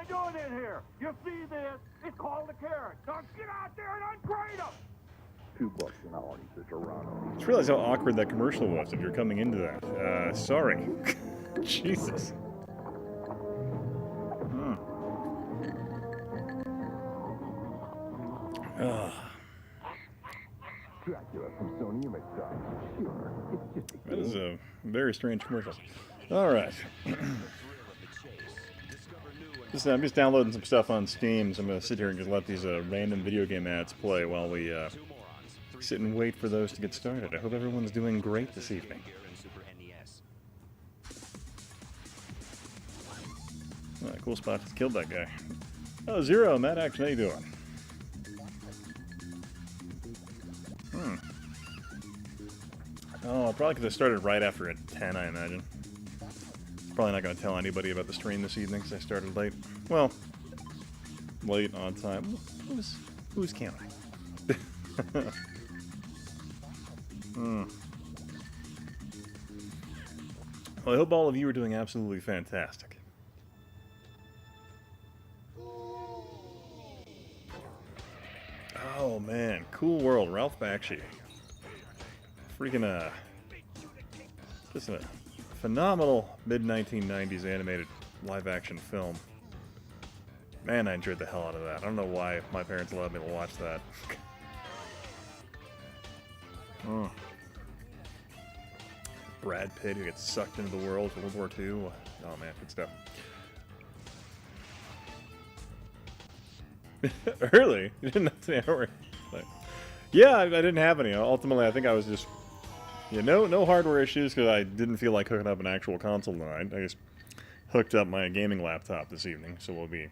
doing in here? You see this? It's called a carrot. Now get out there and ungrade them. $2 an hour, he says, around. Just realize how awkward that commercial was if you're coming into that. Sorry. Jesus. Dracula from Sony Image Star. Sure, it's just a That is a very strange commercial. All right. I'm just downloading some stuff on Steam, so I'm going to sit here and just let these random video game ads play while we sit and wait for those to get started. I hope everyone's doing great this evening. Oh, cool spot. Just killed that guy. Oh, Zero, Mad Action, how you doing? Oh, probably because I started right after at 10, I imagine. Probably not going to tell anybody about the stream this evening because I started late. Well, late on time. Who's counting? Well, I hope all of you are doing absolutely fantastic. Oh man, cool world, Ralph Bakshi. Freaking just a phenomenal mid-1990s animated live-action film. Man, I enjoyed the hell out of that. I don't know why my parents allowed me to watch that. Brad Pitt, who gets sucked into the world for World War II. Oh man, good stuff. Early? You didn't have to hour. Yeah, I didn't have any. Ultimately, I think I was just... Yeah, no hardware issues because I didn't feel like hooking up an actual console tonight. I just hooked up my gaming laptop this evening, so we'll be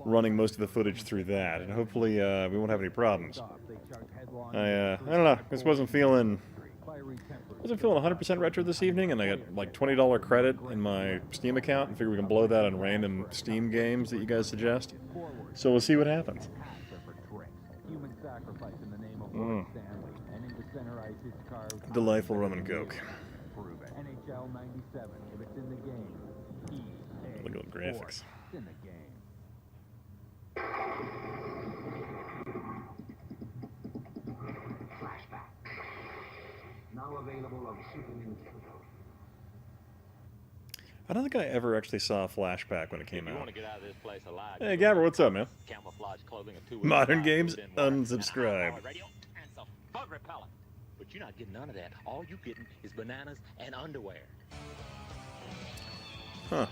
running most of the footage through that, and hopefully we won't have any problems. I don't know. Just wasn't feeling 100% retro this evening, and I got like $20 credit in my Steam account, and figure we can blow that on random Steam games that you guys suggest. So we'll see what happens. Delightful rum and coke. NHL 97, if it's in the game. Look at the graphics. In the game. Flashback. Now available on Super Nintendo. I don't think I ever actually saw a flashback when it came You want out. to get out of this place alive? Hey, Gabber, what's up, man? Camouflage clothing of 2 Modern games, unsubscribe. Radio and some bug repellent. But you're not getting none of that. All you're getting is bananas and underwear. Huh.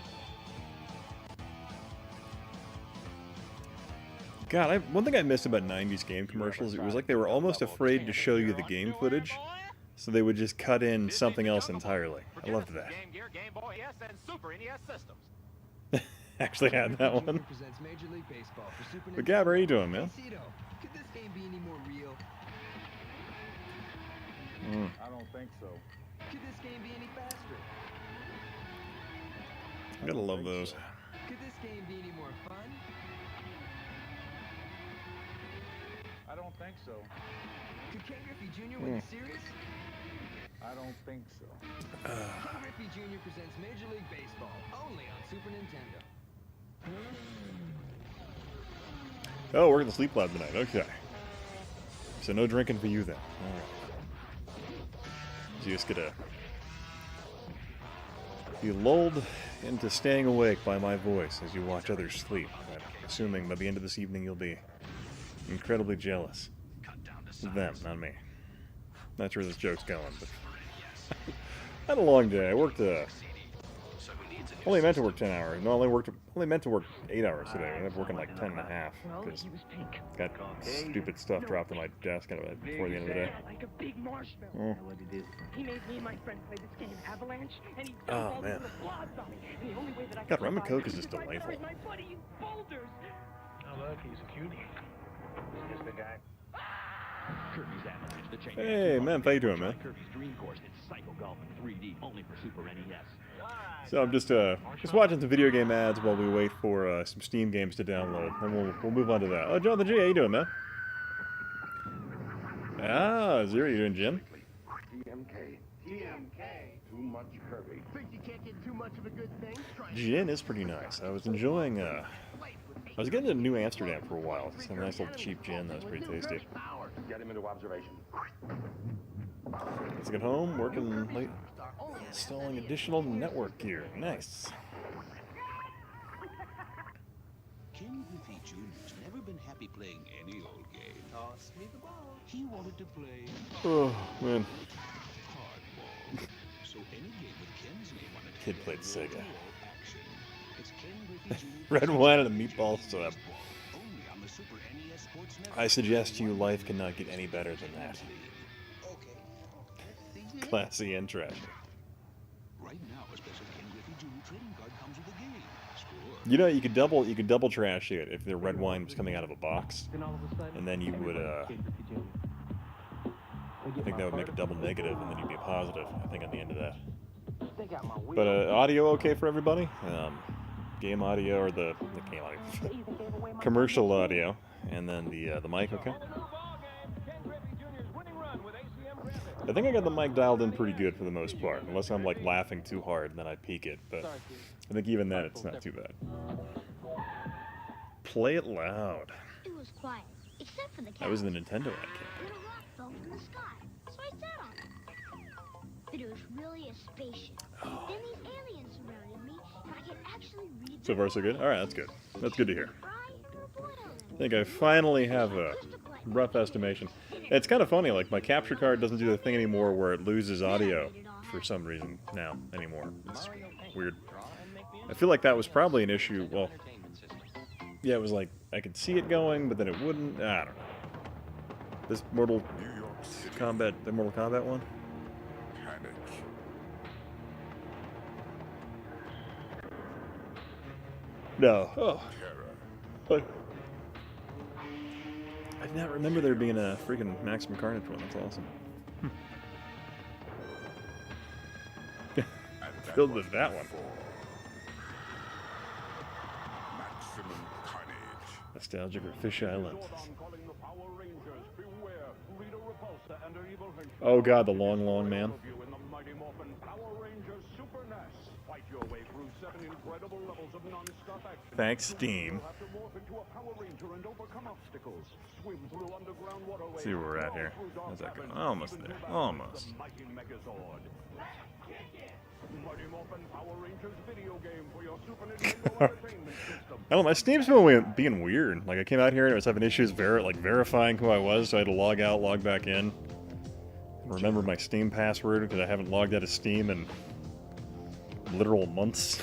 God, one thing I missed about 90s game commercials, it was like they were almost afraid to show you the game footage, so they would just cut in something else entirely. I loved that. Game Gear, Game Boy, NES, and Super NES systems. Actually had that one. But Gab, how are you doing, man? Could this game be any more real? I don't think so. Could this game be any faster? I gotta love those. Could this game be any more fun? I don't think so. Could Ken Griffey Jr. win the series? I don't think so. Ken Griffey Jr. presents Major League Baseball, only on Super Nintendo. Oh, we're in the sleep lab tonight. Okay. So no drinking for you then. All right. So you just gonna be lulled into staying awake by my voice as you watch others sleep. I'm assuming by the end of this evening you'll be incredibly jealous of them, not me. Not sure where this joke's going, but I had a long day. I worked only meant to work 10 hours. No, only meant to work 8 hours today. I ended up working like 10 and a half because got stupid stuff dropped on my desk before the end of the day. Like a big marshmallow. You know what it is? He made me and my friend play this game Avalanche, and he dumped all man. the blobs on me. And the only way that I God, could rum and survive coke is just if I delightful. buried my buddy in boulders. Oh, look, he's a cutie. He's just a guy. Kirby's Avalanche, the chain. Hey, man, how you doing, man? Kirby's Dream Course. It's Psycho Golf in 3D, only for Super NES. So I'm just watching some video game ads while we wait for some Steam games to download, and we'll move on to that. Oh, Jonathan G, how you doing, man? Ah, Zero, you doing, Jim? TMK. Too much Kirby. Think you can't get too much of a good thing? Try Gin is pretty nice. I was enjoying I was getting to New Amsterdam for a while. It's a nice little cheap gin that was pretty tasty. Get him into observation. Let's get home, working late, installing additional network gear. Nice. Ken Griffey Jr.'s never been happy playing any old game. Toss me the ball. He wanted to play Oh, man. hardball. So any game with Ken's name on it. Kid played Sega. Action. It's Ken Griffey Jr. Red wine and a meatball sub. Only on the Super NES Sports Network. I suggest to you life cannot get any better than that. Okay. Classy and trashy. Right now, a special Ken Griffey Jr. trading card comes with a game. Score. You know, you could double trash it if the red wine was coming out of a box, and then you would I think that would make a double negative, and then you'd be a positive. I think on the end of that. But audio okay for everybody? Game audio or the game audio, commercial audio, and then the mic okay. I think I got the mic dialed in pretty good for the most part, unless I'm like laughing too hard, and then I peak it. But I think even then, it's not too bad. Play it loud. It was quiet, except for the cat. That was the Nintendo ad. When a rock fell from the sky, so I sat on it. But it was really a spaceship. Then these aliens surrounded me, and I could actually read. So far, so good? Alright, that's good. That's good to hear. I think I finally have a rough estimation. It's kind of funny, like my capture card doesn't do the thing anymore where it loses audio for some reason now anymore. It's weird. I feel like that was probably an issue. Well, yeah, it was like I could see it going, but then it wouldn't. I don't know. This Mortal Kombat, the Mortal Kombat one? Panic. No. Oh. Terror. I did not remember there being a freaking Maximum Carnage one. That's awesome. Filled with that one. Maximum carnage. Nostalgic for fisheye lenses. Oh god, the long, long man. Thanks, Steam. Let's see where we're at here. How's that going? Almost there. Almost. I don't know, my Steam's been being weird. Like, I came out here and I was having issues verifying who I was, so I had to log out, log back in. Remember my Steam password, because I haven't logged out of Steam in literal months.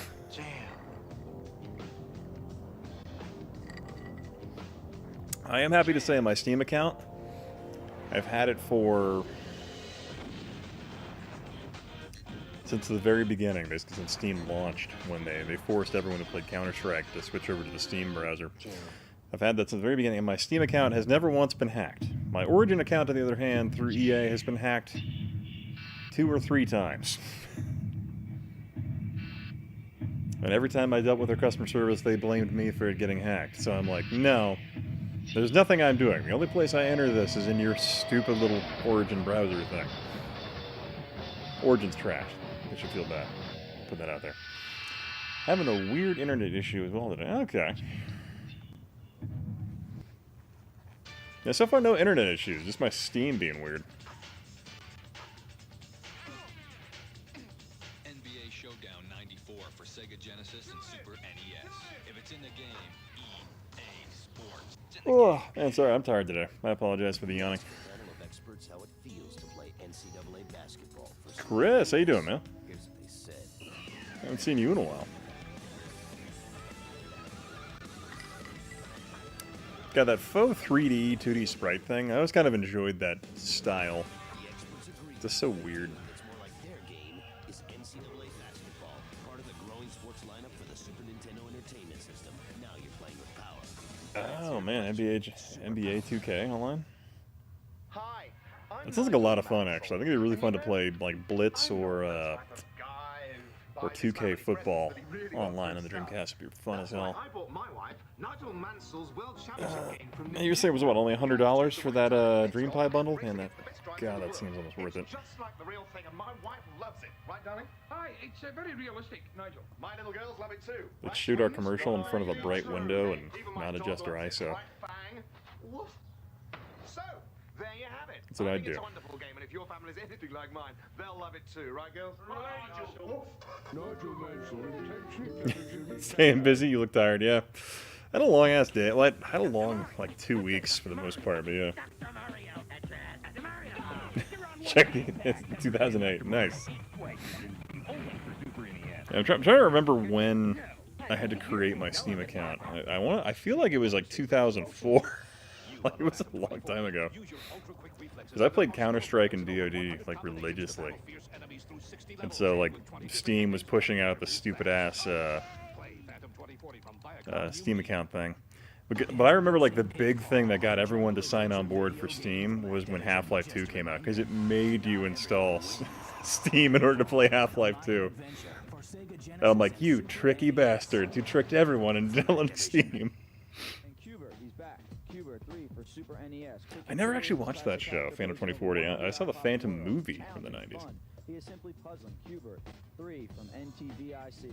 I am happy to say my Steam account, I've had it for since the very beginning, basically since Steam launched, when they forced everyone who played Counter-Strike to switch over to the Steam browser. I've had that since the very beginning, and my Steam account has never once been hacked. My Origin account, on the other hand, through EA, has been hacked 2 or 3 times. And every time I dealt with their customer service, they blamed me for it getting hacked. So I'm like, no, there's nothing I'm doing. The only place I enter this is in your stupid little Origin browser thing. Origin's trash. I should feel bad. Put that out there. Having a weird internet issue as well today. Okay. Yeah, so far no internet issues. Just my Steam being weird. NBA Showdown 94 for Sega Genesis and Super NES. If it's in the game, EA Sports. It's in the Oh, man, sorry. I'm tired today. I apologize for the yawning. Panel of experts how it feels to play NCAA basketball. Chris, how you doing, man? Here's what they said. I haven't seen you in a while. Got that faux 3D, 2D sprite thing. I always kind of enjoyed that style. The experts agree. It's just so weird. It's more like their game is NCAA basketball, part of the growing sports lineup for the Super Nintendo Entertainment System. Now you're playing with power. Oh man, NBA 2K online. Hi. That sounds like a lot of fun, actually. I think it'd be really fun to play like Blitz or or 2K football online on the Dreamcast would be fun as hell. I bought my wife Nigel Mansell's World Championship game from You say it was what, only $100 for that Dream Pie bundle? Man, God, that seems almost worth it. Just like the real thing, and my wife loves it. Right, darling? Hi, it's very realistic, Nigel. My little girls love it too. Let's shoot our commercial in front of a bright window and not adjust our ISO. Right, bang. Woof. So, there you have it. That's what I'd do. It's a wonderful game, and if your family's anything like mine, they'll love it too, right, girls? Staying busy, you look tired, yeah. I had a long ass day. Well, I had a long, like, 2 weeks for the most part, but yeah. Check the 2008, nice. I'm trying to remember when I had to create my Steam account. I feel like it was like 2004. Like, it was a long time ago. Because I played Counter-Strike and DoD, like, religiously. And so, like, Steam was pushing out the stupid-ass Steam account thing. But I remember, like, the big thing that got everyone to sign on board for Steam was when Half-Life 2 came out, because it made you install Steam in order to play Half-Life 2. And I'm like, you tricky bastards, you tricked everyone into downloading Steam. I never actually watched that show, Phantom 2040. I saw the Phantom movie from the 90s. He is simply puzzling. Qbert 3 from NTVIC.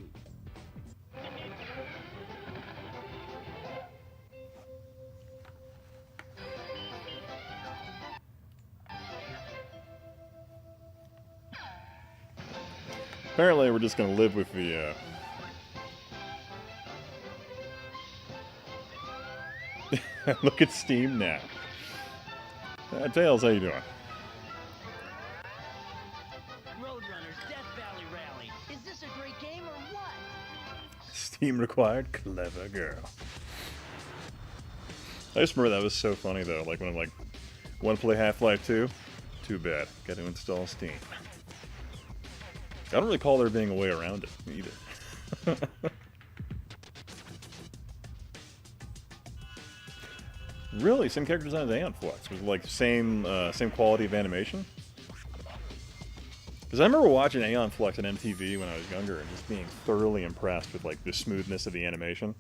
Apparently, we're just going to live with the, Look at Steam now. Tails, how you doing? Roadrunners Death Valley Rally. Is this a great game or what? Steam required? Clever girl. I just remember that was so funny, though. Like, when I'm like, want to play Half-Life 2? Too bad. Got to install Steam. I don't really call there being a way around it, either. Really? Same character design as Aeon Flux? Was it like same quality of animation? Because I remember watching Aeon Flux on MTV when I was younger and just being thoroughly impressed with like the smoothness of the animation.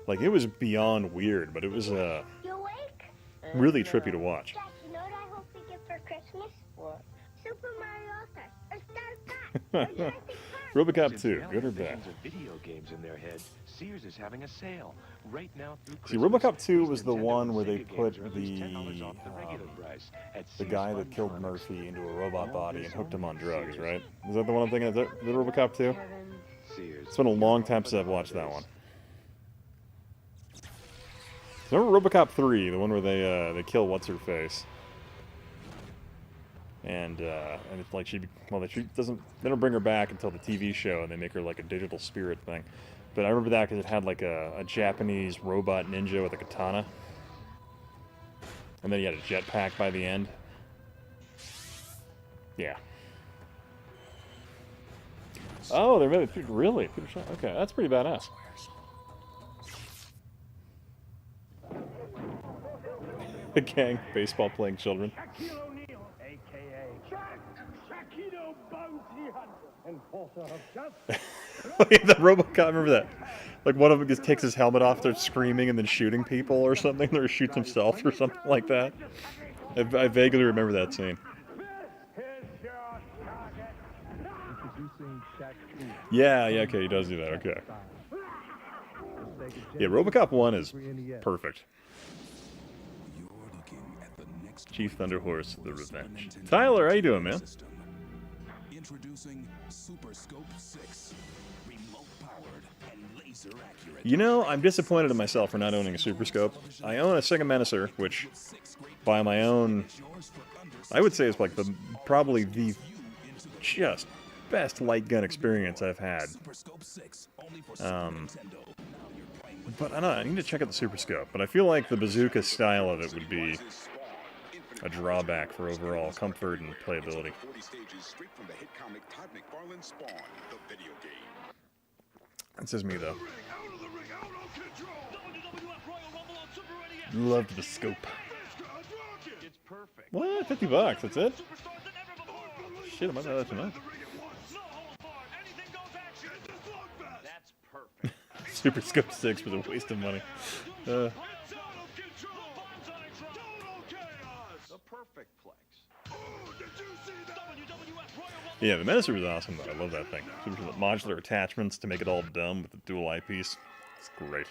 Like, it was beyond weird, but it was really trippy to watch. Jack, you know what I hope we get for Christmas? What? Super Mario All-Stars. RoboCop 2, good or bad? Video games in their heads. Sears is having a sale right now through See, RoboCop 2 was the one where they put the guy that killed Murphy into a robot body and hooked him on drugs, right? Is that the one I'm thinking of? The RoboCop 2? It's been a long time since I've watched that one. Remember RoboCop 3, the one where they kill what's-her-face? And it's like they don't bring her back until the TV show, and they make her like a digital spirit thing. But I remember that because it had like a Japanese robot ninja with a katana, and then he had a jetpack by the end. Yeah. Oh, they're really Peter Shaw. Okay, that's pretty badass. The gang, baseball playing children. Oh, yeah, the RoboCop, I remember that. Like, one of them just takes his helmet off, starts screaming, and then shooting people or something, or shoots himself or something like that. I vaguely remember that scene. Yeah, okay, he does do that, okay. Yeah, RoboCop 1 is perfect. Chief Thunderhorse, The Revenge. Tyler, how you doing, man? Introducing Super Scope 6. Remote powered and laser accurate. You know, I'm disappointed in myself for not owning a Super Scope. I own a Sega Menacer, which, by my own, I would say is like probably the just best light gun experience I've had. But I don't know, I need to check out the Super Scope. But I feel like the bazooka style of it would be a drawback for overall comfort and playability. That says me, though. Loved the scope. What? $50? That's it? Shit, I might have that tonight. Super Scope 6 was a waste of money. The perfect plex. Yeah, the Menacer was awesome though. I love that thing. Super modular attachments to make it all dumb with the dual eyepiece. It's great.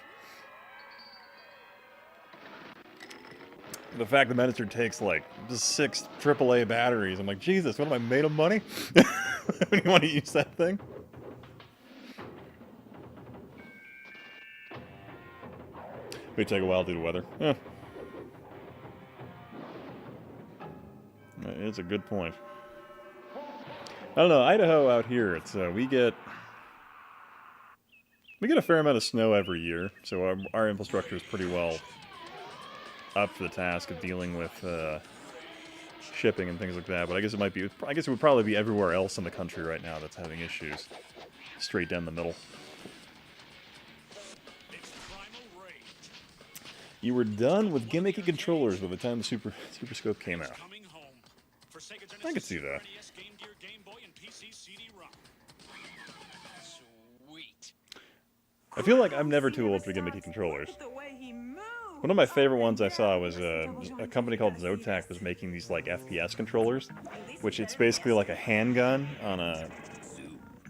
The fact the Menacer takes like just 6 AAA batteries, I'm like, Jesus, what am I made of money? When you want to use that thing? May take a while due to weather. Yeah. It's a good point. I don't know, Idaho out here, it's we get a fair amount of snow every year, so our infrastructure is pretty well up for the task of dealing with shipping and things like that. But I guess it would probably be everywhere else in the country right now that's having issues, straight down the middle. You were done with gimmicky controllers by the time the Super Scope came out. I could see that. I feel like I'm never too old for gimmicky controllers. One of my favorite ones I saw was a company called Zotac was making these like FPS controllers, which it's basically like a handgun on a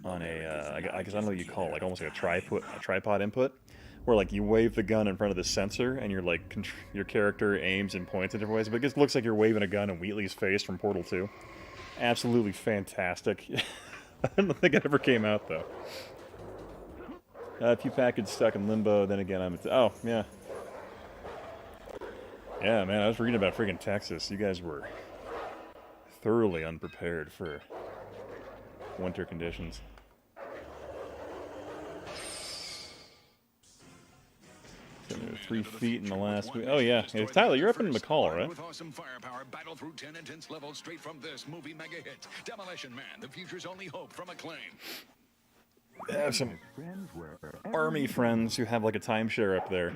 I guess I don't know what you call it, like almost like a tripod input, where like you wave the gun in front of the sensor and your character aims and points in different ways, but it just looks like you're waving a gun in Wheatley's face from Portal 2. Absolutely fantastic. I don't think it ever came out though. A few packages stuck in limbo. Then again, oh yeah, yeah, man. I was reading about freaking Texas. You guys were thoroughly unprepared for winter conditions. 3 feet in the last week. Oh yeah, hey, Tyler, you're up in McCall, right? With awesome firepower, battle through 10 intense levels straight from this movie mega hit, Demolition Man, the future's only hope from Acclaim. I have some army friends who have like a timeshare up there,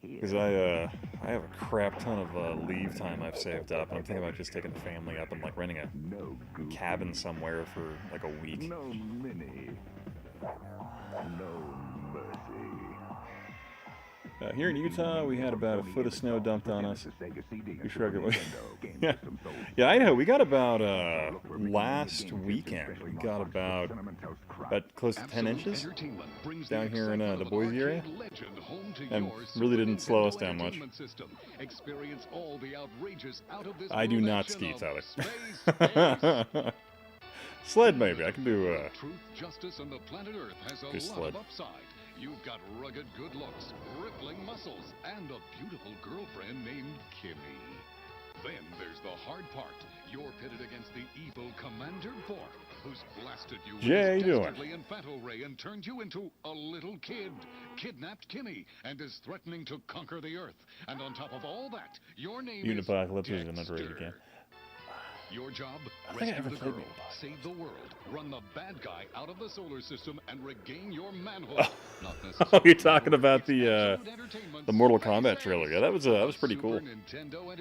because I have a crap ton of leave time I've saved up, and I'm thinking about just taking the family up and like renting a cabin somewhere for like a week. No mini. No mercy. Here in Utah, we had about a foot of snow dumped on us. We shrugged it. Yeah, Idaho, we got about, last weekend, we got about close to 10 inches down here in the Boise area. And really didn't slow us down much. I do not ski, Tyler. Sled, maybe. I can do, do sled. You've got rugged good looks, rippling muscles, and a beautiful girlfriend named Kimmy. Then there's the hard part. You're pitted against the evil Commander Bork, who's blasted you with his dastardly infanto ray and turned you into a little kid, kidnapped Kimmy, and is threatening to conquer the Earth. And on top of all that, your name is Dexter. Your job, rescue the girl, save the world, run the bad guy out of the solar system, and regain your manhood. Oh, you're talking about the Mortal Kombat trailer. Yeah, that was pretty cool.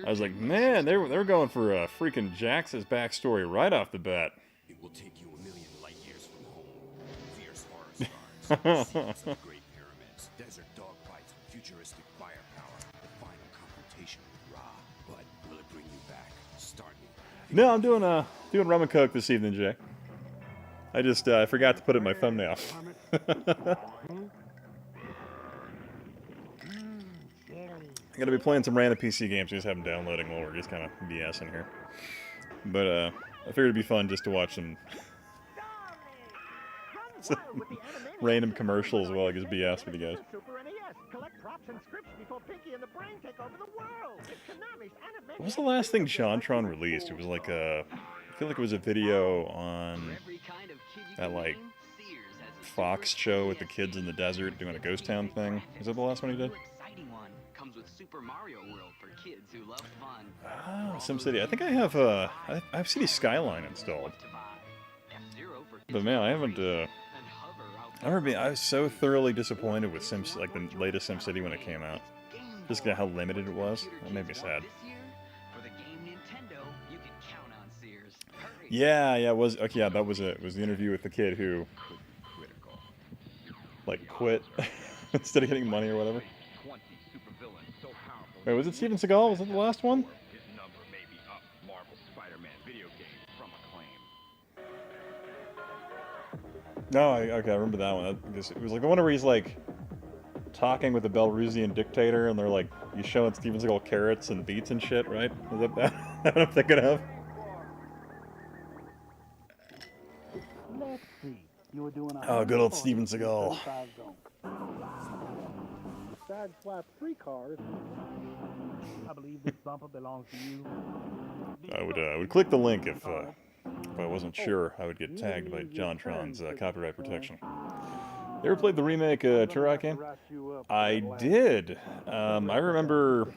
I was like, man, they were going for freaking Jax's backstory right off the bat. It will take you 1,000,000 light years from home. Fierce horror stars, scenes of great pyramids, desert dogfights, futuristic firepower, the final confrontation with Ra. But will it bring you back? Start me. No, I'm doing rum and coke this evening, Jay. I just I forgot to put it in my thumbnail. I'm gonna be playing some random PC games. We just have them downloading while we're just kind of BSing here. But I figured it'd be fun just to watch some random commercials while I just BS with you guys. What was the last thing Jontron released? It was like I feel like it was a video on that like Fox show with the kids in the desert doing a ghost town thing. Is that the last one he did? Oh, SimCity. I think I have City Skyline installed. But man, I haven't. I was so thoroughly disappointed with like the latest SimCity when it came out. Just how limited it was. That made me sad. Yeah, it was. Okay, yeah, that was it. It was the interview with the kid who like quit instead of getting money or whatever. Wait, was it Steven Seagal? Was that the last one? His number may be up. Marvel Spider-Man video game from Acclaim. No, okay, I remember that one. It was like the one where he's like talking with the Belarusian dictator, and they're like, you showing Steven Seagal carrots and beets and shit, right? Is that what I'm thinking of? Let's see. You were doing Oh, good old Steven Seagal. Sideswipe 3 cars. I believe this bumper belongs to you. I would click the link if I wasn't sure I would get tagged by JonTron's copyright protection. You ever played the remake Turok game? I did. I remember.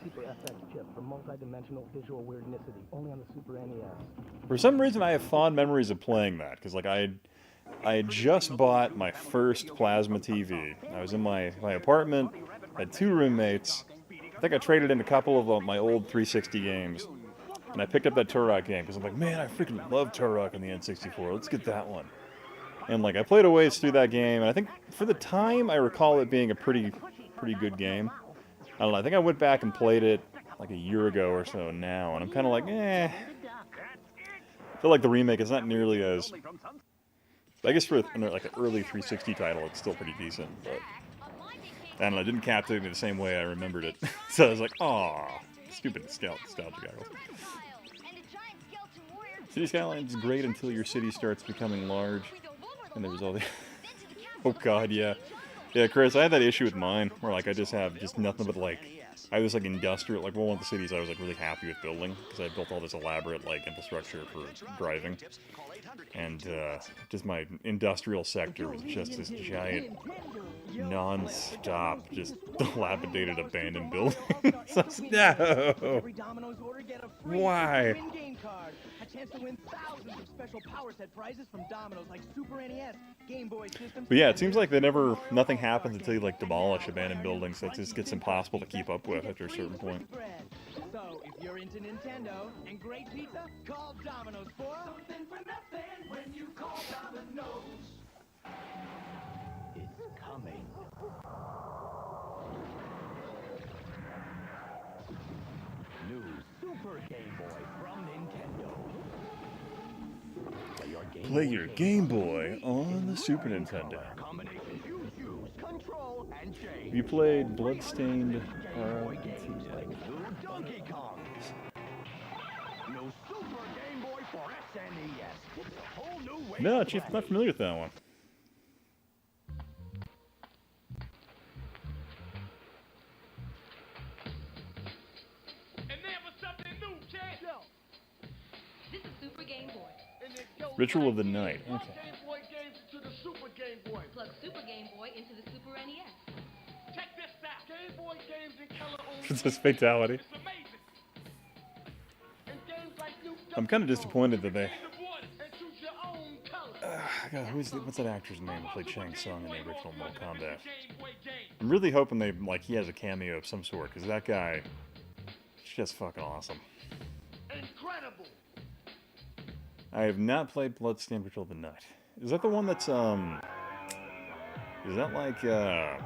For some reason, I have fond memories of playing that because, like, I had just bought my first plasma TV. I was in my apartment. I had 2 roommates. I think I traded in a couple of my old 360 games, and I picked up that Turok game because I'm like, man, I freaking love Turok on the N64. Let's get that one. And like I played a ways through that game, and I think for the time I recall it being a pretty good game. I don't know. I think I went back and played it like a year ago or so now, and I'm kind of like, eh. I feel like the remake is not nearly as. I guess for like an early 360 title, it's still pretty decent, but I don't know. It didn't captivate me the same way I remembered it. So I was like, aw, stupid nostalgia goggles. City Skylines is great until your city starts becoming large. And there was all the... Oh god, yeah. Yeah, Chris, I had that issue with mine, where like I just have nothing but like... I was like industrial, like one of the cities I was like really happy with building, because I built all this elaborate like infrastructure for driving. And just my industrial sector was just this giant, non-stop, just dilapidated, abandoned building. So, no! Why? But yeah, it seems like nothing happens until you like demolish abandoned buildings, so it just gets impossible to keep up with after a certain point. So, if you're into Nintendo and great pizza, call Domino's for something for nothing when you call Domino's. It's coming. New Super Game Boy from Nintendo. Play your Game Boy on the Super Nintendo. Have you played Bloodstained? Donkey Kong. No Super Game Boy for SNES. It's a whole new way. No, Chief, I'm not familiar with that one. And there was something new, kid. This is Super Game Boy. Ritual of the Night. Okay. Game Boy games into the Super Game Boy. Plug Super Game Boy into the Super NES. Check this out. Game Boy games in color only. It's this fatality. It's amazing. And games like New I'm kind of disappointed that they... and choose your own color. God, what's that actor's name who played Shang Tsung in the original Mortal Kombat? I'm really hoping he has a cameo of some sort, because that guy is just fucking awesome. Incredible. I have not played Bloodstained Ritual of the Night. Is that the one that's, is that like a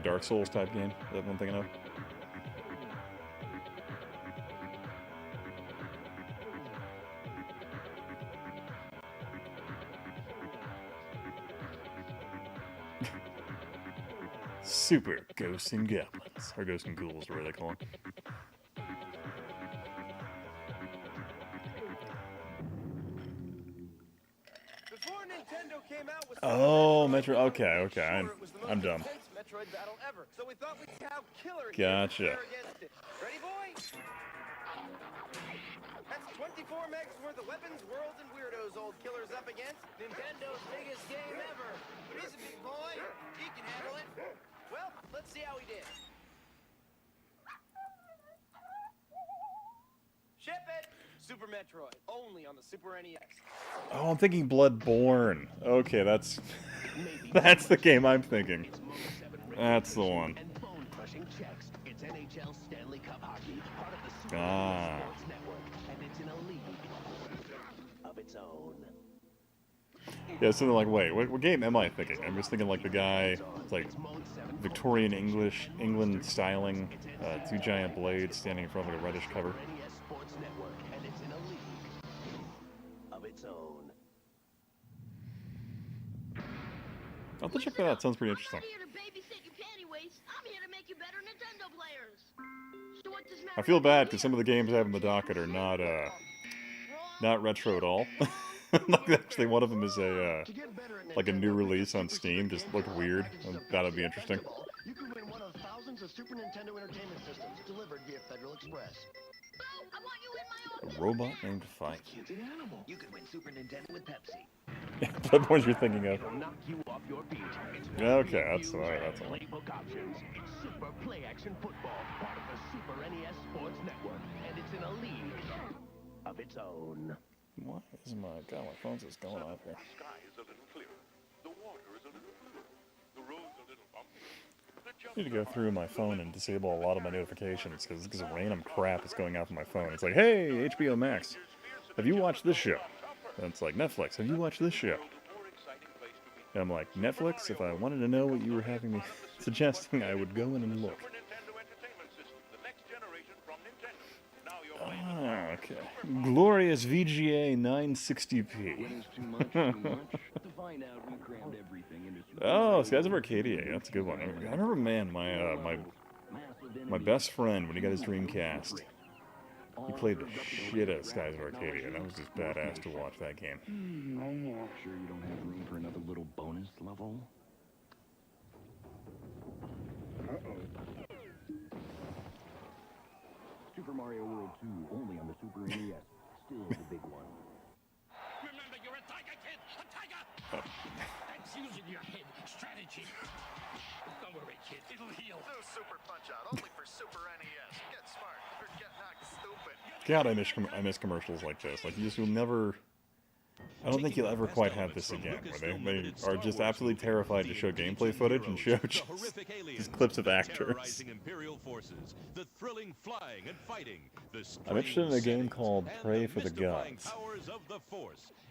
Dark Souls type game? Is that what I'm thinking of? Super Ghosts and Goblins. Or Ghosts and Ghouls, or what they call them. Oh, Metro. Okay. I'm dumb. Gotcha. Ready, boy? That's 24 megs worth of weapons, worlds, and weirdos old killers up against Nintendo's biggest game ever. He's a big boy. He can handle it. Well, let's see how he did. Ship it! Super Metroid, only on the Super NES. Oh, I'm thinking Bloodborne. Okay, that's the game I'm thinking. That's the one. Ah. Yeah, something like, wait, what game am I thinking? I'm just thinking like the guy, it's like Victorian England styling, two giant blades standing in front of like a reddish cover. I'll have to check that out. Sounds pretty interesting. I'm here to babysit you panty waste. I'm here to make you better Nintendo players. So what does I feel bad because some of the games I have in the docket are not retro at all. Like actually, one of them is like a new release on Steam. Just looked weird. That'd be interesting. You could win one of thousands of Super Nintendo Entertainment Systems delivered via Federal Express. I want you in my office. A robot named Fight. You could win Super Nintendo with Pepsi. That's what you're thinking of. It'll knock you off your feet. Okay, that's alright. That's all. Playbook options. It's Super Play Action Football, part of the Super NES Sports Network, and it's in a league of its own. Why is my phone's just going off here? The sky is a little clearer. The water is a little bluer. The road's a little bumpy. I need to go through my phone and disable a lot of my notifications because random crap is going off on my phone. It's like, hey, HBO Max, have you watched this show? And it's like, Netflix, have you watched this show? And I'm like, Netflix, if I wanted to know what you were having me suggesting, I would go in and look. Ah, okay. Glorious VGA 960p. Oh, Skies of Arcadia. That's a good one. I remember, man, my best friend, when he got his Dreamcast, he played the shit out of Skies of Arcadia, and that was just badass to watch that game. Sure you don't have room for another little bonus level? Super Mario World 2, only on the Super NES. Still the big one. Remember, you're a tiger, kid! A tiger! That's using your head. Strategy. Don't worry, kid. It'll heal. No Super Punch-Out, only for Super NES. Get smart, or get knocked stupid. God, I miss commercials like this. Like, you'll never... I don't think you'll ever quite have this again, where they are just absolutely terrified to show gameplay footage and show just clips of actors. I'm interested in a game called Pray for the Gods.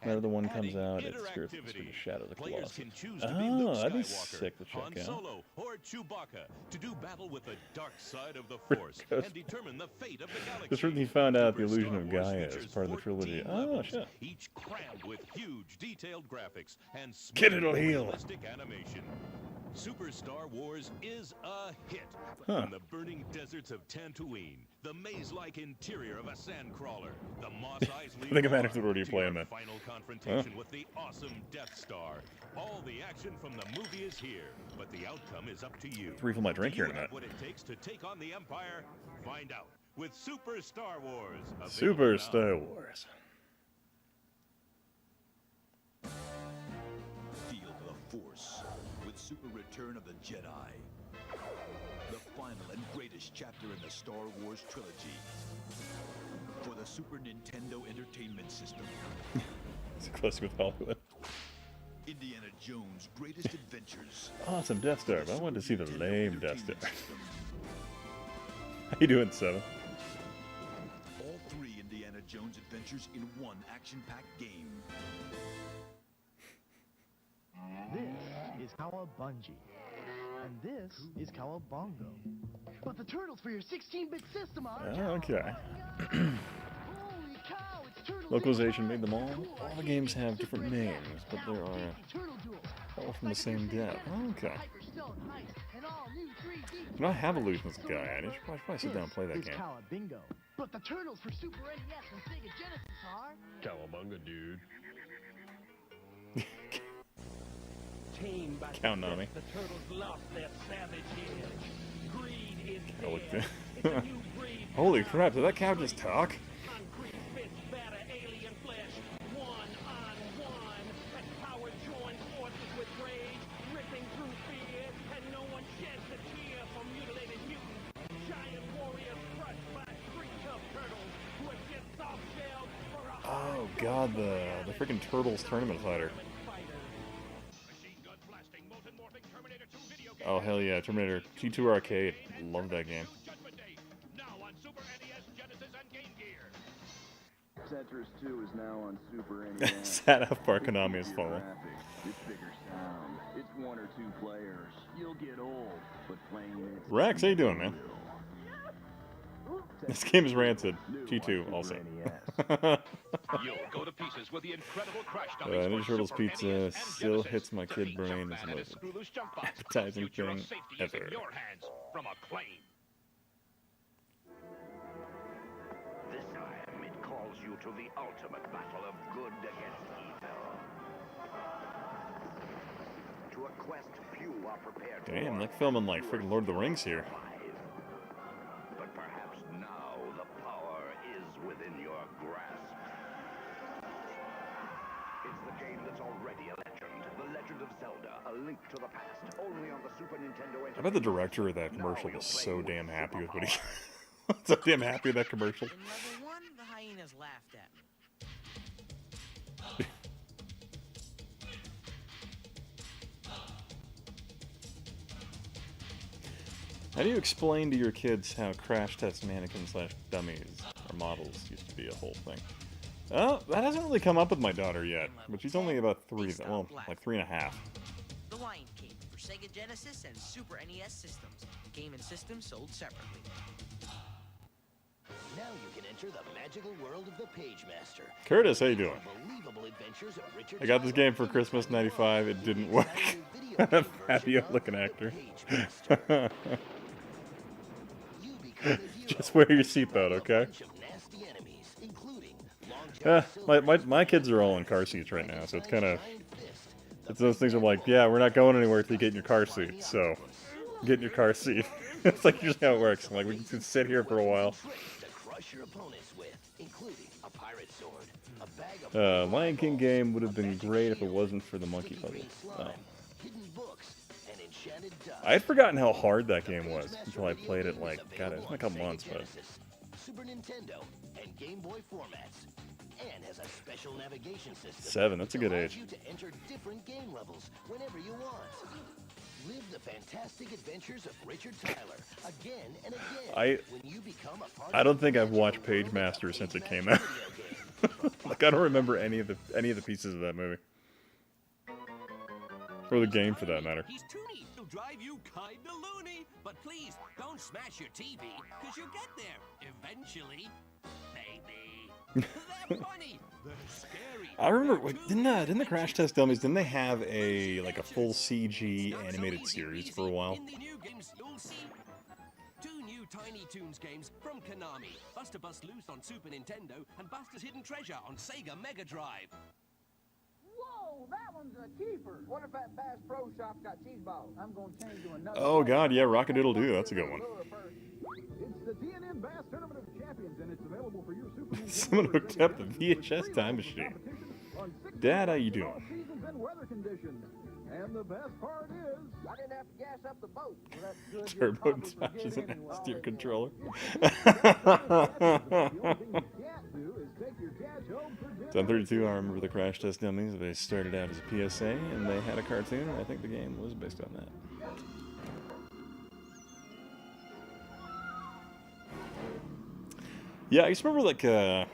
Whenever the one comes out, it's Spirit of Shadow the Colossus. Oh, that'd be sick to check out. Solo or Chewbacca to do battle with the dark side of the Force and determine the fate of the galaxy. Just recently found out the illusion of Gaia is part of the trilogy. Oh, shit. Each crammed with huge detailed graphics and Kid, it'll heal. realistic animation. Super Star Wars is a hit. Huh. From the burning deserts of Tatooine, the maze-like interior of a sandcrawler, the Mos Eisley I think it matters what order you play them in. final confrontation with the awesome Death Star. All the action from the movie is here, but the outcome is up to you. Refill my drink Do you here in a have minute. what it takes to take on the Empire? Find out with Super Star Wars. Super Star Wars. Feel the Force with Super Return of the Jedi. The final and greatest chapter in the Star Wars trilogy. For the Super Nintendo Entertainment System. It's close with Hollywood. Indiana Jones' Greatest Adventures. Awesome Death Star, but I wanted to see the lame Death Star. How you doing, Seven? All three Indiana Jones adventures in one action-packed game. This is Cowabungie. And this is Cowabungo. But the turtles for your 16-bit system are... Oh, okay. Holy cow, it's Turtles Localization made them all. All the games have different names, but they are all from the same dev. Okay. You know, I have Illusions of Gaia. I should probably sit down and play that game. Bingo. But the turtles for Super NES and Sega Genesis are... Cowabunga, dude. Counting on me. The turtles lost their savage edge. Greed is dead. It's a new breed. Holy crap, did that cow just talk? Concrete fists batter alien flesh. One on one. As power joins forces with rage, ripping through fear, and no one sheds a tear for mutilated mutants. Giant warriors crushed by three tough turtles who are just soft shells for a Oh god, the freaking Turtles tournament fighter. Oh hell yeah, Terminator T2 Arcade. Love that game. Tetris 2 is now on Super NES. Sad how far Konami has fallen. It's bigger sound. It's 1 or 2 players. You'll get old, but playing it. Rex, how you doing, man? This game is rancid. T2 also. You'll go to pieces with the incredible Crash Ninja Turtles pizza still hits my kid brain as the most appetizing thing ever. From Acclaim. This time it calls you to the ultimate battle of good against evil. To a quest few are prepared to. Damn, like filming like freaking Lord of the Rings here. But perhaps now the power is within your grasp. It's the game that's already a legend. The Legend of Zelda, A Link to the Past. Only on the Super Nintendo. I bet the director of that commercial was so damn happy with what he. So damn happy with that commercial. In level 1, the hyenas laughed at me. How do you explain to your kids how crash test mannequins / dummies or models used to be a whole thing? Oh, that hasn't really come up with my daughter yet, but she's only about 3, well, like 3.5. The Lion King for Sega Genesis and Super NES systems. Game and system sold separately. Now you can enter the magical world of the Page Master. Curtis, how you doing? Unbelievable adventures of Richard I got this game for Christmas '95. It didn't work. Happy looking actor. Just wear your seatbelt, okay? My kids are all in car seats right now, so it's kind of... It's those things of like, yeah, we're not going anywhere until you get in your car seat, so... Get in your car seat. It's like usually how it works. Like, we can sit here for a while. Lion King game would have been great if it wasn't for the monkey puzzle. Oh. I had forgotten how hard that game was until I played it like, God, it was like a couple months, but... Super Nintendo and Game Boy formats. And has a special navigation system. 7, that's a good age. You to enter different game levels whenever you want. Live the fantastic adventures of Richard Tyler again and again. When you become a part I don't think I've watched Page Master since it came out. Like I don't remember any of the pieces of that movie. Or the game for that matter. He's too neat. He'll drive you kinda loony. But please, don't smash your TV, because you'll get there eventually. Baby. They're funny. They're scary. I remember, like, didn't the Crash Test Dummies, didn't they have a full CG animated series for a while? In the new games, you'll see 2 new Tiny Toons games from Konami. Buster Bust Loose on Super Nintendo and Buster's Hidden Treasure on Sega Mega Drive. Whoa, that one's a keeper. What if that Bass Pro Shop's got cheese balls? I'm going to change to another. Oh god, yeah, Rock-a-Doodle-Doo, that's a good one. It's the TNN Bass Tournament of Champions, and it's available for your Super Nintendo. Someone hooked up the VHS time machine. Dad, how you doing? Seasons and weather conditions. And the best part is, I didn't have to gas up the boat. So that's good. Turbo touches a steer controller. 1032, I remember the Crash Test Dummies. They started out as a PSA, and they had a cartoon, and I think the game was based on that. Yeah, I used to remember, like, I'm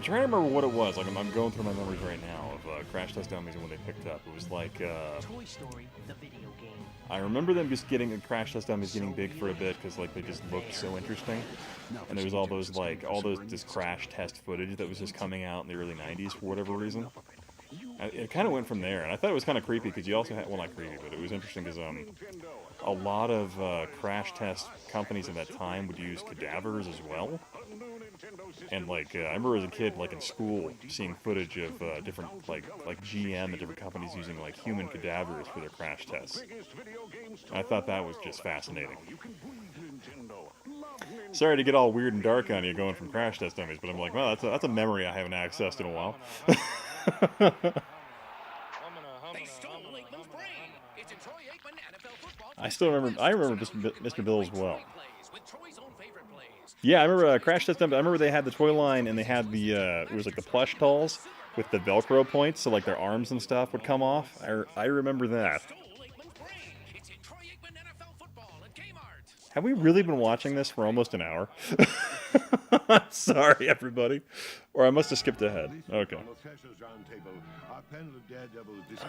trying to remember what it was. Like, I'm going through my memories right now of Crash Test Dummies and when they picked up. It was like, Toy Story, the video game. I remember them just getting, Crash Test Dummies getting big for a bit because, like, they just looked so interesting. And there was all those, like, this crash test footage that was just coming out in the early 90s for whatever reason. It kind of went from there, and I thought it was kind of creepy because you also had, well, not creepy, but it was interesting because a lot of crash test companies at that time would use cadavers as well. And like I remember as a kid, like in school, seeing footage of different like GM and different companies using like human cadavers for their crash tests. I thought that was just fascinating. Sorry to get all weird and dark on you going from Crash Test Dummies, but I'm like, well, that's a memory I haven't accessed in a while. I still remember. I remember Mr. Bill as well. Yeah, I remember Crash Test Dummies. I remember they had the toy line and they had the it was like the plush dolls with the Velcro points, so like their arms and stuff would come off. I remember that. Have we really been watching this for almost an hour? Sorry, everybody. Or I must have skipped ahead. Okay.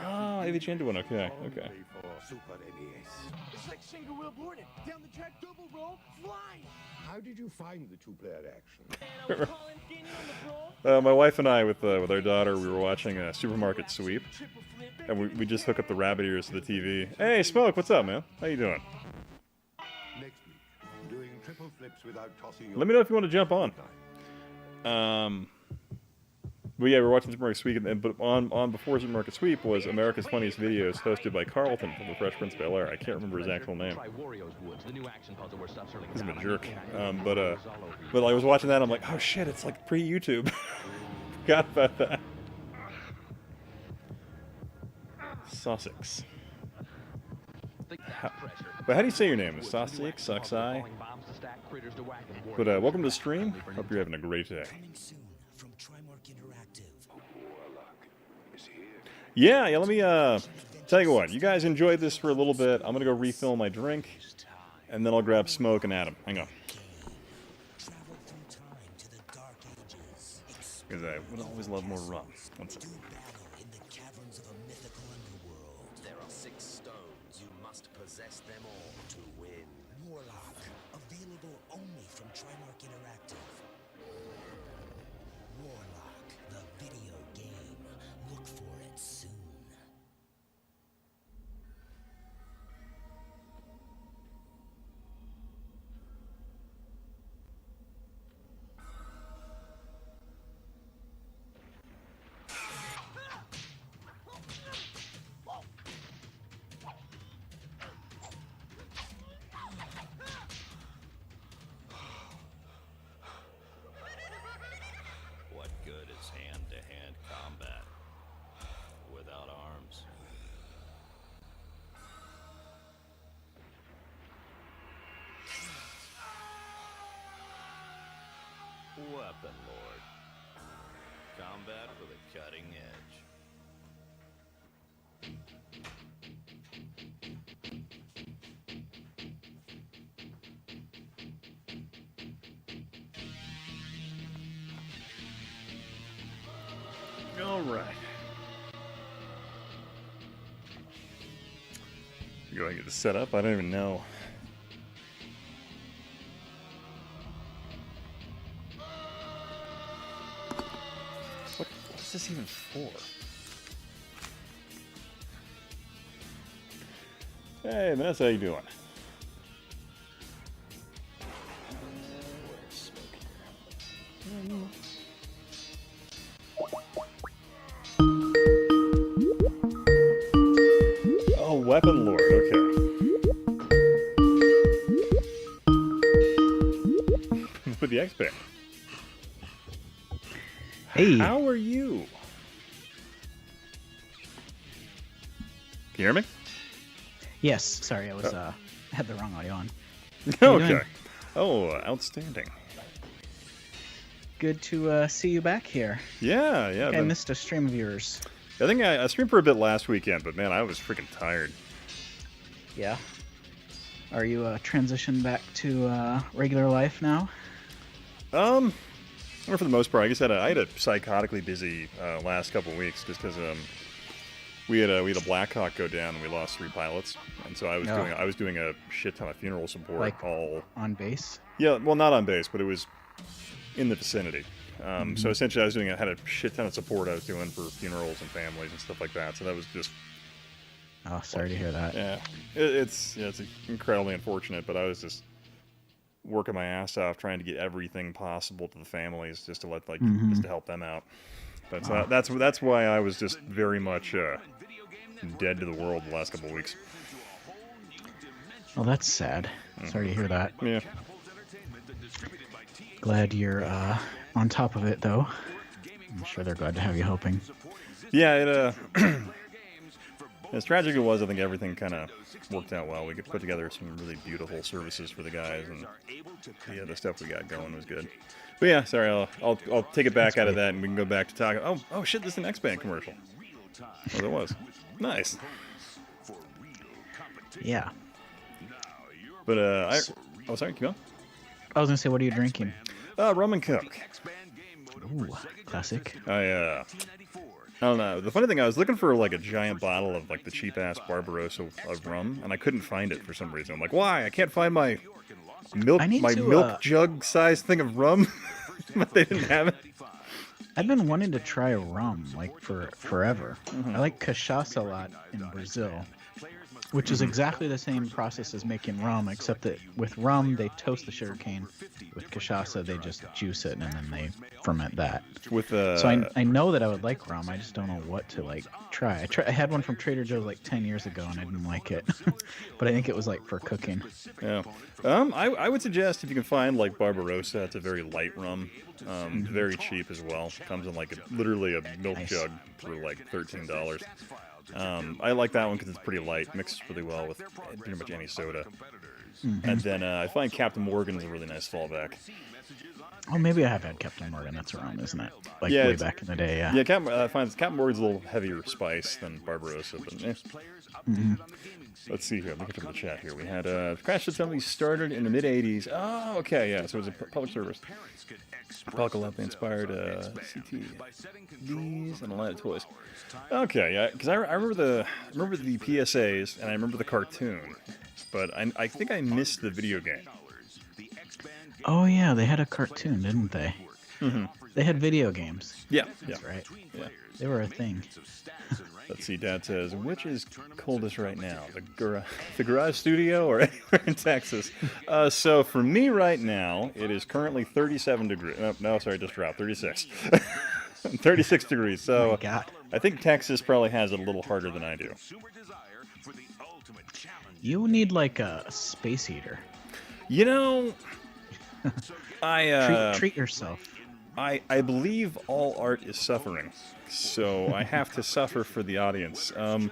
Ah, AV Chan one. Okay, okay. It's like single-wheel boarding. Down the track, double roll, fly. How did you find the two-player action? My wife and I, with our daughter, we were watching a Supermarket Sweep, and we just hook up the rabbit ears to the TV. Hey, Smoke, what's up, man? How you doing? Next week, doing triple flips without tossing your... Let me know if you want to jump on. But yeah, we're watching Supermarket Sweep, but on before Supermarket Sweep was America's Funniest Videos, hosted by Carlton from The Fresh Prince of Bel-Air. I can't remember his actual name. He's a jerk. But I was watching that, I'm like, oh shit, it's like pre-YouTube. Forgot about that. Sussex. But how do you say your name? Sussex? Suxai? But welcome to the stream. Hope you're having a great day. Yeah, let me tell you what. You guys enjoyed this for a little bit. I'm gonna go refill my drink, and then I'll grab Smoke and Adam. Hang on. Because I would always love more rum. One second. There are 6 stones. You must possess them all to win. Warlock, available only from Trimark Interactive. Warlock, the video game. Look for it soon. What good is hand-to-hand combat without arms? Weapon Lord. Combat with a cutting edge. All right. Go ahead and get this set up. I don't even know. What's this even for? Hey, Vanessa, how you doing? Oh, Weapon Lord, okay. With the X-Band. Hey. How are you? Can you hear me? Yes, sorry, I was had the wrong audio on. Okay. Oh, outstanding. Good to see you back here. Yeah, yeah. I missed a stream of yours. I think I streamed for a bit last weekend, but man, I was freaking tired. Yeah. Are you transitioned back to regular life now? Or for the most part, I guess I had a psychotically busy last couple of weeks, just because we had a Blackhawk go down and we lost 3 pilots, and so I was doing a shit ton of funeral support, like all on base. Yeah, well, not on base, but it was in the vicinity. So essentially, I had a shit ton of support I was doing for funerals and families and stuff like that. So that was just. Oh, sorry to hear that. Yeah, it's incredibly unfortunate, but I was just working my ass off trying to get everything possible to the families, just to just to help them out. That's why I was just very much dead to the world the last couple of weeks. Well, that's sad. Sorry to hear that. Yeah. Glad you're on top of it, though. I'm sure they're glad to have you helping. Yeah, as tragic as it was, I think everything kind of worked out well. We could put together some really beautiful services for the guys, and the stuff we got going was good. But yeah, sorry, I'll take it back out of that, and we can go back to talking. Oh shit, this is an X-Band commercial. Oh, there was. Nice. Yeah. But oh, sorry, keep on. I was gonna say, what are you drinking? Rum and Coke. Ooh, classic. I don't know. The funny thing, I was looking for like a giant bottle of like the cheap ass Barbarossa of rum, and I couldn't find it for some reason. I'm like, why? I can't find my milk jug sized thing of rum, but they didn't have it. I've been wanting to try rum like for forever. I like cachaça a lot in Brazil, which is exactly the same process as making rum, except that with rum they toast the sugarcane. With cachaça they just juice it and then they ferment that. So I know that I would like rum. I just don't know what to like try. I had one from Trader Joe's like 10 years ago and I didn't like it, but I think it was like for cooking. Yeah. I would suggest if you can find like Barbarossa, it's a very light rum. Very cheap as well. Comes in like literally a milk jug for like $13. I like that one because it's pretty light, mixes really well with pretty much any soda. And then I find Captain Morgan's a really nice fallback. Oh, maybe I have had Captain Morgan. That's a rum, isn't it? Like way back in the day, yeah. Yeah, Captain Morgan's a little heavier spice than Barbarossa, but Let's see here. Look at the chat here. We had Crash Assembly started in the mid-'80s. Oh, okay, yeah. So it was a public service. Apocalypse inspired CTs and a lot of toys. Okay, yeah, because I remember the PSAs and I remember the cartoon, but I think I missed the video game. Oh yeah, they had a cartoon, didn't they? They had video games. Yeah, that's right. Yeah, they were a thing. Let's see. Dad says, which is coldest right now, the garage studio or anywhere in Texas? So for me right now, it is currently 37 degrees. No, sorry, just dropped 36. 36 degrees. So I think Texas probably has it a little harder than I do. You need like a space heater. You know, treat yourself. I believe all art is suffering, so I have to suffer for the audience. And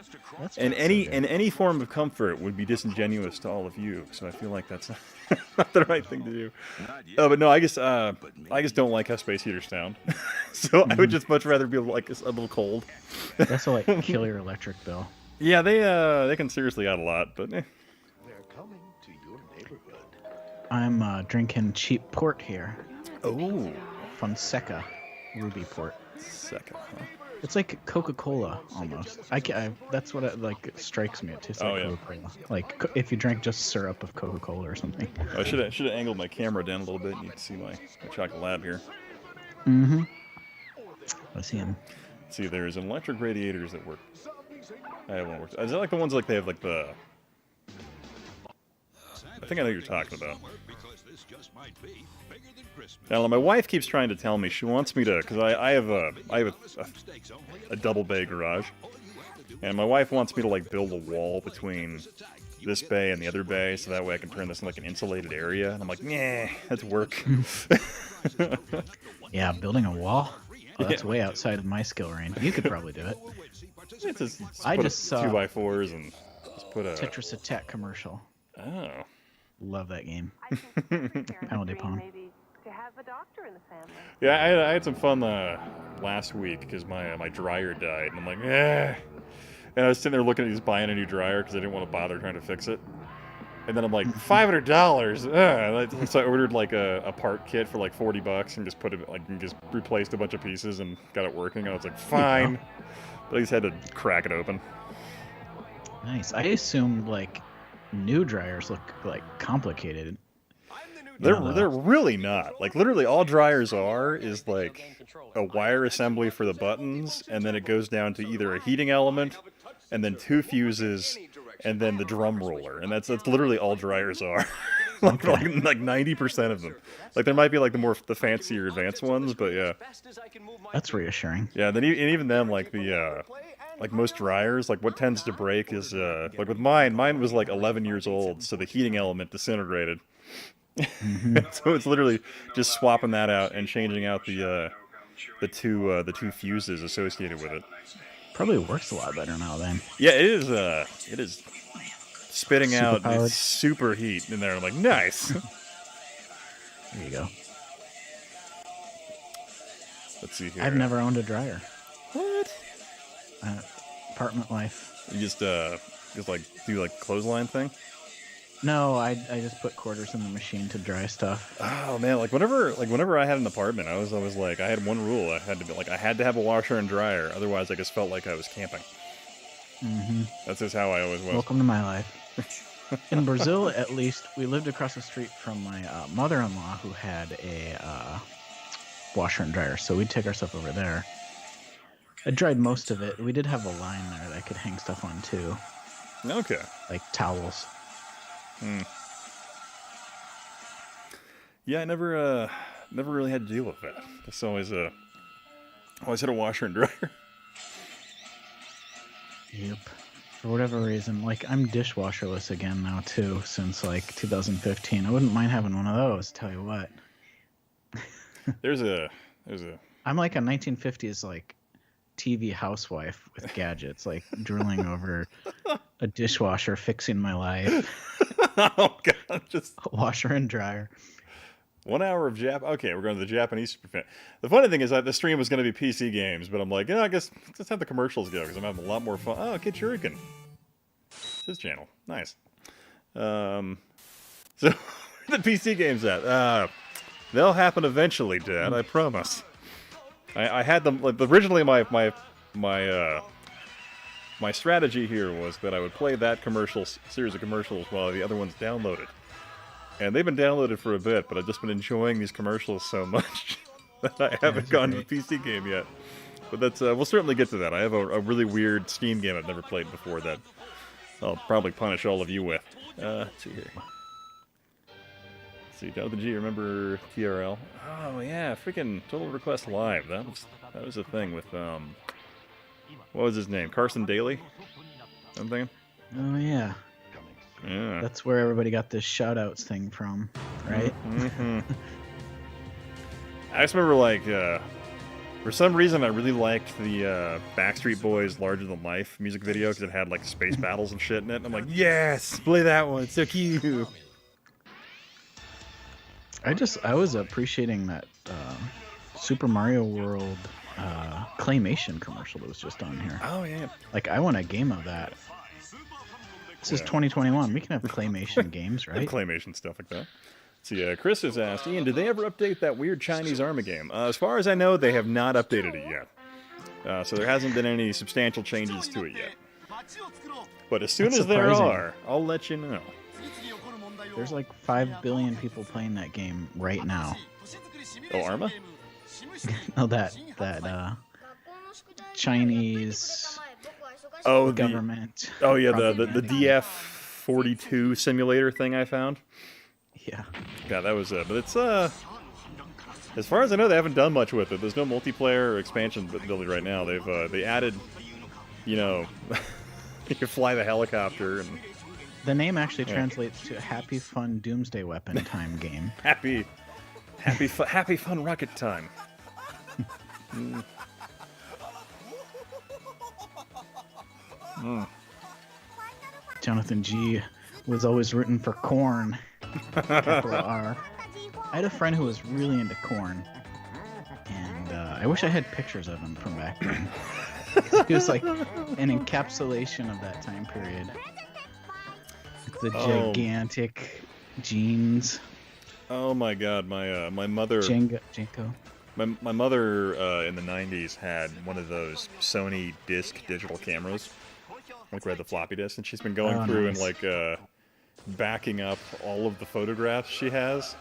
any form of comfort would be disingenuous to all of you. So I feel like that's not the right thing to do. But no, I guess don't like how space heaters sound. So I would just much rather be like a little cold. That's like kill your electric bill. Yeah, they can seriously add a lot, but. They're coming to your neighborhood. I'm drinking cheap port here. Oh. Fonseca Ruby Port. Seca, huh? It's like Coca-Cola almost. That's what it like strikes me. It tastes like Coca-Cola. Like if you drank just syrup of Coca-Cola or something. I should have angled my camera down a little bit and you can see my chocolate lab here. I see him. See, there's electric radiators that work. I have one works. Is that like the ones like they have like the? I think I know what you're talking about. Now, my wife keeps trying to tell me she wants me to, because I have a double bay garage, and my wife wants me to like build a wall between this bay and the other bay, so that way I can turn this into like an insulated area. And I'm like, nah, that's work. Yeah, building a wall. Oh, that's way outside of my skill range. You could probably do it. I just saw 2x4s and just put a Tetris Attack commercial. Oh. Love that game. Penalty pawn. Yeah, I had some fun last week because my dryer died, and I'm like, eh. And I was sitting there looking at buying a new dryer because I didn't want to bother trying to fix it. And then I'm like, $500. So I ordered like a part kit for like $40 and just put it and just replaced a bunch of pieces and got it working. And I was like, fine. But I just had to crack it open. Nice. I assumed like new dryers look like complicated. They're really not. Like literally all dryers is like a wire assembly for the buttons, and then it goes down to either a heating element and then 2 fuses and then the drum roller, and that's literally all dryers are. like 90% of them. Like there might be like the fancier advanced ones, but yeah. That's reassuring. Yeah, then even them like the like most dryers, like what tends to break is like with mine was like 11 years old, so the heating element disintegrated. So it's literally just swapping that out and changing out the two fuses associated with it. Probably works a lot better now then. Yeah, it is spitting out this super heat in there. I'm like, nice. There you go. Let's see here. I've never owned a dryer. What? Apartment life. You just like do like clothesline thing? No, I just put quarters in the machine to dry stuff. Oh man, whenever I had an apartment, I was always like, I had one rule. I had to have a washer and dryer. Otherwise, I just felt like I was camping. Mm-hmm. That's just how I always was. Welcome to my life. In Brazil, at least, we lived across the street from my mother-in-law, who had a washer and dryer, so we'd take our stuff over there. I dried most of it. We did have a line there that I could hang stuff on too. Okay. Like towels. Yeah, I never really had to deal with that. Just always had a washer and dryer. Yep. For whatever reason, like I'm dishwasherless again now too, since like 2015. I wouldn't mind having one of those. Tell you what. There's a. I'm like a 1950s like TV housewife with gadgets, like drilling over a dishwasher, fixing my life. Oh god, just a washer and dryer. 1 hour of Okay, we're going to the Japanese Super Fan. The funny thing is that the stream was going to be PC games, but I'm like, I guess let's have the commercials go because I'm having a lot more fun. Oh, Kid Shuriken. It's his channel. Nice. So the PC games at they'll happen eventually, Dad. I promise. I had them like originally. My strategy here was that I would play that series of commercials while the other ones downloaded. And they've been downloaded for a bit, but I've just been enjoying these commercials so much that I haven't gone to the PC game yet. But that's we'll certainly get to that. I have a really weird Steam game I've never played before that I'll probably punish all of you with. Let's see here. Let's see, Jonathan G, remember TRL? Oh yeah, freaking Total Request Live. That was a thing with what was his name? Carson Daly? Something? Oh yeah. Yeah. That's where everybody got this shout-outs thing from, right? Mm-hmm. I just remember, like, for some reason I really liked the Backstreet Boys Larger Than Life music video because it had, like, space battles and shit in it. And I'm like, yes! Play that one! It's so cute! I was appreciating that Super Mario World claymation commercial that was just on here. Oh, yeah. Like, I want a game of that. This is 2021. We can have claymation games, right? Claymation stuff like that. See, Chris has asked, Ian, did they ever update that weird Chinese Arma game? As far as I know, they have not updated it yet. So there hasn't been any substantial changes to it yet. But as soon as there are, I'll let you know. There's like 5 billion people playing that game right now. Oh, Arma? No, that Chinese government. Oh yeah, the DF-42 simulator thing I found. Yeah. Yeah, that was but it's as far as I know, they haven't done much with it. There's no multiplayer or expansion building right now. They added, you can fly the helicopter and. The name actually translates to Happy Fun Doomsday Weapon Time game. Happy fun rocket time. Jonathan G was always rooting for Corn. Capital R. I had a friend who was really into Corn, and I wish I had pictures of him from back then. He was like an encapsulation of that time period. The gigantic jeans. Oh my god, my mother. Jenko. My mother in the 90s had one of those Sony disc digital cameras, like where the floppy disk, and she's been going through and like backing up all of the photographs she has.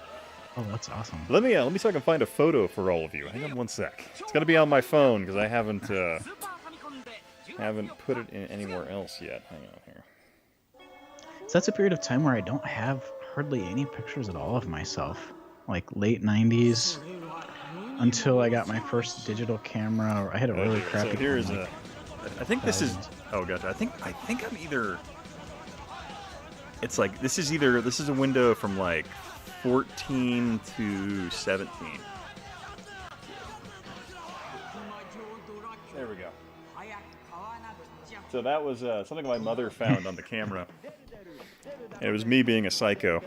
Oh, that's awesome. Let me see if I can find a photo for all of you. Hang on one sec. It's gonna be on my phone because I haven't put it in anywhere else yet. Hang on here. So that's a period of time where I don't have hardly any pictures at all of myself. Like late 90s until I got my first digital camera, or I had a really crappy So here's one, I think this is. Oh gotcha. I think I'm either. It's like this is a window from like 14 to 17. There we go. So that was something my mother found on the camera. And it was me being a psycho.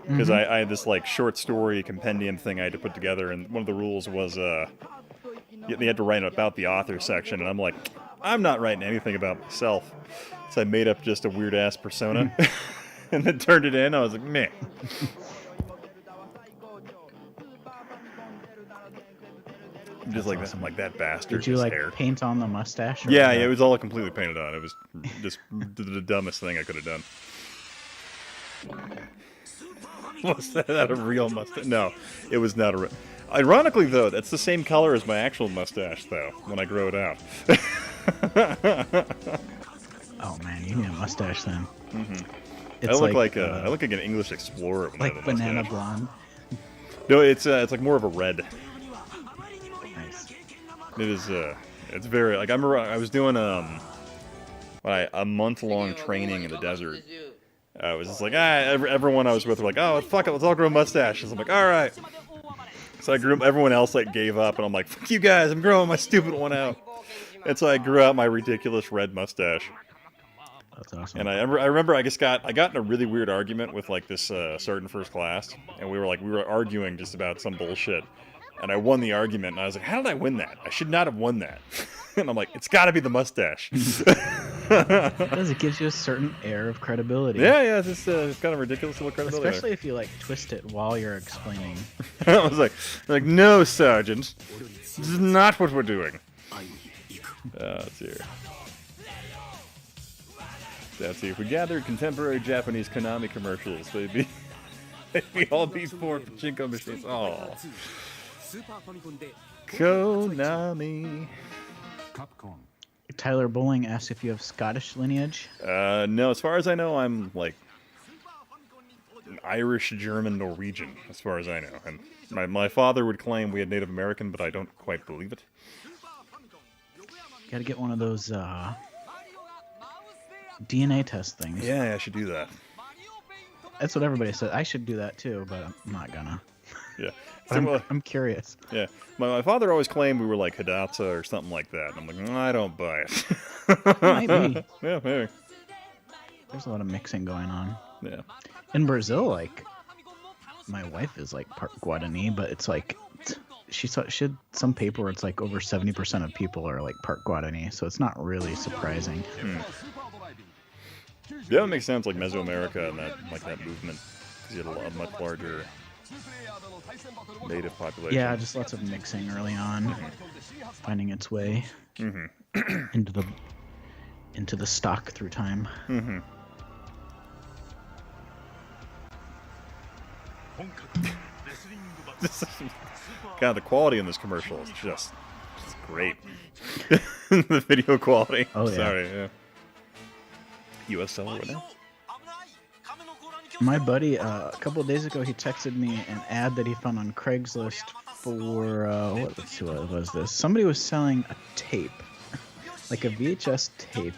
Because I had this like short story compendium thing I had to put together, and one of the rules was you had to write about the author section, and I'm like, I'm not writing anything about myself. So I made up just a weird ass persona. and then turned it in. I was like, meh. Just like awesome. that, like that bastard. Did you like hair. paint on the mustache? Yeah, it was all completely painted on. It was just the dumbest thing I could have done. Was that a real mustache? No, it was not a real. Ironically, though, that's the same color as my actual mustache, though, when I grow it out. Oh man, you need a mustache then. I look like I look like an English explorer when I have a banana mustache. blonde. No, it's like more of a red. Nice. It is it's very like I remember I was doing a month-long training in the desert. I was just like everyone I was with were like, oh fuck it, let's all grow mustaches. I'm like, all right. So I grew. Everyone else like gave up, and I'm like, fuck you guys, I'm growing my stupid one out. And so I grew out my ridiculous red mustache. That's awesome. And I remember I got in a really weird argument with like this sergeant first class, and we were arguing just about some bullshit, and I won the argument, and I was like, how did I win that? I should not have won that. And I'm like, it's got to be the mustache. Because it gives you a certain air of credibility. Yeah, it's just it's kind of ridiculous little credibility. Especially if you like twist it while you're explaining. I was like, no, Sergeant, this is not what we're doing. Let's see here. Let's see. If we gathered contemporary Japanese Konami commercials, they'd all be for pachinko machines. Oh, Konami. Tyler Bowling asks if you have Scottish lineage. No, as far as I know, I'm like Irish, German, Norwegian, as far as I know. And my father would claim we had Native American, but I don't quite believe it. Got to get one of those DNA test things. Yeah, I should do that. That's what everybody said. I should do that too, but I'm not gonna. Yeah. I'm curious. Yeah. My father always claimed we were like Hidatsa or something like that. And I'm like, I don't buy it. Might be. Yeah, maybe. There's a lot of mixing going on. Yeah. In Brazil, like, my wife is like part Guarani, but it's like she had some paper where it's like over 70% of people are like part Guarani, so it's not really surprising. Yeah, it makes sense, like Mesoamerica and that movement, because you had a much larger native population. Yeah, just lots of mixing early on, finding its way into the stock through time. God, the quality in this commercial is just great. The video quality. Oh yeah. Sorry, yeah. US seller right now. My buddy, a couple of days ago, he texted me an ad that he found on Craigslist for let's see, what was this? Somebody was selling a tape, like a VHS tape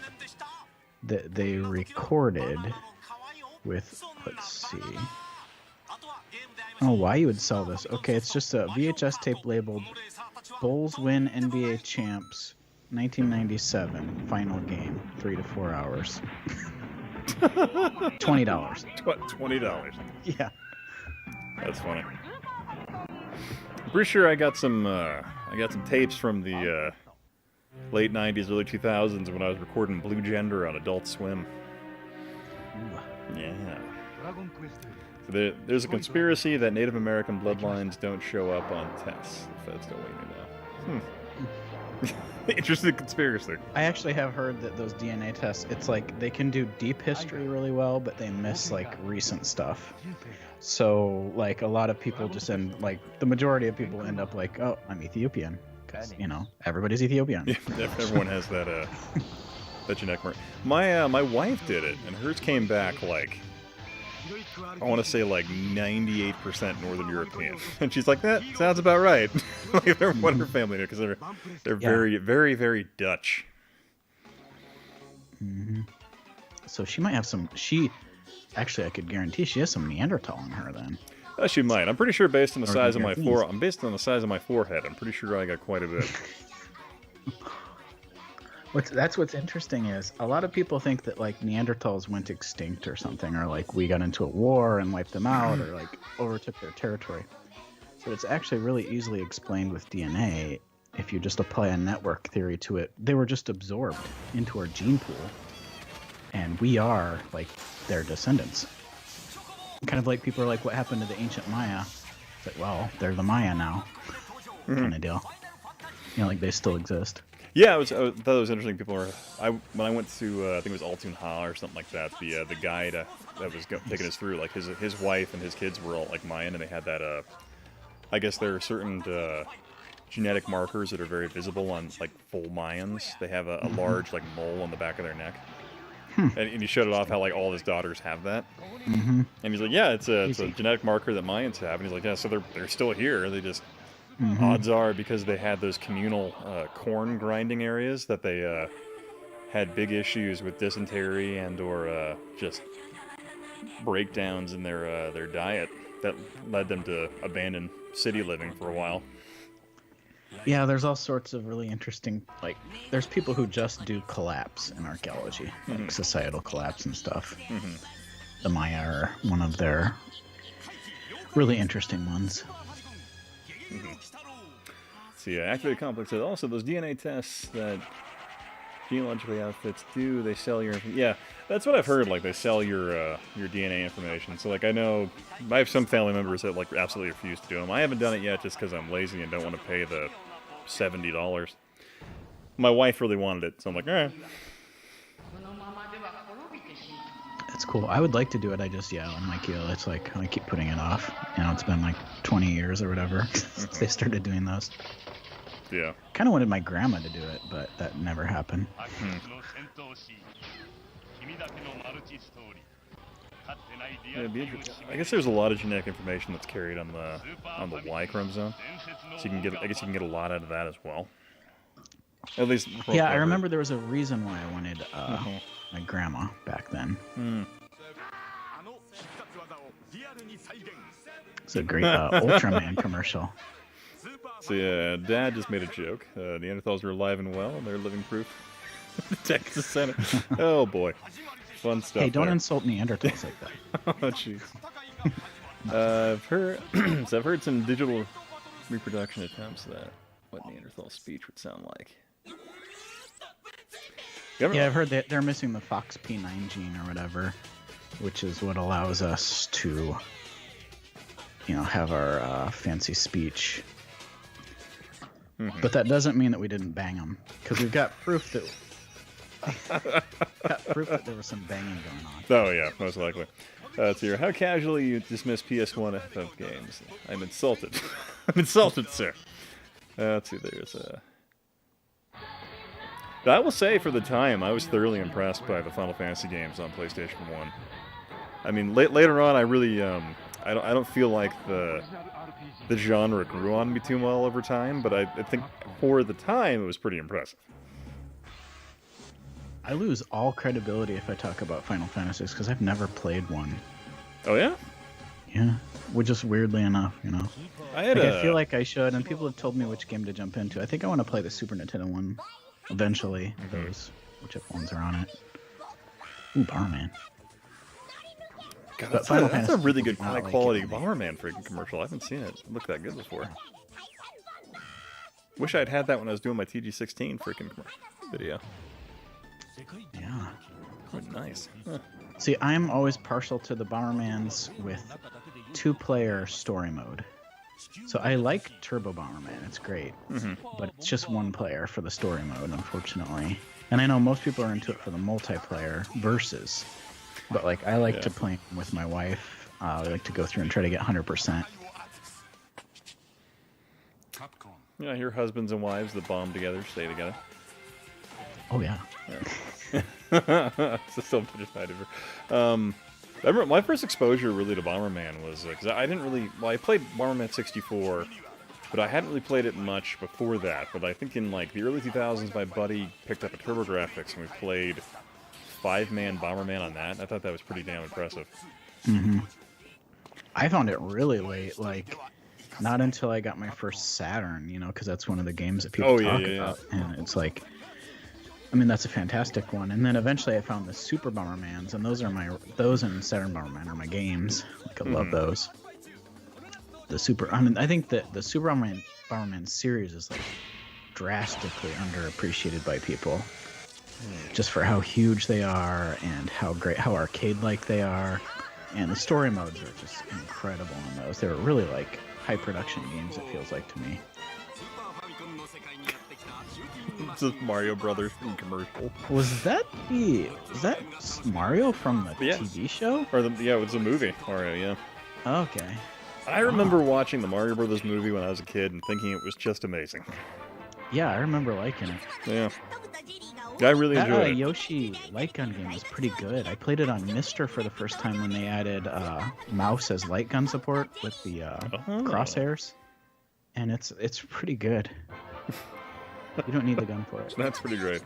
that they recorded with. Let's see. I don't know why you would sell this. Okay, it's just a VHS tape labeled Bulls win NBA champs 1997 final game, 3 to 4 hours. $20. $20. Yeah. That's funny. I'm pretty sure I got some tapes from the late 90s, early 2000s when I was recording Blue Gender on Adult Swim. Yeah. So there's a conspiracy that Native American bloodlines don't show up on tests. The feds don't want you to know. Interesting conspiracy. I actually have heard that those DNA tests, it's like they can do deep history really well, but they miss like recent stuff. So like a lot of people just end, like the majority of people end up like, oh, I'm Ethiopian, because everybody's Ethiopian. Yeah, everyone has that genetic mark. My wife did it, and hers came back like, I want to say like 98% Northern European, and she's like, that sounds about right. Like everyone in her family, because they're very, very, very Dutch. So she might have some. Actually, I could guarantee she has some Neanderthal in her then. She might. I'm pretty sure based on the size of my forehead, I'm pretty sure I got quite a bit. That's what's interesting is a lot of people think that like Neanderthals went extinct or something, or like we got into a war and wiped them out, or like overtook their territory. But it's actually really easily explained with DNA if you just apply a network theory to it. They were just absorbed into our gene pool, and we are like their descendants. Kind of like people are like, what happened to the ancient Maya? It's like, well, they're the Maya now, kind of deal. You know, like they still exist. Yeah, I thought it was interesting. People were when I went to I think it was Altun Ha or something like that. The guide that was taking us through, like his wife and his kids were all like Mayan, and they had that. I guess there are certain genetic markers that are very visible on like full Mayans. They have a large like mole on the back of their neck, and he showed it off how like all his daughters have that. And he's like, yeah, it's a genetic marker that Mayans have, and he's like, yeah, so they're still here. They just odds are because they had those communal corn grinding areas that they had big issues with dysentery and or just breakdowns in their diet that led them to abandon city living for a while. Yeah, there's all sorts of really interesting, like, there's people who just do collapse in archaeology, like societal collapse and stuff. The Maya are one of their really interesting ones. So yeah, activated complex. Also, those DNA tests that genealogically outfits do, they sell your... Yeah, that's what I've heard, like, they sell your DNA information. So, like, I know... I have some family members that, like, absolutely refuse to do them. I haven't done it yet just because I'm lazy and don't want to pay the $70. My wife really wanted it, so I'm like, alright. That's cool. I would like to do it. I'm like you. It's like, I keep putting it off. You know, it's been like 20 years or whatever since they started doing those. Yeah. Kind of wanted my grandma to do it, but that never happened. Yeah, I guess there's a lot of genetic information that's carried on the Y chromosome, so you can get. I guess you can get a lot out of that as well. At least. Yeah, I remember there was a reason why I wanted my grandma back then. It's a great Ultraman commercial. So yeah, Dad just made a joke. Neanderthals are alive and well, and they're living proof. The Texas Senate. Oh boy, fun stuff. Hey, don't there. insult Neanderthals like that. Oh jeez. I've heard some digital reproduction attempts that what Neanderthal speech would sound like. Yeah, I've heard that they're missing the FOXP9 gene or whatever, which is what allows us to, you know, have our fancy speech. But that doesn't mean that we didn't bang them, because we've got proof that there was some banging going on. Oh yeah, most likely. Let's hear how casually you dismiss PS1 FF games. I'm insulted. I'm insulted, sir. Let's see. There's a. I will say, for the time, I was thoroughly impressed by the Final Fantasy games on PlayStation 1. I mean, later on, I really, I don't feel like the genre grew on me too well over time, but I think for the time, it was pretty impressive. I lose all credibility if I talk about Final Fantasies, because I've never played one. Oh, yeah? Yeah, which is weirdly enough, you know. I feel like I should, and people have told me which game to jump into. I think I want to play the Super Nintendo one. Eventually, whichever ones are on it. Ooh, Bomberman. God, that's a really good high quality Bomberman freaking commercial. I haven't seen it look that good before. Wish I'd had that when I was doing my TG16 freaking video. Yeah. Quite nice. Huh. See, I'm always partial to the Bombermans with 2-player story mode. So I like Turbo Bomberman, it's great, but it's just 1 player for the story mode, unfortunately. And I know most people are into it for the multiplayer versus, but like I like to play with my wife. I like to go through and try to get 100%. Yeah, your husbands and wives that bond together stay together. Oh yeah. So still just not even. I remember my first exposure really to Bomberman was because I didn't really. Well, I played Bomberman 64, but I hadn't really played it much before that. But I think in like the early 2000s, my buddy picked up a TurboGrafx and we played 5-man Bomberman on that. I thought that was pretty damn impressive. I found it really late, like not until I got my first Saturn, you know, because that's one of the games that people talk about, and it's like. I mean, that's a fantastic one. And then eventually I found the Super Bombermans, and those and Saturn Bomberman are my games. Like, I love those. I think that the Super Bomberman series is like drastically underappreciated by people. Just for how huge they are and how arcade-like they are. and the story modes are just incredible on those. They're really like high production games, it feels like to me. It's a Mario Brothers commercial. Was that Mario from the TV show? Or yeah, it was a movie. Mario, yeah. Okay. I remember watching the Mario Brothers movie when I was a kid and thinking it was just amazing. Yeah, I remember liking it. Yeah. I really enjoyed it. Yoshi light gun game was pretty good. I played it on Mister for the first time when they added mouse as light gun support with the crosshairs, and it's pretty good. You don't need the gun for it. That's pretty great.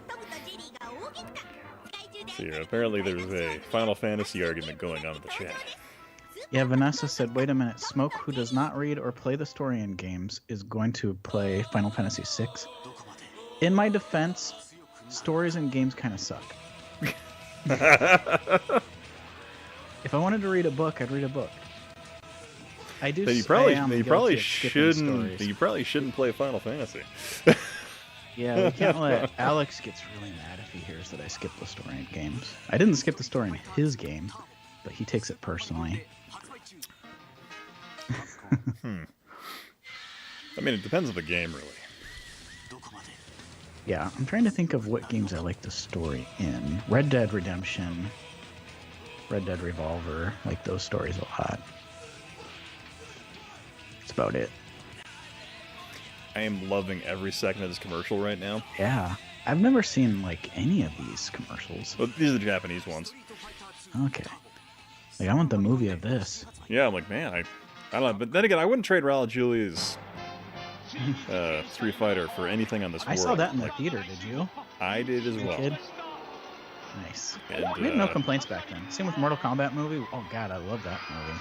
See, apparently there's a Final Fantasy argument going on in the chat. Yeah, Vanessa said, wait a minute, Smoke, who does not read or play the story in games, is going to play Final Fantasy VI. In my defense, stories in games kind of suck. If I wanted to read a book, I'd read a book. I do. Then you probably shouldn't play Final Fantasy. Yeah, we can't let Alex gets really mad if he hears that I skip the story in games. I didn't skip the story in his game, but he takes it personally. I mean, it depends on the game, really. Yeah, I'm trying to think of what games I like the story in. Red Dead Redemption, Red Dead Revolver, like those stories a lot. That's about it. I am loving every second of this commercial right now. Yeah, I've never seen like any of these commercials. Well, these are the Japanese ones. Okay. Like, I want the movie of this. Yeah, I'm like, man, I don't know. But then again, I wouldn't trade Raul Julia's Street Fighter for anything on this world. I saw that in the theater, did you? I did as well. Kid? Nice. And, we had no complaints back then. Same with Mortal Kombat movie. Oh god, I love that movie.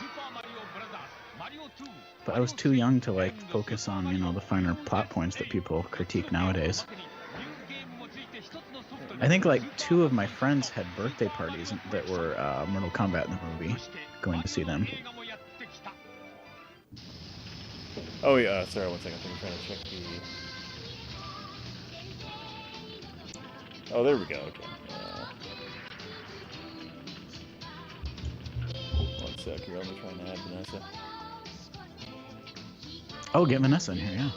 But I was too young to like focus on, you know, the finer plot points that people critique nowadays. I think like 2 of my friends had birthday parties that were Mortal Kombat in the movie, going to see them. Oh yeah, sorry, one second. I'm trying to check the... Oh, there we go. Okay. One sec here, I'm trying to add Vanessa. Oh, get Vanessa in here, yeah.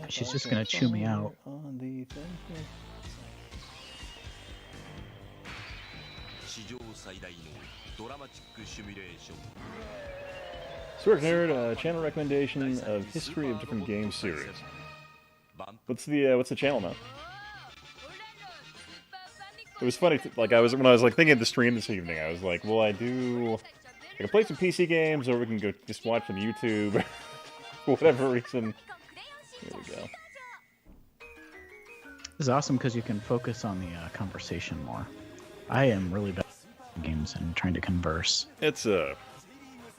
She's just gonna chew me out. Historicnerd, channel recommendation of history of different game series. What's the channel now? It was funny, like when I was like thinking of the stream this evening, I was like, well, I can play some PC games, or we can go just watch some YouTube, for whatever reason. Here we go. This is awesome because you can focus on the conversation more. I am really bad at games and trying to converse. It's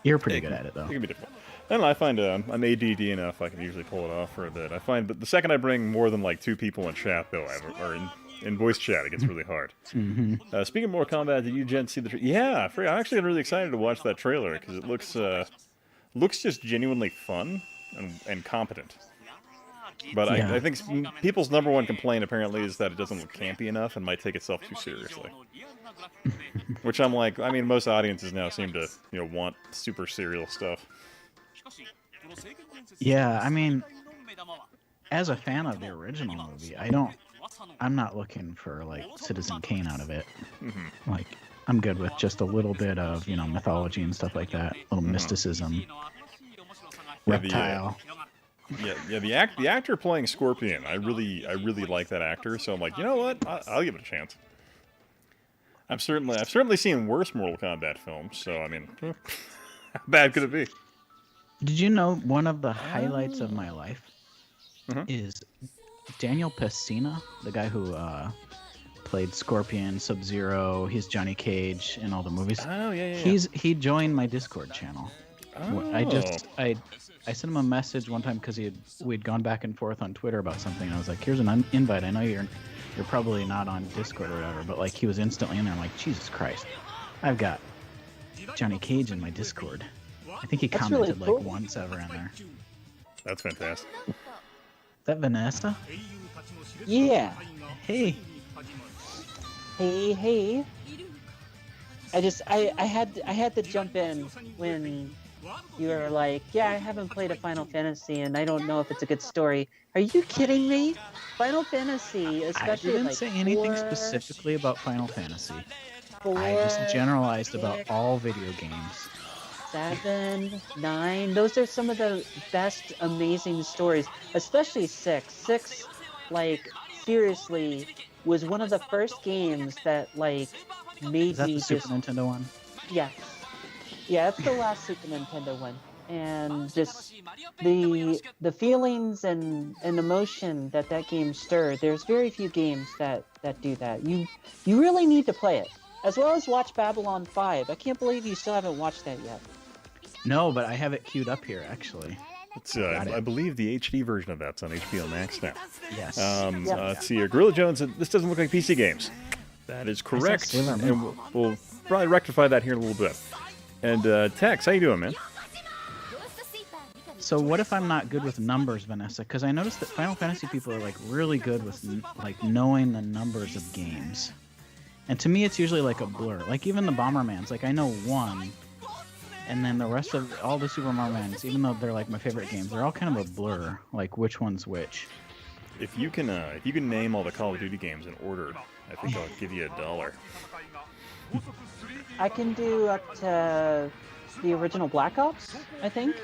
You're pretty good at it though. It can be difficult. I don't know. I find I'm ADD enough. I can usually pull it off for a bit. I find, but the second I bring more than like 2 people in chat, though, or in voice chat, it gets really hard. Mm-hmm. Speaking of more combat, did you gents see the? Yeah, I'm actually really excited to watch that trailer because it looks just genuinely fun and competent. But yeah. I think people's #1 complaint apparently is that it doesn't look campy enough and might take itself too seriously. Which I'm like, I mean, most audiences now seem to, you know, want super serial stuff. Yeah, I mean, as a fan of the original movie, I'm not looking for like Citizen Kane out of it. Mm-hmm. Like, I'm good with just a little bit of, you know, mythology and stuff like that, a little mysticism. Reptile. The actor playing Scorpion, I really like that actor. So I'm like, you know what? I'll give it a chance. I've certainly seen worse Mortal Kombat films. So I mean, how bad could it be? Did you know one of the highlights of my life is Daniel Pesina, the guy who played Scorpion, Sub-Zero, he's Johnny Cage in all the movies. Oh yeah. He joined my Discord channel. Oh. I sent him a message one time because we'd gone back and forth on Twitter about something. And I was like, "Here's an invite. I know you're probably not on Discord or whatever," but like he was instantly in there. I'm like, Jesus Christ, I've got Johnny Cage in my Discord. I think he commented really cool. Like once ever in there. That's fantastic. Is that Vanessa? Yeah. Hey. Hey. I had to jump in when you were like, yeah, I haven't played a Final Fantasy and I don't know if it's a good story. Are you kidding me? Final Fantasy, especially I didn't like say anything 4, specifically about Final Fantasy. 4, I just generalized 6, about all video games. 7, 9. Those are some of the best, amazing stories, especially 6. 6, like, seriously, was one of the first games that, like, made Is that me the Super just... Nintendo one? Yes. Yeah, it's the last Super Nintendo one. And just the feelings and emotion that game stirred. There's very few games that do that. You really need to play it, as well as watch Babylon 5. I can't believe you still haven't watched that yet. No, but I have it queued up here actually. It's I believe the HD version of that's on HBO Max now. Yes. Let's see here. Gorilla Jones said, this doesn't look like PC games. That is correct. And we'll probably rectify that here in a little bit. And Tex, how you doing, man? So what if I'm not good with numbers, Vanessa? Because I noticed that Final Fantasy people are like really good with like knowing the numbers of games. And to me, it's usually like a blur. Like even the Bombermans, like I know 1. And then the rest of all the Super Mario Mans, even though they're like my favorite games, they're all kind of a blur, like which one's which. If you can name all the Call of Duty games in order, I think I'll give you $1. I can do up to the original Black Ops, I think.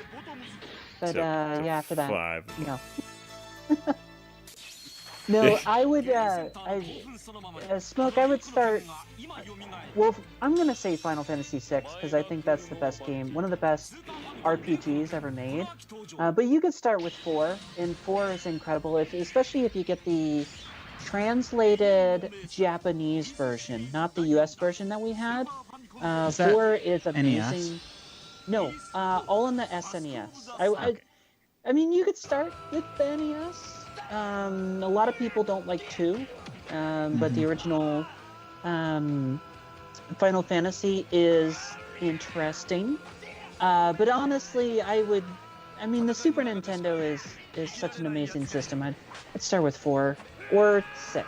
But yeah, after that, 5. No. No, I would. Smoke. I would start. Well, I'm gonna say Final Fantasy VI because I think that's the best game, one of the best RPGs ever made. But you could start with 4, and 4 is incredible, especially if you get the translated Japanese version, not the US version that we had. 4 is amazing. NES? No, all in the SNES. I mean, you could start with the NES. A lot of people don't like 2, but the original Final Fantasy is interesting. But honestly, I mean, the Super Nintendo is such an amazing system. I'd start with 4 or 6.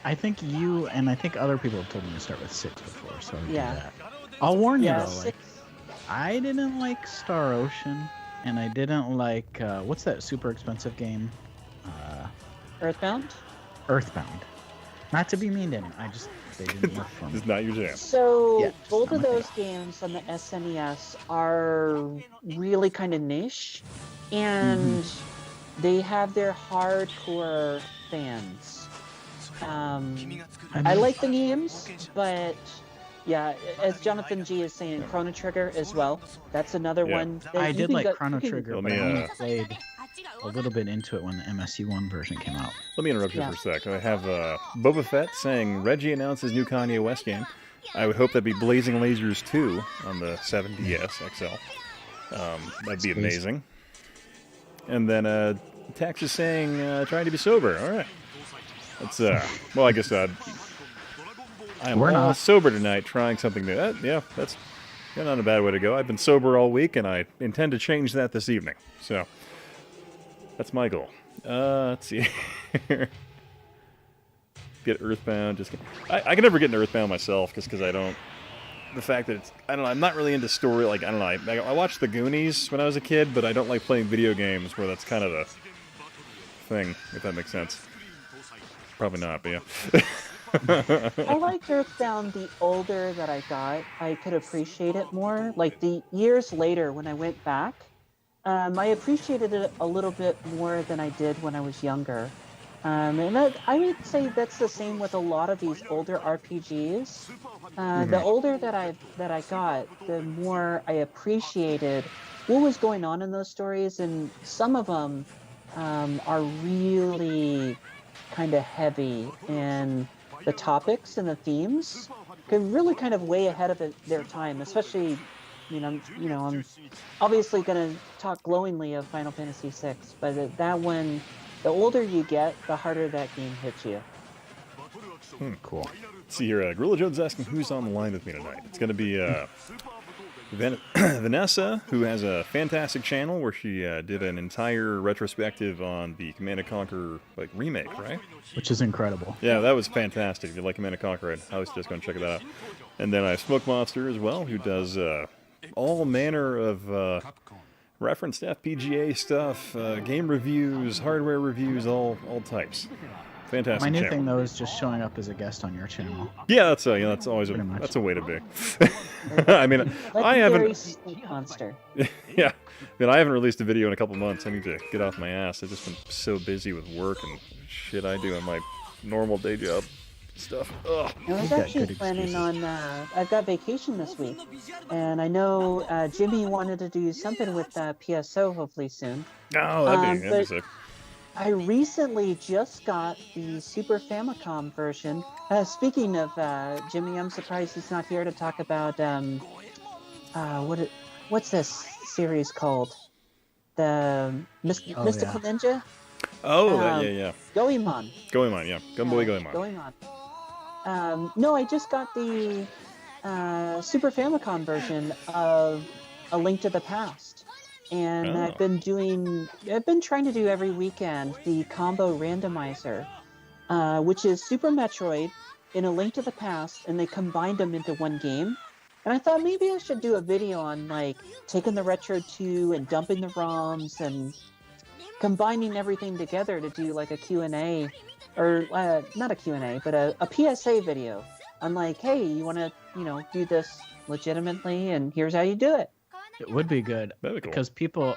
I think you and I think other people have told me to start with 6 before, so I'll do Yeah. that. I'll warn you though, 6. like, I didn't like Star Ocean, and I didn't like what's that super expensive game? Earthbound? Earthbound. Not to be mean to anyone, they didn't work for me. It's not your jam. So Yeah, both of those games on the SNES are really kind of niche, and they have their hardcore fans. I like the games, but yeah, as Jonathan G is saying, Chrono Trigger as well. That's another one. That I you did can like go- Chrono you can- Trigger, but I only played a little bit into it when the MSU1 version came out. Let me interrupt you for a sec. I have Boba Fett saying Reggie announced his new Kanye West game. I would hope that'd be Blazing Lasers 2 on the 7DS XL. That'd be amazing. And then Tax is saying trying to be sober. All right. That's well, I guess I'm all sober tonight, trying something new. That's not a bad way to go. I've been sober all week, and I intend to change that this evening. So that's my goal. Let's see here. Get Earthbound. I can never get into Earthbound myself, just because I don't. The fact that I'm not really into story. Like, I don't know. I watched The Goonies when I was a kid, but I don't like playing video games where that's kind of the thing, if that makes sense. Probably not, but yeah. I liked Earthbound the older that I got. I could appreciate it more. Like the years later when I went back, I appreciated it a little bit more than I did when I was younger. And I would say that's the same with a lot of these older RPGs. The older that I got, the more I appreciated what was going on in those stories, and some of them are really kind of heavy, and the topics and the themes could really kind of way ahead of their time. Especially, I'm obviously going to talk glowingly of Final Fantasy VI, but that one. The older you get, the harder that game hits you. Cool. Let's see here. Gorilla Jones asking who's on the line with me tonight. It's going to be Vanessa, who has a fantastic channel where she did an entire retrospective on the Command & Conquer remake, right? Which is incredible. Yeah, that was fantastic. If you like Command & Conquer, I was just going to check that out. And then I have Smoke Monster as well, who does all manner of referenced FPGA stuff, game reviews, hardware reviews, all types. Fantastic. My new channel. thing though is just showing up as a guest on your channel. Yeah, that's always that's a way to be. I mean, I haven't. Monster. Yeah, I haven't released a video in a couple months. I need to get off my ass. I've just been so busy with work and shit I do in my normal day job stuff. Ugh. I was actually planning on. I've got vacation this week, and I know Jimmy wanted to do something with PSO hopefully soon. Oh, that'd be sick. I recently just got the Super Famicom version. Speaking of Jimmy, I'm surprised he's not here to talk about what's this series called? The Mystical Ninja? Oh, yeah. Goemon. Goemon, yeah. Gunboy Goemon. Goemon. No, I just got the Super Famicom version of A Link to the Past. And I've been trying to do every weekend the combo randomizer, which is Super Metroid in A Link to the Past, and they combined them into one game. And I thought maybe I should do a video on taking the Retro 2 and dumping the ROMs and combining everything together to do a Q&A, or not a Q&A, but a PSA video. I'm like, hey, you want to do this legitimately, and here's how you do it. It would be good That'd be cool. because people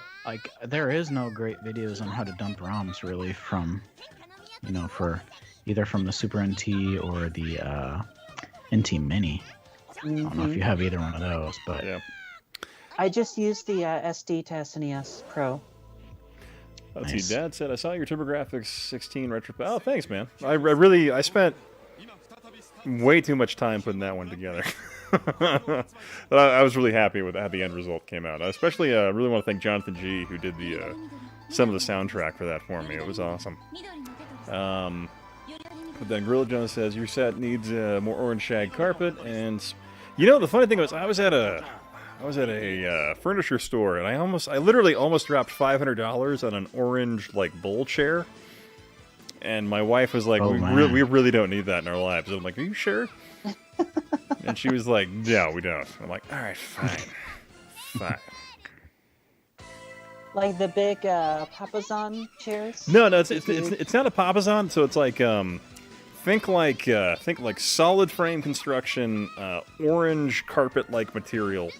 there is no great videos on how to dump ROMs really from, for either from the Super NT or the NT Mini. I don't know if you have either one of those, but yeah. I just used the SD to SNES Pro. Let's see. Dad said I saw your TurboGrafx 16 retro. Oh, thanks, man. I spent way too much time putting that one together. But I was really happy with how the end result came out. I especially really want to thank Jonathan G, who did some of the soundtrack for that for me. It was awesome. But then Gorilla Jones says your set needs more orange shag carpet, and the funny thing was I was at a furniture store, and I literally almost dropped $500 on an orange bowl chair. And my wife was like, we really don't need that in our lives. And I'm like, are you sure? And she was like, no, we don't. I'm like, all right, fine. Like the big Papazon chairs? No, it's not a Papazon. So it's think like solid frame construction, orange carpet-like material,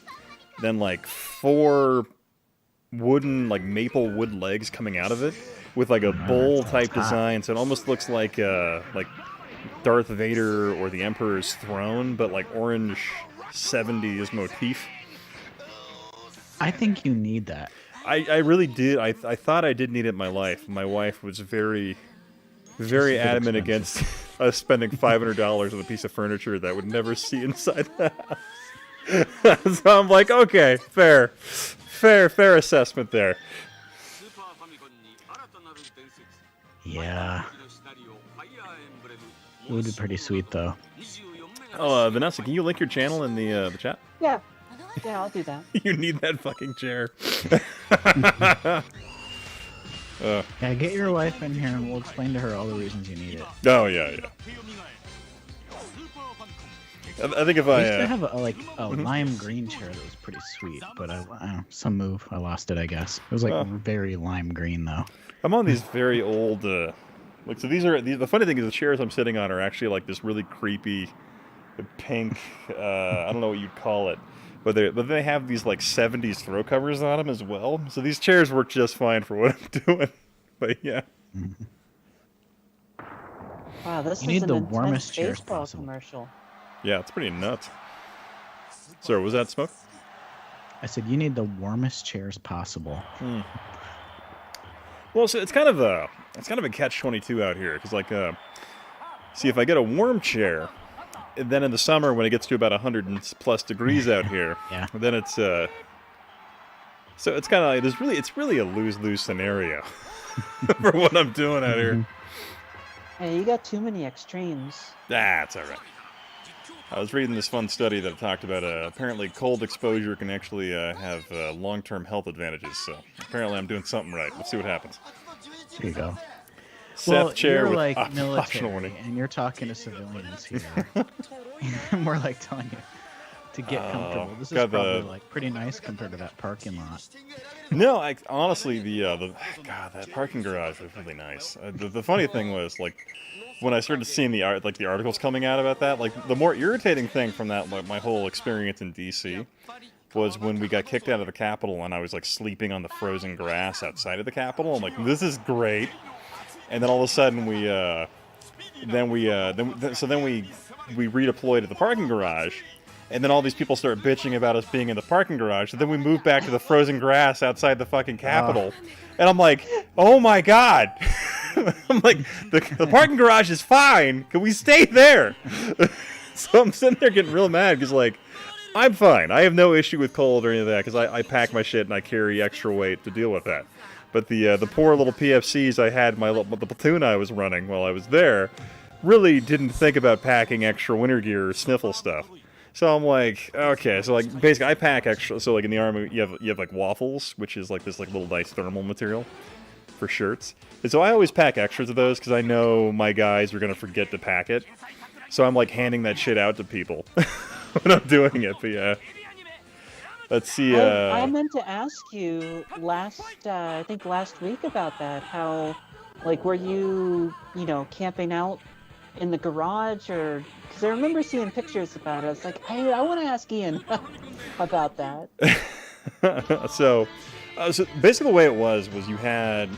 then 4 wooden maple wood legs coming out of it with a bowl type design. So it almost looks like Darth Vader or the Emperor's throne, but orange 70s motif. I think you need that. I really did. I thought I did need it in my life. My wife was very, very adamant against us spending $500 on a piece of furniture that would never see inside the house. So I'm like, okay, fair assessment there. Yeah. It would be pretty sweet, though. Oh, Vanessa, can you link your channel in the chat? Yeah, I'll do that. You need that fucking chair. Yeah, get your wife in here and we'll explain to her all the reasons you need it. Oh, yeah. I think if I used to have a lime green chair that was pretty sweet, but some move I lost it, I guess. It was very lime green though. I'm on these very old so these are the funny thing is the chairs I'm sitting on are actually this really creepy pink I don't know what you'd call it, but they have these 70s throw covers on them as well. So these chairs work just fine for what I'm doing. But yeah. Wow, this you is need an the warmest intense chairs baseball possible. commercial. Yeah, it's pretty nuts. Sir, was that Smoke? I said you need the warmest chairs possible. Well, so it's kind of a catch-22 out here because see, if I get a warm chair, then in the summer when it gets to about 100+ degrees out here, yeah, then it's so it's kind of it's really a lose-lose scenario for what I'm doing out here. Hey, you got too many extremes. That's all right. I was reading this fun study that talked about apparently cold exposure can actually have long-term health advantages. So apparently I'm doing something right. Let's see what happens. There you go. Seth Chair you're with like optional military, warning. and you're talking to civilians here. We're like telling you to get comfortable. This is probably like pretty nice compared to that parking lot. No, honestly, God, that parking garage was really nice. The funny thing was, like, when I started seeing the articles coming out about that, like, the more irritating thing from that, like, my whole experience in DC, was when we got kicked out of the Capitol and I was like sleeping on the frozen grass outside of the Capitol. I'm like, this is great. And then all of a sudden we redeployed to the parking garage. And then all these people start bitching about us being in the parking garage. And then we moved back to the frozen grass outside the fucking Capitol. And I'm like, oh my God. I'm like, the parking garage is fine. Can we stay there? So I'm sitting there getting real mad because, like, I'm fine. I have no issue with cold or any of that because I pack my shit and I carry extra weight to deal with that. But the poor little PFCs I had, the platoon I was running while I was there, really didn't think about packing extra winter gear or sniffle stuff. So I'm like, okay, so like basically I pack extra. So like in the Army, you have like waffles, which is like this like little nice thermal material for shirts. And so I always pack extras of those because I know my guys are gonna forget to pack it. So I'm like handing that shit out to people when I'm doing it. But yeah. Let's see. I meant to ask you I think last week about that. How, like, were you camping out in the garage, or because I remember seeing pictures about it. I was like, hey, I want to ask Ian about that. So basically the way it was you had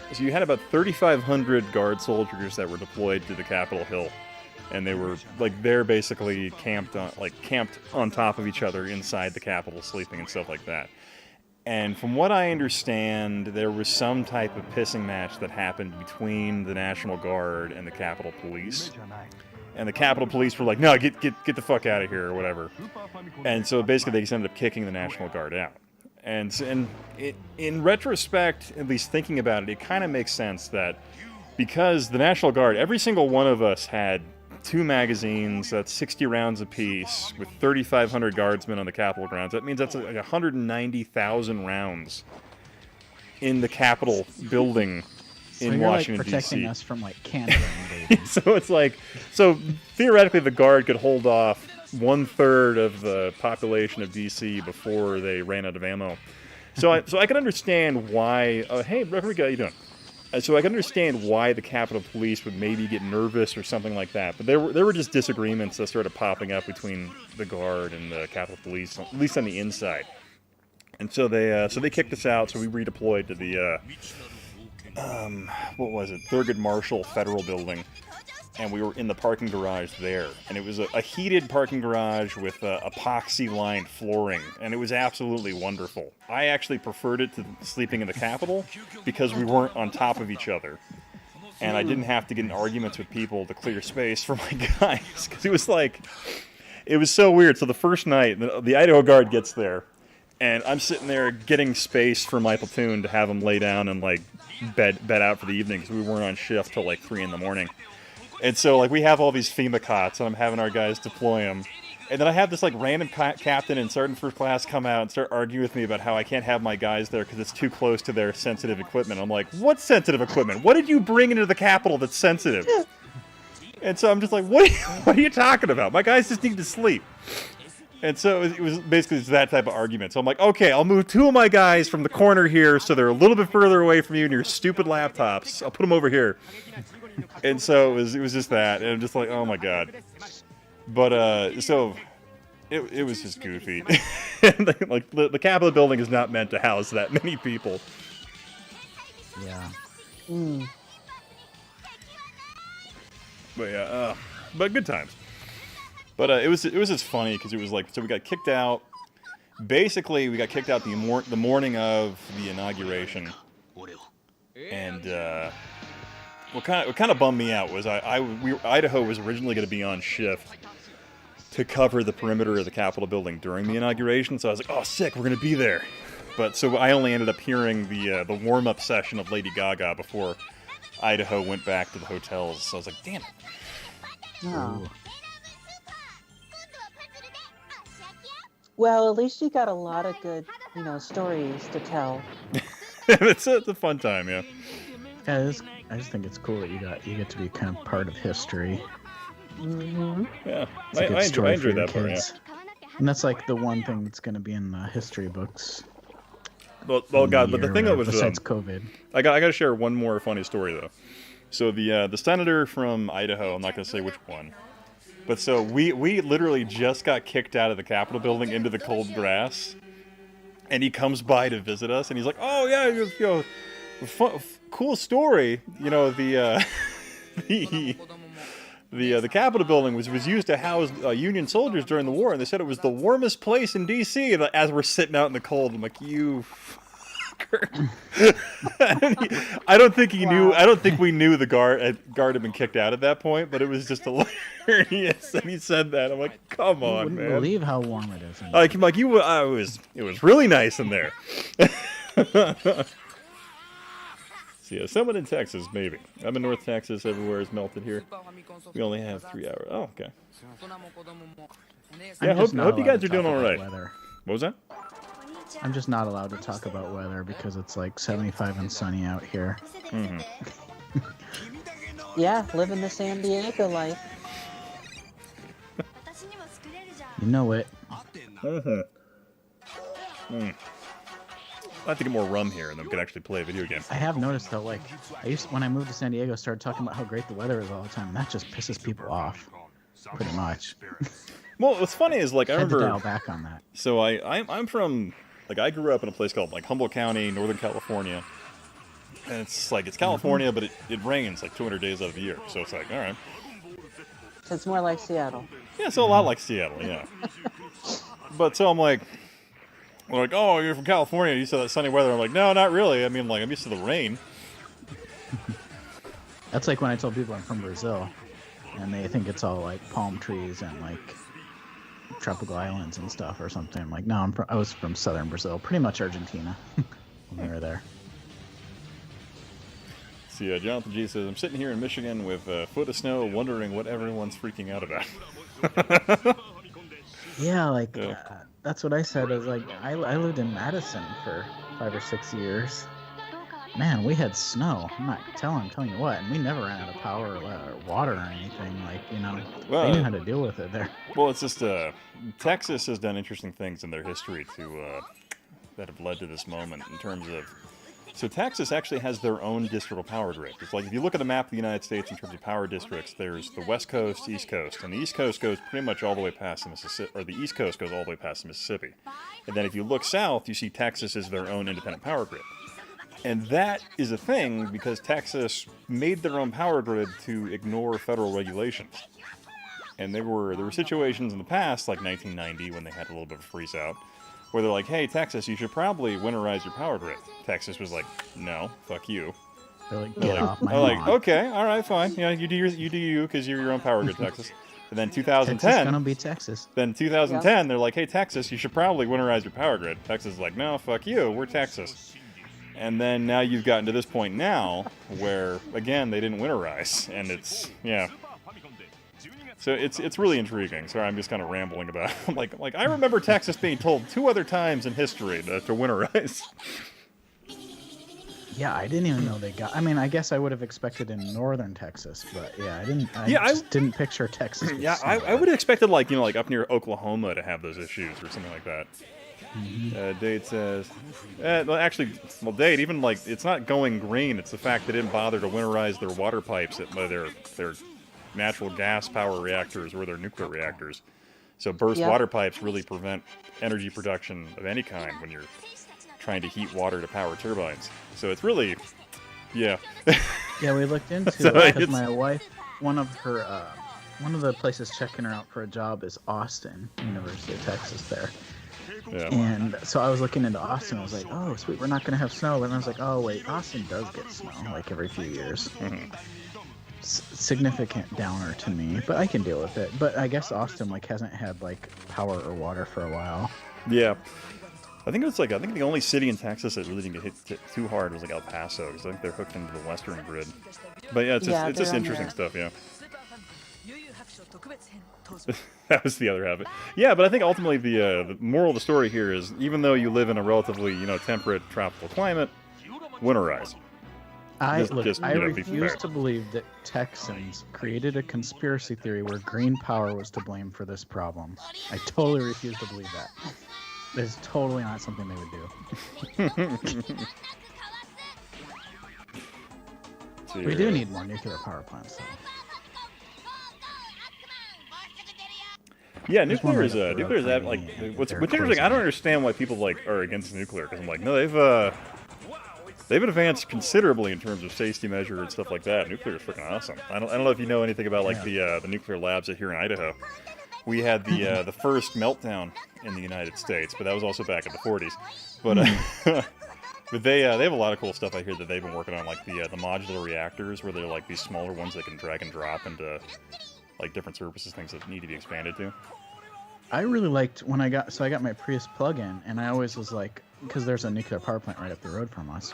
about 3,500 guard soldiers that were deployed to the Capitol Hill. And they were like they're basically camped on top of each other inside the Capitol, sleeping and stuff like that. And from what I understand, there was some type of pissing match that happened between the National Guard and the Capitol Police. And the Capitol Police were like, "No, get the fuck out of here," or whatever. And so basically, they just ended up kicking the National Guard out. And in retrospect, at least thinking about it, it kind of makes sense that because the National Guard, every single one of us had 2 magazines, that's 60 rounds apiece, with 3,500 guardsmen on the Capitol grounds. That means that's like 190,000 rounds in the Capitol building in Washington, D.C. Protecting us from like Canada invading. So it's like, theoretically the Guard could hold off 1/3 of the population of D.C. before they ran out of ammo. So I can understand why. Hey, Rodrigo, how you doing? So I can understand why the Capitol Police would maybe get nervous or something like that. But there were just disagreements that started popping up between the Guard and the Capitol Police, at least on the inside. And so they kicked us out. So we redeployed to the what was it, Thurgood Marshall Federal Building, and we were in the parking garage there. And it was a heated parking garage with epoxy-lined flooring, and it was absolutely wonderful. I actually preferred it to sleeping in the Capitol because we weren't on top of each other. And I didn't have to get in arguments with people to clear space for my guys, because it was so weird. So the first night, the Idaho Guard gets there, and I'm sitting there getting space for my platoon to have them lay down and like bed out for the evening, because we weren't on shift till like 3 in the morning. And so, like, we have all these FEMA cots, and I'm having our guys deploy them. And then I have this, like, random captain and sergeant first class come out and start arguing with me about how I can't have my guys there because it's too close to their sensitive equipment. I'm like, what sensitive equipment? What did you bring into the Capitol that's sensitive? And so I'm just like, what are you talking about? My guys just need to sleep. And so it was basically that type of argument. So I'm like, okay, I'll move 2 of my guys from the corner here so they're a little bit further away from you and your stupid laptops. I'll put them over here. And so it was just that, and I'm just like, oh my God. But so it was just goofy. And like the Capitol building is not meant to house that many people. Yeah. But yeah, but good times. But it was just funny because it was like, so we got kicked out. Basically, we got kicked out the morning of the inauguration, and what kind of bummed me out was Idaho was originally going to be on shift to cover the perimeter of the Capitol building during the inauguration, so I was like, oh sick, we're going to be there. But so I only ended up hearing the warm-up session of Lady Gaga before Idaho went back to the hotels. So I was like, damn it. Oh. Well, at least you got a lot of good, stories to tell. It's a fun time, yeah. Yeah, I just think it's cool that you get to be kind of part of history. Mm-hmm. Yeah, It's a good story I enjoy for your that part, yeah. kids. And that's like the one thing that's going to be in the history books. Well, God, but the thing that was besides COVID, I got to share one more funny story though. So the senator from Idaho, I'm not going to say which one, but so we literally just got kicked out of the Capitol building into the cold grass, and he comes by to visit us, and he's like, "Oh yeah, cool story. The the Capitol building was used to house Union soldiers during the war, and they said it was the warmest place in D.C. And as we're sitting out in the cold, I'm like, you fucker. I don't think he knew. I don't think we knew the guard had been kicked out at that point, but it was just hilarious. And he said that. I'm like, come on, you wouldn't man. believe how warm it is. It was really nice in there. So yeah, someone in Texas, maybe. I'm in North Texas. Everywhere is melted here. We only have 3 hours. Oh, okay. Yeah, I hope you guys are doing all right. Weather. What was that? I'm just not allowed to talk about weather because it's like 75 and sunny out here. Mm-hmm. Yeah, living the San Diego life. You know it. Mm-hmm. I'll have to get more rum here, and then we can actually play a video game. I have noticed though, like when I moved to San Diego, I started talking about how great the weather is all the time, and that just pisses people off, pretty much. Well, what's funny is like I remember. To dial back on that. So I'm from I grew up in a place called like Humboldt County, Northern California, and it's California, but it rains like 200 days out of the year, so it's like all right. So it's more like Seattle. Yeah, it's a lot like Seattle, yeah. But so I'm like. They're like, oh, you're from California, you saw that sunny weather. I'm like, no, not really. I mean, like, I'm used to the rain. That's like when I tell people I'm from Brazil, and they think it's all like palm trees and like tropical islands and stuff or something. I'm like, no, I was from southern Brazil, pretty much Argentina when we were there. See, Jonathan G says, I'm sitting here in Michigan with a foot of snow wondering what everyone's freaking out about. Yeah, that's what I said. I was like, I lived in Madison for 5 or 6 years. Man, we had snow. I'm telling you what, and we never ran out of power or water or anything. They knew how to deal with it there. Well, it's just Texas has done interesting things in their history that have led to this moment in terms of. So Texas actually has their own district power grid. It's like if you look at the map of the United States in terms of power districts, there's the West Coast, East Coast, and the East Coast goes pretty much all the way past the Mississippi, or the East Coast goes all the way past the Mississippi. And then if you look south, you see Texas is their own independent power grid. And that is a thing because Texas made their own power grid to ignore federal regulations. And there were situations in the past, like 1990, when they had a little bit of a freeze out, where they're like, hey, Texas, you should probably winterize your power grid. Texas was like, no, fuck you. They're like, get off my lawn. They're like, okay, all right, fine. You know, you do you because you're your own power grid, Texas. And then 2010. Texas gonna be Texas. Then 2010, they're like, hey, Texas, you should probably winterize your power grid. Texas is like, no, fuck you, we're Texas. And then now you've gotten to this point now where, again, they didn't winterize. And it's, yeah. So it's really intriguing. Sorry, I'm just kind of rambling about it. like I remember Texas being told 2 other times in history to winterize. Yeah, I didn't even know they got. I mean, I guess I would have expected in northern Texas, but yeah, I didn't. I didn't picture Texas. Yeah, I would have expected like up near Oklahoma to have those issues or something like that. Mm-hmm. Dade says, Dade, even it's not going green. It's the fact they didn't bother to winterize their water pipes at their natural gas power reactors or their nuclear reactors. So burst water pipes really prevent energy production of any kind when you're trying to heat water to power turbines. So it's really, yeah. Yeah, we looked into it because my wife, one of the places checking her out for a job is Austin, University of Texas there. Yeah. And so I was looking into Austin. I was like, oh, sweet, we're not going to have snow. But then I was like, oh, wait, Austin does get snow, like every few years. Mm-hmm. Significant downer to me, but I can deal with it. But I guess Austin hasn't had power or water for a while. Yeah. I think the only city in Texas that really didn't get hit too hard was El Paso, because I think they're hooked into the western grid. But yeah, it's just interesting stuff, yeah. That was the other half of it. Yeah, but I think ultimately the moral of the story here is, even though you live in a relatively, temperate tropical climate, winterize. I be refuse prepared. to believe that Texans created a conspiracy theory where green power was to blame for this problem. I totally refuse to believe that. It's totally not something they would do. We do need more nuclear power plants, though. Yeah, nuclear is what's interesting. I don't understand why people are against nuclear, because I'm like, no, they've advanced considerably in terms of safety measure and stuff like that. Nuclear is freaking awesome. I don't know if you know anything about the nuclear labs here in Idaho. We had the first meltdown in the United States, but that was also back in the 40s. But but they have a lot of cool stuff I hear that they've been working on, like the modular reactors, where they're like these smaller ones that can drag and drop into like different surfaces, things that need to be expanded to. I really liked when I got my Prius plug-in, and I always was like, because there's a nuclear power plant right up the road from us.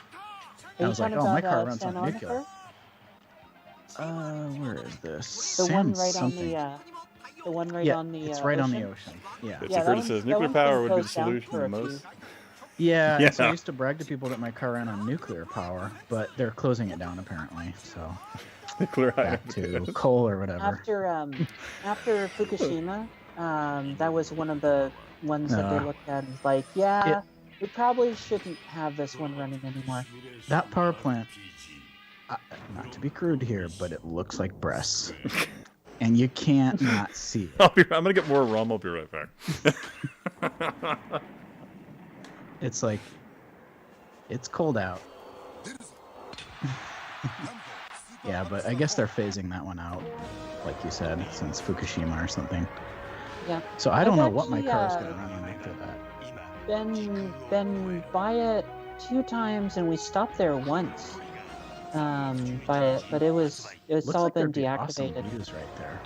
I was like, oh, my car runs on nuclear. Where is this? The one right on the it's right on the ocean? ocean. Yeah. It says nuclear power would be the solution to most. Yeah, and so I used to brag to people that my car ran on nuclear power, but they're closing it down apparently. So back to coal or whatever. After Fukushima, that was one of the ones that they looked at and was like, we probably shouldn't have this one running anymore. That power plant, not to be crude here, but it looks like breasts. And you can't not see it. I'm going to get more rum. I'll be right back. It's like, it's cold out. Yeah, but I guess they're phasing that one out, like you said, since Fukushima or something. Yeah. So I don't know what my car is going to run on after that. Been by it 2 times, and we stopped there once. By it, but it's all like been there'd be awesome deactivated. views right there.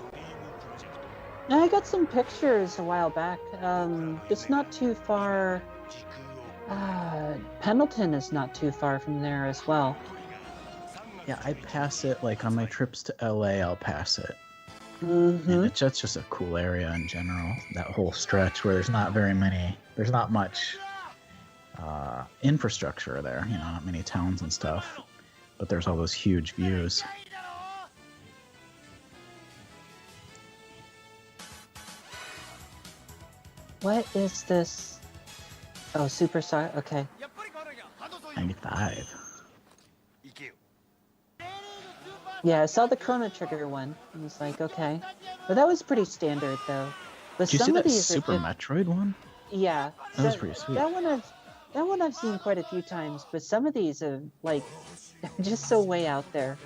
Now, I got some pictures a while back. It's not too far. Pendleton is not too far from there as well. Yeah, I pass it, like on my trips to LA, I'll pass it. Mm-hmm. And that's just a cool area in general. That whole stretch where there's not much infrastructure there, not many towns and stuff. But there's all those huge views. What is this? Oh, Superstar. Okay. 95. Yeah, I saw the Chrono Trigger one. I was like, okay, but that was pretty standard though. But Did you see some of that these Super Metroid one? Yeah, That was pretty sweet. That one I've seen quite a few times, but some of these are like just so way out there.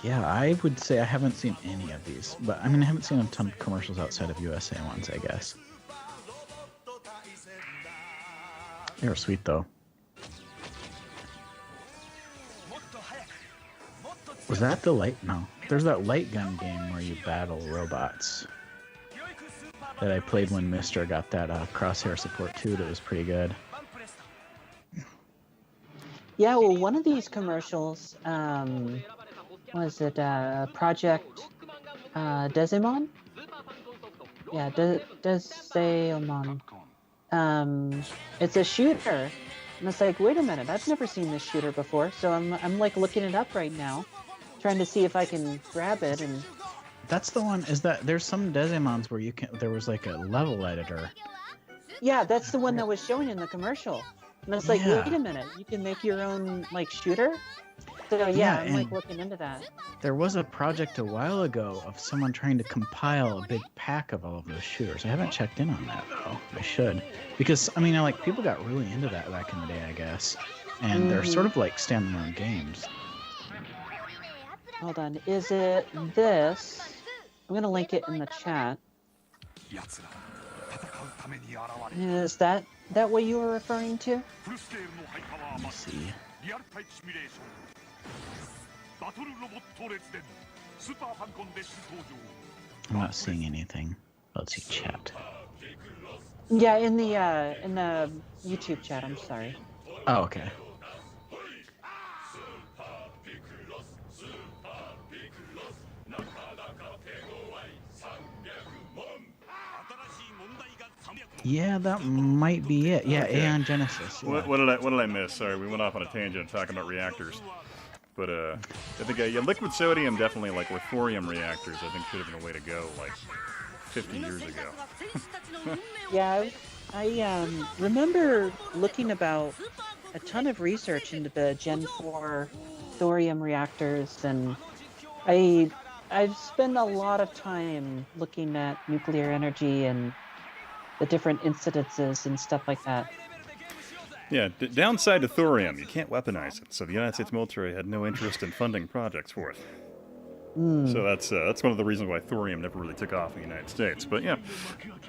Yeah, I would say I haven't seen any of these, but I mean I haven't seen a ton of commercials outside of USA ones, I guess. They were sweet though. Was that the light? No. There's that light gun game where you battle robots that I played when Mister got that crosshair support too. That was pretty good. Yeah, well, one of these commercials, was it Project Desimon? Yeah, Desimon. It's a shooter, and it's like, wait a minute, I've never seen this shooter before, so I'm like looking it up right now, trying to see if I can grab it. And that's the one. Is that there's some Desimons where there was like a level editor. Yeah, that's the one that was showing in the commercial. And it's like, Yeah. wait a minute, you can make your own like shooter. So Yeah, I'm like and looking into that. There was a project a while ago of someone trying to compile a big pack of all of those shooters. I haven't checked in on that though. I should, because I mean, like people got really into that back in the day, I guess, and they're sort of like standalone games. Hold on, is it this? I'm gonna link it in the chat. Is that what you were referring to? Let me see. I'm not seeing anything. Let's see chat. Yeah, in the YouTube chat. I'm sorry. Oh, okay. Yeah, that might be it. Yeah, Okay. Aeon Genesis. Yeah. What did I miss? Sorry, we went off on a tangent talking about reactors. But I think yeah, liquid sodium definitely, like, or thorium reactors, I think should have been a way to go, like 50 years ago. Yeah, I remember looking about a ton of research into the Gen 4 thorium reactors, and I've spent a lot of time looking at nuclear energy and the different incidences and stuff like that. Yeah, downside to thorium, you can't weaponize it, so the United States military had no interest in funding projects for it. So that's one of the reasons why thorium never really took off in the United States. But yeah,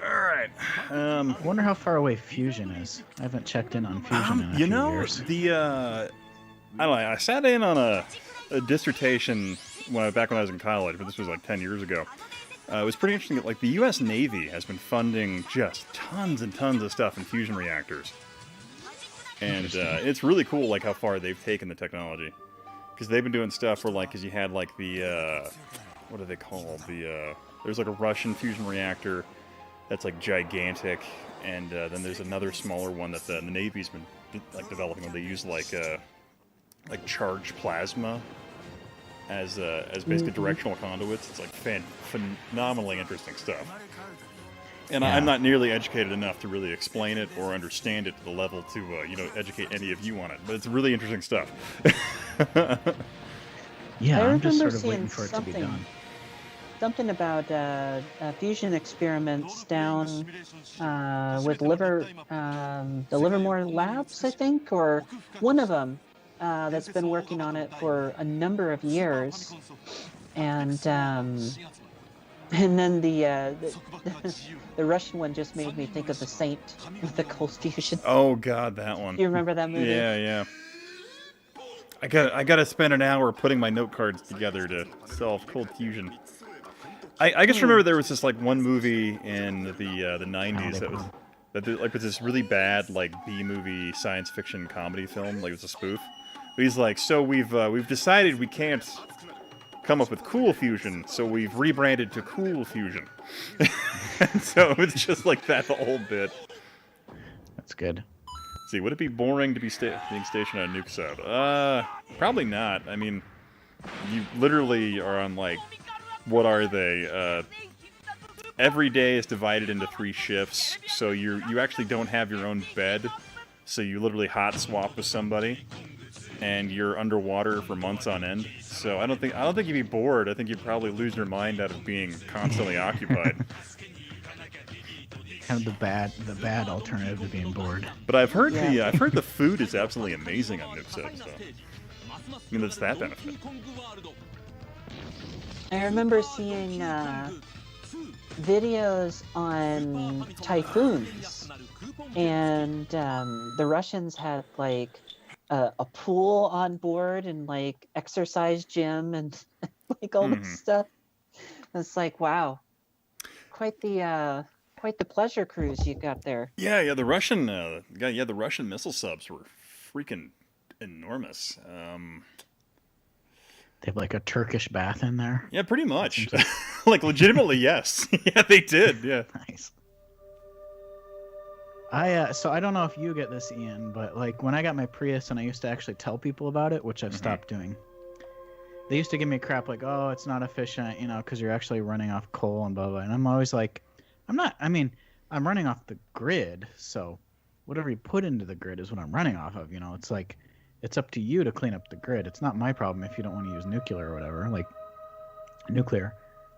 all right. I wonder how far away fusion is. I haven't checked in on fusion in a few years. I don't know. I sat in on a dissertation back when I was in college, but this was like 10 years ago. It was pretty interesting. Like, the U.S. Navy has been funding just tons and tons of stuff in fusion reactors. And it's really cool, like, how far they've taken the technology. Because they've been doing stuff where, like, because you had, like, the, what are they called? There's, like, a Russian fusion reactor that's, like, gigantic. And then there's another smaller one that the Navy's been, like, developing, where they use, like charged plasma as basically directional conduits. It's, like, phenomenally interesting stuff. And yeah. I'm not nearly educated enough to really explain it or understand it to the level to, educate any of you on it. But it's really interesting stuff. Yeah, I'm just sort of waiting for it to be done. Something about fusion experiments down with the Livermore Labs, I think, or one of them that's been working on it for a number of years. And then the Russian one just made me think of the Saint with the cold fusion. Oh God, that one. Do you remember that movie? Yeah. I gotta spend an hour putting my note cards together to solve cold fusion. I just remember there was this like one movie in the 90s that was this really bad like B movie science fiction comedy film, like it was a spoof. But he's like, so we've decided we can't come up with cool fusion, so we've rebranded to Cool Fusion. And so it's just like that the whole bit. That's good. Let's see, would it be boring to be being stationed on a nuke sub? Probably not. I mean, you literally are on like, what are they? Every day is divided into 3 shifts, so you actually don't have your own bed, so you literally hot swap with somebody. And you're underwater for months on end. So I don't think you'd be bored. I think you'd probably lose your mind out of being constantly occupied. Kind of the bad alternative to being bored. But I've heard the food is absolutely amazing on nuke subs, though. I mean, that's that benefit. I remember seeing videos on typhoons, and the Russians had like a pool on board and like exercise gym and like all this stuff. It's like, wow, quite the pleasure cruise you got there. Yeah, the Russian the Russian missile subs were freaking enormous. They have like a Turkish bath in there. Yeah, pretty much. Like legitimately, yes. Yeah, they did. Yeah. Nice. So I don't know if you get this, Ian, but like when I got my Prius and I used to actually tell people about it, which I've stopped doing. They used to give me crap like, oh, it's not efficient, because you're actually running off coal and blah, blah. And I'm always like, I'm running off the grid. So whatever you put into the grid is what I'm running off of. It's like, it's up to you to clean up the grid. It's not my problem if you don't want to use nuclear or whatever. Like nuclear.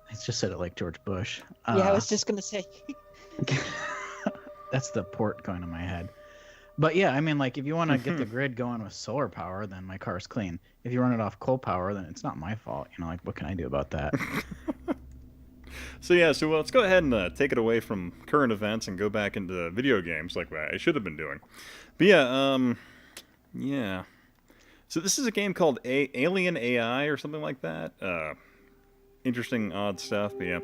I just said it like George Bush. Yeah, I was just going to say. That's the port going in my head. But yeah, I mean, like, if you want to get the grid going with solar power, then my car's clean. If you run it off coal power, then it's not my fault. Like, what can I do about that? So let's go ahead and take it away from current events and go back into video games like I should have been doing. But yeah. So this is a game called Alien AI or something like that. Interesting, odd stuff, but yeah.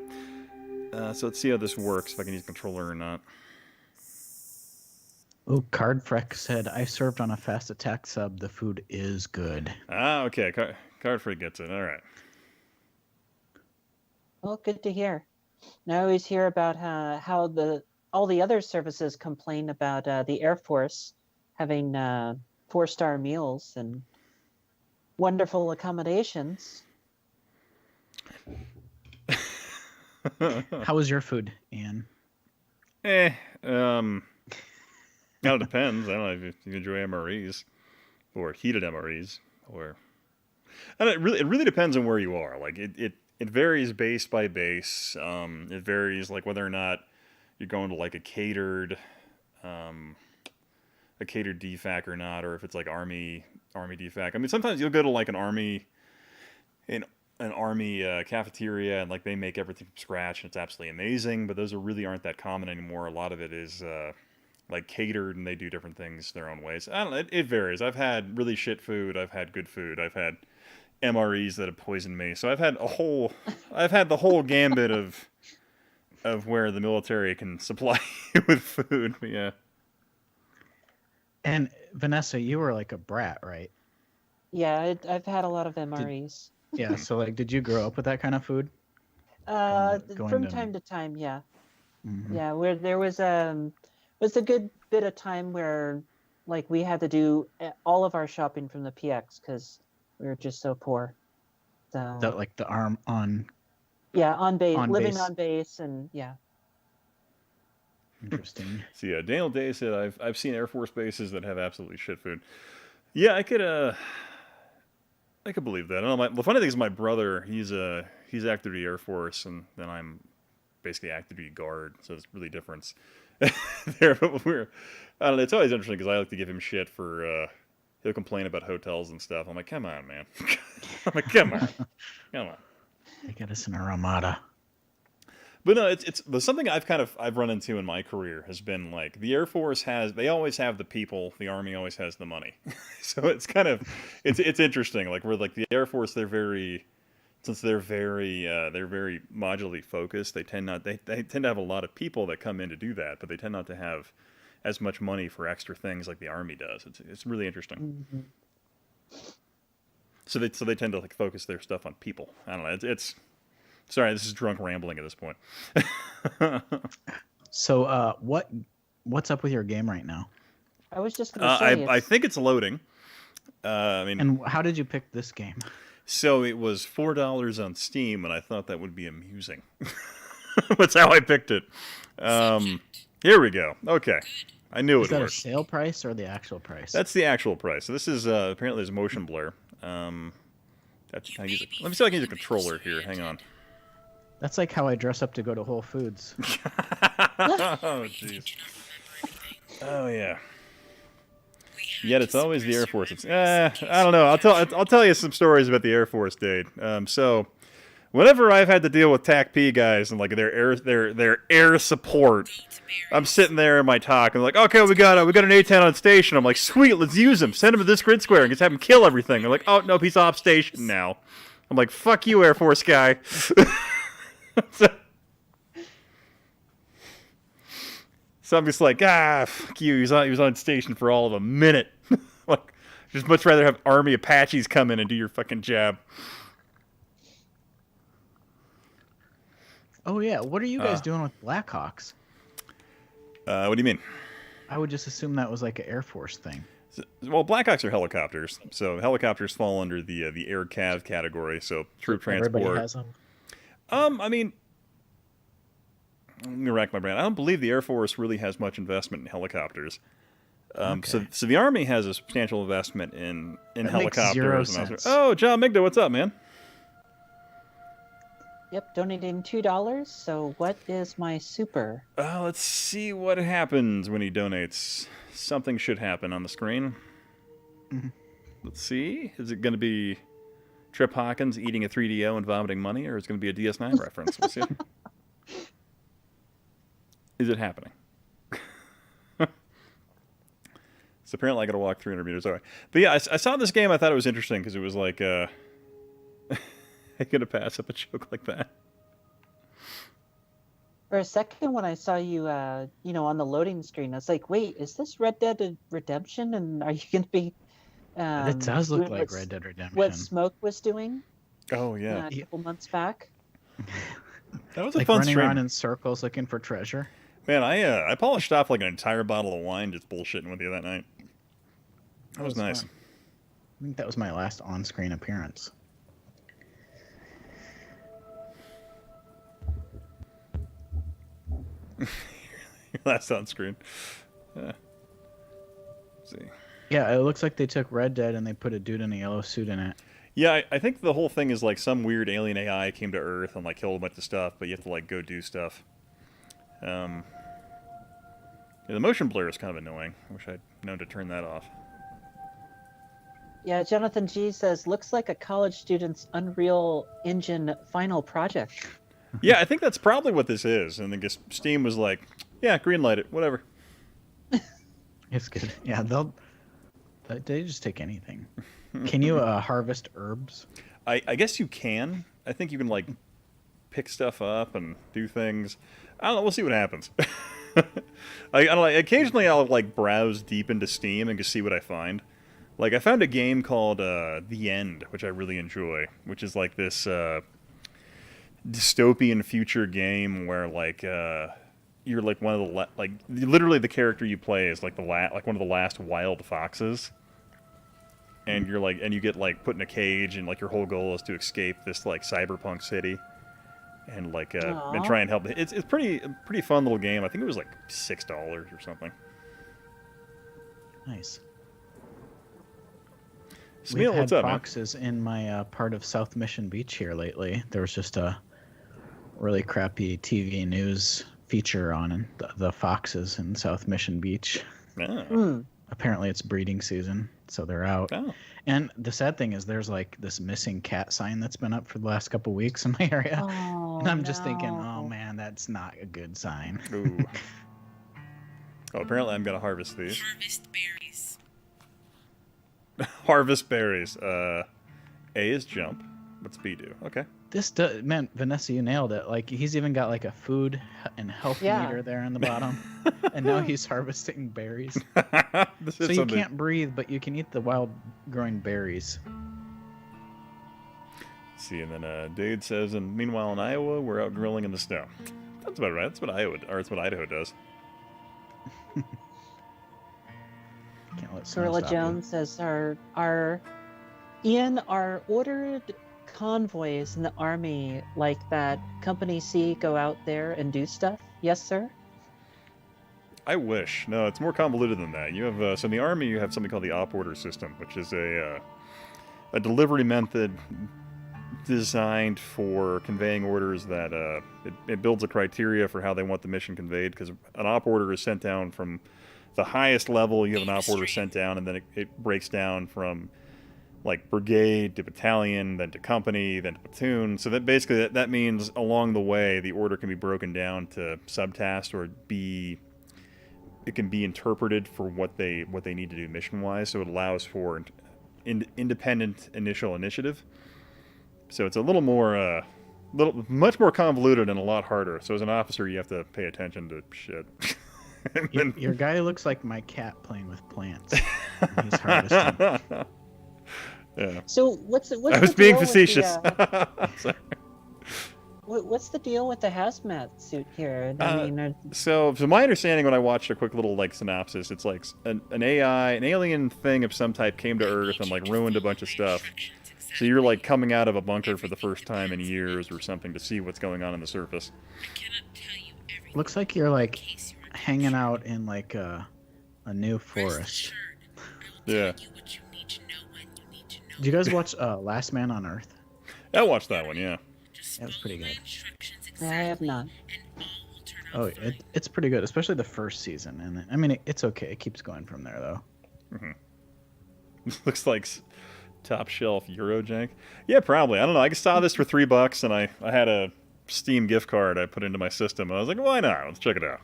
So let's see how this works, if I can use a controller or not. Oh, Cardfreck said, I served on a fast attack sub. The food is good. Ah, okay. Cardfreck gets it. All right. Well, good to hear. And I always hear about how the all the other services complain about the Air Force having 4-star meals and wonderful accommodations. How was your food, Ian? Now it depends. I don't know if you enjoy MREs or heated MREs or. I don't, it really depends on where you are. Like it varies base by base. It varies like whether or not you're going to like a catered DFAC or not, or if it's like Army DFAC. I mean, sometimes you'll go to like an Army cafeteria and like they make everything from scratch and it's absolutely amazing. But those really aren't that common anymore. A lot of it is like catered and they do different things their own ways. I don't know. It varies. I've had really shit food. I've had good food. I've had MREs that have poisoned me. So I've had the whole gambit of where the military can supply you with food. Yeah. And Vanessa, you were like a brat, right? Yeah, I've had a lot of MREs. Yeah. So like, did you grow up with that kind of food? From time to time, yeah. Mm-hmm. Yeah, where there was a good bit of time where like we had to do all of our shopping from the PX because we were just so poor. So That like the arm on. Yeah, on base, living base. on base, and yeah. Interesting. So yeah, Daniel Day said I've seen Air Force bases that have absolutely shit food. Yeah, I could believe that. I don't know, the funny thing is my brother, he's active duty Air Force, and then I'm basically active duty guard, so it's really different there. But I don't know, it's always interesting because I like to give him shit for he'll complain about hotels and stuff. I'm like, come on, man. I'm like, come on. They get us in a Ramada. But no, it's something I've run into in my career has been like the Air Force they always have the people, the Army always has the money. So it's kind of it's interesting. Like we're like the Air Force, they're very modularly focused. They tend to have a lot of people that come in to do that, but they tend not to have as much money for extra things like the Army does. It's really interesting. Mm-hmm. So they tend to like focus their stuff on people. I don't know. It's sorry, this is drunk rambling at this point. So what's up with your game right now? I was just going to say I think it's loading. I mean, and how did you pick this game? So it was $4 on Steam, and I thought that would be amusing. That's how I picked it. Here we go. Okay, I knew it would work. Is that a sale price or the actual price? That's the actual price. So this is apparently there's motion blur. Let me see if I can use a controller here. Hang on. That's like how I dress up to go to Whole Foods. Oh jeez. Oh yeah. Yet it's always the Air Force. I don't know. I'll tell you some stories about the Air Force, Dade. So, whenever I've had to deal with TAC-P guys and like their air support, I'm sitting there in my talk and like, okay, we got an A-10 on station. I'm like, sweet, let's use him. Send him to this grid square and just have him kill everything. They're like, oh nope, he's off station now. I'm like, fuck you, Air Force guy. So I'm just like, fuck you. He was on station for all of a minute. Like, just much rather have Army Apaches come in and do your fucking job. Oh yeah, what are you guys doing with Blackhawks? What do you mean? I would just assume that was like an Air Force thing. Well, Blackhawks are helicopters, so helicopters fall under the air cav category. So troop transport. Everybody has them. I mean, I'm gonna rack my brain. I don't believe the Air Force really has much investment in helicopters. Okay. So the Army has a substantial investment in helicopters. Makes 0 sense. Oh, John Migda, what's up, man? Yep, donating $2. So what is my super? Let's see what happens when he donates. Something should happen on the screen. Mm-hmm. Let's see. Is it going to be Trip Hawkins eating a 3DO and vomiting money, or is it going to be a DS9 reference? We'll see. Is it happening? So apparently I got to walk 300 meters away. But yeah, I saw this game. I thought it was interesting because it was like, I could have passed up a joke like that. For a second, when I saw you, on the loading screen, I was like, "Wait, is this Red Dead Redemption? And are you going to be?" It does look like Red Dead Redemption. What Smoke was doing? Oh yeah, a couple months back. That was a like fun running stream. around in circles looking for treasure. Man, I polished off like an entire bottle of wine just bullshitting with you that night. That was nice. Fun. I think that was my last on-screen appearance. Your last on screen. Let's see. Yeah, it looks like they took Red Dead and they put a dude in a yellow suit in it. Yeah, I think the whole thing is like some weird alien AI came to Earth and like killed a bunch of stuff, but you have to like go do stuff. Yeah, the motion blur is kind of annoying. I wish I'd known to turn that off. Yeah, Jonathan G says, looks like a college student's Unreal Engine final project. Yeah, I think that's probably what this is. And then Steam was like, yeah, greenlight it, whatever. It's good. Yeah, they just take anything. Can you harvest herbs? I guess you can. I think you can like pick stuff up and do things. I don't know. We'll see what happens. I don't know. Occasionally, I'll like browse deep into Steam and just see what I find. Like I found a game called The End, which I really enjoy, which is like this dystopian future game where like you're like one of the like literally the character you play is like like one of the last wild foxes. And you're like, and you get like put in a cage, and like your whole goal is to escape this like cyberpunk city, and like and try and help. It's pretty fun little game. I think it was like $6 or something. Nice. Smeel, what's up, foxes in my part of South Mission Beach here lately. There was just a really crappy TV news feature on the foxes in South Mission Beach. Yeah. Apparently it's breeding season, so they're out. Oh. And the sad thing is there's like this missing cat sign that's been up for the last couple weeks in my area. Oh, and I'm just thinking, oh man, that's not a good sign. Ooh. Oh, apparently I'm going to harvest these. Harvest berries. Harvest berries. A is jump. What's B do? Okay. Man, Vanessa, you nailed it. Like, he's even got like a food and health meter there on the bottom. And now he's harvesting berries. So you can't breathe, but you can eat the wild growing berries. See, and then Dade says, and meanwhile in Iowa, we're out grilling in the snow. That's about right. That's what that's what Idaho does. Can't let Gorilla Jones says, are ordered convoys in the army like that Company C go out there and do stuff? Yes, sir. I wish. No, it's more convoluted than that. You have so in the army you have something called the op order system, which is a delivery method designed for conveying orders that it builds a criteria for how they want the mission conveyed, because an op order is sent down from the highest level. You have an op order sent down, and then it breaks down from like brigade to battalion, then to company, then to platoon. So that basically that means along the way the order can be broken down to subtasks, or it can be interpreted for what they need to do mission wise. So it allows for independent initial initiative. So it's a little more much more convoluted and a lot harder. So as an officer you have to pay attention to shit. Your guy looks like my cat playing with plants. He's harvesting. Yeah. So what's I was being facetious. What's the deal with the hazmat suit here? I mean, so my understanding when I watched a quick little like synopsis, it's like an alien thing of some type came to Earth and like ruined a bunch of stuff. So you're like coming out of a bunker for the first time in years or something to see what's going on the surface. Looks like you're like hanging out in like a new forest. Yeah. Did you guys watch Last Man on Earth? I watched that one, yeah. That was pretty good. I have not. Oh, it's pretty good, especially the first season. And I mean, it's okay. It keeps going from there, though. Mm-hmm. Looks like top shelf Eurojank. Yeah, probably. I don't know. I saw this for $3, and I had a Steam gift card I put into my system. And I was like, why not? Let's check it out.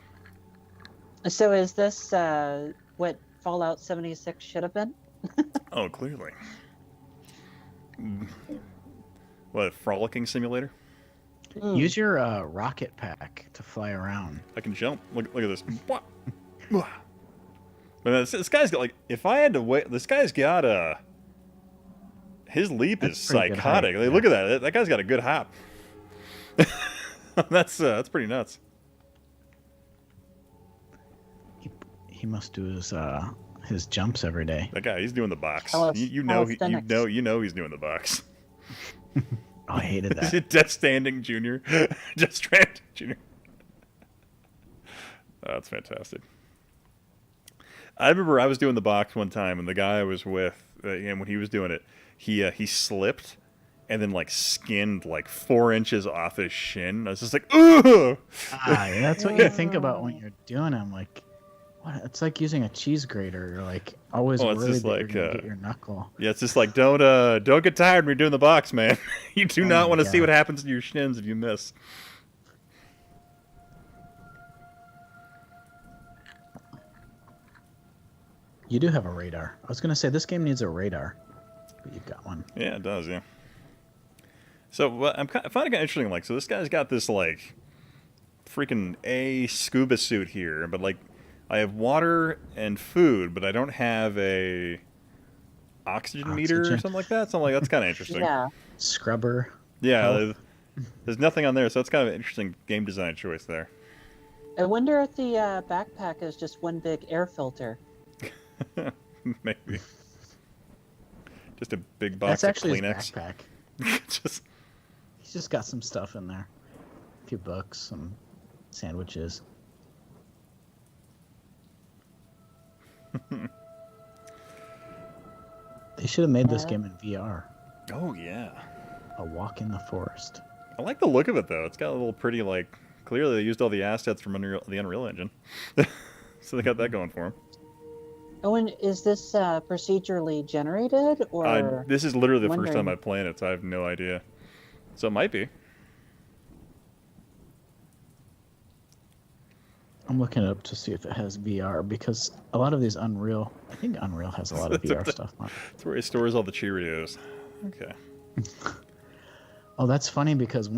So is this what Fallout 76 should have been? Oh, clearly. What, a frolicking simulator? Use your rocket pack to fly around. I can jump. Look at this. But this guy's got like, if I had to wait, this guy's got his leap is psychotic. Like, look at that. That guy's got a good hop. That's pretty nuts. must do his jumps every day. That guy, he's doing the box. You know he's doing the box. Oh, I hated that. Death Stranding Jr. Death Stranding Jr. Oh, that's fantastic. I remember I was doing the box one time, and the guy I was with, and when he was doing it, he slipped and then like skinned like 4 inches off his shin. I was just like, ooh! That's what you think about when you're doing them. Like, what? It's like using a cheese grater. You're like always worried that you're gonna get your knuckle. Yeah, it's just like don't get tired when you're doing the box, man. You do not want to see what happens to your shins if you miss. You do have a radar. I was gonna say this game needs a radar, but you've got one. Yeah, it does. Yeah. So I find it kind of interesting. Like, so this guy's got this like freaking scuba suit here, but like I have water and food, but I don't have a oxygen meter or something like that. So I'm like, that's kind of interesting. Yeah. Scrubber. Yeah. There's nothing on there, so that's kind of an interesting game design choice there. I wonder if the backpack is just one big air filter. Maybe. Just a big box of Kleenex. His backpack. He's just got some stuff in there. A few books, some sandwiches. They should have made this game in VR. Oh yeah. A walk in the forest. I like the look of it though. It's got a little pretty like. Clearly they used all the assets from the Unreal Engine, so they got that going for them. Oh, and is this procedurally generated, or? This is literally the first time I'm playing it, so I have no idea. So it might be. I'm looking it up to see if it has VR, because a lot of these Unreal... I think Unreal has a lot of VR stuff on it. That's where he stores all the Cheerios. Okay. Oh, that's funny, because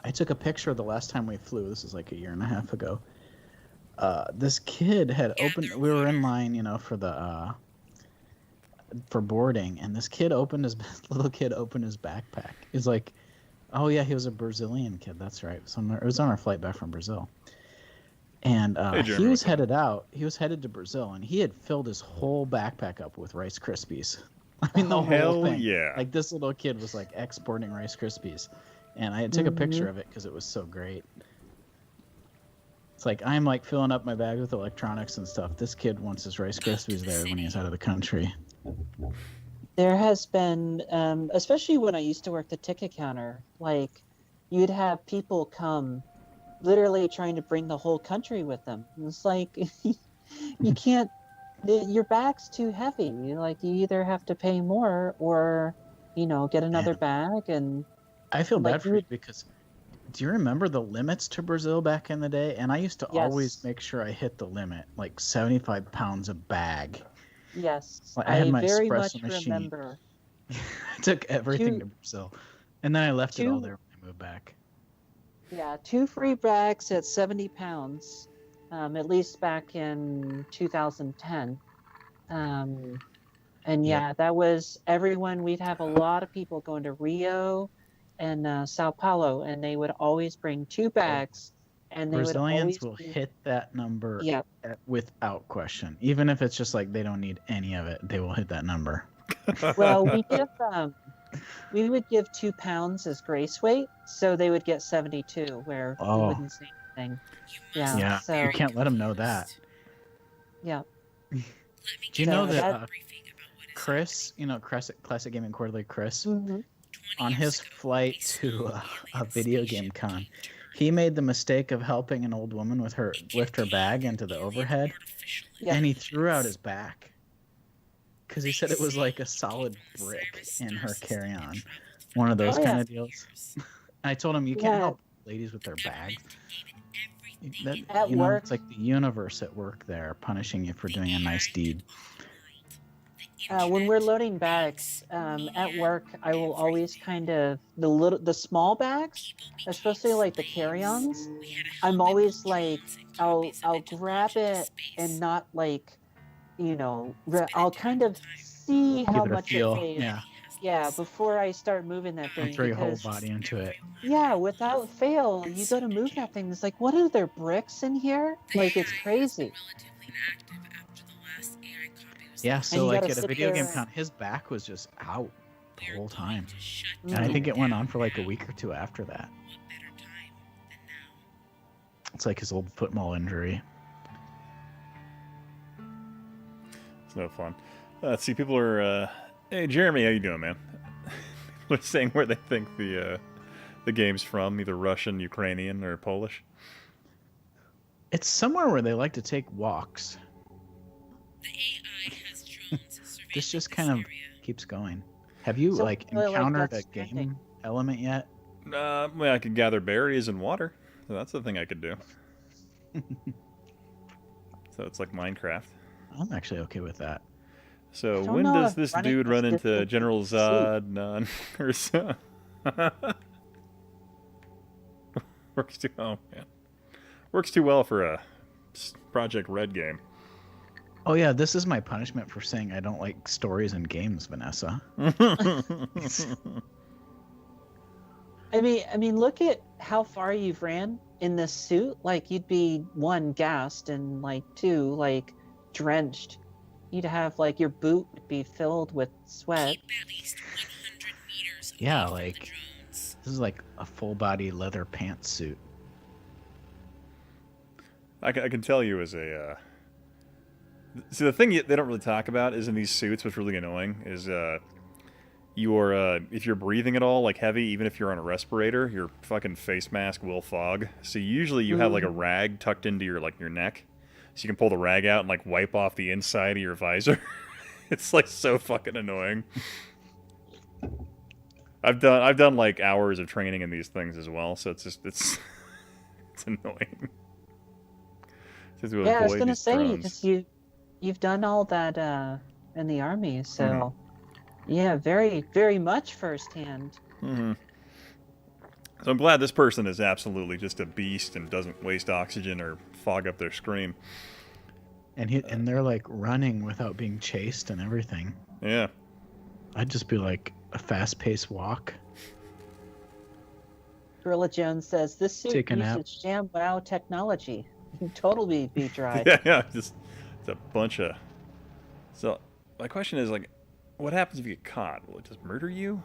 I took a picture the last time we flew. This is like a year and a half ago. This kid had opened... We were in line, for the... for boarding, and this kid little kid opened his backpack. He's like, oh yeah, he was a Brazilian kid. That's right. It was on our flight back from Brazil. And he was headed out. He was headed to Brazil, and he had filled his whole backpack up with Rice Krispies. I mean, the whole thing. Yeah. Like, this little kid was like exporting Rice Krispies, and I took a picture of it because it was so great. It's like, I'm like filling up my bag with electronics and stuff. This kid wants his Rice Krispies there when he's out of the country. There has been, especially when I used to work the ticket counter, like, you'd have people come literally trying to bring the whole country with them. It's like, you can't, your bag's too heavy. Like, you either have to pay more or, get another bag. And I feel bad for you because, do you remember the limits to Brazil back in the day? And I used to always make sure I hit the limit, like 75 pounds a bag. Yes, I had my very espresso much machine. remember. I took everything to Brazil, and then I left it all there when I moved back. Yeah, 2 free bags at 70 pounds, at least back in 2010. And yeah, that was everyone. We'd have a lot of people going to Rio and Sao Paulo, and they would always bring 2 bags. And they Brazilians would will hit that number without question. Even if it's just like they don't need any of it, they will hit that number. Well, we would give 2 pounds as grace weight, so they would get 72, where we wouldn't say anything. Yeah, so you can't let them know that. Yeah. Do you know that Chris, Classic Gaming Quarterly Chris, on his flight to a video game con, he made the mistake of helping an old woman lift her bag into the overhead, and he threw out his back because he said it was like a solid brick in her carry-on, one of those kind of deals. I told him, you can't help ladies with their bags. At work, it's like the universe at work there punishing you for doing a nice deed. When we're loading bags at work, I will always kind of the small bags, especially like the carry-ons. I'm always like, I'll grab it and not like, I'll kind of see how much it weighs. Yeah, before I start moving that thing. Throw your whole body into it. Yeah, without fail, you go to move that thing. It's like, what are there bricks in here? Like, it's crazy. Yeah, so like at a video game con, his back was just out the whole time. And I think it went on for like a week or two after that. It's like his old foot mole injury. It's no fun. Let's see, people are... hey, Jeremy, how you doing, man? People are saying where they think the game's from, either Russian, Ukrainian, or Polish. It's somewhere where they like to take walks. This just kind of keeps going. Have you encountered a game element yet? Well, I could gather berries and water. So that's the thing I could do. So it's like Minecraft. I'm actually okay with that. So when does this dude run into General Zod? None. Or so. Works too man. Works too well for a Project Red game. Oh yeah, this is my punishment for saying I don't like stories in games, Vanessa. I mean, look at how far you've ran in this suit. Like, you'd be 1, gassed, and like 2, like drenched. You'd have like your boot would be filled with sweat. Yeah, like this is like a full body leather pantsuit. I can tell you as a. See, the thing they don't really talk about is in these suits, what's really annoying is if you're breathing at all, like heavy, even if you're on a respirator, your fucking face mask will fog. So usually you have like a rag tucked into your neck, so you can pull the rag out and like wipe off the inside of your visor. It's like so fucking annoying. I've done like hours of training in these things as well, so it's annoying. Yeah, I was gonna say, because you've done all that in the army, so yeah, very, very much firsthand. So I'm glad this person is absolutely just a beast and doesn't waste oxygen or fog up their screen. And they're like running without being chased and everything. Yeah. I'd just be like a fast-paced walk. Gorilla Jones says this suit uses ShamWow technology. You'd totally be dry. Yeah, just it's a bunch of. So my question is like, what happens if you get caught? Will it just murder you?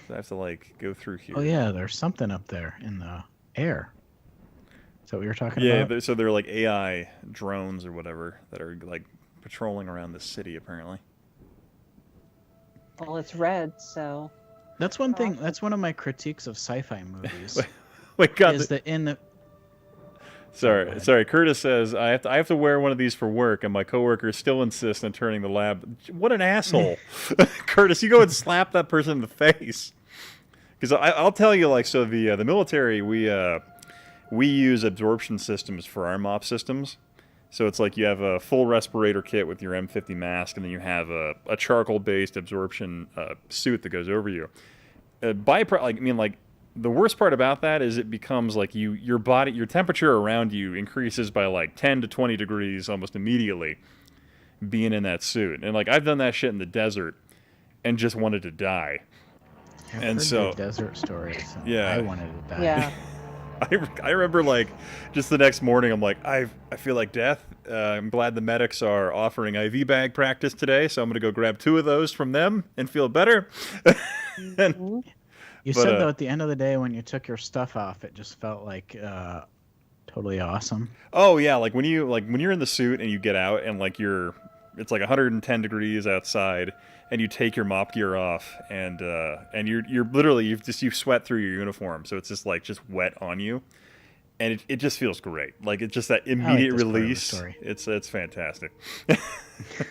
So I have to like go through here. Oh yeah, there's something up there in the air. Is that what you're talking about? Yeah, so they're like AI drones or whatever that are like patrolling around the city apparently. Well, it's red, so. That's one thing. That's one of my critiques of sci-fi movies. Wait, God. Is that in the. Sorry. Curtis says I have to wear one of these for work, and my coworkers still insist on turning the lab. What an asshole, Curtis! You go and slap that person in the face. Because I'll tell you, like, so the military we use absorption systems for our MOP systems. So it's like you have a full respirator kit with your M50 mask, and then you have a charcoal-based absorption suit that goes over you. The worst part about that is it becomes like your temperature around you increases by like 10 to 20 degrees almost immediately being in that suit. And like I've done that shit in the desert and just wanted to die. I've heard the desert stories. Yeah, I wanted to die. Yeah. I remember like just the next morning I'm like I feel like death. I'm glad the medics are offering IV bag practice today, so I'm going to go grab 2 of those from them and feel better. You said though at the end of the day when you took your stuff off, it just felt like totally awesome. Oh yeah, like when you're in the suit and you get out and like it's like 110 degrees outside and you take your MOP gear off and you're literally you sweat through your uniform, so it's just wet on you, and it just feels great. Like it's just that immediate release. It's fantastic.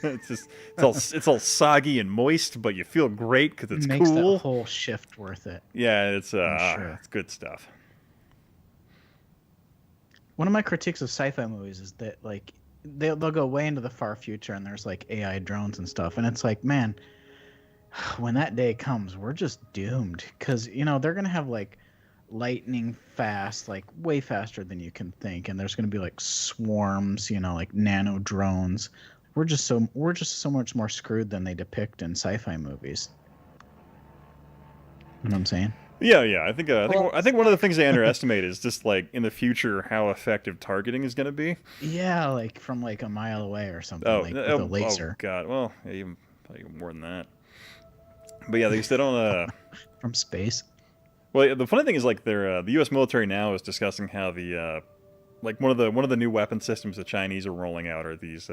it's all soggy and moist, but you feel great because it's makes cool. That whole shift worth it. Yeah, it's sure. It's good stuff. One of my critiques of sci-fi movies is that like they'll go way into the far future and there's like AI drones and stuff, and it's like, man, when that day comes, we're just doomed because they're gonna have like lightning fast, like way faster than you can think, and there's gonna be like swarms, like nano drones. We're just so much more screwed than they depict in sci-fi movies. You know what I'm saying? Yeah. I think one of the things they underestimate is just like in the future how effective targeting is going to be. Yeah, like from like a mile away or something, like with a laser. Oh god, well, yeah, even more than that. But yeah, they don't from space. Well, the funny thing is like the U.S. military now is discussing how the like one of the new weapon systems the Chinese are rolling out are these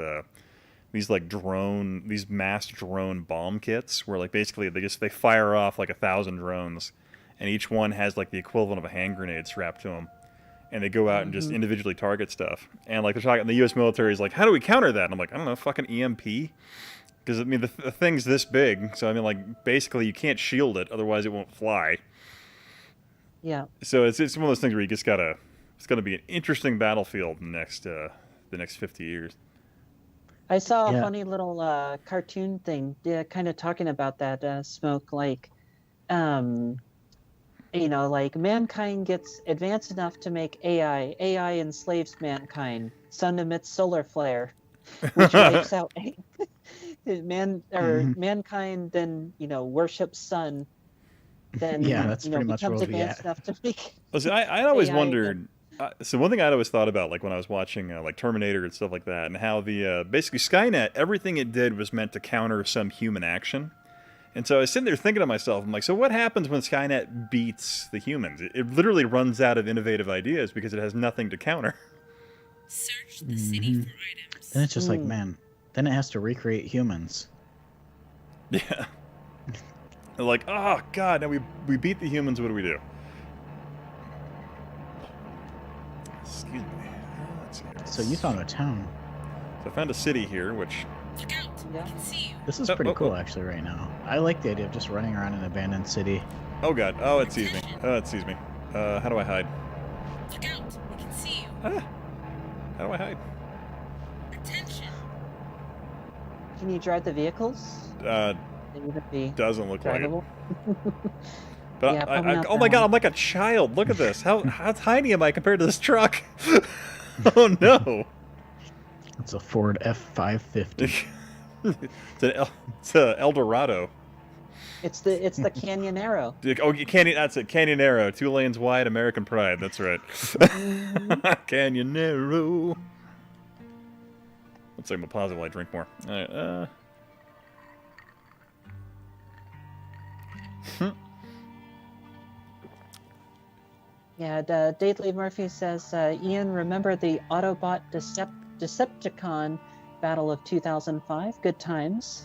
mass drone bomb kits where like basically they fire off like 1,000 drones, and each one has like the equivalent of a hand grenade strapped to them, and they go out and just individually target stuff. And like they're talking, the U.S. military is like, how do we counter that? And I'm like, I don't know, fucking EMP. Because I mean the thing's this big, so I mean like basically you can't shield it, otherwise it won't fly. Yeah. So it's one of those things where you just gotta. It's gonna be an interesting battlefield in the next 50 years. I saw a funny little cartoon thing, kind of talking about that smoke. Like, like mankind gets advanced enough to make AI. AI enslaves mankind. Sun emits solar flare, which wipes out mankind. Then worships sun. Then that's pretty much becomes where we'll advanced enough to make. Listen, I always wondered. So one thing I'd always thought about, like when I was watching like Terminator and stuff like that, and how the basically Skynet, everything it did was meant to counter some human action. And so I was sitting there thinking to myself, I'm like, so what happens when Skynet beats the humans? It literally runs out of innovative ideas because it has nothing to counter. Search the city for items. Then it's just like, man, then it has to recreate humans. Yeah. They're like, oh god, now we beat the humans, what do we do? Excuse me. Let's see here. So you found a town. So I found a city here, which... Look out! I can see you. This is pretty cool, actually, right now. I like the idea of just running around an abandoned city. Oh god. Oh, it sees me. Oh, it sees me. How do I hide? Look out! I can see you. How do I hide? Attention! Can you drive the vehicles? Doesn't look drivable? like it. But yeah, oh my god, I'm like a child. Look at this. How tiny am I compared to this truck? Oh no. It's a Ford F550. It's a Eldorado. It's the Canyonero. Oh, that's it. Canyonero, 2 lanes wide, American Pride. That's right. Canyonero. Let's say I'm a positive while I drink more. All right. Yeah, Dave Murphy says, Ian, remember the Autobot Decepticon battle of 2005? Good times.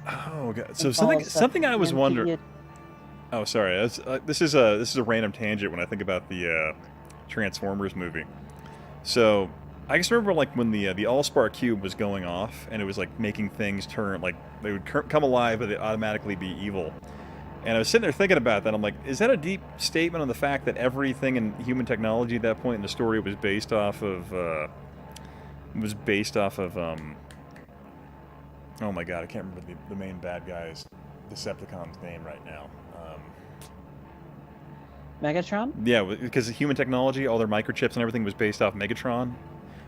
Oh god! So something I was wondering. Oh, sorry. This is a random tangent when I think about the Transformers movie. So I just remember like when the Allspark cube was going off and it was like making things turn, like they would come alive but they'd automatically be evil. And I was sitting there thinking about that. I'm like, is that a deep statement on the fact that everything in human technology at that point in the story was based off of oh my god, I can't remember the main bad guy's Decepticon's name right now. Megatron? Yeah, because human technology, all their microchips and everything was based off Megatron.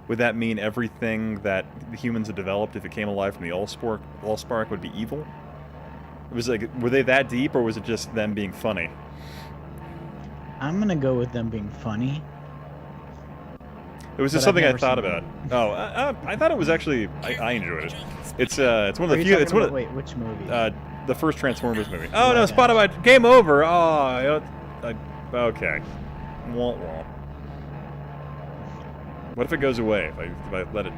Would that mean everything that the humans had developed, if it came alive from the Allspark, would be evil? It was like, were they that deep, or was it just them being funny? I'm gonna go with them being funny. It was just something I thought about. Oh, I thought it was actually. I enjoyed it. It's one of the few. It's one of. Wait, which movie? The first Transformers movie. Oh no, Spotify. Game over. Oh, okay. Womp womp. What if it goes away? If I let it.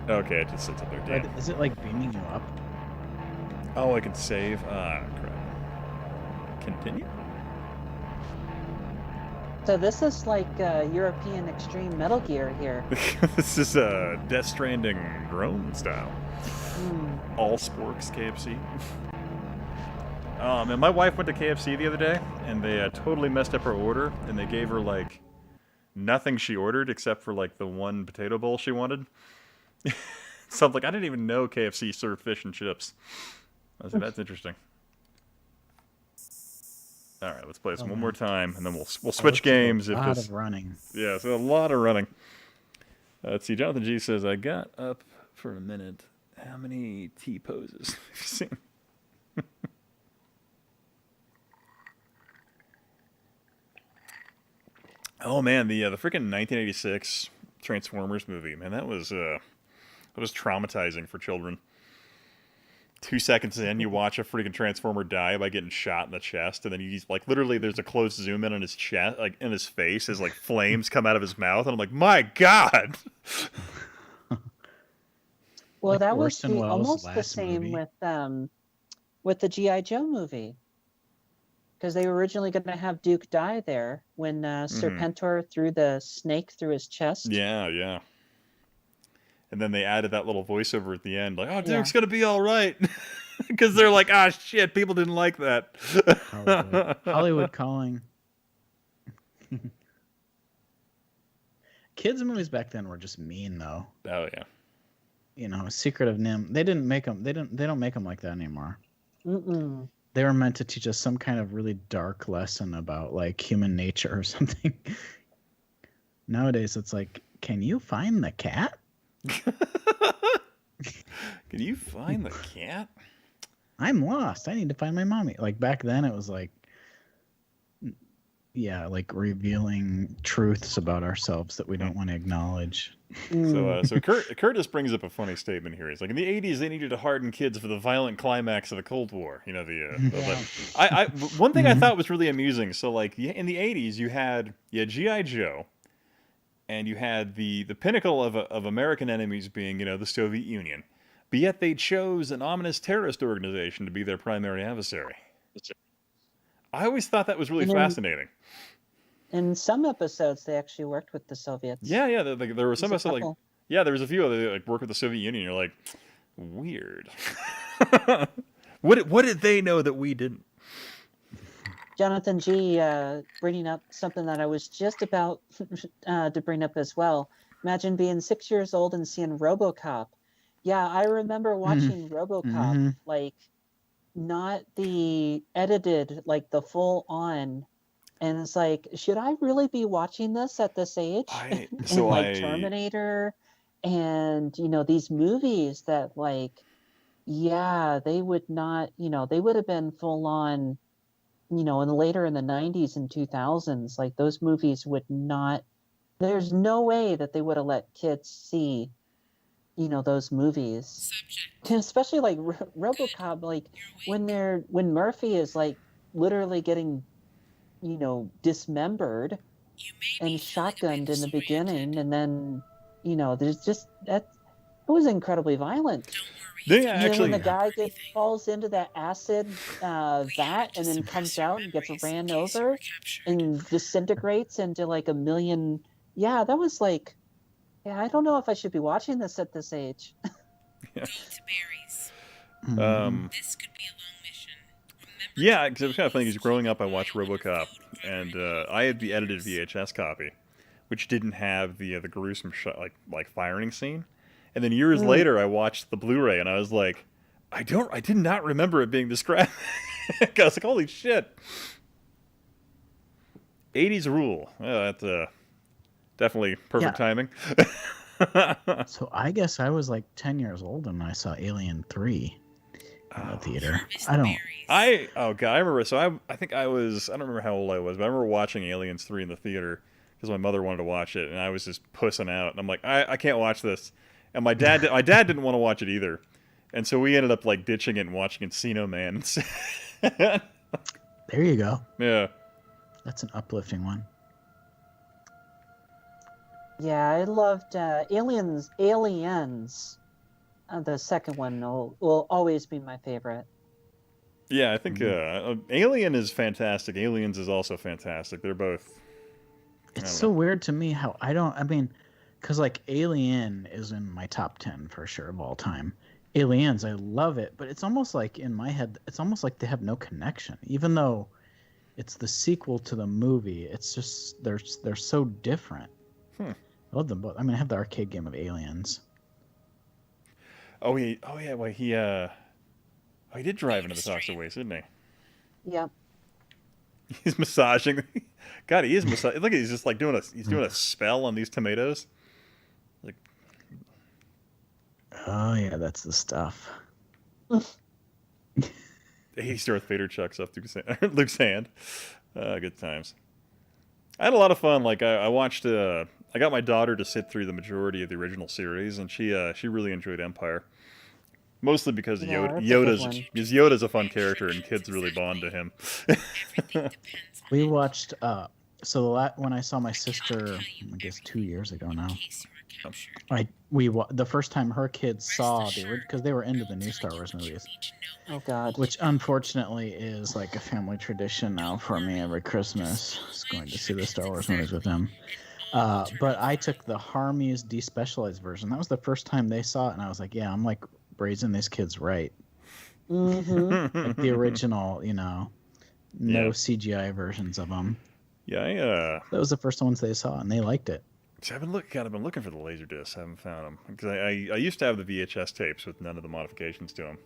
Okay, it just sits up there. Damn. Is it like beaming you up? Oh, I can save. Ah, crap. Continue. So this is like European extreme Metal Gear here. This is Death Stranding drone style. All sporks KFC. And my wife went to KFC the other day, and they totally messed up her order, and they gave her like nothing she ordered except for like the one potato bowl she wanted. So I'm like, I didn't even know KFC served fish and chips. I said, that's interesting. All right, let's play this one more time, and then we'll switch games. A lot of running. Yeah, so a lot of running. Let's see. Jonathan G says, I got up for a minute. How many T poses have you seen? Oh man, the freaking 1986 Transformers movie, man, that was traumatizing for children. 2 seconds in, you watch a freaking Transformer die by getting shot in the chest, and then he's like, literally, there's a close zoom in on his chest, like in his face, as like flames come out of his mouth, and I'm like, my God. Well, Like that was Orson Welles' almost the last same movie. with the G.I. Joe movie, because they were originally going to have Duke die there when Serpentor threw the snake through his chest. Yeah, yeah. And then they added that little voiceover at the end, like, "Oh, Duke's Yeah. gonna be all right," because they're like, "Ah, shit, people didn't like that." Hollywood calling. Kids movies back then were just mean, though. Oh yeah. You know, Secret of Nim. They didn't make them. They don't make them like that anymore. Mm-mm. They were meant to teach us some kind of really dark lesson about like human nature or something. Nowadays, it's like, can you find the cat? Can you find the cat? I'm lost. I need to find my mommy. Like back then, it was like, yeah, like revealing truths about ourselves that we don't want to acknowledge. So Curtis brings up a funny statement here. He's like, in the 80s, they needed to harden kids for the violent climax of the Cold War. You know, one thing I thought was really amusing. So, like, in the 80s, you had G.I. Joe, and you had the pinnacle of American enemies being, you know, the Soviet Union. But yet they chose an ominous terrorist organization to be their primary adversary. I always thought that was really fascinating. In some episodes, they actually worked with the Soviets. Yeah. There were some There's a episodes like, yeah, there was a few other like work with the Soviet Union. You're like, weird. What did they know that we didn't? Jonathan G. Bringing up something that I was just about to bring up as well. Imagine being 6 years old and seeing RoboCop. Yeah, I remember watching RoboCop, like not the edited, like the full on. And it's like, should I really be watching this at this age? Terminator and, you know, these movies that like, yeah, they would not, you know, they would have been full on, you know, later in the 90s and 2000s, like those movies would not, there's no way that they would have let kids see, you know, those movies. Especially like RoboCop, like when Murphy is like literally getting, you know, dismembered and shotgunned in the beginning, and then, you know, there's just that it was incredibly violent. When the guy falls into that acid vat and then comes out and gets ran over and disintegrates into like a million. Yeah, that was like, yeah, I don't know if I should be watching this at this age. This Yeah, could be a long mission. yeah, because it was kind of funny. Because growing up, I watched RoboCop, and I had the edited VHS copy, which didn't have the gruesome like firing scene. And then years later, I watched the Blu-ray, and I was like, I did not remember it being this graphic. I was like, holy shit. 80s rule. That's definitely perfect timing. So I guess I was like 10 years old when I saw Alien 3 in the theater. I remember. So I think I don't remember how old I was, but I remember watching Aliens 3 in the theater because my mother wanted to watch it, and I was just pussing out. And I'm like, I can't watch this. And my dad didn't want to watch it either. And so we ended up like ditching it and watching Encino Man. There you go. Yeah. That's an uplifting one. Yeah, I loved Aliens. The second one will always be my favorite. Yeah, I think Alien is fantastic. Aliens is also fantastic. They're both. It's so weird to me how because like Alien is in my top 10 for sure of all time. Aliens, I love it, but it's almost like in my head, it's almost like they have no connection, even though it's the sequel to the movie. It's just they're so different. I love them both. I mean, I have the arcade game of Aliens. Oh yeah. Well, he did drive into the toxic waste, didn't he? Yep. He's massaging. God, he is massaging. Look, he's just like doing a spell on these tomatoes. Like, oh yeah, that's the stuff. He Darth Vader chucks up Luke's hand. Good times. I had a lot of fun. Like I watched. I got my daughter to sit through the majority of the original series, and she really enjoyed Empire. Mostly because Yoda's a fun character, and kids really bond to him. We watched. So when I saw my sister, I guess 2 years ago now. The first time her kids saw because they were into the new Star Wars movies. Oh God! Which unfortunately is like a family tradition now for me. Every Christmas is going to see the Star Wars movies with them. But I took the Harmy's despecialized version. That was the first time they saw it, and I was like, "Yeah, I'm like raising these kids right." Mm-hmm. Like the original, no CGI versions of them. Yeah, that was the first ones they saw, and they liked it. See, I've been looking for the Laserdiscs. I haven't found them because I used to have the VHS tapes with none of the modifications to them.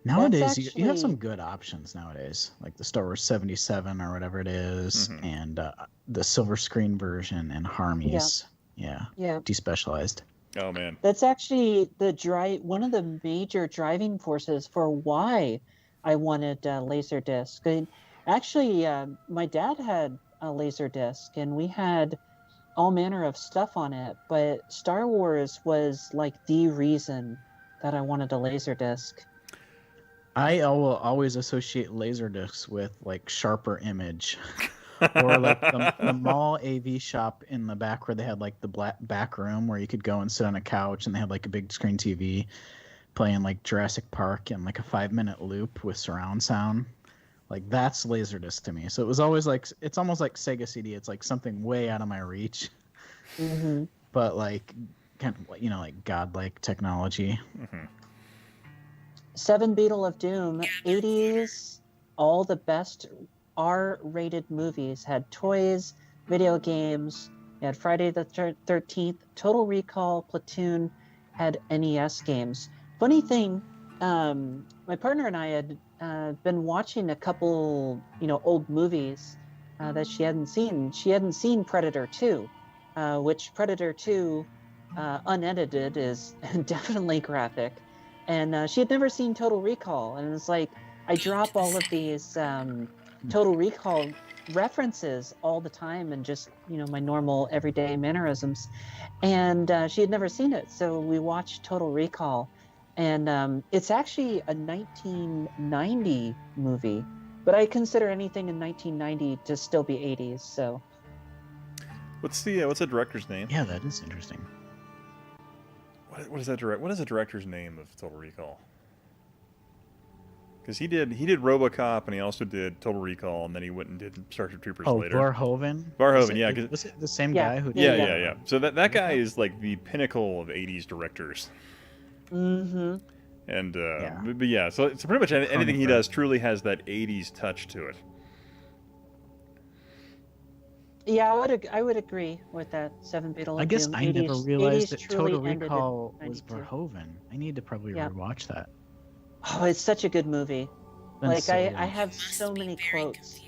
Nowadays, you have some good options nowadays, like the Star Wars 77 or whatever it is, and the silver screen version and Harmy's. Yeah. Despecialized. Oh man, that's actually one of the major driving forces for why I wanted Laserdisc. Actually, my dad had a Laserdisc, and we had all manner of stuff on it, but Star Wars was like the reason that I wanted a Laserdisc. I will always associate Laserdiscs with like sharper image, or like the mall AV shop in the back where they had like the back room where you could go and sit on a couch, and they had like a big screen TV playing like Jurassic Park and like a 5-minute loop with surround sound. Like that's Laserdisc to me. So it was always like, it's almost like Sega CD. It's like something way out of my reach, but like kind of like godlike technology. 7 Beetle of Doom, 80s, all the best R-rated movies had toys, video games. You had Friday the 13th, Total Recall, Platoon, had NES games. Funny thing, my partner and I had been watching a couple, old movies that she hadn't seen. She hadn't seen Predator 2, which Predator 2, unedited, is definitely graphic. And she had never seen Total Recall. And it's like, I drop all of these Total Recall references all the time and just, my normal everyday mannerisms. And she had never seen it. So we watched Total Recall. And it's actually a 1990 movie. But I consider anything in 1990 to still be 80s. So, what's the director's name? Yeah, that is interesting. What is the director's name of Total Recall? Because he did RoboCop, and he also did Total Recall, and then he went and did Starship Troopers later. Verhoeven. Yeah. Was it the same guy who did? Yeah. So that guy is like the pinnacle of 80s directors. Mm-hmm. And but yeah, so it's pretty much anything he does truly has that 80s touch to it. Yeah, I would agree with that. 7 Beetle. I guess I never realized that Total Recall was 92. Verhoeven. I need to probably rewatch that. Oh, it's such a good movie. That's I have so many quotes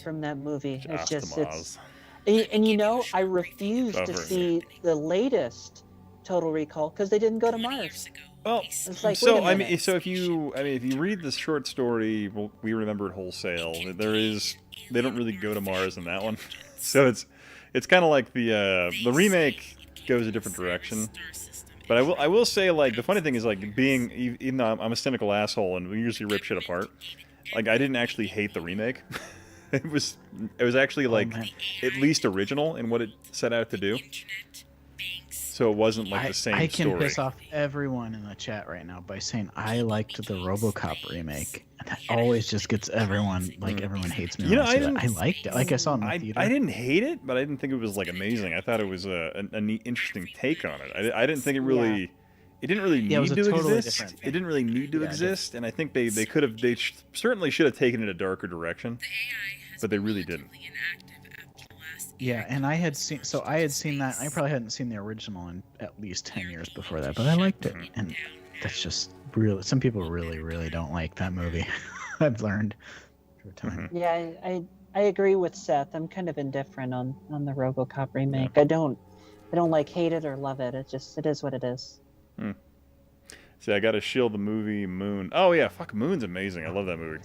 from that movie. It's just I refuse to see the latest Total Recall because they didn't go to Mars. Well, it's like, so if you read the short story, We Remember It Wholesale, they don't really go to Mars in that one. So it's kind of like the remake goes a different direction. But I will say, like, the funny thing is, like, even though I'm a cynical asshole and we usually rip shit apart, like, I didn't actually hate the remake. It was actually like at least original in what it set out to do. So it wasn't like the same story. I can piss off everyone in the chat right now by saying I liked the RoboCop remake. And that always just gets everyone, everyone hates me. I liked it. Like, I saw it in the theater. I didn't hate it, but I didn't think it was, like, amazing. I thought it was a neat, interesting take on it. I didn't think it really... Yeah. It didn't really need to exist. It didn't really need to exist, and I think they certainly should have taken it a darker direction, but they really didn't. Yeah, and I had seen that. I probably hadn't seen the original in at least 10 years before that, but I liked it, and that's just really. Some people really, really don't like that movie. I've learned through time. Yeah, I agree with Seth. I'm kind of indifferent on the RoboCop remake. Yeah. I don't like hate it or love it. It is what it is. See, I got to shield the movie Moon. Oh yeah, fuck, Moon's amazing. I love that movie.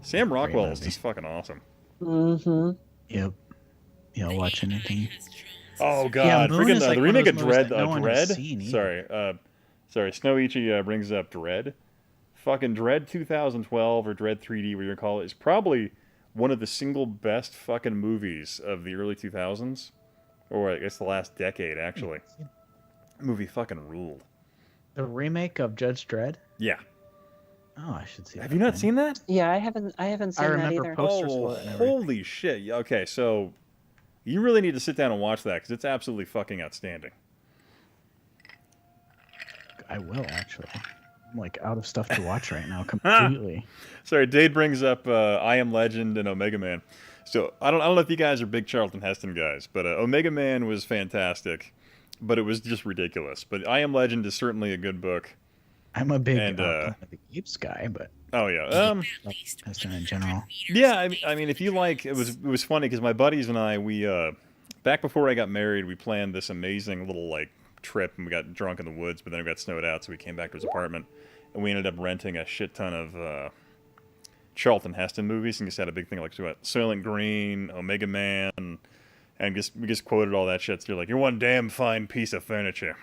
Sam Rockwell is just fucking awesome. Mm-hmm. Yep. watch anything. Oh God! Yeah, Moon Freaking is like the one of remake those of movies Dread. that no one has Dread. seen either. Sorry. Snowichi brings up Dread. Fucking Dread 2012 or Dread 3D, whatever you call it, is probably one of the single best fucking movies of the early 2000s, or I guess the last decade actually. Movie fucking ruled. The remake of Judge Dredd? Yeah. Oh, I should see that. Have you not seen that? Yeah, I haven't seen that either. Posters for it and everything. Holy shit. Yeah, okay, so you really need to sit down and watch that because it's absolutely fucking outstanding. I will, actually. I'm like out of stuff to watch right now completely. Sorry, Dade brings up I Am Legend and Omega Man. So I don't know if you guys are big Charlton Heston guys, but Omega Man was fantastic, but it was just ridiculous. But I Am Legend is certainly a good book. I'm a big Planet of the Apes guy, but oh yeah, Heston in general. Yeah, I mean, if you like, it was funny because my buddies and I, we back before I got married, we planned this amazing little like trip, and we got drunk in the woods, but then it got snowed out, so we came back to his apartment, and we ended up renting a shit ton of Charlton Heston movies, and just had a big thing like Soylent Green, Omega Man, and we just quoted all that shit. So you're like, you're one damn fine piece of furniture.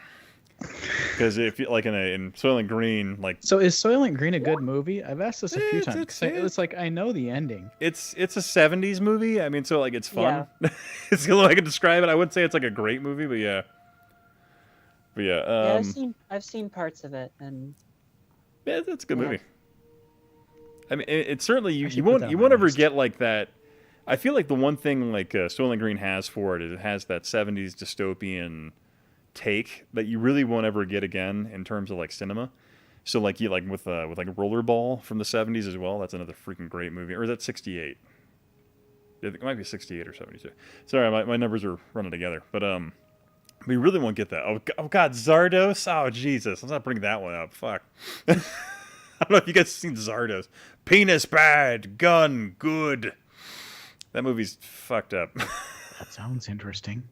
Because if you like in Soylent Green, like so is Soylent Green a good movie? I've asked this a few times. It's like I know the ending. It's a 70s movie. I mean, so like it's fun. Yeah. It's the only way I can describe it. I wouldn't say it's like a great movie, but yeah. Yeah, I've seen parts of it, and yeah, it's a good movie. I mean, it's certainly you won't ever get like that. I feel like the one thing like Soylent Green has for it is it has that 70s dystopian take that you really won't ever get again in terms of like cinema. So like you like with like Rollerball from the 70s as well. That's another freaking great movie. Or is that 68? It might be 68 or 72. Sorry, my numbers are running together. But we really won't get that. Oh God, Zardos. Oh Jesus, let's not bring that one up. Fuck. I don't know if you guys have seen Zardos. Penis bad, gun good. That movie's fucked up. That sounds interesting.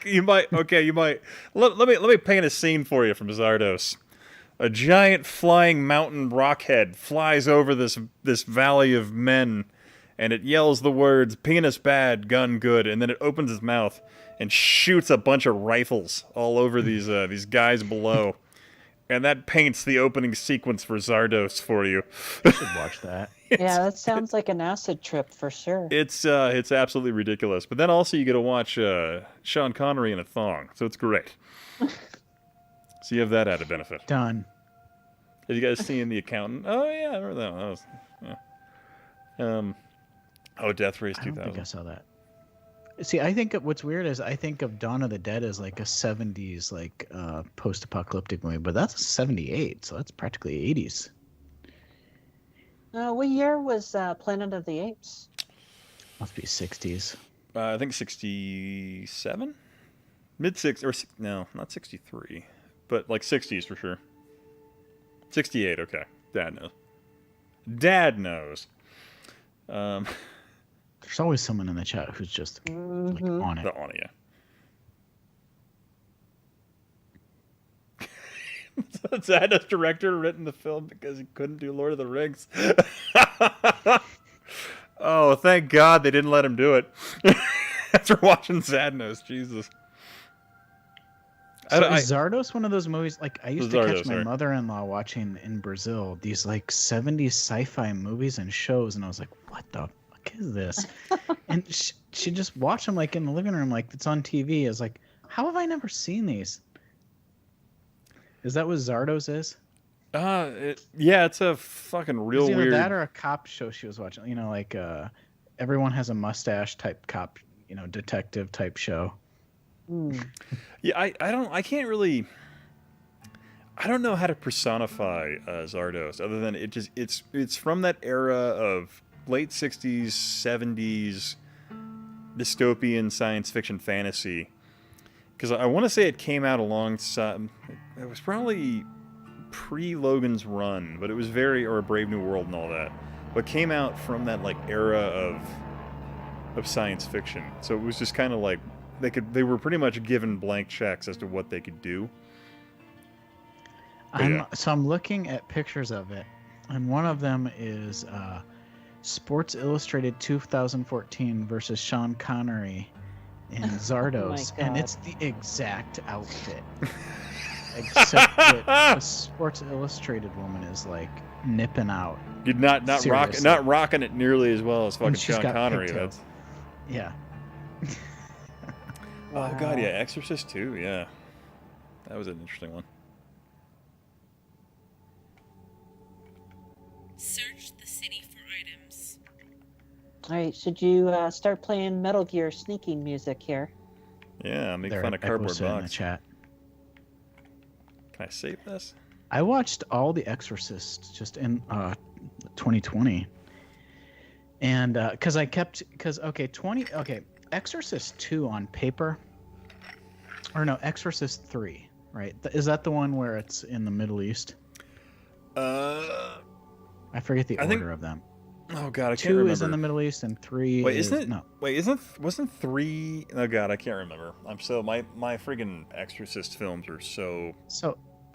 You might. Let me paint a scene for you from Zardos. A giant flying mountain rockhead flies over this valley of men, and it yells the words "penis bad, gun good," and then it opens its mouth and shoots a bunch of rifles all over these guys below. And that paints the opening sequence for Zardos for you. I should watch that. Yeah, that sounds like an acid trip for sure. It's absolutely ridiculous. But then also you get to watch Sean Connery in a thong, so it's great. So you have that added benefit. Done. Have you guys seen The Accountant? Oh yeah, I remember that one. That was, Death Race 2000. I don't think I saw that. See, I think what's weird is I think of Dawn of the Dead as like a 70s like post-apocalyptic movie, but that's 78, so that's practically 80s. What year was Planet of the Apes? Must be 60s. I think 67? Mid-60s, or no, not 63, but like 60s for sure. 68, okay. Dad knows. There's always someone in the chat who's just like, on it. On it, yeah. Zadna's director written the film because he couldn't do Lord of the Rings. Oh, thank God they didn't let him do it. After watching Zadnos, Jesus. So is Zardos one of those movies? Like I used to catch my mother-in-law watching in Brazil these like 70s sci-fi movies and shows, and I was like, "What the fuck is this?" And she just watched them like in the living room, like it's on TV. I was like, "How have I never seen these?" Is that what Zardos is? Yeah, it's a fucking real either weird. That or a cop show she was watching. You know, like everyone has a mustache type cop, detective type show. Yeah, I can't really. I don't know how to personify Zardos other than it's from that era of late 60s, 70s dystopian science fiction fantasy. Because I want to say it came out alongside. It was probably pre-Logan's Run, but it was or Brave New World and all that. But came out from that like era of science fiction. So it was just kind of like they were pretty much given blank checks as to what they could do. So I'm looking at pictures of it, and one of them is Sports Illustrated 2014 versus Sean Connery in Zardos, and it's the exact outfit. Except that the Sports Illustrated woman is like nipping out. You're not rocking it nearly as well as fucking Sean Connery. That's yeah. Oh god, yeah, Exorcist 2, yeah. That was an interesting one. Search the city for items. All right, should you start playing Metal Gear sneaking music here? Yeah, make fun of Cardboard in the Box. chat. Can I save this? I watched all the Exorcists just in 2020, and because Exorcist 2 on paper, or no, Exorcist 3, right? Is that the one where it's in the Middle East? I forget the order of them. Oh god, I can't 2 remember. is in the Middle East and 3 Wait, is... isn't it? No. Wait, wasn't 3... Oh god, I can't remember. I'm so... My friggin' Exorcist films are so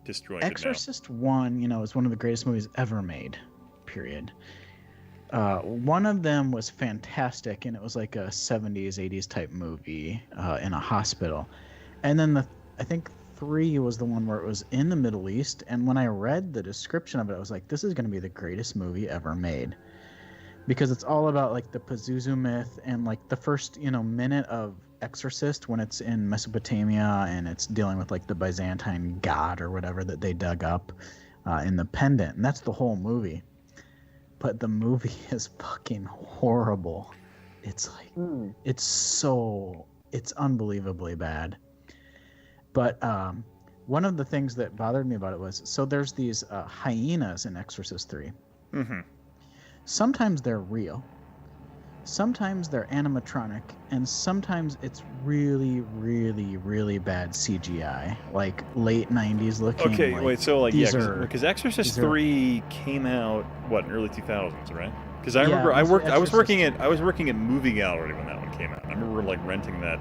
disjointed Exorcist 1, is one of the greatest movies ever made, period. One of them was fantastic, and it was like a 70s, 80s type movie in a hospital. And then I think 3 was the one where it was in the Middle East, and when I read the description of it, I was like, this is going to be the greatest movie ever made. Because it's all about like the Pazuzu myth and like the first, minute of Exorcist when it's in Mesopotamia and it's dealing with like the Byzantine god or whatever that they dug up in the pendant. And that's the whole movie. But the movie is fucking horrible. It's like, it's unbelievably bad. But one of the things that bothered me about it was, so there's these hyenas in Exorcist 3. Mm-hmm. Sometimes they're real, sometimes they're animatronic, and sometimes it's really, really, really bad CGI, like late 90s looking. Okay, like, wait, so like, because Exorcist 3 are... came out, what, in early 2000s, right? Because I remember I was working at Movie Gallery when that one came out. I remember like renting that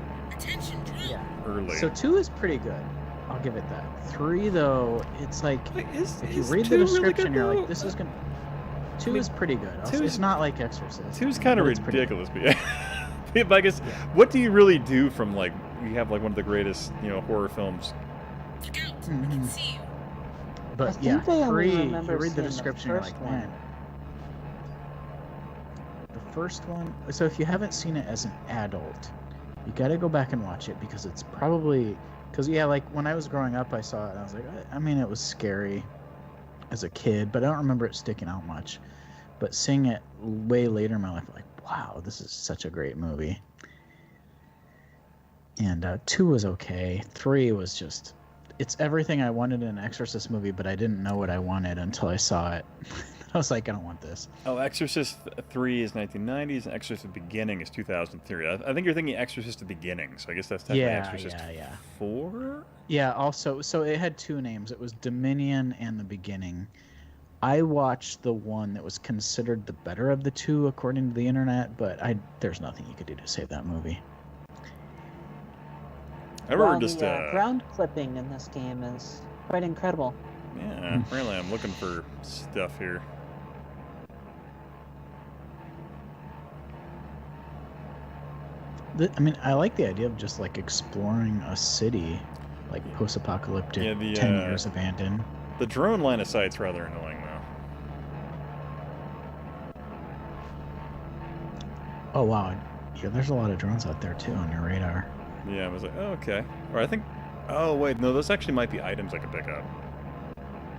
early. So 2 is pretty good. I'll give it that. 3 though, it's like if you read the 2 description, really good, you're though? like, this is gonna. 2 is pretty good. It's not like Exorcist. 2 is kind of ridiculous, but yeah. But I guess, what do you really do from like, you have like one of the greatest, horror films? Mm-hmm. But I yeah, think they only 3, if you remember read the seeing the description, you're first like, one. man. The first one, so if you haven't seen it as an adult, you gotta go back and watch it because it's probably, like when I was growing up, I saw it and I was like, I mean, it was scary as a kid, but I don't remember it sticking out much. But seeing it way later in my life, I'm like, wow, this is such a great movie. And 2 was okay. 3 was just, it's everything I wanted in an Exorcist movie, but I didn't know what I wanted until I saw it. I was like, I don't want this. Oh, Exorcist 3 is 1990s, and Exorcist the Beginning is 2003. I think you're thinking Exorcist the Beginning, so I guess that's technically Exorcist 4? Yeah, also, so it had 2 names. It was Dominion and the Beginning. I watched the one that was considered the better of the 2, according to the internet, but there's nothing you could do to save that movie. I remember the ground clipping in this game is quite incredible. Yeah, really, I'm looking for stuff here. I like the idea of just like exploring a city, like post-apocalyptic, 10 years abandoned. The drone line of sight's rather annoying, though. Oh wow, yeah, there's a lot of drones out there too on your radar. Yeah, I was like, oh, okay. Or I think, oh wait, no, those actually might be items I could pick up.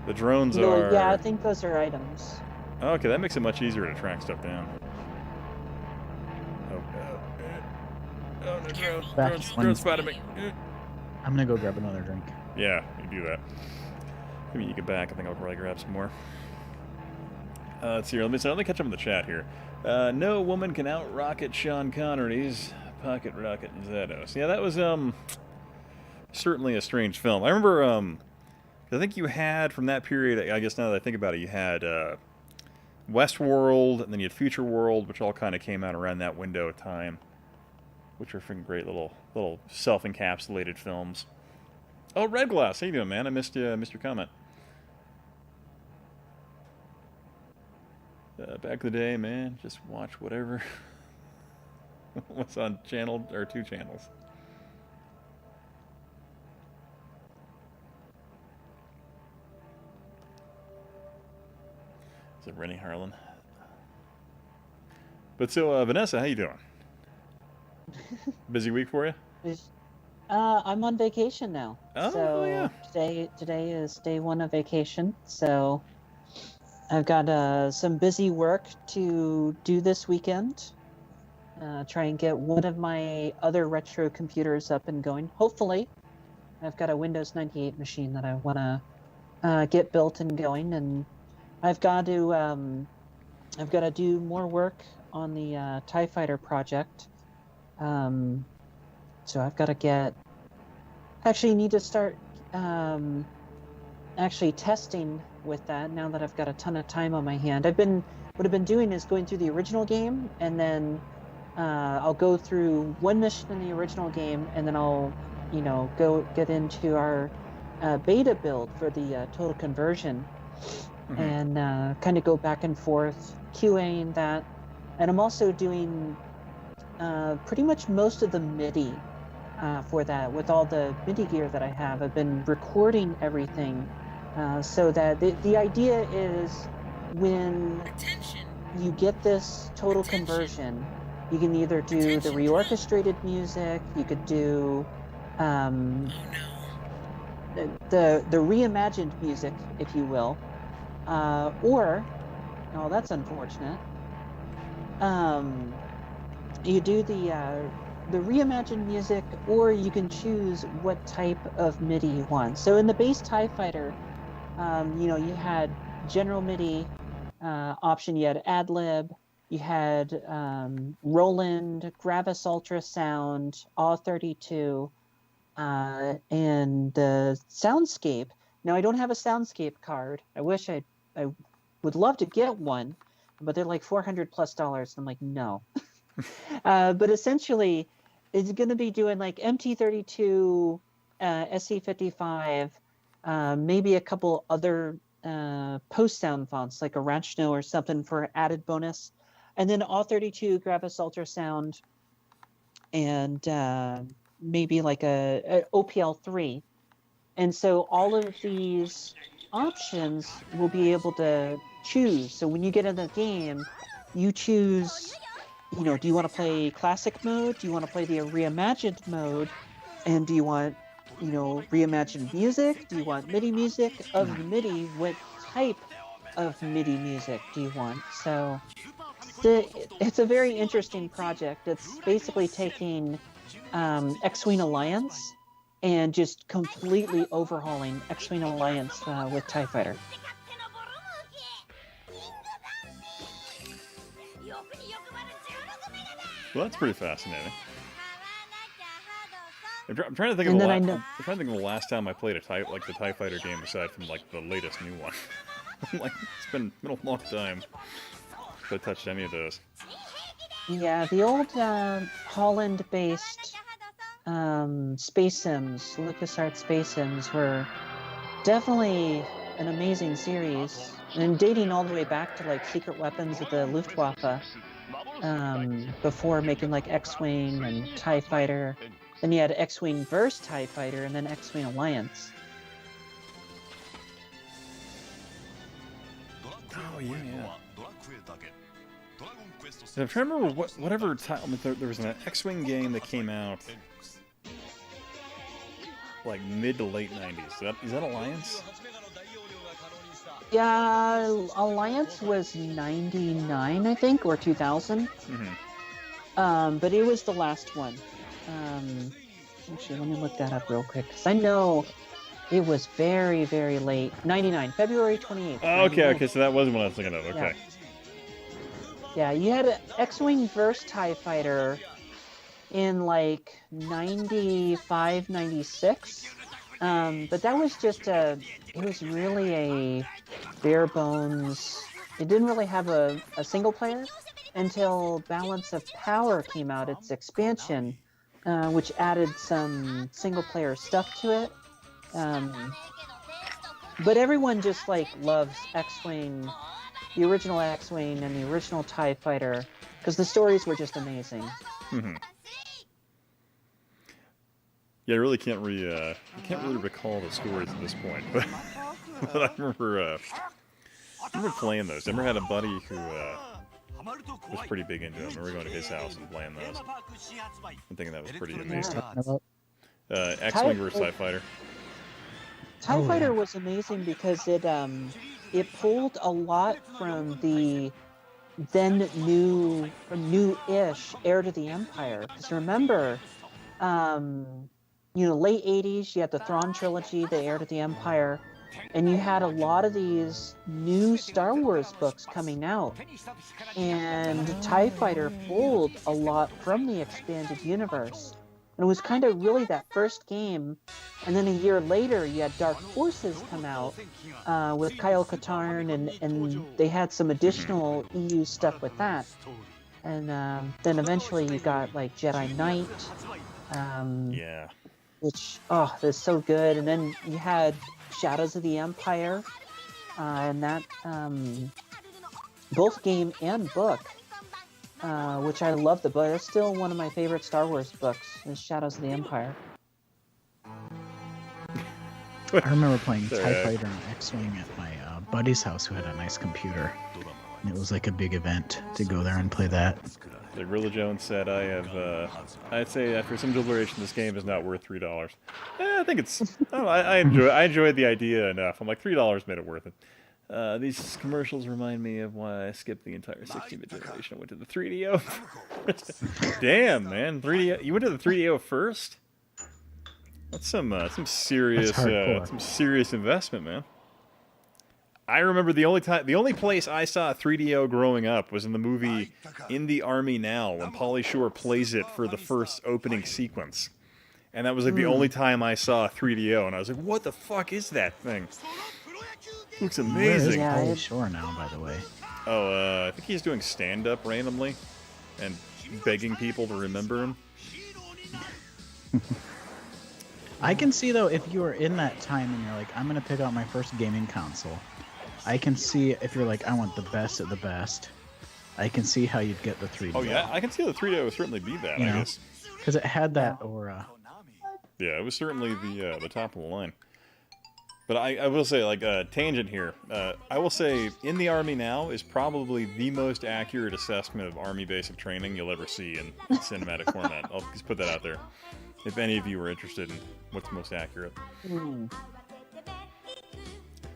The drones are... Yeah, I think those are items. Okay, that makes it much easier to track stuff down. Oh, no, drone spotted me. I'm gonna go grab another drink. Yeah, you do that. Maybe you get back. I think I'll probably grab some more. Let's see here. Let me catch up in the chat here. No woman can out-rocket Sean Connery's Pocket Rocket Zetos. Yeah, that was certainly a strange film. I remember I think you had from that period, I guess now that I think about it, you had Westworld, and then you had Future World, which all kind of came out around that window of time, which are freaking great little self-encapsulated films. Oh, Red Glass, how you doing, man? I missed your comment. Back in the day, man, just watch whatever was on channel or 2 channels. Is it Rennie Harlan? But so, Vanessa, how you doing? Busy week for you? I'm on vacation now. Oh, so yeah. Today is day 1 of vacation. So I've got some busy work to do this weekend. Try and get one of my other retro computers up and going. Hopefully, I've got a Windows 98 machine that I want to get built and going, and I've got to do more work on the TIE Fighter project. So I've got to need to start actually testing with that now that I've got a ton of time on my hand. What I've been doing is going through the original game, and then I'll go through one mission in the original game, and then I'll, go get into our beta build for the total conversion, and kind of go back and forth, QAing that. And I'm also doing pretty much most of the MIDI for that with all the MIDI gear that I have. I've been recording everything so that the idea is when you get this total conversion, you can either do the reorchestrated music, you could do the reimagined music, if you will, or, oh, that's unfortunate. You do the reimagined music, or you can choose what type of MIDI you want. So in the base TIE Fighter, you had general MIDI option, you had ad-lib, you had Roland, Gravis Ultrasound, AW32, and the Soundscape. Now, I don't have a Soundscape card. I wish I would love to get one, but they're like $400+. I'm like, no. But essentially, it's going to be doing like MT32, SC55, maybe a couple other post sound fonts like Arachno or something for added bonus, and then AW32, Gravis Ultrasound, and maybe like a OPL3. And so all of these options will be able to choose. So when you get in the game, you choose, do you want to play classic mode? Do you want to play the reimagined mode? And do you want, reimagined music? Do you want MIDI music? Of MIDI, what type of MIDI music do you want? So it's a very interesting project. It's basically taking X-Wing Alliance and just completely overhauling X-Wing Alliance with TIE Fighter. Well, that's pretty fascinating. I'm trying to think of the last time I played the TIE Fighter game aside from like the latest new one. Like it's been a long time since I touched any of those. Yeah, the old Holland-based Space Sims, LucasArts Space Sims, were definitely an amazing series, and dating all the way back to like Secret Weapons of the Luftwaffe, before making like X-Wing and TIE Fighter. Then you had X-Wing vs. TIE Fighter, and then X-Wing Alliance. Oh yeah. I'm trying to remember whatever time. There was an X-Wing game that came out like mid to late 90s. Is that Alliance? Yeah, Alliance was 99, I think, or 2000. But it was the last one. Actually, let me look that up real quick, because I know it was very, very late. 99, February 28th. Oh, okay, so that wasn't what I was thinking of. Okay. Yeah, you had X-Wing vs. TIE Fighter in like 95, 96. But that was just it was really a bare bones. It didn't really have a single player until Balance of Power came out, its expansion, which added some single player stuff to it. But everyone just like loves X-Wing the original X-Wing and the original TIE Fighter, because the stories were just amazing. Mm-hmm. Yeah, I really can't really recall the stories at this point, but, but I remember playing those. I remember had a buddy who was pretty big into them. I remember going to his house and playing those. I'm thinking that was pretty amazing. X-Wing versus TIE Fighter. TIE Fighter was amazing because it pulled a lot from the then new-ish Heir to the Empire. Because remember, late 80s, you had the Thrawn trilogy, the Heir to the Empire, and you had a lot of these new Star Wars books coming out. And TIE Fighter pulled a lot from the expanded universe. And it was kind of really that first game. And then a year later, you had Dark Forces come out with Kyle Katarn, and they had some additional EU stuff with that. And then eventually you got like Jedi Knight. Yeah. Which, that's so good. And then you had Shadows of the Empire, and that both game and book, which I love the book. That's still one of my favorite Star Wars books, is Shadows of the Empire. I remember playing TIE Fighter and X-Wing at my buddy's house who had a nice computer. And it was like a big event to go there and play that. Like Rilla Jones said, I'd say after some deliberation, this game is not worth $3. I think it's, I enjoyed the idea enough. I'm like, $3 made it worth it. These commercials remind me of why I skipped the entire 16-bit generation. I went to the 3DO. Damn, man, 3DO. You went to the 3DO first? That's some serious investment, man. I remember the only place I saw 3DO growing up was in the movie In the Army Now, when Pauly Shore plays it for the first opening sequence. And that was like the only time I saw 3DO, and I was like, what the fuck is that thing? It looks amazing. Where is Pauly Shore now, by the way? Oh, I think he's doing stand-up randomly and begging people to remember him. I can see, though, if you were in that time and you're like, I'm going to pick out my first gaming console, I can see if you're like, I want the best of the best, I can see how you'd get the 3DO. Oh, yeah? I can see the 3DO would certainly be that, I guess. Because it had that aura. Yeah, it was certainly the top of the line. But I will say, like, tangent here, I will say In the Army Now is probably the most accurate assessment of Army basic training you'll ever see in cinematic format. I'll just put that out there, if any of you are interested in what's most accurate.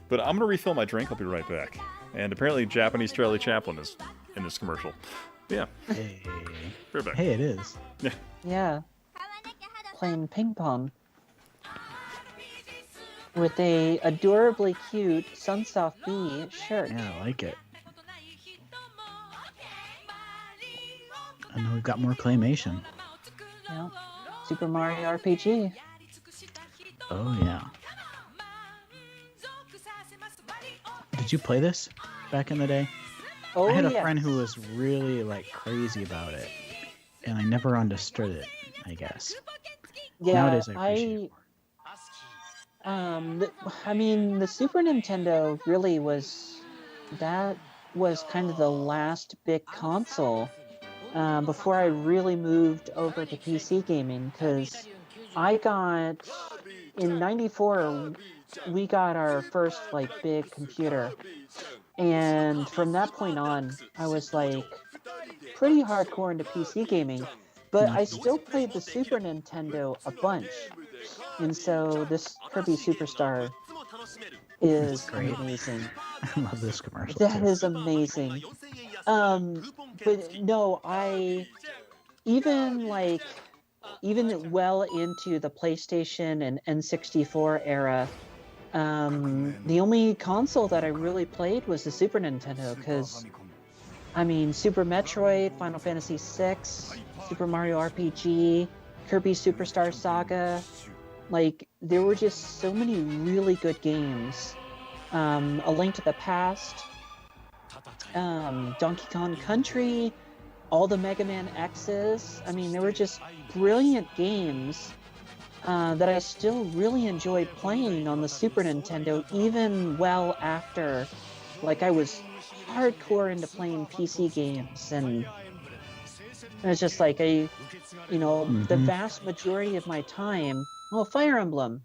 But I'm going to refill my drink. I'll be right back. And apparently Japanese Charlie Chaplin is in this commercial. Yeah. Hey. Right back. Hey, it is. Yeah. Yeah. Playing ping pong. With a adorably cute Sunsoft Bee shirt. Yeah, I like it. And then we've got more claymation. Yeah. Super Mario RPG. Oh, yeah. Did you play this back in the day? Oh, I had a friend who was really, like, crazy about it. And I never understood it, I guess. Yeah, Nowadays, I appreciate it. I mean, the Super Nintendo really was kind of the last big console before I really moved over to PC gaming, because I got, in '94, we got our first, like, big computer, and from that point on, I was, like, pretty hardcore into PC gaming, but I still played the Super Nintendo a bunch. And so this Kirby Superstar is amazing. I love this commercial. That is amazing. But no, even well into the PlayStation and N64 era, the only console that I really played was the Super Nintendo, because, I mean, Super Metroid, Final Fantasy VI, Super Mario RPG, Kirby Superstar Saga, like, there were just so many really good games. A Link to the Past, Donkey Kong Country, all the Mega Man X's. I mean, they were just brilliant games that I still really enjoyed playing on the Super Nintendo, even well after, like, I was hardcore into playing PC games, and it was just like the vast majority of my time. Oh, Fire Emblem.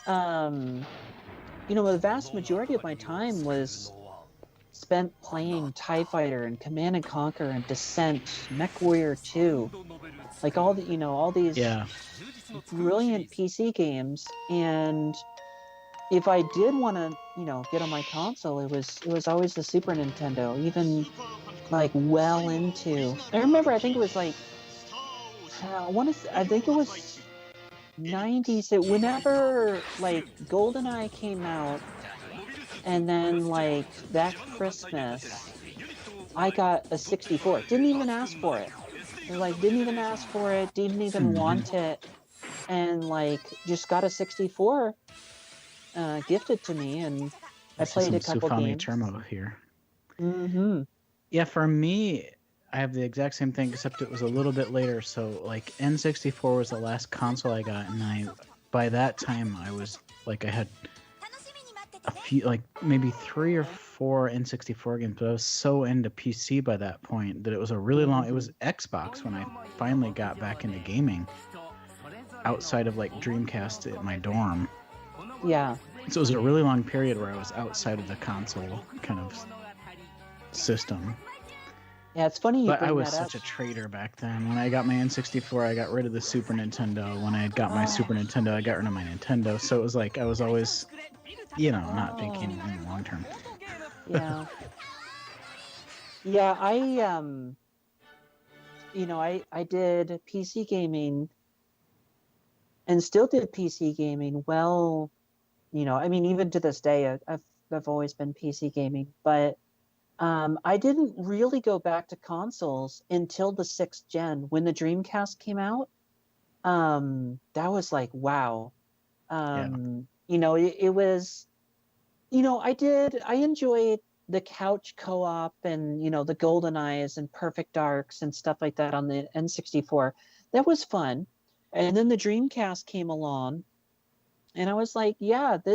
The vast majority of my time was spent playing TIE Fighter and Command and Conquer and Descent, MechWarrior 2, like all these brilliant PC games. And if I did want to, get on my console, it was always the Super Nintendo, even like well into. I remember, I think it was like, I think it was 90s. Whenever like GoldenEye came out, and then like that Christmas, I got a 64. Didn't even ask for it. Didn't even ask for it. Didn't even want it, and like just got a 64 gifted to me, and I played a couple games. Turmo here. Mm-hmm. Yeah, for me, I have the exact same thing, except it was a little bit later. So like N64 was the last console I got, and by that time I was like, I had a few, like maybe 3 or 4 N64 games, but I was so into PC by that point that it was a really long. It was Xbox when I finally got back into gaming, outside of like Dreamcast at my dorm. Yeah. So it was a really long period where I was outside of the console kind of system. Yeah, it's funny you But bring I was that such up. a traitor back then. When I got my N64, I got rid of the Super Nintendo. When I got my Super Nintendo, I got rid of my Nintendo. So it was like I was always, not thinking in the long term. Yeah. Yeah, I did PC gaming and still did PC gaming. Well, even to this day, I've always been PC gaming, but I didn't really go back to consoles until the 6th gen. When the Dreamcast came out, that was like, wow. It was, I enjoyed the couch co-op and, the GoldenEyes and Perfect Darks and stuff like that on the N64. That was fun. And then the Dreamcast came along, and I was like, yeah, the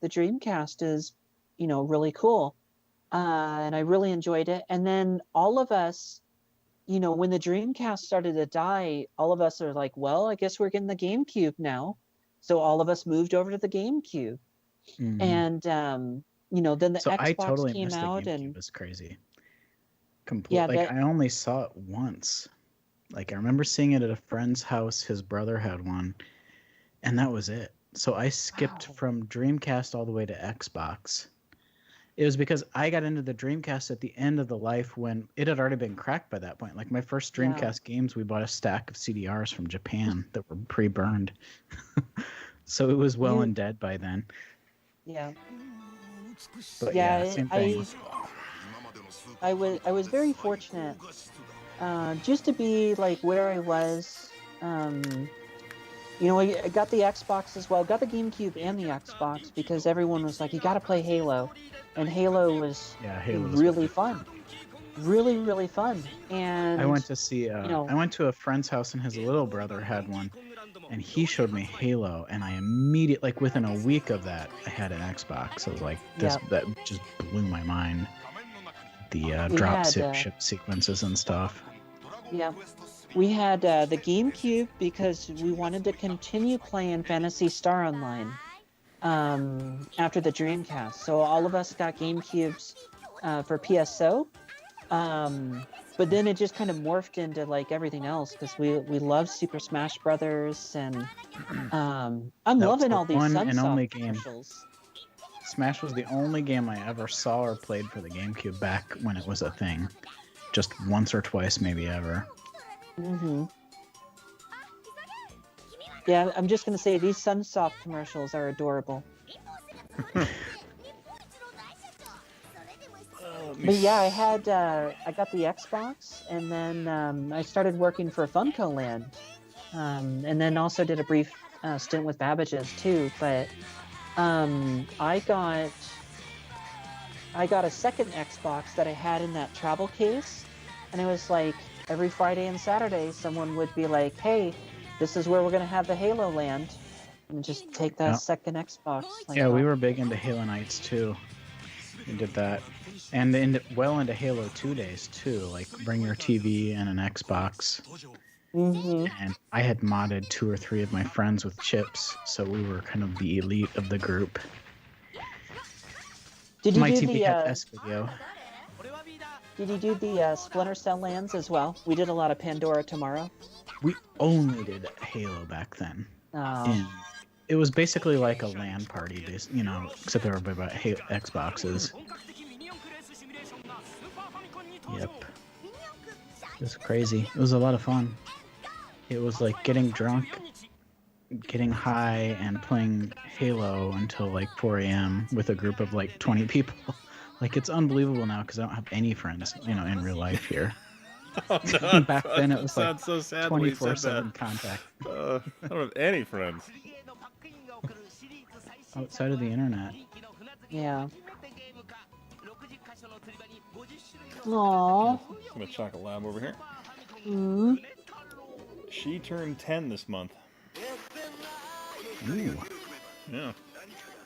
Dreamcast is, really cool. And I really enjoyed it. And then all of us, when the Dreamcast started to die, all of us are like, well, I guess we're getting the GameCube now. So all of us moved over to the GameCube. Mm-hmm. And, then the Xbox I totally came missed out. the GameCube. And it was crazy. I only saw it once. Like, I remember seeing it at a friend's house. His brother had one. And that was it. So I skipped from Dreamcast all the way to Xbox. It was because I got into the Dreamcast at the end of the life when it had already been cracked by that point. Like my first Dreamcast games, we bought a stack of CDRs from Japan that were pre-burned. So it was well and dead by then. Yeah. But yeah, same thing. I was very fortunate just to be like where I was. I got the Xbox as well. Got the GameCube and the Xbox because everyone was like, you got to play Halo. And Halo was really fun. Really, really fun. And I went to see, I went to a friend's house and his little brother had one. And he showed me Halo. And I immediately, like within a week of that, I had an Xbox. I was like, that just blew my mind. The ship sequences and stuff. Yeah. We had the GameCube because we wanted to continue playing Phantasy Star Online after the Dreamcast. So all of us got GameCubes for PSO. But then it just kind of morphed into like everything else because we love Super Smash Brothers, and I'm loving all these Sunsoft commercials. Smash was the only game I ever saw or played for the GameCube back when it was a thing. Just once or twice, maybe ever. Mm-hmm. Yeah, I'm just gonna say these Sunsoft commercials are adorable. But yeah, I got the Xbox, and then I started working for Funko Land, and then also did a brief stint with Babbage's too. But I got a second Xbox that I had in that travel case, and it was like every Friday and Saturday, someone would be like, "Hey, this is where we're gonna have the Halo Land," and just take that second Xbox. Yeah, we were big into Halo Nights too. We did that, and well into Halo 2 days too. Like bring your TV and an Xbox. And I had modded 2 or 3 of my friends with chips, so we were kind of the elite of the group. Did you my do TV the had S video. Did you do the Splinter Cell lands as well? We did a lot of Pandora Tomorrow. We only did Halo back then. Oh. And it was basically like a LAN party, you know, except everybody bought Xboxes. Yep. It was crazy. It was a lot of fun. It was like getting drunk, getting high, and playing Halo until like 4 a.m. with a group of like 20 people. Like, it's unbelievable now because I don't have any friends, you know, in real life here. Oh, no, back then it was like so sad 24/7 contact. I don't have any friends. Outside of the internet. Yeah. Aww. I'm gonna chuck a lab over here. Mm. She turned 10 this month. Ooh. Yeah.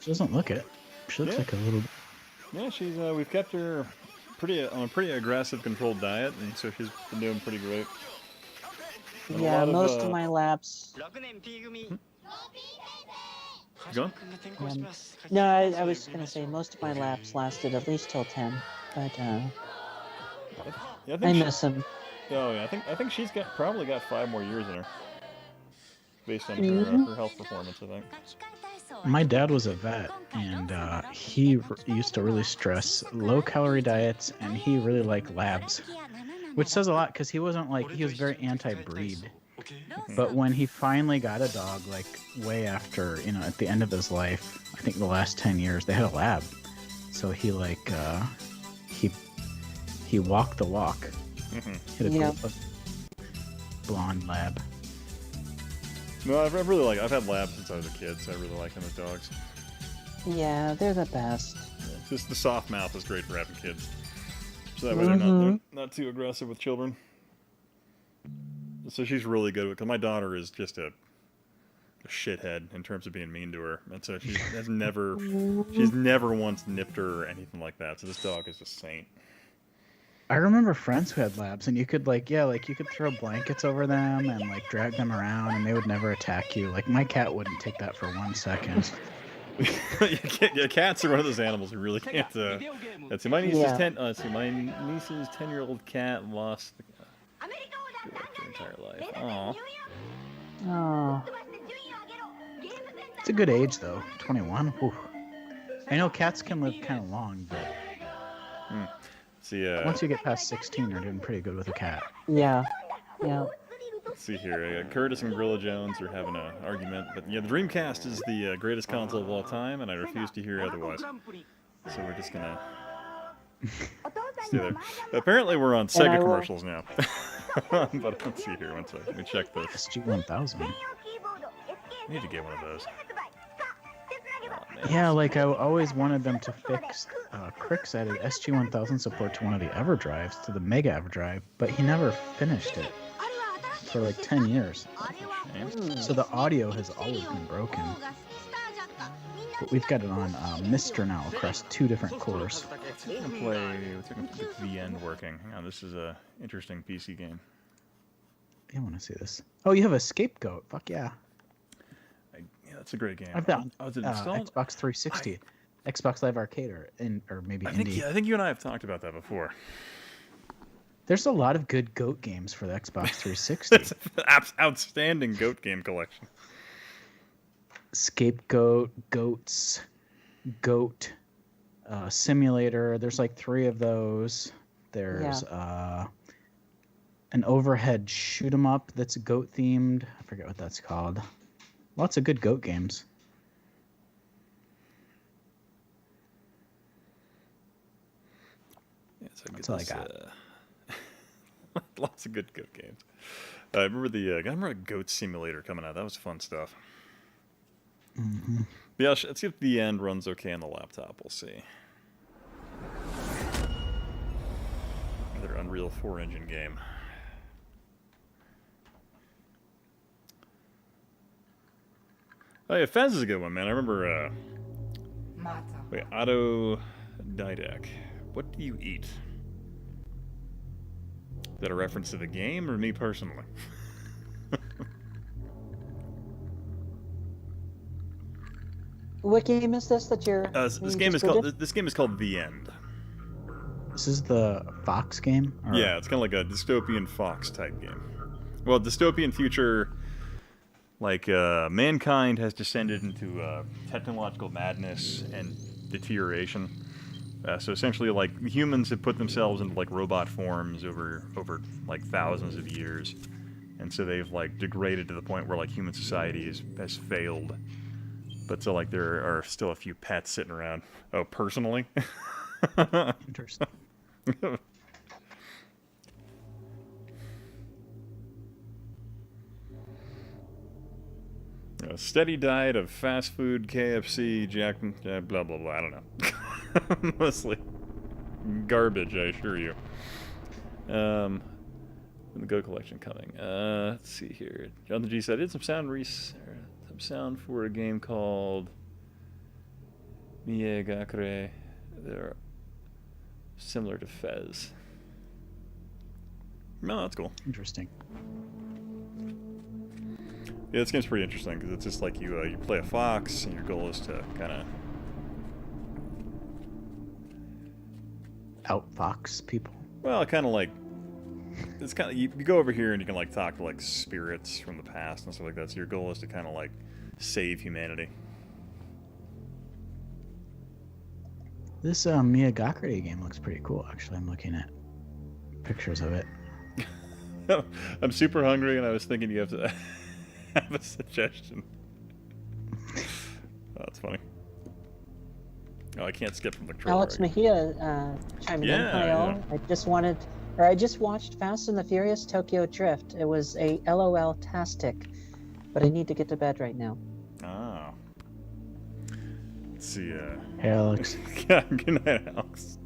She doesn't look it. She looks like a little. Yeah, she's. We've kept her on a pretty aggressive, controlled diet, and so she's been doing pretty great. And Yeah, most of my laps. Go? No, I was going to say most of my laps lasted at least till 10, but yeah, I miss him. Oh yeah, I think she's probably got 5 more years in her, based on her health performance. I think. My dad was a vet, and he used to really stress low-calorie diets, and he really liked labs, which says a lot because he wasn't like he was very anti-breed. But when he finally got a dog, like way after, you know, at the end of his life, I think the last 10 years, they had a lab. So he like he walked the walk. He had a blonde lab. No, I've had labs since I was a kid, so I really like them as dogs. Yeah, they're the best. Yeah, just the soft mouth is great for having kids, so that way they're not too aggressive with children. So she's really good with it, because my daughter is just a shithead in terms of being mean to her, and so she's never once nipped her or anything like that. So this dog is a saint. I remember friends who had labs, and you could you could throw blankets over them and like drag them around, and they would never attack you. Like my cat wouldn't take that for 1 second. Yeah, cats are one of those animals who really can't. Let's see, my niece's 10-year-old cat lost their entire life. Aww. Oh. It's a good age though, 21. Whew. I know cats can live kind of long, but see, once you get past 16, you're doing pretty good with a cat. Yeah. Yeah. Let's see here. Curtis and Gorilla Jones are having an argument, but yeah, the Dreamcast is the greatest console of all time, and I refuse to hear otherwise. So we're just gonna stay there. Apparently, we're on Sega commercials now. But let's see here. One second. Let me check this. SG-1000. I need to get one of those. Yeah, like I always wanted them to fix Crix added SG-1000 support to one of the EverDrives, to the Mega EverDrive, but he never finished it for like 10 years. So the audio has always been broken. But we've got it on Mr. now across 2 different cores. Let's get the end working. Hang on, this is a interesting PC game. I want to see this. Oh, you have a Scapegoat. Fuck yeah. Yeah, that's a great game. I've got Xbox 360, Xbox Live Arcade, or maybe Indie. I think you and I have talked about that before. There's a lot of good Goat games for the Xbox 360. It's an outstanding Goat game collection. Scapegoat, Goats, Goat, Simulator. There's like 3 of those. There's an overhead shoot 'em up that's Goat themed. I forget what that's called. Lots of good Goat games. Yeah, so that's all I got. Lots of good Goat games. I remember Goat Simulator coming out. That was fun stuff. Yeah, let's see if the end runs okay on the laptop. We'll see. Another Unreal 4 engine game. Oh yeah, Fez is a good one, man. I remember. Auto Didac. What do you eat? Is that a reference to the game or me personally? What game is this that you're? This game is called The End. This is the Fox game? Or... Yeah, it's kind of like a dystopian Fox type game. Well, dystopian future, like mankind has descended into technological madness and deterioration. So essentially, like humans have put themselves into like robot forms over like thousands of years, and so they've like degraded to the point where like human society has failed. But so like there are still a few pets sitting around. Oh, personally. Interesting. A steady diet of fast food, KFC, Jack, blah blah blah. I don't know. Mostly garbage, I assure you. The Go collection coming. Let's see here. Jonathan G said I did some sound for a game called Miegakure. They're similar to Fez. No, that's cool. Interesting. Yeah, this game's pretty interesting because it's just like you play a fox and your goal is to kind of outfox people. Well, kind of like it's kind of you go over here and you can like talk to like spirits from the past and stuff like that. So your goal is to kind of like save humanity. This Miegakure game looks pretty cool. Actually, I'm looking at pictures of it. I'm super hungry, and I was thinking you have to have a suggestion. Oh, that's funny. Oh, I can't skip from the trailer. Alex Mejia chiming in. Hi all. Yeah. I just watched Fast and the Furious Tokyo Drift. It was a LOL-tastic, but I need to get to bed right now. Ah. Let's see. Hey, Alex. Yeah, good night, Alex.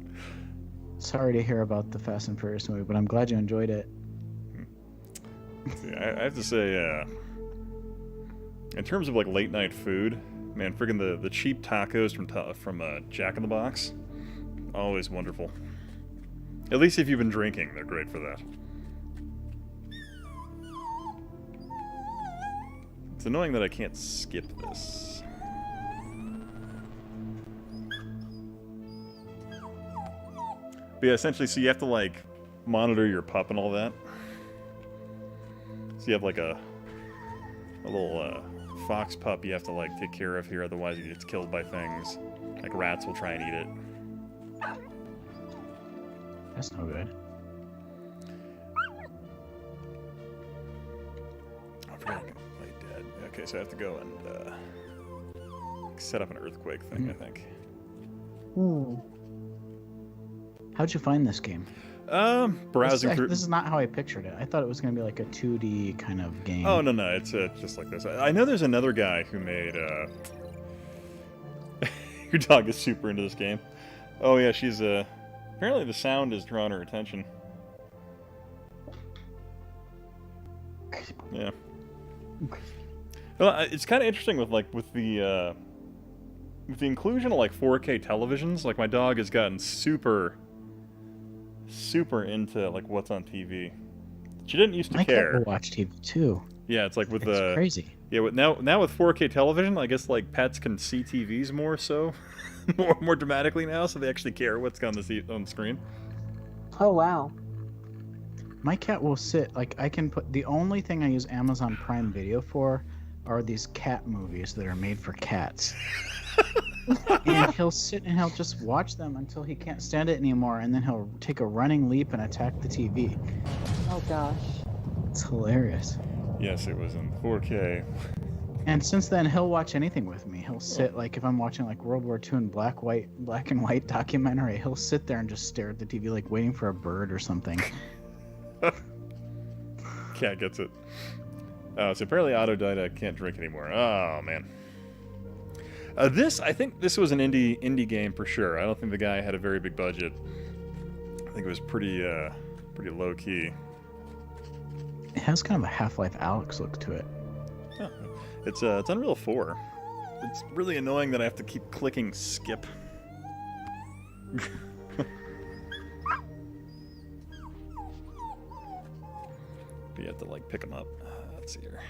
Sorry to hear about the Fast and Furious movie, but I'm glad you enjoyed it. See, I have to say, in terms of like late night food, man, friggin' the cheap tacos from Jack in the Box, always wonderful. At least if you've been drinking, they're great for that. It's annoying that I can't skip this. But yeah, essentially, so you have to like monitor your pup and all that. So you have like a little fox pup you have to like take care of here, otherwise it gets killed by things. Like rats will try and eat it. That's no good. I forgot I can play dead. Okay, so I have to go and set up an earthquake thing, I think. How'd you find this game? Browsing through. This is not how I pictured it. I thought it was going to be like a 2D kind of game. Oh, no, it's just like this. I know there's another guy who made, your dog is super into this game. Oh, yeah, she's, apparently the sound has drawn her attention. Yeah. Well, it's kind of interesting with the inclusion of, like, 4K televisions. Like, my dog has gotten super into like what's on TV. She didn't used to care. I can watch TV too. Yeah, it's like with it's crazy. Yeah, now with 4K television, I guess like pets can see TVs more so, more dramatically now, so they actually care what's on the screen. Oh wow. My cat will sit like I can put the only thing I use Amazon Prime Video for are these cat movies that are made for cats. And he'll sit and he'll just watch them until he can't stand it anymore, and then he'll take a running leap and attack the TV. Oh gosh. It's hilarious. Yes, it was in 4K. And since then, he'll watch anything with me. He'll sit, like, if I'm watching, like, World War II and black and white documentary, he'll sit there and just stare at the TV, like, waiting for a bird or something. Cat gets it. So apparently Autodidact can't drink anymore. Oh, man. I think this was an indie game for sure. I don't think the guy had a very big budget. I think it was pretty low key. It has kind of a Half-Life Alyx look to it. Oh, it's Unreal 4. It's really annoying that I have to keep clicking skip. You have to like pick them up. Let's see here.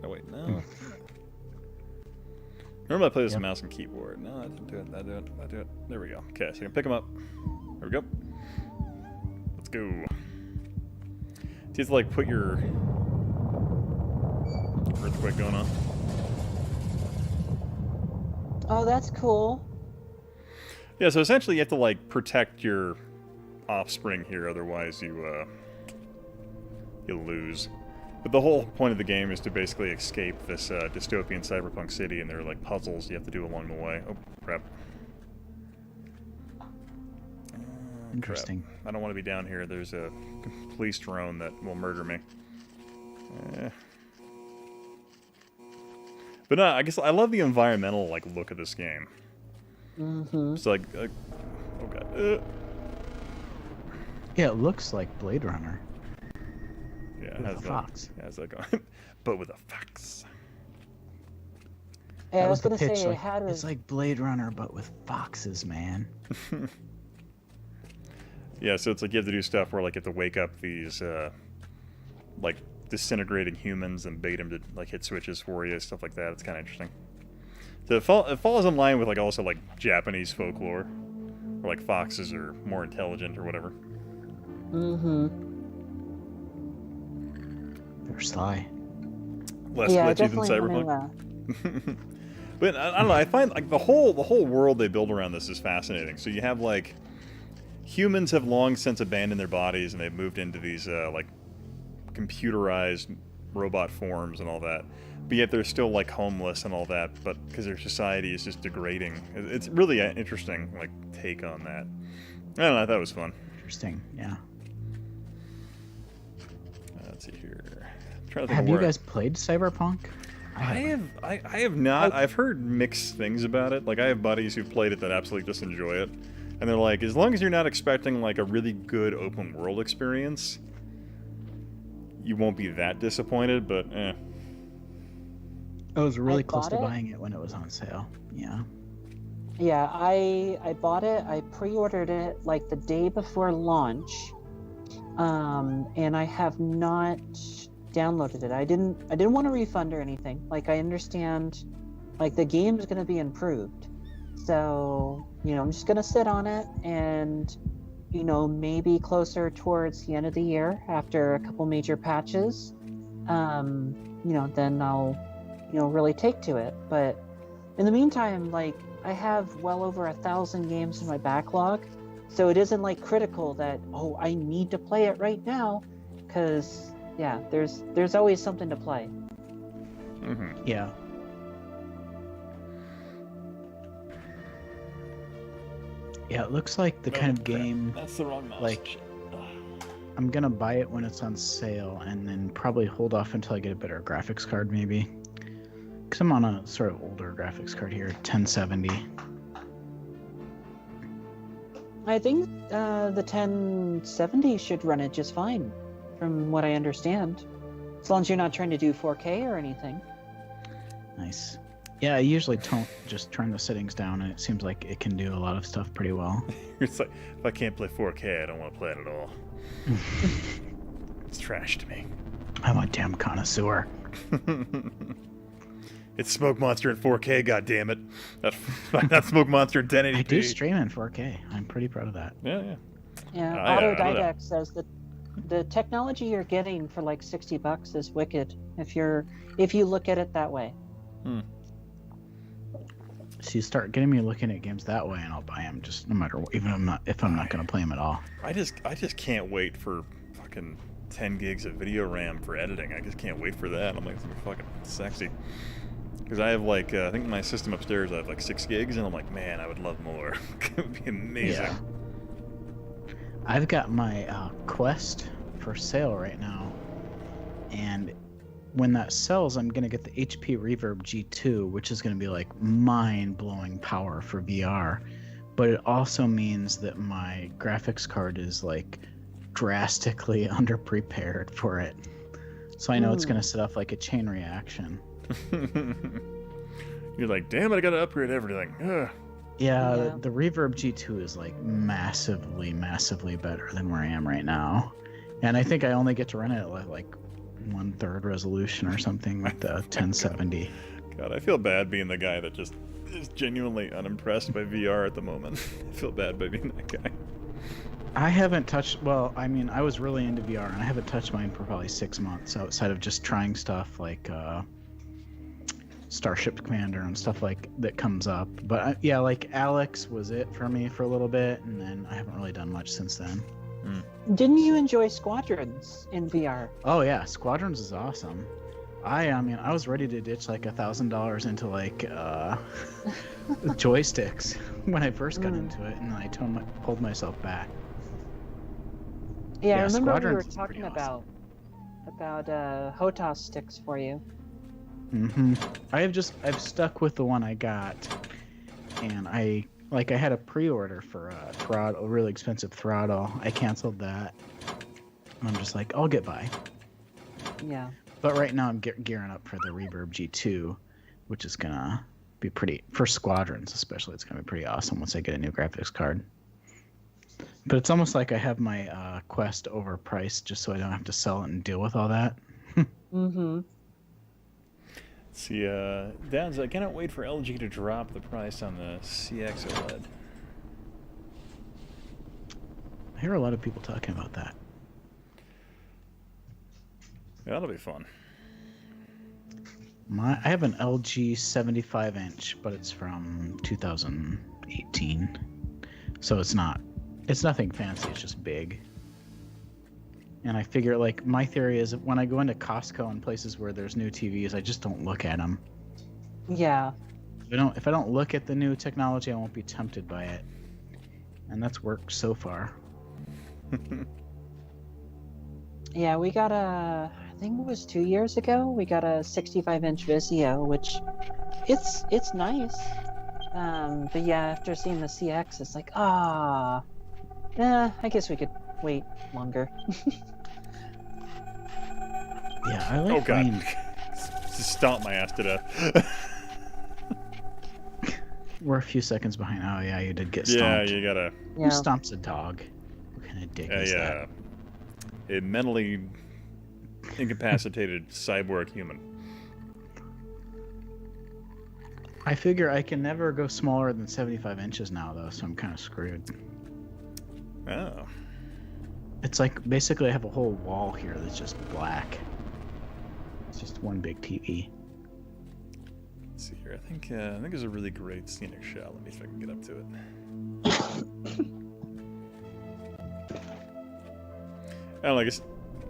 Oh wait, no. Remember I play this with mouse and keyboard. No, I didn't do it. I do it. There we go. Okay, so you can pick them up. There we go. Let's go. You have to like put your earthquake going on. Oh, that's cool. Yeah, so essentially you have to like protect your offspring here, otherwise you lose. But the whole point of the game is to basically escape this dystopian cyberpunk city, and there are like puzzles you have to do along the way. Oh, crap. Interesting. Crap. I don't want to be down here. There's a police drone that will murder me. But no, I guess I love the environmental like look of this game. It's like oh god. Yeah, it looks like Blade Runner. Yeah, with a fox. Yeah, it's like, but with a fox. Yeah, I was the gonna say pitch, it like, had it's like Blade Runner, but with foxes, man. Yeah, so it's like you have to do stuff where like you have to wake up these like disintegrating humans and bait them to like hit switches for you, stuff like that. It's kind of interesting. So it falls in line with like also like Japanese folklore, where like foxes are more intelligent or whatever. They're sly. Less glitchy than Cyberpunk. But I don't know. I find like the whole world they build around this is fascinating. So you have like humans have long since abandoned their bodies and they've moved into these like computerized robot forms and all that. But yet they're still like homeless and all that. But because their society is just degrading, it's really an interesting like take on that. I don't know. I thought it was fun. Interesting. Yeah. Let's see here. Have you guys played Cyberpunk? I have not. I've heard mixed things about it. Like I have buddies who've played it that absolutely just enjoy it, and they're like, as long as you're not expecting like a really good open world experience, you won't be that disappointed. But I was really close to buying it when it was on sale. Yeah. Yeah, I bought it. I pre-ordered it like the day before launch, and I have not downloaded it. I didn't want a refund or anything. Like I understand, like the game is going to be improved, so I'm just going to sit on it, and maybe closer towards the end of the year after a couple major patches, then I'll really take to it. But in the meantime, like I have well over 1,000 games in my backlog, so it isn't like critical that I need to play it right now, because yeah, there's always something to play. Yeah. Yeah, it looks like the kind of game. That's the wrong mouse. Like, I'm gonna buy it when it's on sale, and then probably hold off until I get a better graphics card, maybe. Because I'm on a sort of older graphics card here, 1070. I think the 1070 should run it just fine, from what I understand. As long as you're not trying to do 4K or anything. Nice. Yeah, I usually don't just turn the settings down, and it seems like it can do a lot of stuff pretty well. It's like, if I can't play 4K, I don't want to play it at all. It's trash to me. I'm a damn connoisseur. It's Smoke Monster in 4K, goddammit. Not Smoke Monster in 1080p. I do stream in 4K. I'm pretty proud of that. Yeah. Autodidact says that the technology you're getting for like $60 is wicked if you look at it that way. So you start getting me looking at games that way, and I'll buy them just no matter what, even if I'm not going to play them at all. I just can't wait for fucking 10 gigs of video RAM for editing. I just can't wait for that. I'm like, it's gonna be fucking sexy. Because I have like, I think my system upstairs I have like 6 gigs, and I'm like, man, I would love more. It would be amazing. Yeah. I've got my Quest for sale right now, and when that sells, I'm going to get the HP Reverb G2, which is going to be like mind-blowing power for VR. But it also means that my graphics card is like drastically underprepared for it. So I know it's going to set off like a chain reaction. You're like, damn it, I got to upgrade everything. Ugh. Yeah, the Reverb G2 is like massively, massively better than where I am right now. And I think I only get to run it at like 1/3 resolution or something with the 1070. God, I feel bad being the guy that just is genuinely unimpressed by VR at the moment. I feel bad by being that guy. I haven't touched, well, I mean, I was really into VR, and I haven't touched mine for probably 6 months outside of just trying stuff like Starship Commander and stuff like that comes up. But yeah, like Alex was it for me for a little bit, and then I haven't really done much since then. Didn't you enjoy Squadrons in VR? Oh yeah, Squadrons is awesome. I mean, I was ready to ditch like $1,000 into like joysticks when I first got into it, and then I pulled myself back. Yeah, I remember Squadrons we were talking about HOTAS sticks for you. I've stuck with the one I got, and I had a pre-order for a really expensive throttle. I canceled that, and I'm just like, I'll get by. Yeah. But right now I'm gearing up for the Reverb G2, which is gonna be pretty, for Squadrons especially. It's gonna be pretty awesome once I get a new graphics card. But it's almost like I have my Quest overpriced just so I don't have to sell it and deal with all that. See, Dad's, I cannot wait for LG to drop the price on the CX OLED. I hear a lot of people talking about that. Yeah, that'll be fun. I have an LG 75-inch, but it's from 2018. So it's nothing fancy, it's just big. And I figure, like, my theory is when I go into Costco and places where there's new TVs, I just don't look at them. Yeah. If I don't look at the new technology, I won't be tempted by it. And that's worked so far. Yeah, we got I think it was 2 years ago, we got a 65-inch Vizio, which it's nice. But yeah, after seeing the CX, it's like, I guess we could wait longer. Yeah, I like God. Just stomp my ass to death. We're a few seconds behind. Oh yeah, you did get stomped. Yeah, you gotta... Who stomps a dog? What kind of dick is that? A mentally incapacitated cyborg human. I figure I can never go smaller than 75 inches now, though, so I'm kind of screwed. Oh. It's like, basically I have a whole wall here that's just black. It's just one big TV. Let's see here. I think there's a really great scenic shot. Let me see if I can get up to it. I don't know, I guess,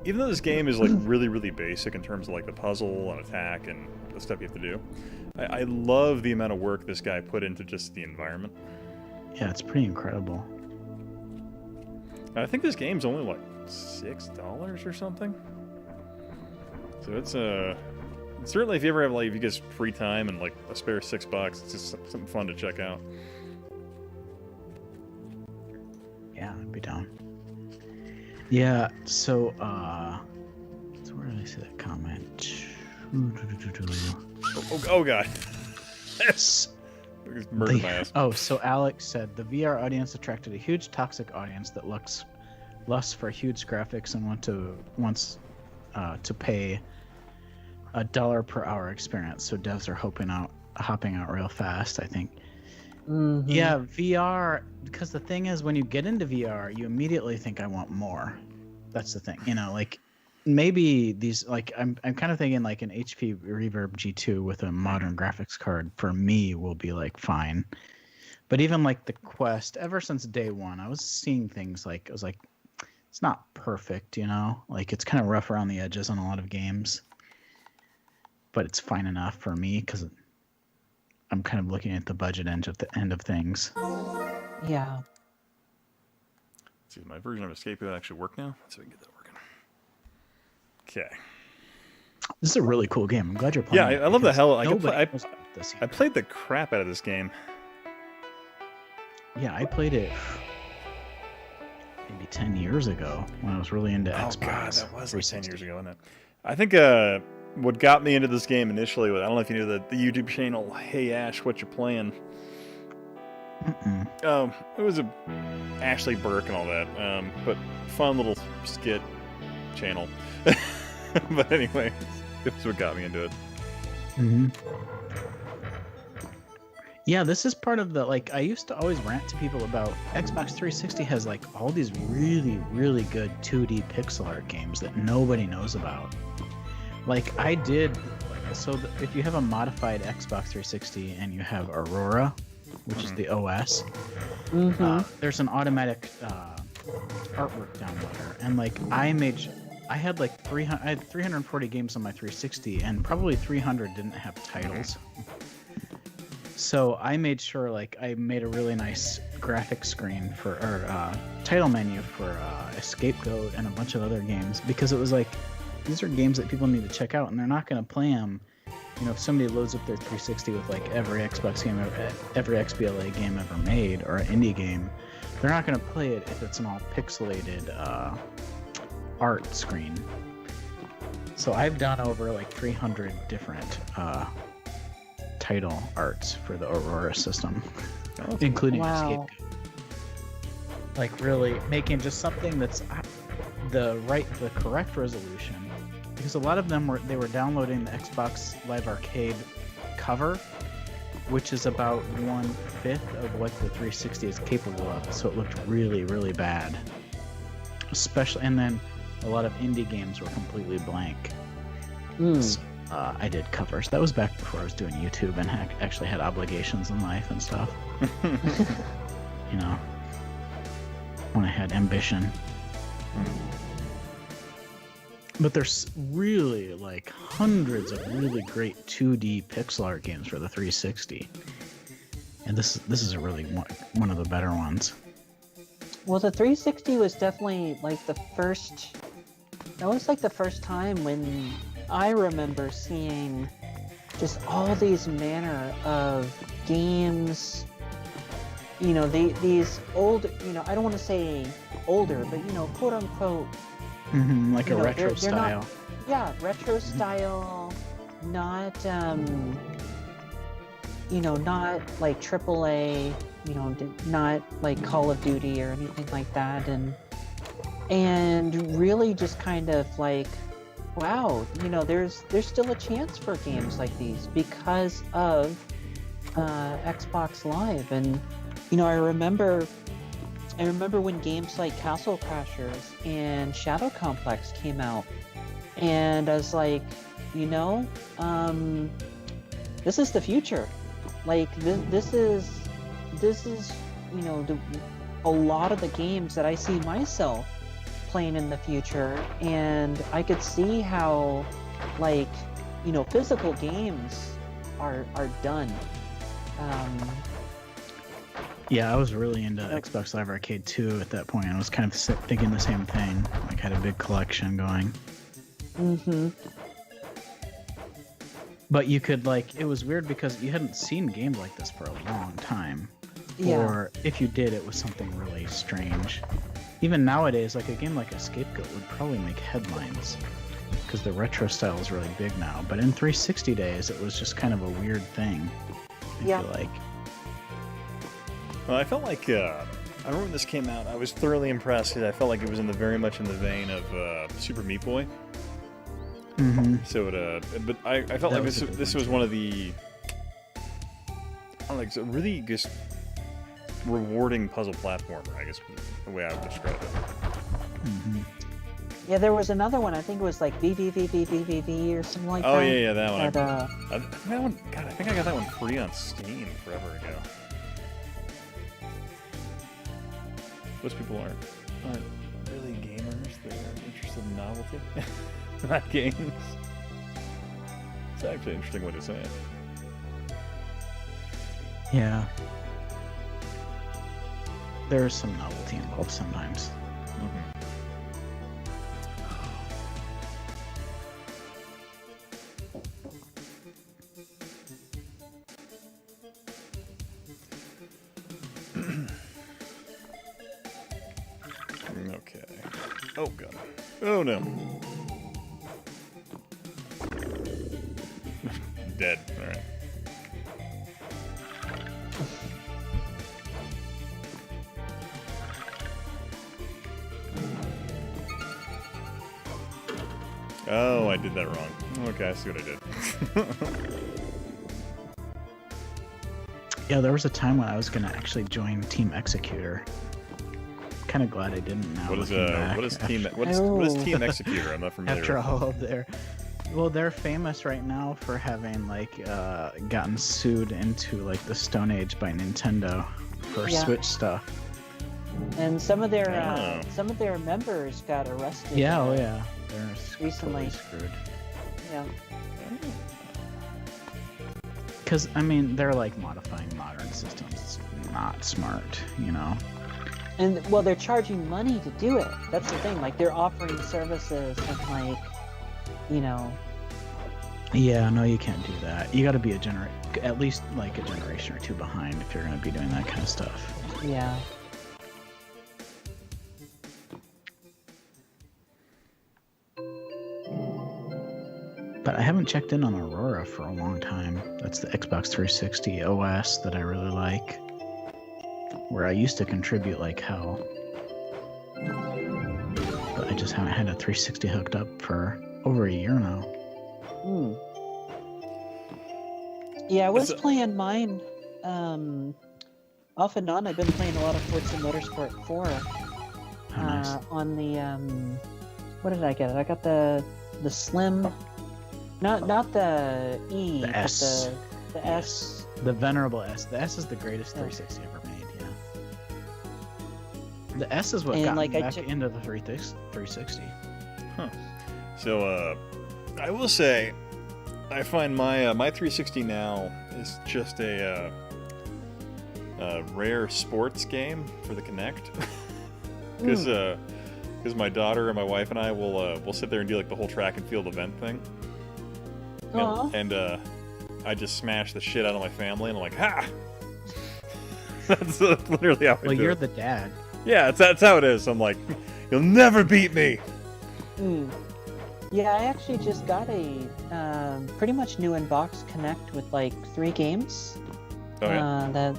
even though this game is like really, really basic in terms of like the puzzle and attack and the stuff you have to do, I love the amount of work this guy put into just the environment. Yeah, it's pretty incredible. I think this game's only like $6 or something. So it's certainly if you ever have like, if you get free time and like a spare $6, it's just something fun to check out. Yeah, I'd be down. Yeah, so where did I see that comment? Oh God. Yes. Murdered my ass. Oh, so Alex said the VR audience attracted a huge toxic audience that lusts for huge graphics and wants to pay $1 per hour experience. So devs are hopping out real fast, I think. Yeah, VR, because the thing is, when you get into VR, you immediately think, I want more. That's the thing, like maybe these, like I'm kind of thinking like an HP Reverb G2 with a modern graphics card for me will be like fine. But even like the Quest, ever since day one, I was seeing things like, I was like, it's not perfect, like it's kind of rough around the edges on a lot of games, but it's fine enough for me because I'm kind of looking at the budget end of things. Yeah. Let's see, my version of Escape will actually work now. Let's see if we can get that working. Okay. This is a really cool game. I'm glad you're playing. Yeah, I love the hell. I played the crap out of this game. Yeah, I played it maybe 10 years ago when I was really into Xbox. Oh God, that was like 10 years ago, wasn't it? I think what got me into this game initially was, I don't know if you knew the YouTube channel, Hey Ash, What You Playing? It was a Ashley Burke and all that, but fun little skit channel. But anyway, it's what got me into it. Mm-hmm. Yeah, this is part of the, like, I used to always rant to people about Xbox 360 has, like, all these really, really good 2D pixel art games that nobody knows about. Like, I did, so if you have a modified Xbox 360 and you have Aurora, which is the OS, there's an automatic artwork downloader, and, like, I had, like, 340 games on my 360, and probably 300 didn't have titles. So I made sure, like, I made a really nice graphic screen for, or title menu for Scapegoat and a bunch of other games, because it was like, these are games that people need to check out, and they're not going to play them. You know, if somebody loads up their 360 with, like, every Xbox game, every XBLA game ever made, or an indie game, they're not going to play it if it's an all pixelated art screen. So I've done over, like, 300 different title arts for the Aurora system, including Scapegoat. Like, really making just something that's the correct resolution, because a lot of them were downloading the Xbox Live Arcade cover, which is about 1/5 of what the 360 is capable of, so it looked really, really bad. Especially, and then a lot of indie games were completely blank. So, I did covers. That was back before I was doing YouTube and actually had obligations in life and stuff. You know, when I had ambition. But there's really, like, hundreds of really great 2D pixel art games for the 360, and this is a really one of the better ones. Well, the 360 was definitely, like, the first. That was, like, the first time when I remember seeing just all these manner of games. You know, these old. You know, I don't want to say older, but, you know, quote unquote. Like a retro style. Retro style, not you know, not like AAA, you know, not like Call of Duty or anything like that, and really just kind of like, wow, you know, there's still a chance for games like these because of Xbox Live. And, you know, I remember when games like Castle Crashers and Shadow Complex came out, and I was like, you know, this is the future. Like, this is, you know, a lot of the games that I see myself playing in the future, and I could see how, like, you know, physical games are done. Yeah, I was really into Xbox Live Arcade 2 at that point. I was kind of thinking the same thing. Like, had a big collection going. But you could, like, it was weird because you hadn't seen games like this for a long time. Yeah. Or if you did, it was something really strange. Even nowadays, like, a game like a Scapegoat would probably make headlines because the retro style is really big now. But in 360 days, it was just kind of a weird thing. I feel like. Well, I felt like, I remember when this came out, I was thoroughly impressed because I felt like it was very much in the vein of Super Meat Boy. So but I felt like this was one of the, I don't know, like, a really just rewarding puzzle platformer, I guess, the way I would describe it. Yeah, there was another one. I think it was like VVVVVVV or something like that. Oh yeah, that one. That one. God, I think I got that one free on Steam forever ago. Most people aren't really gamers. They're interested in novelty, not games. It's actually an interesting way to say it. Yeah. There's some novelty involved sometimes. Okay. Oh god. Oh no. Dead. Alright. Oh, I did that wrong. Okay, I see what I did. Yeah, there was a time when I was gonna actually join Team Executor. Kind of glad I didn't now. What is Team Executor? I'm not familiar. After all of their, well, they're famous right now for having like gotten sued into like the Stone Age by Nintendo for Switch stuff. And some of their members got arrested. Yeah, oh yeah, they're recently totally screwed. Yeah. Because I mean, they're like modifying modern systems. It's not smart, you know. And well, they're charging money to do it. That's the thing. Like they're offering services and like, you know. Yeah, no, you can't do that. You got to be at least like a generation or two behind if you're going to be doing that kind of stuff. Yeah. But I haven't checked in on Aurora for a long time. That's the Xbox 360 OS that I really like. Where I used to contribute like hell. But I just haven't had a 360 hooked up for over a year now. Yeah, I was playing mine off and on. I've been playing a lot of Forza Motorsport 4 nice. On the what did I get? I got the Slim, not the E, the S. But the S. The venerable S. The S is the greatest 360 ever made. Yeah. The S is what got me back into the 360. Huh. So I will say, I find my my 360 now is just a rare sports game for the Kinect, because my daughter and my wife and I will sit there and do like the whole track and field event thing, and I just smash the shit out of my family, and I'm like, ha! That's literally how I do it. Well, you're the dad. Yeah, that's how it is. I'm like, you'll never beat me. Yeah, I actually just got a pretty much new in-box Kinect with like 3 games. Oh, yeah? That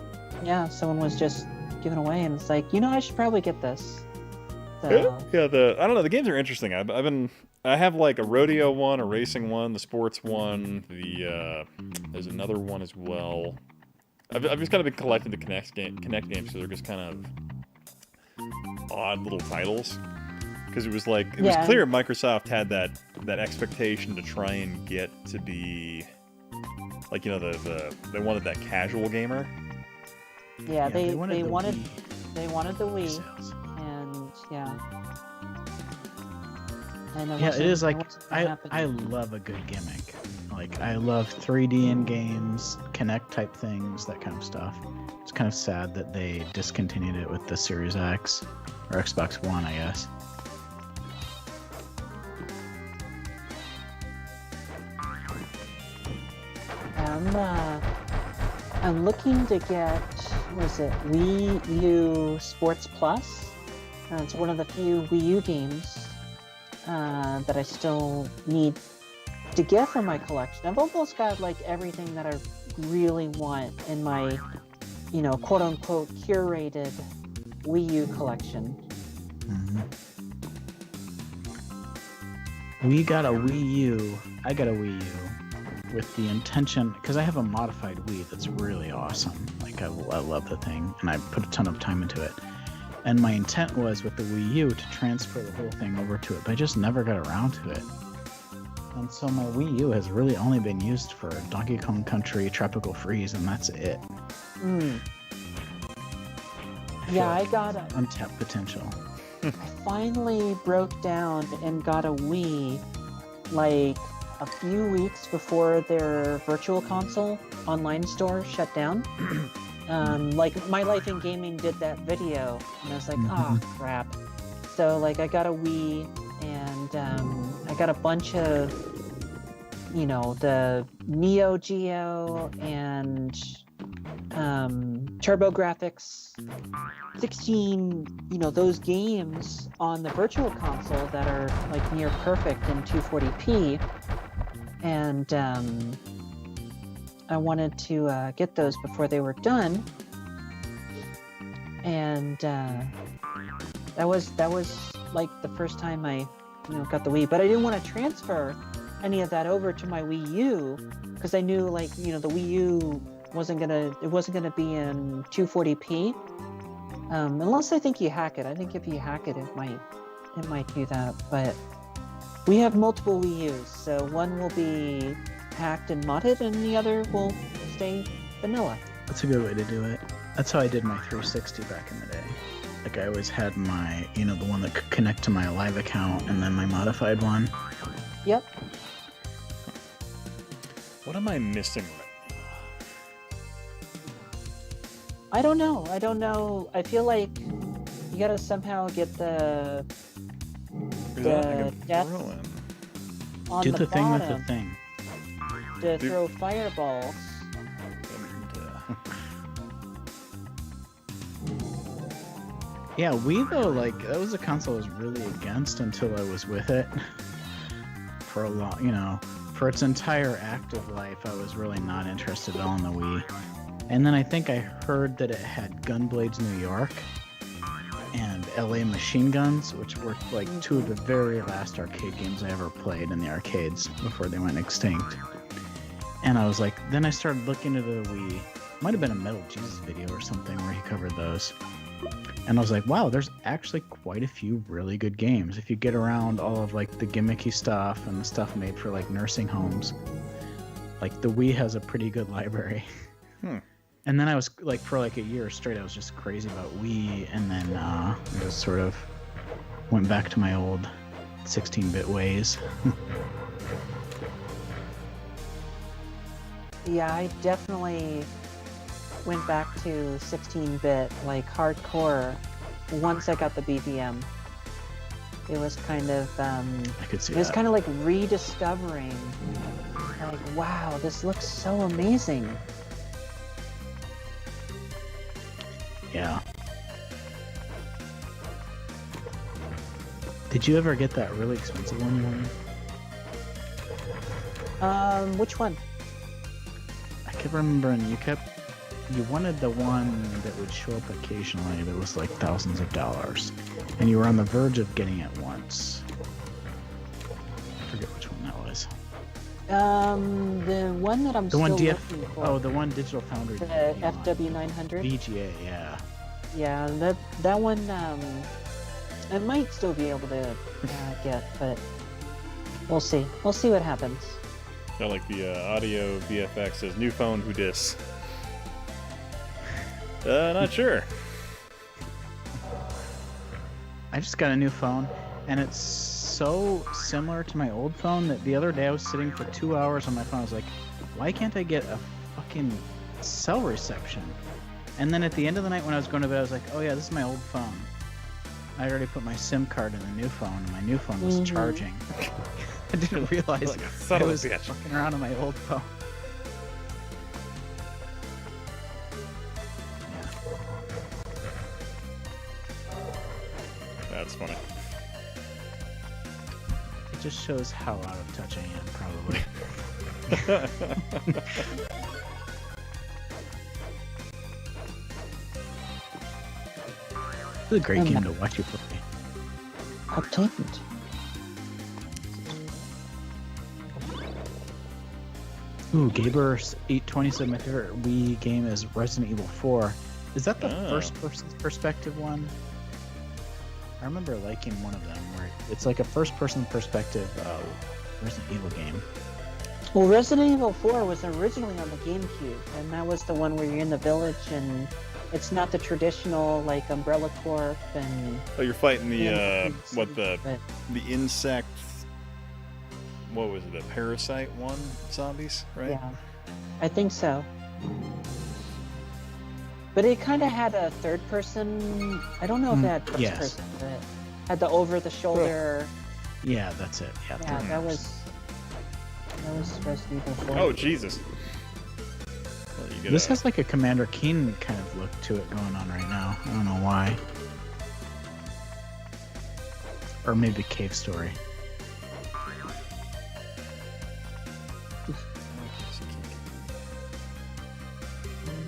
someone was just giving away, and it's like, you know, I should probably get this. So, yeah, I don't know. The games are interesting. I have like a rodeo one, a racing one, the sports one. There's another one as well. I've just kind of been collecting the Kinect games, so they're just kind of odd little titles. Because it was clear Microsoft had that expectation to try and get to be like, you know, they wanted that casual gamer. Yeah, they wanted the Wii, sales. and it is like I love a good gimmick. Like I love 3D in games, Kinect type things, that kind of stuff. It's kind of sad that they discontinued it with the Series X or Xbox One, I guess. I'm looking to get, Wii U Sports Plus? It's one of the few Wii U games that I still need to get from my collection. I've almost got like everything that I really want in my, you know, quote-unquote curated Wii U collection. We got a Wii U. I got a Wii U with the intention, because I have a modified Wii that's really awesome. Like I love the thing, and I put a ton of time into it. And my intent was with the Wii U to transfer the whole thing over to it, but I just never got around to it. And so my Wii U has really only been used for Donkey Kong Country, Tropical Freeze, and that's it. Yeah, I got untapped potential. I finally broke down and got a Wii like a few weeks before their Virtual Console online store shut down. Like My Life in Gaming did that video, and I was like, oh crap. So like I got a Wii, and I got a bunch of, you know, the Neo Geo and TurboGrafx 16, you know, those games on the Virtual Console that are like near perfect in 240p, and I wanted to get those before they were done, and that was like the first time I got the Wii, but I didn't want to transfer any of that over to my Wii U because I knew like the Wii U wasn't gonna be in 240p unless I think you hack it. I think if you hack it, it might do that. But we have multiple Wii U's, so one will be hacked and modded, and the other will stay vanilla. That's a good way to do it. That's how I did my 360 back in the day. Like I always had my, the one that could connect to my live account, and then my modified one. Yep. What am I missing right I don't know. I feel like you gotta somehow get the death on do the thing bottom with the thing. to throw fireballs. Yeah, Wii though, like that was a console I was really against until I was with it for a long, for its entire active life. I was really not interested at all in the Wii. And then I think I heard that it had Gunblades New York and LA Machine Guns, which were like two of the very last arcade games I ever played in the arcades before they went extinct. And I was like, then I started looking into the Wii. Might have been a Metal Jesus video or something where he covered those. And I was like, wow, there's actually quite a few really good games. If you get around all of like the gimmicky stuff and the stuff made for like nursing homes, like the Wii has a pretty good library. And then I was like, for like a year straight, I was just crazy about Wii, and then I just sort of went back to my old 16-bit ways. Yeah, I definitely went back to 16-bit, like hardcore, once I got the BVM. It was kind of, I could see it was that. kind of like rediscovering, like, wow, this looks so amazing. Yeah. Did you ever get that really expensive one you wanted? Which one? I kept remembering you wanted the one that would show up occasionally that was like thousands of dollars. And you were on the verge of getting it once. I forget which one that was. The one that I'm The one still looking for. Oh, the one Digital Foundry. The FW900? VGA, yeah. Yeah, that one, I might still be able to get, but we'll see. We'll see what happens. I like the audio VFX says, new phone, who dis? Not sure. I just got a new phone, and it's so similar to my old phone that the other day I was sitting for 2 hours on my phone. I was like, why can't I get a fucking cell reception? And then at the end of the night when I was going to bed, I was like, oh yeah, this is my old phone. I already put my SIM card in the new phone, and my new phone was charging. I didn't realize I was fucking around on my old phone. That's funny. It just shows how out of touch I am, probably. It's a great game to watch you play. Updated. Ooh, Gaber820 said my favorite Wii game is Resident Evil 4. Is that the first-person perspective one? I remember liking one of them where it's like a first-person perspective Resident Evil game. Well, Resident Evil 4 was originally on the GameCube, and that was the one where you're in the village and it's not the traditional like Umbrella Corp and. Oh, you're fighting the the insect. What was it? The parasite one zombies, right? Yeah, I think so. But it kind of had a third person. I don't know if it had first person, but it had the over the shoulder. Yeah, that's it. Yeah, that was Resident Evil 4. Oh Jesus! Well, this has like a Commander Keen kind of look to it going on right now. I don't know why. Or maybe Cave Story.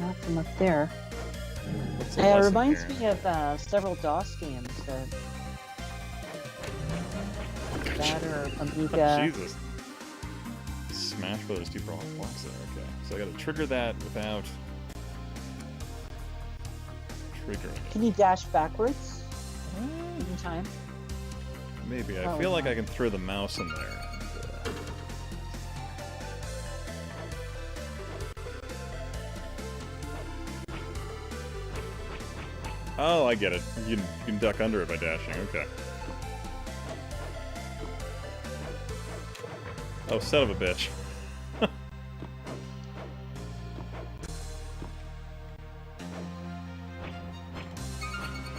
Not from up there. It reminds me of several DOS games that. that or Amiga. Jesus. Smash Brothers 2 blocks there. Okay, so I got to trigger that without triggering it. Can you dash backwards in time? Maybe. I feel like I can throw the mouse in there. Oh, I get it. You can duck under it by dashing. Okay. Oh, son of a bitch.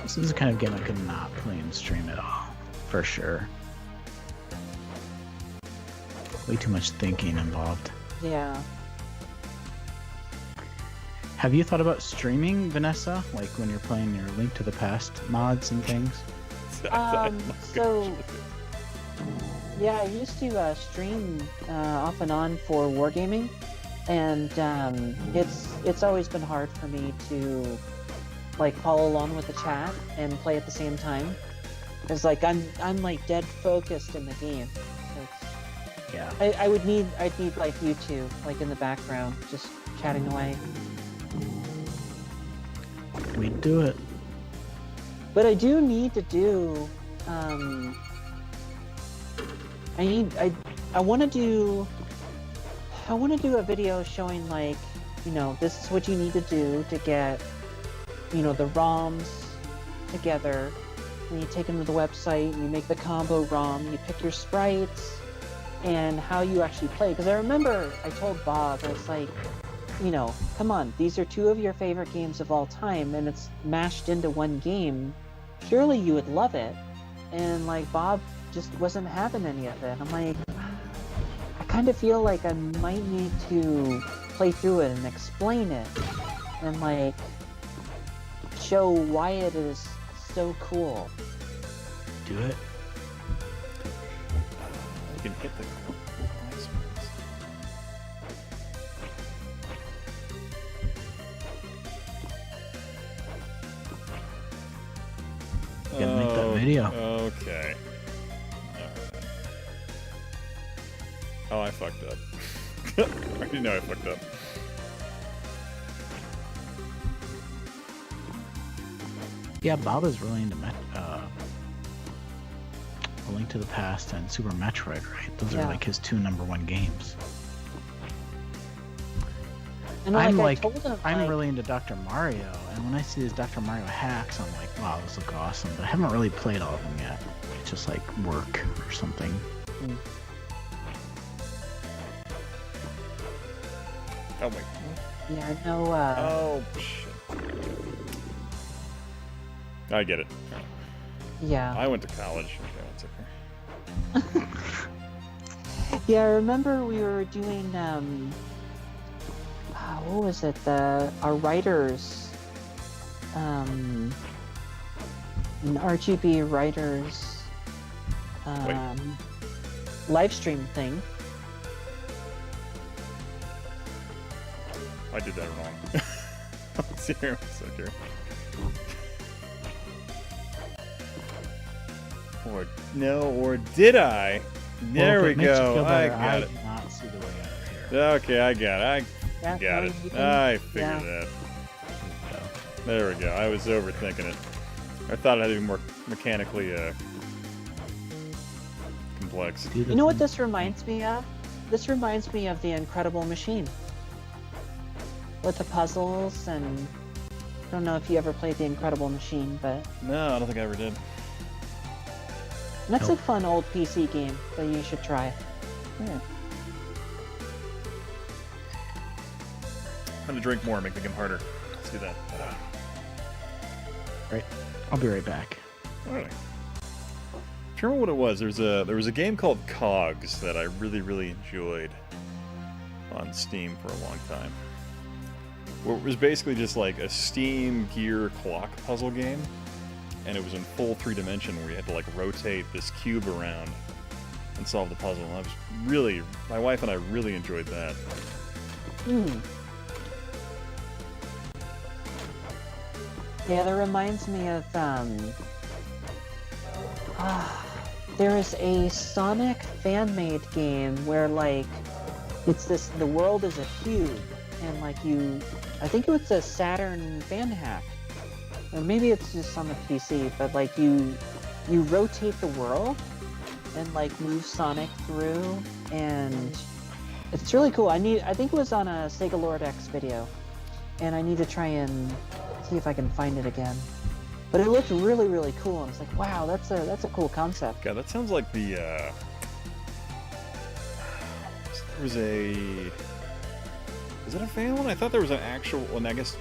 This is the kind of game I could not play and stream at all, for sure. Way too much thinking involved. Yeah. Have you thought about streaming, Vanessa? Like when you're playing your Link to the Past mods and things? So, yeah, I used to stream off and on for wargaming, and it's always been hard for me to like follow along with the chat and play at the same time. It's like I'm like dead focused in the game. So yeah. I'd need like you two like in the background just chatting away. We'd do it. But I do need to do I want to do a video showing like, you know, this is what you need to do to get, you know, the ROMs together. And you take them to the website and you make the combo ROM, you pick your sprites and how you actually play. Because I remember I told Bob, I was like, you know, come on, these are two of your favorite games of all time and it's mashed into one game. Surely you would love it. And like Bob just wasn't having any of it. I'm like, I kind of feel like I might need to play through it and explain it and like show why it is so cool. Do it. You can hit the nice ones. You gotta make that video. Okay. Alright. Oh, I fucked up. I already know I fucked up. Yeah, Bob is really into A Link to the Past and Super Metroid, right? Those are like his two #1 games. And I'm really into Dr. Mario, and when I see these Dr. Mario hacks, I'm like, wow, those look awesome. But I haven't really played all of them yet. It's just like work or something. Oh my. Yeah, I know. Oh shit. I get it. Yeah. I went to college. Okay, that's okay. Yeah, I remember we were doing what was it? Our writers, an RGB writers live stream thing. I did that wrong. Let's see here. Let's look here. Or did I? There we go. I got it. I did not see the way out of here. Okay, I got it. I got it. I figured that. There we go. I was overthinking it. I thought it had to be more mechanically complex. You know what this reminds me of? This reminds me of The Incredible Machine. With the puzzles and... I don't know if you ever played The Incredible Machine, but... No, I don't think I ever did. That's a fun old PC game that you should try. Yeah. I'm gonna drink more, make the game harder. Let's do that. Right. I'll be right back. Alright. Do you remember what it was? There was a game called Cogs that I really enjoyed on Steam for a long time. Where it was basically just like a Steam Gear clock puzzle game. And it was in full 3-dimension where you had to like rotate this cube around and solve the puzzle. And I was really, my wife and I really enjoyed that. Yeah, that reminds me of there is a Sonic fan-made game where like the world is a cube, and like I think it was a Saturn fan hack, or maybe it's just on the PC, but like you rotate the world and like move Sonic through, and it's really cool. I think it was on a Sega Lord X video, and I need to try and see if I can find it again. But it looked really, really cool, and it's like, wow, that's a cool concept. God, that sounds like the there was a... Is it a fan one? I thought there was an actual one. I guess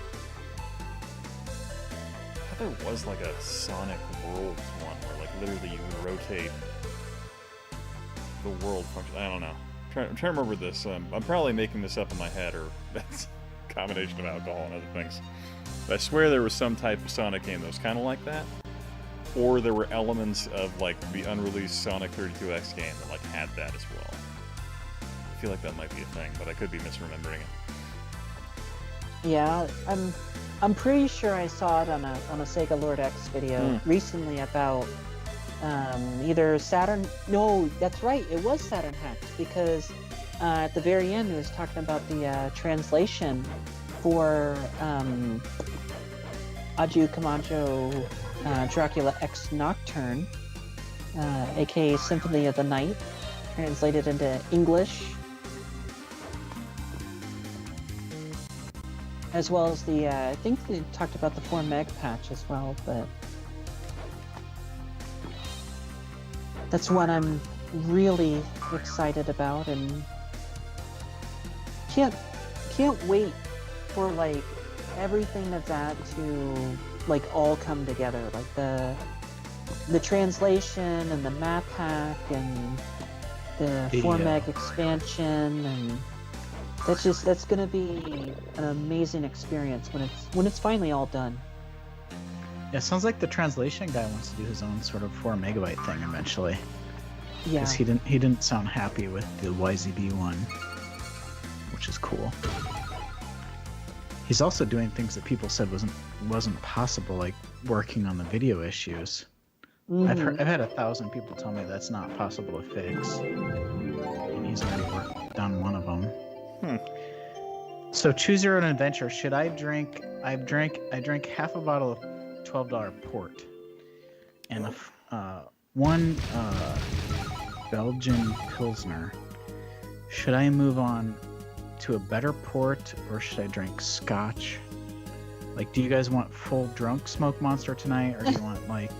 I thought there was like a Sonic Worlds one where like literally you can rotate the world function. I don't know. I'm trying to remember this. I'm probably making this up in my head, or that's a combination of alcohol and other things. But I swear there was some type of Sonic game that was kind of like that, or there were elements of like the unreleased Sonic 32X game that like had that as well. I feel like that might be a thing, but I could be misremembering it. Yeah, I'm pretty sure I saw it on a Sega Lord X video recently about either Saturn. No, that's right, it was Saturn Hacked, because at the very end it was talking about the translation for Aju Kamajo Dracula X Nocturne, aka Symphony of the Night, translated into English, as well as the I think they talked about the 4 meg patch as well, but that's what I'm really excited about, and can't wait for like everything of that to like all come together, like the translation and the map pack and the 4 meg expansion, and that's gonna be an amazing experience when it's finally all done. Yeah, it sounds like the translation guy wants to do his own sort of 4 megabyte thing eventually. Yeah. Because he didn't sound happy with the YZB one, which is cool. He's also doing things that people said wasn't possible, like working on the video issues. I've had 1,000 people tell me that's not possible to fix, and he's already done one of them. So choose your own adventure. Should I drink? I drank half a bottle of $12 port and one Belgian Pilsner. Should I move on to a better port, or should I drink scotch? Like, do you guys want full drunk Smoke Monster tonight, or do you want like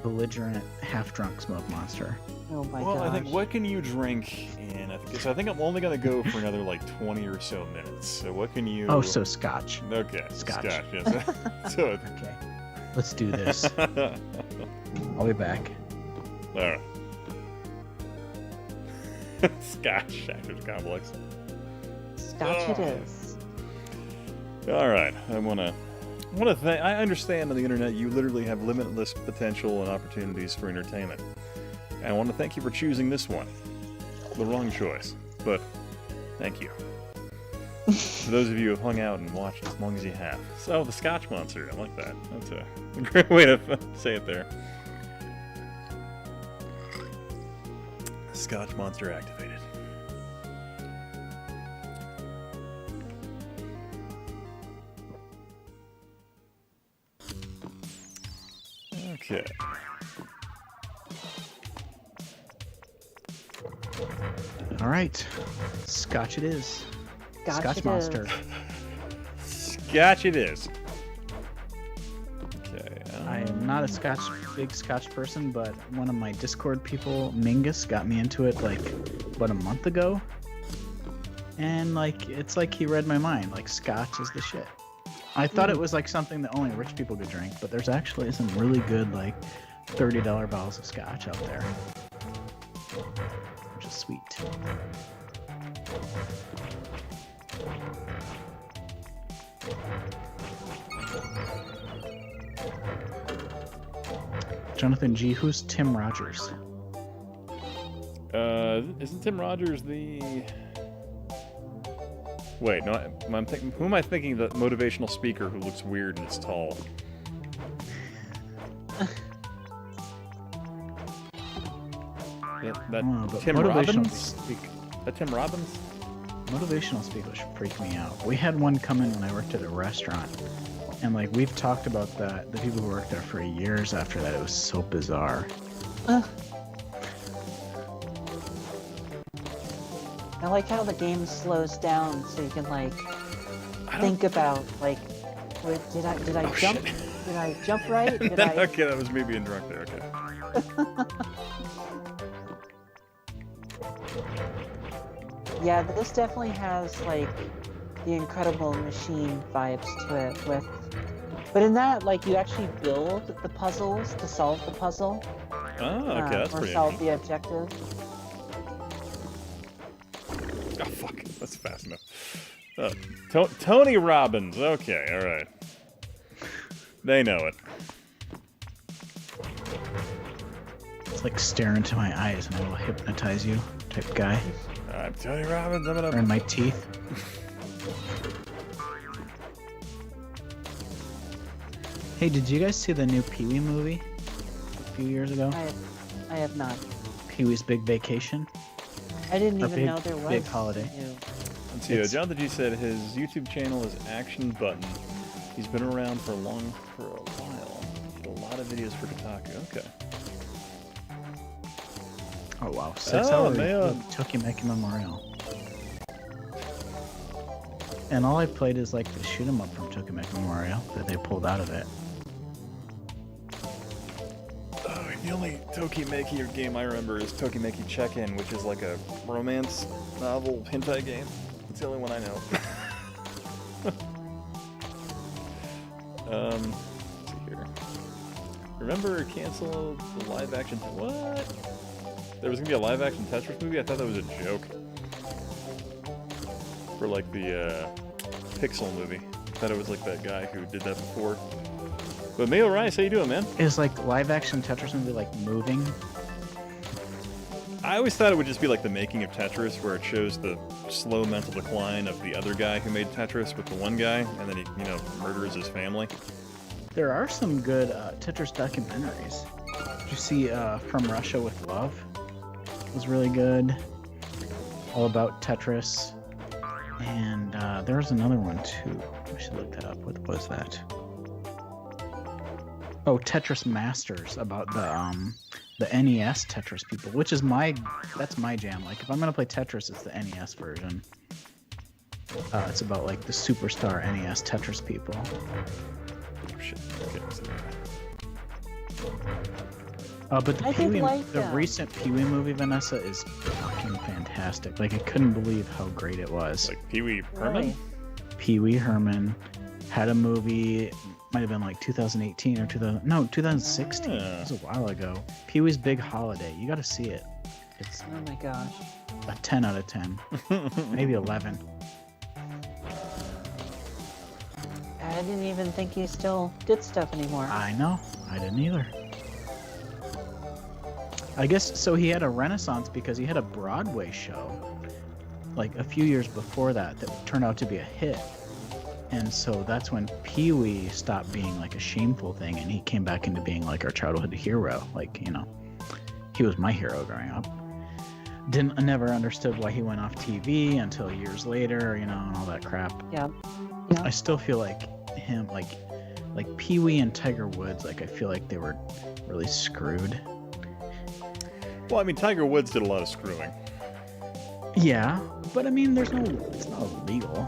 belligerent half drunk Smoke Monster? Oh my Well, gosh. I think, what can you drink in? I think I'm only going to go for another like 20 or so minutes. So what can you... Oh, so scotch. Okay, Scotch. Yes. So, okay, let's do this. I'll be back. All right. Scotch Actors Complex. Scotch it is. All right, I understand on the internet you literally have limitless potential and opportunities for entertainment. And I want to thank you for choosing this one. The wrong choice, but thank you. For those of you who have hung out and watched as long as you have. So, the Scotch Monster, I like that. That's a great way to say it there. Scotch Monster activated. Okay. All right, scotch it is. Scotch it Monster. Scotch it is. Okay. I am not a big scotch person, but one of my Discord people, Mingus, got me into it like about a month ago, and like it's like he read my mind. Like, scotch is the shit. I thought it was like something that only rich people could drink, but there's actually some really good like $30 bottles of scotch out there, which is sweet. Jonathan G, who's Tim Rogers? Isn't Tim Rogers the... Wait, no, who am I thinking? The motivational speaker who looks weird and is tall. That but Tim motivational Robbins? speak. That Tim Robbins? Motivational speakers freak me out. We had one come in when I worked at a restaurant, and like we've talked about that. The people who worked there for years after that, it was so bizarre. I like how the game slows down so you can like think about like, wait, did I jump? Shit. Did I jump right? Did I? Okay, that was me being drunk there. Okay. Yeah, this definitely has like the Incredible Machine vibes to it. But in that, like, you actually build the puzzles to solve the puzzle. Oh, okay, that's or pretty solve the objective. Oh, fuck. That's fast enough. Tony Robbins. Okay, all right. They know it. It's like stare into my eyes and I will hypnotize you type guy. I'm Tony Robbins. I'm gonna... Or in my teeth. Hey, did you guys see the new Pee-wee movie a few years ago? I have not. Pee-wee's Big Vacation? I didn't Or even know there was. Big Holiday. Let's see. Jonathan G said his YouTube channel is Action Button. He's been around for a while. Did a lot of videos for Kotaku. Okay. Oh wow, 6 hours of Tokimeki Memorial. And all I played is like the shoot 'em up from Tokimeki Memorial that they pulled out of it. Oh, the only Tokimeki game I remember is Tokimeki Check-In, which is like a romance novel hentai game. It's the only one I know. Let's see here. Remember cancel the live action? What? There was gonna be a live action Tetris movie? I thought that was a joke. For like the Pixel movie. I thought it was like that guy who did that before. But Mayo Rice, how you doing, man? Is like live action Tetris movie like moving? I always thought it would just be like the making of Tetris, where it shows the slow mental decline of the other guy who made Tetris with the one guy, and then he, murders his family. There are some good Tetris documentaries. Did you see From Russia with Love? It was really good. All about Tetris. And there was another one too. We should look that up. What was that? Oh, Tetris Masters, about the NES Tetris people, which is that's my jam. Like if I'm gonna play Tetris, it's the NES version. It's about like the superstar NES Tetris people. Shit. Okay, but the recent Pee-wee movie, Vanessa, is fucking fantastic. Like I couldn't believe how great it was. Like Pee-wee Herman? Really? Pee-wee Herman had a movie, might have been like 2018 or 2016. It was a while ago. Pee-wee's Big Holiday. You got to see it. It's oh my gosh. A 10 out of 10. Maybe 11. I didn't even think he still did stuff anymore. I know. I didn't either. I guess so. He had a renaissance because he had a Broadway show like a few years before that turned out to be a hit. And so that's when Pee-wee stopped being like a shameful thing and he came back into being like our childhood hero. Like, he was my hero growing up. I never understood why he went off TV until years later, and all that crap. Yeah. I still feel like him, like Pee-wee and Tiger Woods, like I feel like they were really screwed. Well, I mean, Tiger Woods did a lot of screwing. Yeah, but I mean, it's not illegal.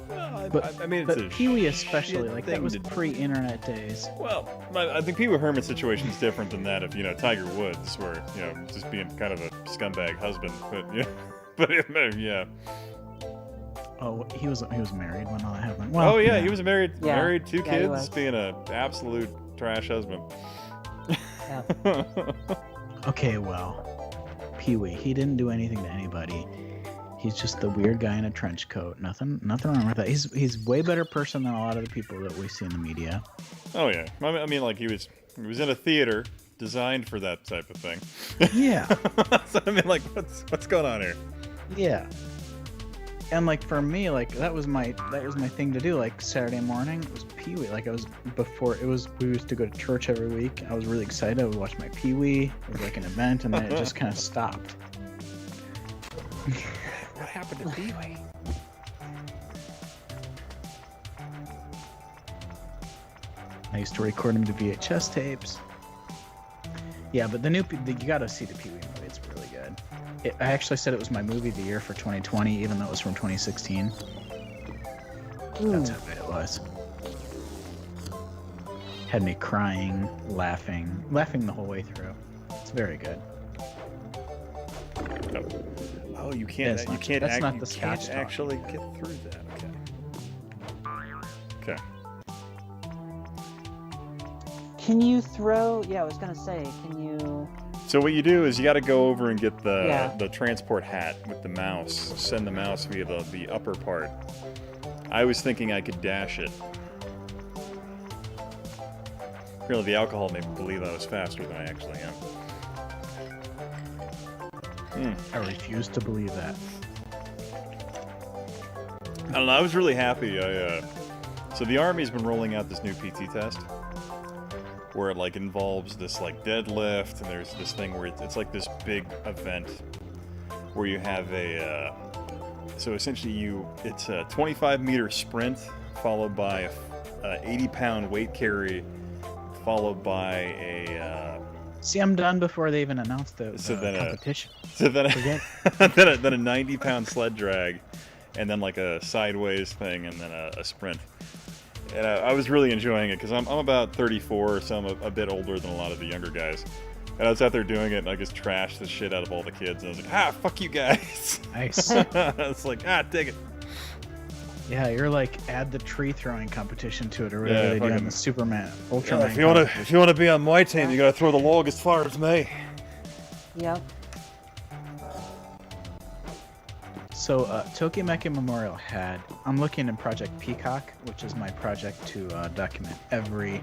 Well, But I mean, but Pee-wee especially, like that was pre-internet days. Well, I think Pee-wee Herman's situation is different than that of Tiger Woods, where just being kind of a scumbag husband. But yeah. Oh, he was married when all that happened. Well, oh yeah, he was married, Yeah. 2 Yeah, he kids, was. being an absolute trash husband. Yeah. Okay, well, Pee-wee, he didn't do anything to anybody. He's just the weird guy in a trench coat. Nothing wrong with that. He's way better person than a lot of the people that we see in the media. Oh yeah, I mean, like he was in a theater designed for that type of thing. Yeah. So I mean, like, what's going on here? Yeah. And like for me, like that was my thing to do. Like Saturday morning was Pee Wee. Like we used to go to church every week. I was really excited. I would watch my Pee Wee. It was like an event, and then it just kind of stopped. What happened to Pee Wee? I used to record him to VHS tapes. Yeah, but you gotta see the Pee Wee movie. It's really good. I actually said it was my movie of the year for 2020, even though it was from 2016. That's how good it was. Had me crying, laughing the whole way through. It's very good. Oh, you can't. Yeah, you can't. That's not you the Scotch can't actually get through that. Okay. Okay. Can you throw? Yeah, I was gonna say, can you? So what you do is you got to go over and get the transport hat with the mouse. Send the mouse via the upper part. I was thinking I could dash it. Apparently the alcohol made me believe I was faster than I actually am. I refuse to believe that. I don't know. I was really happy. So the Army's been rolling out this new PT test, where it like involves this like deadlift, and there's this thing where it's like this big event where you have a so essentially it's a 25-meter sprint followed by a 80-pound weight carry followed by a See, I'm done before they even announced the competition. then a 90-pound sled drag, and then like a sideways thing, and then a sprint. And I was really enjoying it because I'm about 34, so I'm a bit older than a lot of the younger guys. And I was out there doing it, and I just trashed the shit out of all the kids. And I was like, fuck you guys. Nice. It's like, take it. Yeah, you're like add the tree throwing competition to it, or whatever they do on the Superman, Ultraman. If you want to be on my team, you gotta throw the log as far as me. Yep. So, Tokimeki Memorial had... I'm looking in Project Peacock, which is my project to document every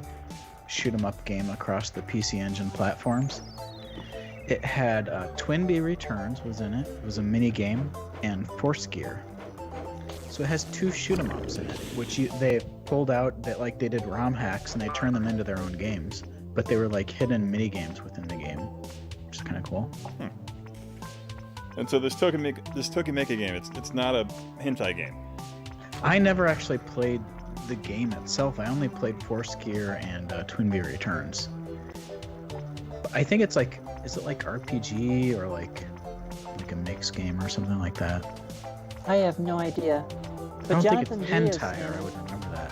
shoot-'em-up game across the PC Engine platforms. It had Twin Bee Returns was in it. It was a mini-game, and Force Gear. So it has 2 shoot-'em-ups in it, which they pulled out that like they did ROM hacks, and they turned them into their own games. But they were like hidden mini-games within the game, which is kind of cool. And so this Tokimeki game, it's not a hentai game. I never actually played the game itself. I only played Force Gear and Twin Bee Returns. I think it's like, is it like RPG or like a mixed game or something like that? I have no idea. But I don't Jonathan think it's hentai, or I would remember that.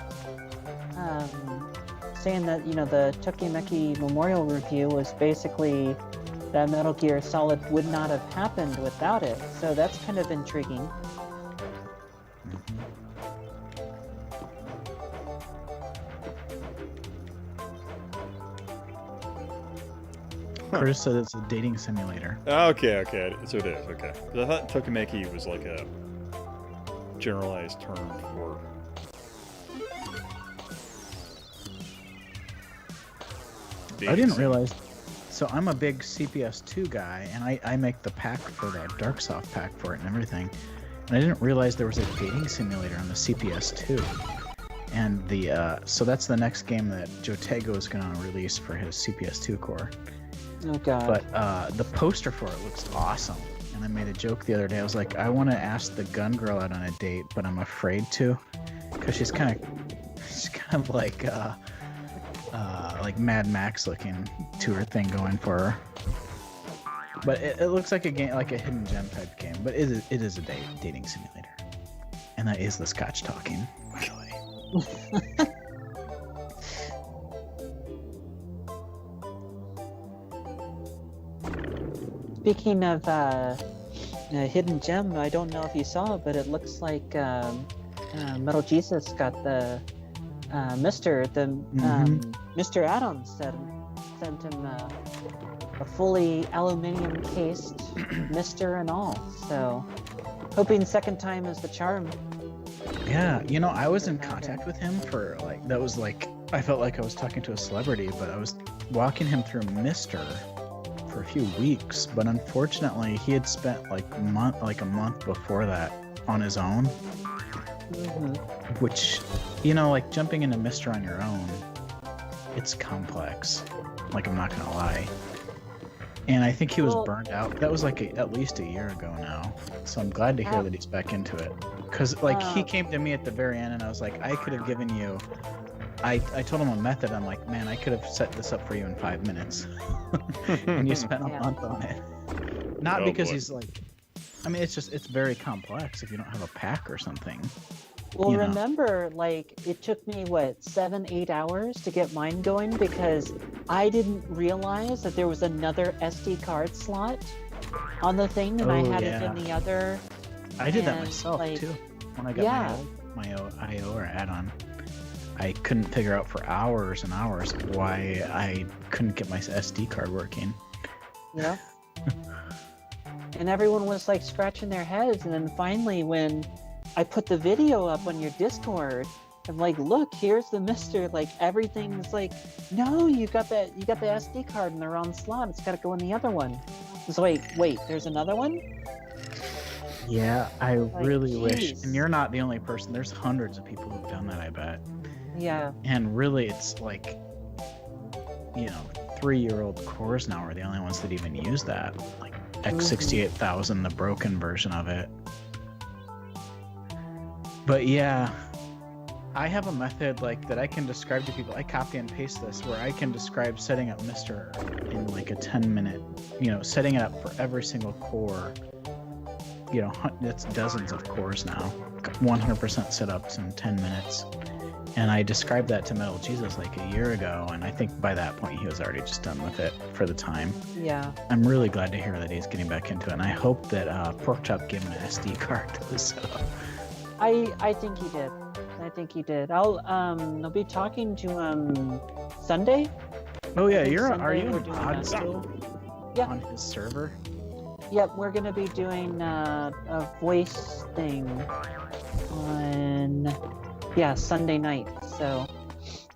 Saying that, the Tokimeki Memorial review was basically that Metal Gear Solid would not have happened without it. So that's kind of intriguing. Curtis said it's a dating simulator. Okay, so it is, okay. I thought Tokimeki was like a generalized term for... I didn't realize... So I'm a big CPS2 guy, and I make the pack for that Darksoft pack for it and everything. And I didn't realize there was a dating simulator on the CPS2. And so that's the next game that Jotego is going to release for his CPS2 core. Oh god. But the poster for it looks awesome. And I made a joke the other day. I was like, I want to ask the gun girl out on a date, but I'm afraid to, because she's kind of like Mad Max looking to her thing going for her. But it looks like a game, like a hidden gem type game. But it is a dating simulator, and that is the Scotch talking, by the way. Speaking of hidden gem, I don't know if you saw, but it looks like Metal Jesus got the Mr. Adams sent him a fully aluminium cased Mr. and all. So hoping second time is the charm. Yeah, I was in contact with him for that was I felt like I was talking to a celebrity, but I was walking him through Mr. for a few weeks, but unfortunately he had spent a month before that on his own. Which, you know, like jumping into Mister on your own, it's complex. Like, I'm not gonna lie. And I think he was burned out. That was like at least a year ago now. So I'm glad to hear that he's back into it. Because like he came to me at the very end and I was like, I could have given you. I told him a method. I'm like, man, I could have set this up for you in 5 minutes. And you spent a month on it. Not because he's like, I mean, it's very complex if you don't have a pack or something. Well, remember, like, it took me, 7-8 hours to get mine going because I didn't realize that there was another SD card slot on the thing, and I had it in the other. I did that myself, too, when I got my IO or add-on. I couldn't figure out for hours and hours why I couldn't get my SD card working. Yeah. And everyone was, like, scratching their heads, and then finally when I put the video up on your Discord. I'm like, look, here's the Mister. Like, everything's like, no, you got the SD card in the wrong slot. It's got to go in the other one. So wait, there's another one? Yeah, I really wish. And you're not the only person. There's hundreds of people who've done that, I bet. Yeah. And really, it's like, 3-year-old cores now are the only ones that even use that. Like X68000, the broken version of it. But yeah, I have a method like that I can describe to people. I copy and paste this where I can describe setting up Mister in like a 10-minute, setting it up for every single core. It's dozens of cores now, 100% setups in 10 minutes. And I described that to Metal Jesus like a year ago, and I think by that point he was already just done with it for the time. Yeah. I'm really glad to hear that he's getting back into it, and I hope that Porkchop gave him an SD card to set up. I think he did. I'll be talking to him Sunday. Oh yeah, are you on pod still? Yeah. On his server? Yep, we're gonna be doing a voice thing on Sunday night. So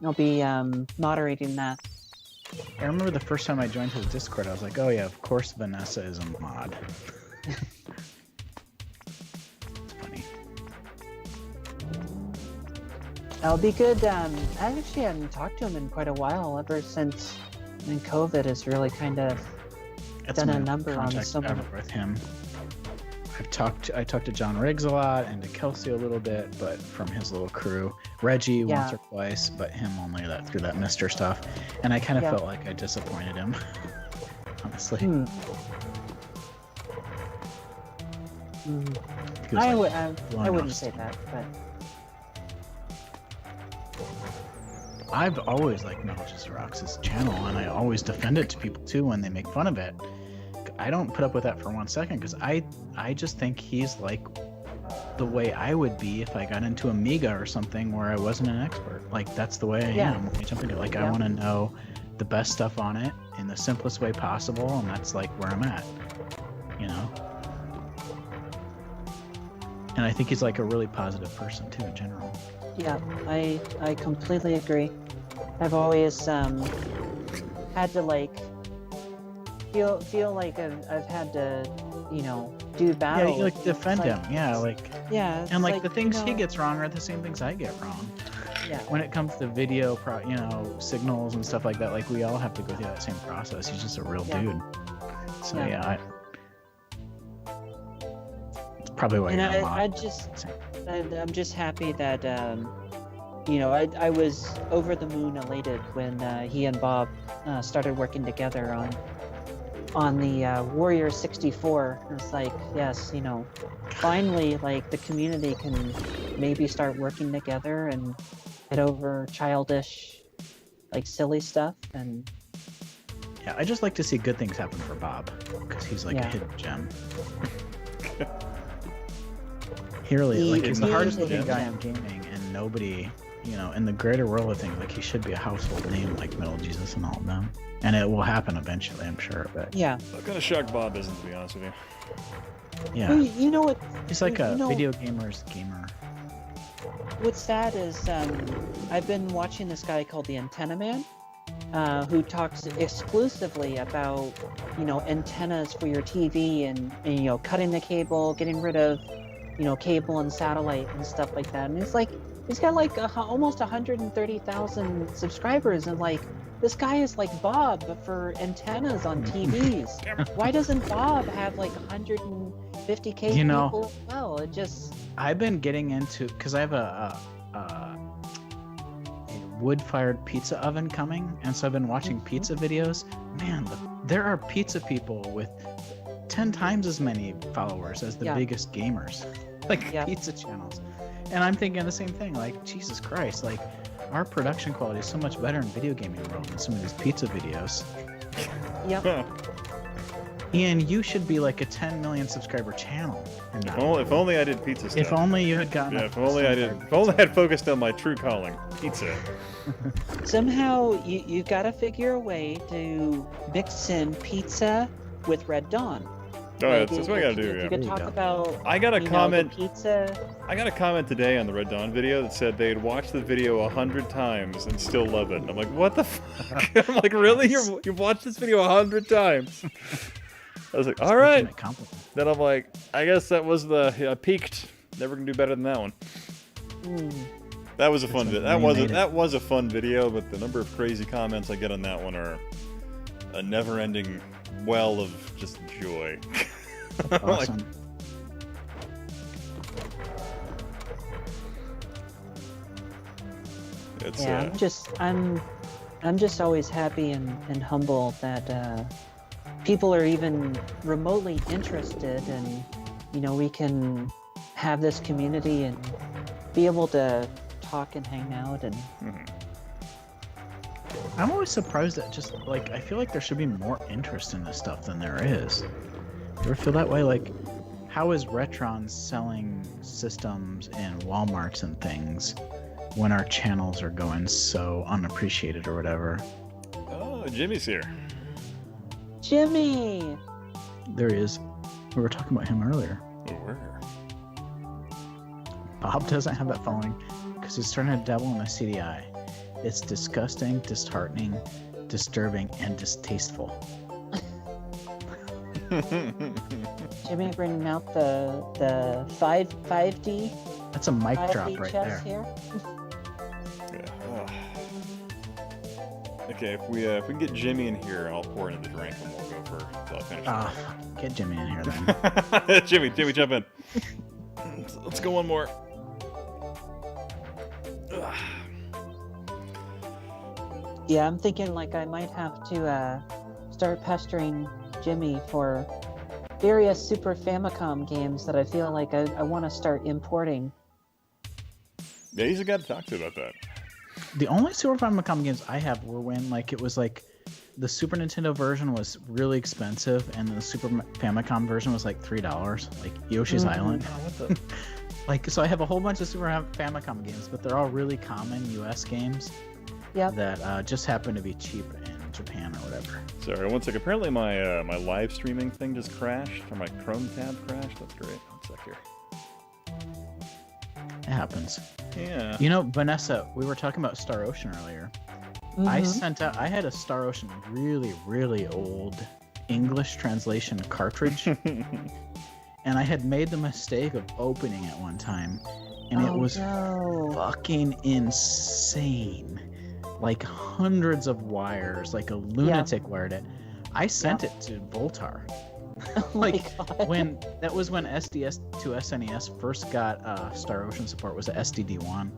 I'll be moderating that. I remember the first time I joined his Discord, I was like, oh yeah, of course Vanessa is a mod. That'll be good. I actually hadn't talked to him in quite a while, ever since COVID has really kind of done a number on someone. With him. I talked to John Riggs a lot and to Kelsey a little bit, but from his little crew. Reggie once or twice, but him only through that Mister stuff. And I kind of felt like I disappointed him, honestly. I wouldn't say that, but I've always liked Metal Just Rocks' channel, and I always defend it to people too when they make fun of it. I don't put up with that for 1 second because I just think he's like the way I would be if I got into Amiga or something where I wasn't an expert. Like, that's the way I am when I jump into it. Like, I want to know the best stuff on it in the simplest way possible, and that's like where I'm at, And I think he's like a really positive person too in general. Yeah, I completely agree. I've always had to feel like I've had to do battle. Yeah, you like defend him. Yeah, and like the things he gets wrong are the same things I get wrong. Yeah. When it comes to video, signals and stuff like that, like we all have to go through that same process. He's just a real dude. So it's probably why. And I'm just happy that I was over the moon elated when he and Bob started working together on the Warrior 64. It's like, yes, finally, like, the community can maybe start working together and get over childish, like, silly stuff. And yeah, I just like to see good things happen for Bob because he's like a hidden gem. He really he's the hardest looking guy in gaming, and nobody, in the greater world of things, like, he should be a household name like Metal Jesus and all of them. And it will happen eventually, I'm sure. But yeah, I'm kind of shocked Bob isn't, to be honest with you. Yeah. Well, you know what? He's like a video gamer's gamer. What's sad is I've been watching this guy called the Antenna Man, who talks exclusively about antennas for your TV and cutting the cable, getting rid of cable and satellite and stuff like that. And it's like he's got like almost 130,000 subscribers, and like this guy is like Bob for antennas on TVs. Why doesn't Bob have like 150K people as well? It just. I've been getting into, because I have a wood-fired pizza oven coming, and so I've been watching pizza videos. Man, there are pizza people with 10 times as many followers as the biggest gamers, like pizza channels. And I'm thinking the same thing, like, Jesus Christ, like, our production quality is so much better in video gaming world than some of these pizza videos. Yep. Ian, you should be like a 10 million subscriber channel. If only I did pizza stuff. If only you had gotten. Yeah, if only I did. If only I had focused on my true calling, pizza. Somehow you've got to figure a way to mix in pizza with Red Dawn. Oh, yeah, that's what I gotta do. You could talk about. I got a comment. Pizza. I got a comment today on the Red Dawn video that said they'd watched the video 100 times and still love it. And I'm like, what the fuck? I'm like, really? You've watched this video 100 times? I was like, all right. Then I'm like, I guess that was I peaked. Never gonna do better than that one. That was a fun video. That was a fun video, but the number of crazy comments I get on that one are a never-ending well of just joy. Awesome. I'm just always happy and humble that people are even remotely interested, and we can have this community and be able to talk and hang out and. I'm always surprised that just like I feel like there should be more interest in this stuff than there is. You ever feel that way? Like, how is Retron selling systems in Walmarts and things when our channels are going so unappreciated or whatever? Oh, Jimmy's here. Jimmy! There he is. We were talking about him earlier. Where? Bob doesn't have that following because he's starting to dabble in the CDI. It's disgusting, disheartening, disturbing, and distasteful. Jimmy bringing out the 5D. That's a mic drop right there. Here. Okay, if we can get Jimmy in here, I'll pour into the drink and we'll go for until I finish. Get Jimmy in here then. Jimmy, jump in. Let's go one more. Yeah, I'm thinking like I might have to start pestering Jimmy for various Super Famicom games that I feel like I want to start importing. Yeah, he's a guy to talk to about that. The only Super Famicom games I have were when it was like the Super Nintendo version was really expensive and the Super Famicom version was like $3, like Yoshi's Island. Oh, what the? So I have a whole bunch of Super Famicom games, but they're all really common US games. Yep. That just happen to be cheap in Japan or whatever. Sorry, one sec. Apparently my my live streaming thing just crashed, or my Chrome tab crashed. That's great. One sec here. It happens. Yeah. Vanessa, we were talking about Star Ocean earlier. I had a Star Ocean really, really old English translation cartridge. And I had made the mistake of opening it one time. And it was fucking insane. Like hundreds of wires, like a lunatic wired it. I sent it to Voltar. When SDS to SNES first got Star Ocean support was a SDD1.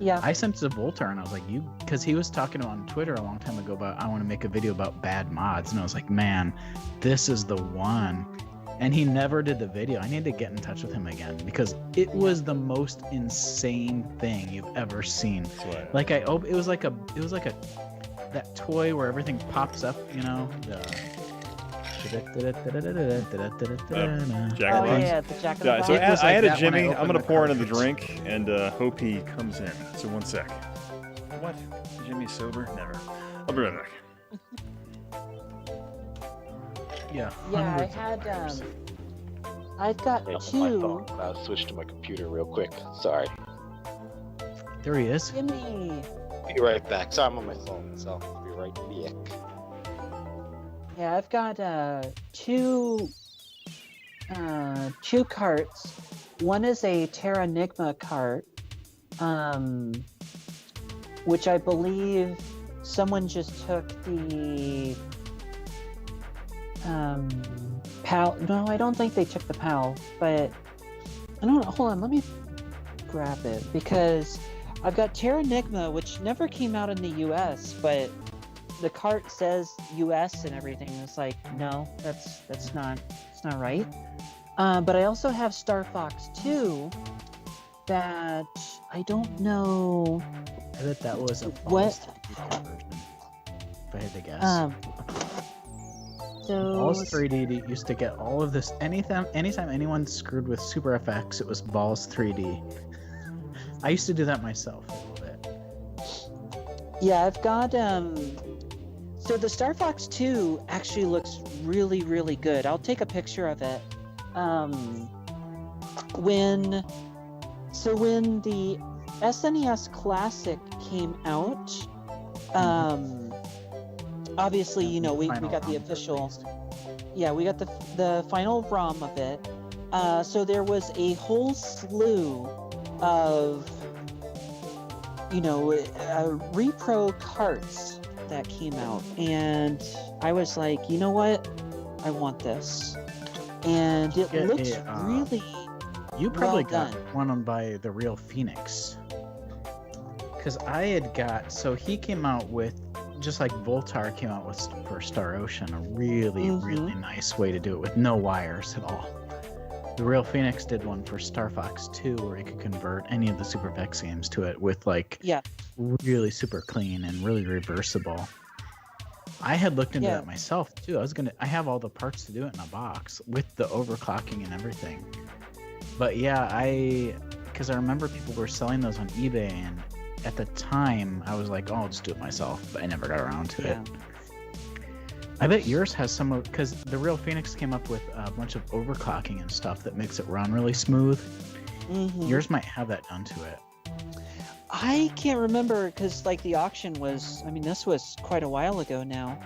Yeah. I sent it to Voltar and I was like, because he was talking on Twitter a long time ago about I want to make a video about bad mods, and I was like, man, this is the one. And he never did the video. I need to get in touch with him again because it was the most insane thing you've ever seen. Like it was like that toy where everything pops up, the Jack So I had a Jimmy. I'm gonna pour into the drink and hope he comes in. So one sec. What? Jimmy's sober? Never. I'll be right back. Yeah, I had I've got two. I'll switch to my computer real quick. Sorry. There he is. Jimmy. Be right back. Sorry, I'm on my phone, so I'll be right back. Yeah, I've got two carts, One is a Terranigma cart, which I believe someone just took the PAL. No, I don't think they took the PAL, but I don't know. Hold on, let me grab it because I've got Terranigma, which never came out in the US, but the cart says US and everything. It's like, no, that's not right. But I also have Star Fox 2 that I don't know. I bet that was a what version, if I had to guess. Balls Balls 3D used to get all of this. Anytime anyone screwed with Super FX, it was Balls 3D. I used to do that myself a little bit. Yeah, I've got so the Star Fox 2 actually looks really, really good. I'll take a picture of it. When the SNES Classic came out, obviously, you know, we got the official, we got the final ROM of it. So there was a whole slew of, you know, repro carts that came out, and I was like, you know what, I want this, and it looks really. You probably well got done. one by the Real Phoenix. Because I had got, so he came out with, just like Voltar came out with for Star Ocean, a really, really nice way to do it with no wires at all. The Real Phoenix did one for Star Fox 2 where you could convert any of the Super VEX games to it with like really super clean and really reversible. I had looked into that myself too. I have all the parts to do it in a box with the overclocking and everything. But yeah, because I remember people were selling those on eBay, and at the time I was like, oh, I'll just do it myself, but I never got around to it. I bet yours has some of, because the Real Phoenix came up with a bunch of overclocking and stuff that makes it run really smooth. Yours might have that done to it. I can't remember because like the auction was, I mean, this was quite a while ago now.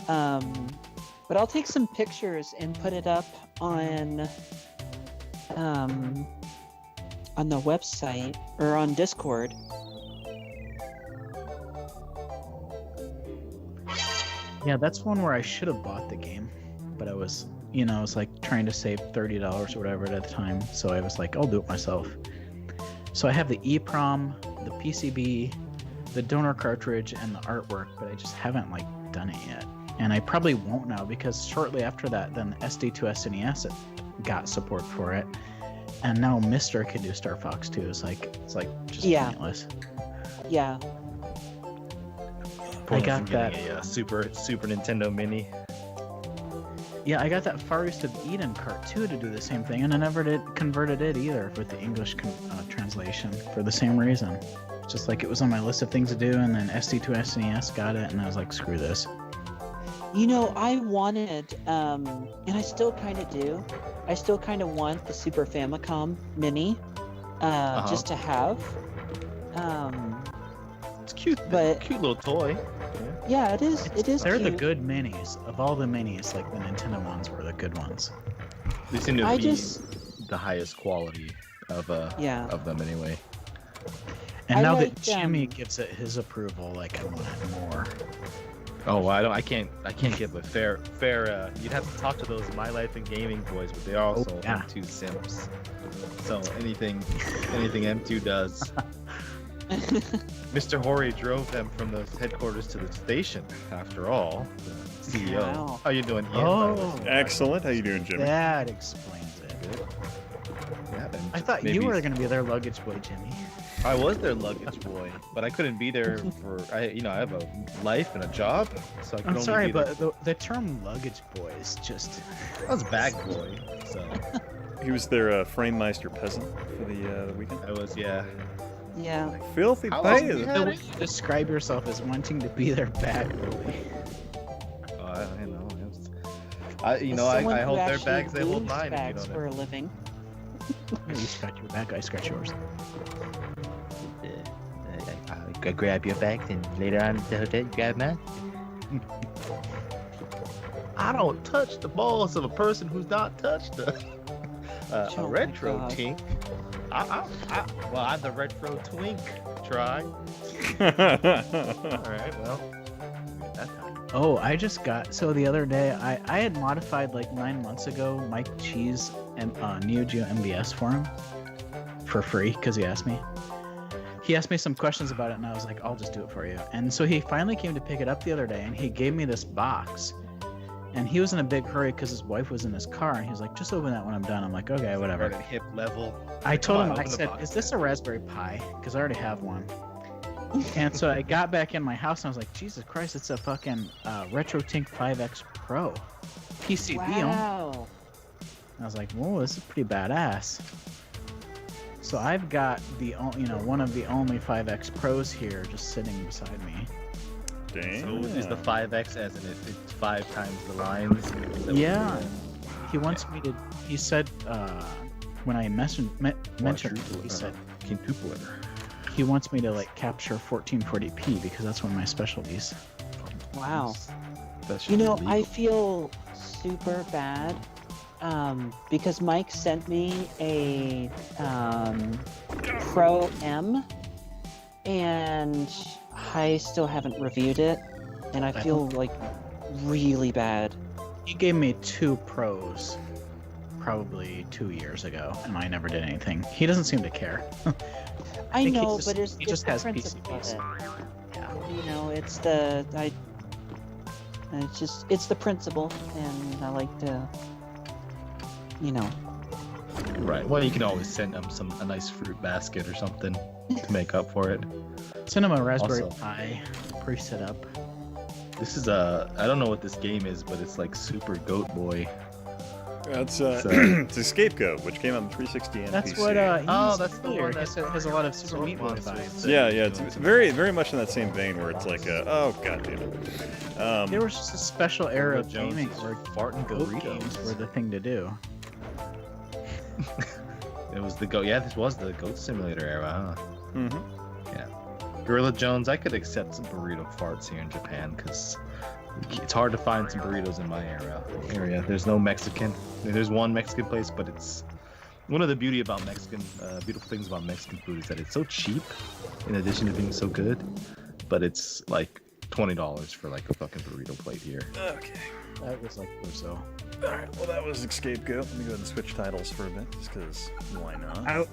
But I'll take some pictures and put it up on the website or on Discord. Yeah, that's one where I should have bought the game, but I was, you know, I was like trying to save $30 or whatever at the time, so I was like, I'll do it myself. So I have the EEPROM, the PCB, the donor cartridge, and the artwork, but I just haven't like done it yet. And I probably won't now because shortly after that, then SD2 SNES got support for it, and now Mr. can do Star Fox 2. It's like just pointless. Yeah. I got that a Super Nintendo Mini. Yeah, I got that Far East of Eden cart too to do the same thing, and I never converted it either with the English translation for the same reason. Just like it was on my list of things to do, and then SD2 SNES got it, and I was like, screw this. You know, I wanted, and I still kind of do, I still kind of want the Super Famicom Mini, just to have. It's cute, but cute little toy. Yeah, it is. It is. They're cute. the good minis. Of all the minis, like the Nintendo ones were the good ones. They seem to be the highest quality of them anyway. And now that Jimmy gives it his approval, like I want it more. Oh, I can't give a fair. You'd have to talk to those My Life and Gaming boys, but they're also M2 simps. So anything M2 does. Mr. Hori drove them from the headquarters to the station. After all, the CEO. Wow. How you doing, Ian? Oh, excellent. How you doing, Jimmy? That explains it. Good. Yeah, I thought you were going to be their luggage boy, Jimmy. I was their luggage boy, but I couldn't be there for I have a life and a job, so I could I'm sorry, be there. but the term luggage boy is just. I was bag boy, so. He was their Framemeister peasant for the weekend. I was, yeah. Yeah. Filthy The pay. way you describe yourself as wanting to be their bag boy. I know. I hold their bags, they hold mine. Bags for a living. You scratch your back, I scratch yours. I grab your bags and later on the hotel, you grab mine. I don't touch the balls of a person who's not touched them. A retro tink. Well, I'm the retro twink. Try. All right. Well. That time. Oh, I just got the other day I had modified like 9 months ago Mike Cheese and Neo Geo MVS for him for free because he asked me. He asked me some questions about it, and I was like, I'll just do it for you. And so he finally came to pick it up the other day, and he gave me this box. And he was in a big hurry because his wife was in his car, and he was like, just open that when I'm done. I'm like, okay, whatever. At hip level. I told him, I said, is this a Raspberry Pi? Because I already have one. And so I got back in my house, and I was like, Jesus Christ, it's a fucking RetroTink 5X Pro. PCB Wow. I was like, whoa, this is pretty badass. So I've got one of the only 5X Pros here just sitting beside me. Dang. So is the 5X as in if it's 5 times the lines? Yeah. He wants me to. He said when I mentioned it, he said he wants me to like capture 1440p because that's one of my specialties. Wow. That's I feel super bad because Mike sent me a Pro M, and I still haven't reviewed it, and I feel like really bad. He gave me 2 Pros probably 2 years ago, and I never did anything. He doesn't seem to care. I think know, he but just the has principle of PCBs. it. Yeah. It's the principle, and I like to, Right. Well, you can always send him a nice fruit basket or something to make up for it. Send him a Raspberry Also, Pi pre-set up. This is I don't know what this game is, but it's like Super Goat Boy. That's it's a Scapegoat, which came out in 360 and That's PC. what that's the one that has a lot of Super Meat Boy vibes. Yeah, it's very, very much in that same vein where it's like, oh god damn it. There was just a special era of Jones gaming is where farting goat Doritos. games were the thing to do. It was the goat. Yeah, this was the goat simulator era, huh? Mm-hmm. Yeah. Gorilla Jones, I could accept some burrito farts here in Japan because it's hard to find some burritos in my area. There's no Mexican. There's one Mexican place, but it's one of the beautiful things about Mexican food is that it's so cheap, in addition to being so good. But it's like $20 for like a fucking burrito plate here. Okay. That was like Brazil. Alright, well that was Scapegoat. Let me go ahead and switch titles for a bit, just because why not?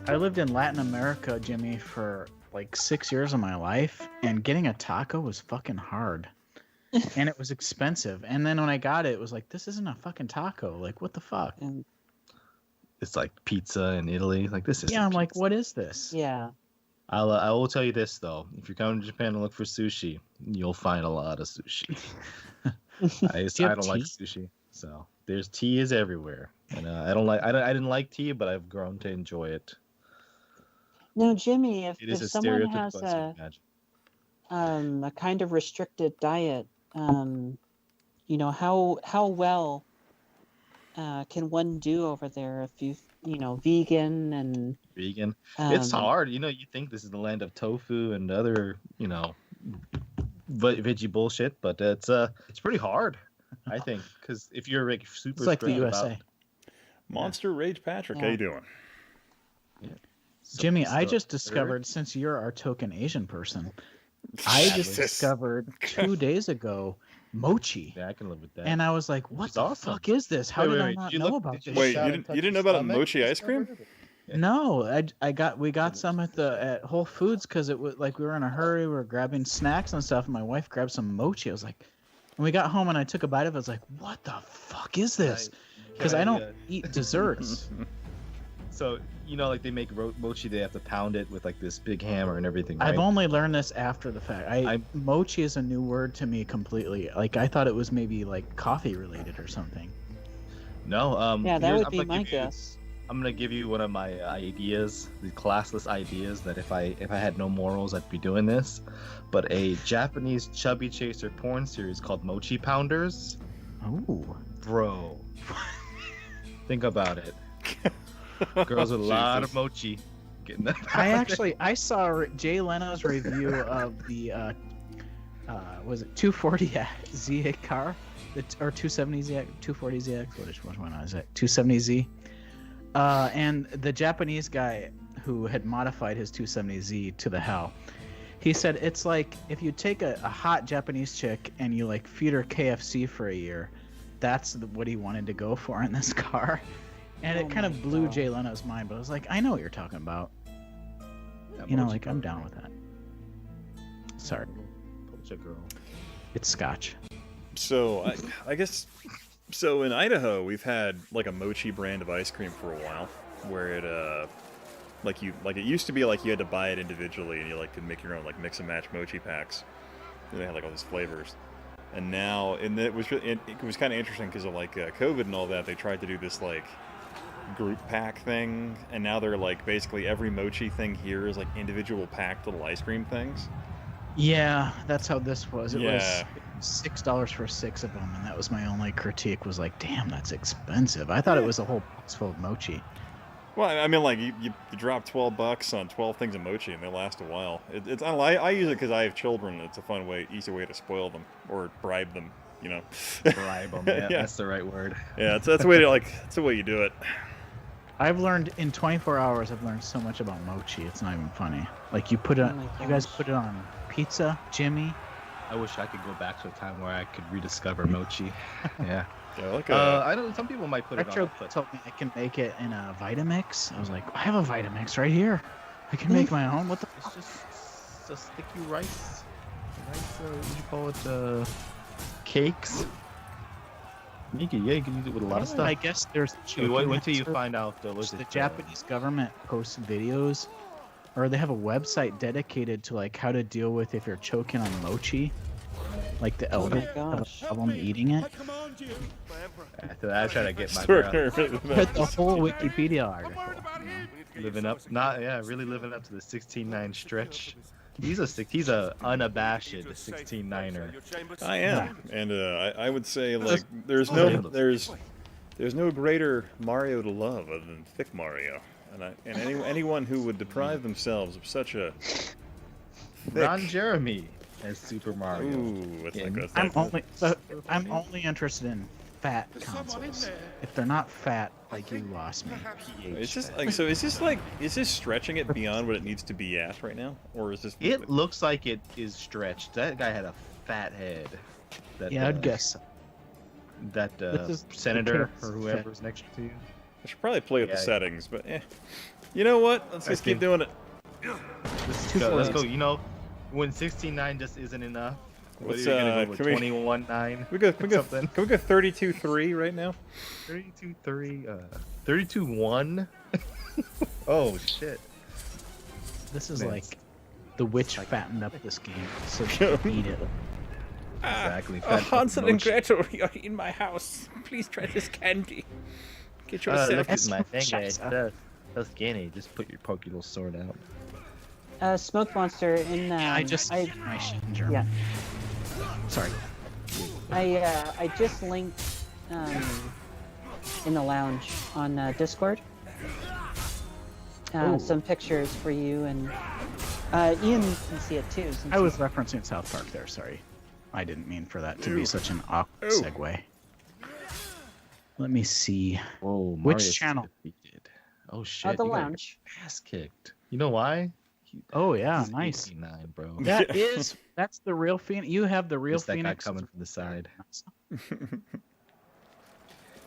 I lived in Latin America, Jimmy, for like 6 years of my life, and getting a taco was fucking hard. And it was expensive. And then when I got it, it was like, this isn't a fucking taco. Like, what the fuck? It's like pizza in Italy. Like this is. Yeah, I'm like, what is this? Yeah. I will tell you this though: if you're coming to Japan to look for sushi, you'll find a lot of sushi. I don't like sushi, so there's tea is everywhere, and I didn't like tea, but I've grown to enjoy it. Now, Jimmy, if a someone stereotypical has imagine. a kind of restricted diet, how well can one do over there if vegan and vegan? It's hard. You think this is the land of tofu and other veggie bullshit, but it's pretty hard, I think, because if you're like super it's like the strict USA. Monster Rage Patrick, how you doing? Yeah. Jimmy, I just discovered, since you're our token Asian person, I just discovered 2 days ago mochi. Yeah, I can live with that. And I was like, what the fuck is this? How did I not know about this? Wait, you didn't know about mochi ice cream? No, we got some at Whole Foods because it was like we were in a hurry. We were grabbing snacks and stuff. And my wife grabbed some mochi. I was like, when we got home and I took a bite of it, I was like, what the fuck is this? Because I don't eat desserts. So, like they make mochi, they have to pound it with like this big hammer and everything, right? I've only learned this after the fact. Mochi is a new word to me completely. Like I thought it was maybe like coffee related or something. No, yeah, that would be my guess. I'm gonna give you one of my ideas, the classless ideas that if I had no morals, I'd be doing this. But a Japanese chubby chaser porn series called Mochi Pounders. Oh, bro, think about it. Girls with a lot of mochi getting that. I saw Jay Leno's review of the was it 240Z car, or 270Z, 240ZX? Which one is it? 270Z. And the Japanese guy who had modified his 270Z to the hell, he said it's like if you take a hot Japanese chick and you like feed her KFC for a year, that's what he wanted to go for in this car. And it kind of blew Jay Leno's mind, but I was like, I know what you're talking about. You know, like, I'm down with that. Sorry. Girl. It's scotch. So, I guess... So, in Idaho, we've had, like, a mochi brand of ice cream for a while, where it, it used to be like you had to buy it individually, and you, like, could make your own, like, mix-and-match mochi packs. And they had, like, all these flavors. And now, and it was kind of interesting because of, like, COVID and all that, they tried to do this, like, group pack thing, and now they're, like, basically every mochi thing here is, like, individual packed little ice cream things. Yeah, that's how this was. It was Yeah. $6 for 6 of them, and that was my only critique. Was like, damn, that's expensive. I thought it was a whole box full of mochi. Well, I mean, like, you drop $12 on 12 things of mochi, and they last a while. It's I don't know, I use it because I have children. It's a fun way, easy way to spoil them, or bribe them, you know. Bribe them, yeah, Yeah. that's the right word. Yeah, that's the way to, like, that's the way you do it. I've learned in 24 hours. I've learned so much about mochi. It's not even funny. Like you put it, you guys put it on pizza, Jimmy. I wish I could go back to a time where I could rediscover mochi. Yeah. Yeah, like I know some people might put it Retro on. But told me I can make it in a Vitamix. I was like, I have a Vitamix right here. I can make my own. What the? It's just a sticky rice. What do you call it? Cakes. You can use it with a lot of stuff. I guess there's. Wait till you find out. The Japanese government posts videos, or they have a website dedicated to like how to deal with if you're choking on mochi, like the elder have a problem eating it. After that, I try to get my The whole Wikipedia article. Living up, really living up to the 16-9 stretch. He's a unabashed 16-9er. I am, and I would say like there's no greater Mario to love other than Thick Mario, and anyone who would deprive themselves of such a thick... Ron Jeremy as Super Mario. Ooh, I'm only interested in fat consoles. If they're not fat, like you lost me. It's just like so. Is this stretching it beyond what it needs to be at right now, or is this? It looks like it is stretched. That guy had a fat head. Yeah, I'd guess so. That senator or whoever's next to you. I should probably play with the settings, but you know what? Let's just keep doing it. Let's go. You know, when 16-9 just isn't enough. What are you gonna go with 21-9? Can we go 32-3 right now? 32-3. 32-1. Oh shit! This is like the witch fattened up this game, so she can eat it. Exactly. Hansel and Gretel, you're in my house. Please try this candy. Get yourself. Look at my finger. So skinny. Just put your Pokeball sword out. Smoke Monster in. Yeah. Sorry. I just linked in the lounge on Discord some pictures for you, and Ian can see it too. I was referencing South Park there. Sorry, I didn't mean for that to be such an awkward segue. Let me see. Whoa, which channel? Defeated. Oh shit! The lounge. Ass kicked. You know why? Oh yeah, nice. 89, bro. That's the real Phoenix. You have the real Just that Phoenix guy coming from the side.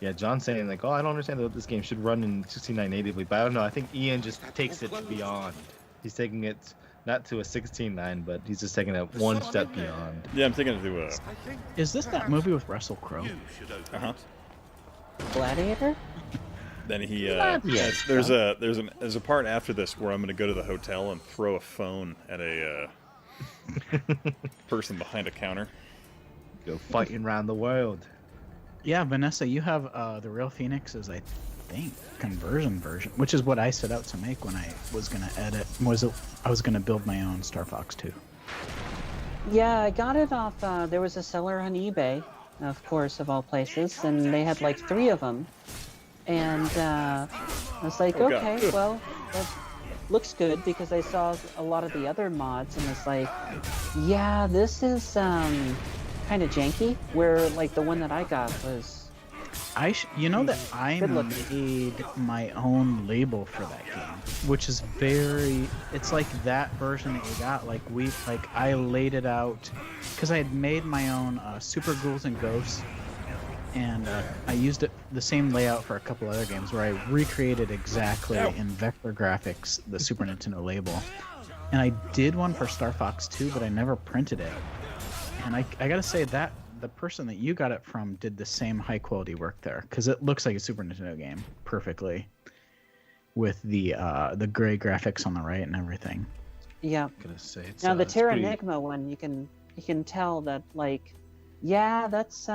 Yeah, John's saying like, oh, I don't understand that this game should run in 16:9 natively, but I don't know. I think Ian just takes it beyond. He's taking it not to a 16:9, but he's just taking it one step beyond. Yeah, I'm taking it to a. Is this that movie with Russell Crowe? Gladiator. Then he there's a part after this where I'm gonna go to the hotel and throw a phone at a person behind a counter. Go fighting around the world. Yeah, Vanessa, you have the real Phoenix is I think conversion version, which is what I set out to make when I was gonna edit. I was gonna build my own Star Fox 2. Yeah, I got it off. There was a seller on eBay, of course, of all places, and they had like 3 of them. And I was like, okay, well, that looks good because I saw a lot of the other mods, and it's like, yeah, this is kind of janky. Where like the one that I got was You know that I made my own label for that game, which is it's like that version that you got. I laid it out because I had made my own Super Ghouls and Ghosts, and I used the same layout for a couple other games where I recreated exactly in vector graphics the Super Nintendo label. And I did one for Star Fox 2, but I never printed it. And I gotta say that the person that you got it from did the same high quality work there, because it looks like a Super Nintendo game perfectly, with the gray graphics on the right and everything. Yeah. I'm gonna say it's, now the it's pretty- Terranigma one, you can tell that that's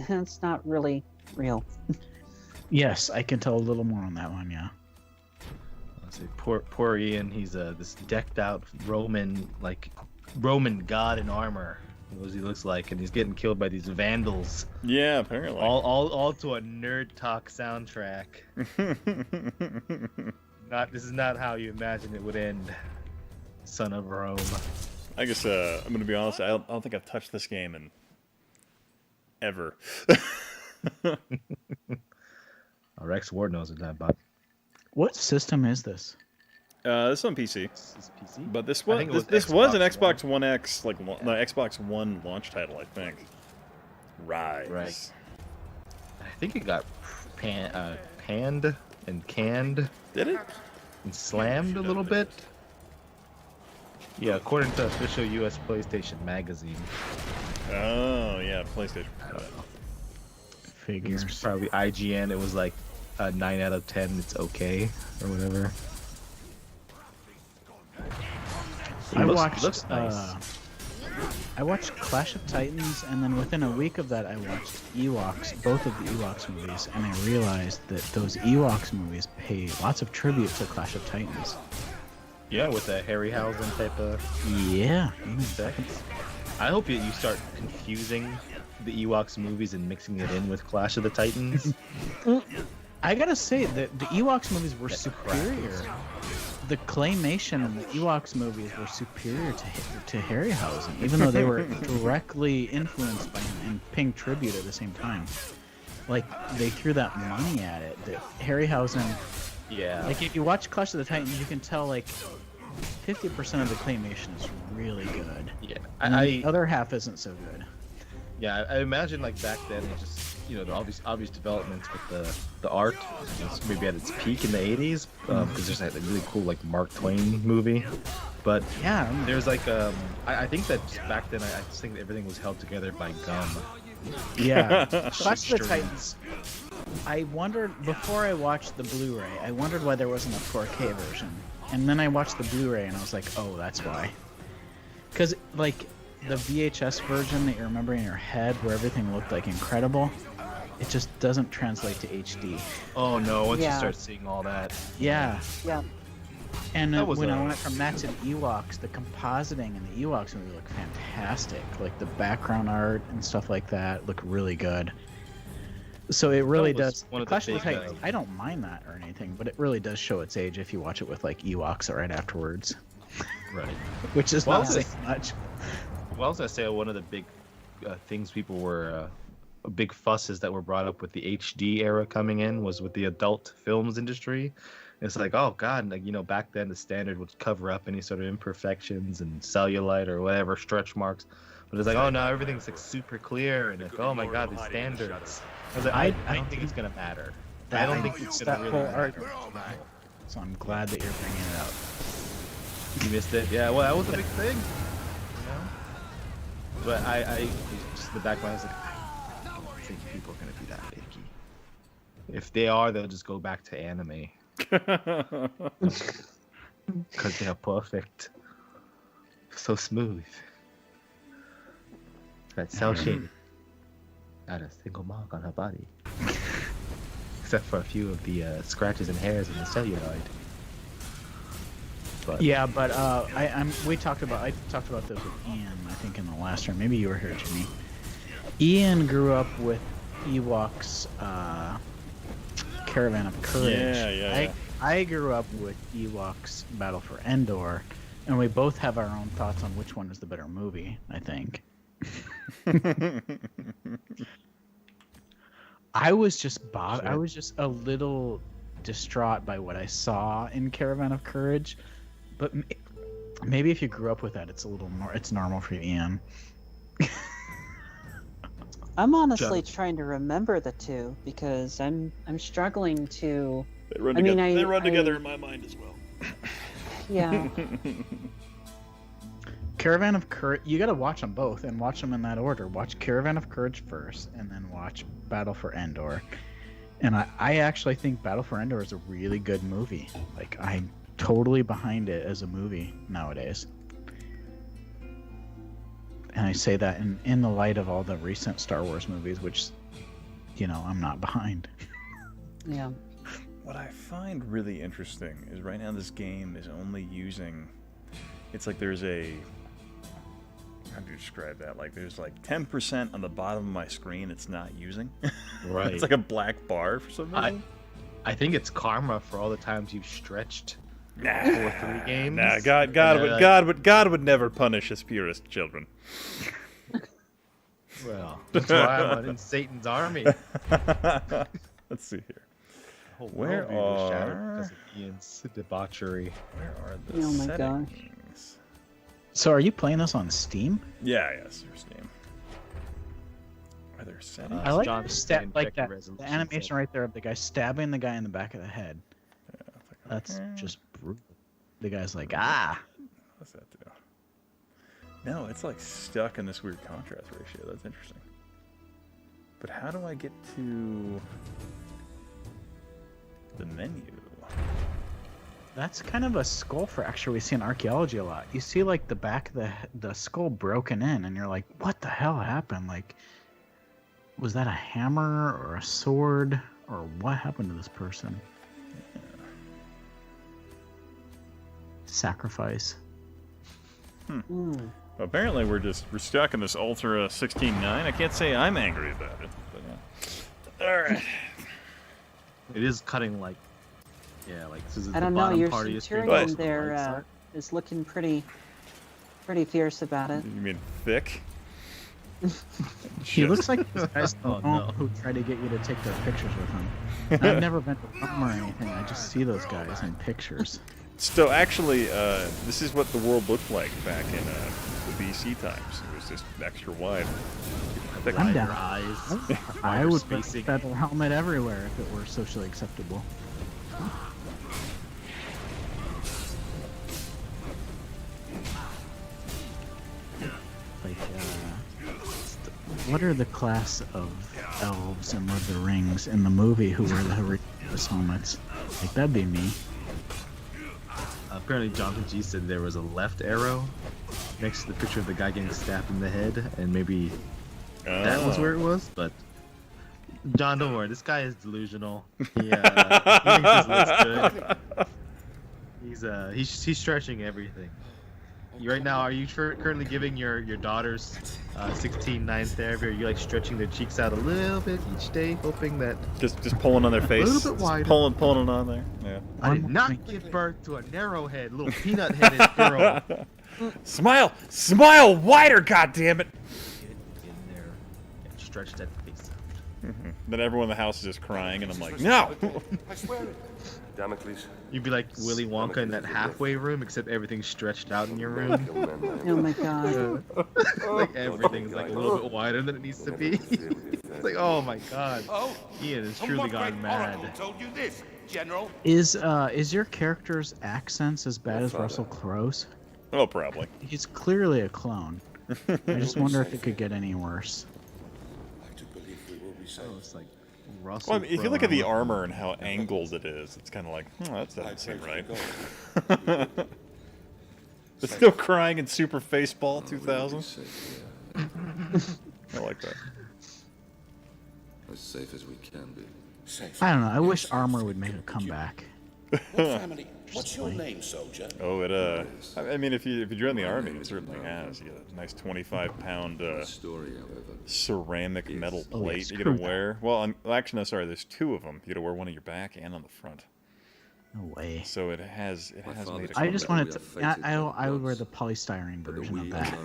that's not really real. Yes, I can tell a little more on that one. Yeah. Let's see, poor Ian. He's this decked out Roman god in armor. What he looks like, and he's getting killed by these vandals. Yeah, apparently. All to a Nerd Talk soundtrack. This is not how you imagine it would end, son of Rome. I guess I'm gonna be honest. I don't think I've touched this game in ever. Rex Ward knows what that about. What system is this? This is on PC. This is PC? But this I think was it was this was an Xbox Xbox One X, the Xbox One launch title, I think. Rise. Right. I think it got panned and canned. Did it? And slammed a little bit. Yeah, according to official US PlayStation magazine. Oh yeah, PlayStation. Figures. It's probably IGN. It was like a 9 out of 10. It's okay or whatever. Looks nice. I watched Clash of Titans, and then within a week of that, I watched Ewoks, both of the Ewoks movies, and I realized that those Ewoks movies pay lots of tribute to Clash of Titans. Yeah, with the Harryhausen type of. Yeah. I hope you start confusing the Ewoks movies and mixing it in with Clash of the Titans. I gotta say that the Ewoks movies were superior. The claymation in the Ewoks movies were superior to Harryhausen, even though they were directly influenced by him and paying tribute at the same time. Like, they threw that money at it. That Harryhausen... Yeah. Like, if you watch Clash of the Titans, you can tell, 50% of the claymation is really good. Yeah. And the other half isn't so good. Yeah, I imagine, back then, it just... the obvious developments with the art was maybe at its peak in the 80s, because there's that really cool Mark Twain movie. But yeah, there's I think that back then I just think everything was held together by gum. Yeah, Clash of the Titans. I wondered before I watched the Blu-ray. I wondered why there wasn't a 4K version, and then I watched the Blu-ray and I was like, oh, that's why. Because the VHS version that you remember in your head, where everything looked incredible, it just doesn't translate to HD. Oh no! Once you start seeing all that. Yeah. Yeah. And when I went from that to the Ewoks, the compositing in the Ewoks movie looked fantastic. The background art and stuff like that look really good. So it really does. Clash of the Titans, I don't mind that or anything, but it really does show its age if you watch it with Ewoks right afterwards. Right. Which is not saying much. Well, I was gonna say one of the big things people were big fusses that were brought up with the HD era coming in was with the adult films industry. It's oh god, back then the standard would cover up any sort of imperfections and cellulite or whatever stretch marks, but it's oh no, everything's super clear and oh my god, the standards. I was I don't think it's gonna matter. I don't think it's gonna really matter. So I'm glad that you're bringing it up. You missed it, yeah. Well, that was a big thing. But I just in the back of my head, I don't think people are gonna be that picky. If they are, they'll just go back to anime. Because they are perfect. So smooth. That cell shaded. Not a single mark on her body. Except for a few of the scratches and hairs in the celluloid. But yeah, but I talked about this with Ian, I think in the last term. Maybe you were here, Jimmy. Ian grew up with Ewoks Caravan of Courage. Yeah. I grew up with Ewoks Battle for Endor, and we both have our own thoughts on which one is the better I was just I was just a little distraught by what I saw in Caravan of Courage, but maybe if you grew up with that, it's a little more. It's normal for you, Ian. I'm honestly trying to remember the two because I'm struggling to. They run together. They run together in my mind as well. Yeah. Caravan of Courage. You got to watch them both and watch them in that order. Watch Caravan of Courage first, and then watch Battle for Endor. And I actually think Battle for Endor is a really good movie. Like, I'm totally behind it as a movie nowadays. And I say that in the light of all the recent Star Wars movies, which, I'm not behind. Yeah. What I find really interesting is right now this game is only using... It's like there's a... How do you describe that? Like there's like 10% on the bottom of my screen it's not using. Right. It's like a black bar for some reason. I think it's karma for all the times you've stretched for 3 games. Nah, God would never punish his purest children. Well, that's why I'm in Satan's army. Let's see here. Whole Where worldview was are... shattered because of Ian's debauchery. Where are the Oh my settings? gosh. So are you playing this on Steam? Yeah, yes, there's Steam. Are there settings? I like John like that. resolution, The animation right there of the guy stabbing the guy in the back of the head. Yeah, That's just brutal. The guy's like, ah. What's that do? No, it's like stuck in this weird contrast ratio. That's interesting. But how do I get to the menu? That's kind of a skull fracture we see in archaeology a lot. You see like the back of the skull broken in, and you're like, what the hell happened? Like, was that a hammer or a sword, or what happened to this person? Yeah. Sacrifice. Apparently we're stuck in this Ultra 16.9. I can't say I'm angry about it, but yeah. All right. It is cutting like, like this is I don't the know. bottom Your part of your screen. Centurion there is looking pretty fierce about it. You mean thick? He looks like those guys who try to get you to take their pictures with him. I've never been to Rome or anything. I just see those guys in pictures. So actually, this is what the world looked like back in the BC times. It was just extra wide. I'm down. Eyes. I would put a feather helmet everywhere if it were socially acceptable. Like, what are the class of elves in Lord of the Rings in the movie who wear the ridiculous helmets? Like, that'd be me. Apparently, Jonathan G said there was a left arrow next to the picture of the guy getting stabbed in the head, and maybe that was where it was. But John, don't worry, this guy is delusional. He thinks this looks good. He's stretching everything. Right now, are you currently giving your daughters 16.9 therapy? Are you like stretching their cheeks out a little bit each day, hoping that just pulling on their face, a little bit wider, pulling it on there? Yeah. I did not give birth to a narrow-head, little peanut-headed girl. Smile wider, goddammit! Get in there and stretch that face out. Then everyone in the house is just crying, and I'm like, no! I swear it. Damocles. You'd be like Willy Wonka in that halfway room, except everything's stretched out in your room. Oh my god. Like everything's like a little bit wider than it needs to be. It's like, oh my god. Ian has truly gone mad. Told you this, General. Is your character's accents as bad as Russell Crowe's? Oh, probably. He's clearly a clone. I just wonder if it could get any worse. It's like Russell. Well, I mean, if you look at the armor and how angled it is, it's kind of like, that doesn't seem right. It's still crying in Super Faceball 2000. I like that. As safe as we can be. Safe. I don't know. I wish armor would make a comeback. What family? What's your name, soldier? Oh, I mean, if you join the army, it certainly has. You get a nice 25-pound ceramic metal plate you get to wear. Well, actually, no, sorry. There's 2 of them. You get to wear one on your back and on the front. No way. So it has made a comeback. I just wanted to. I would wear the polystyrene version of that.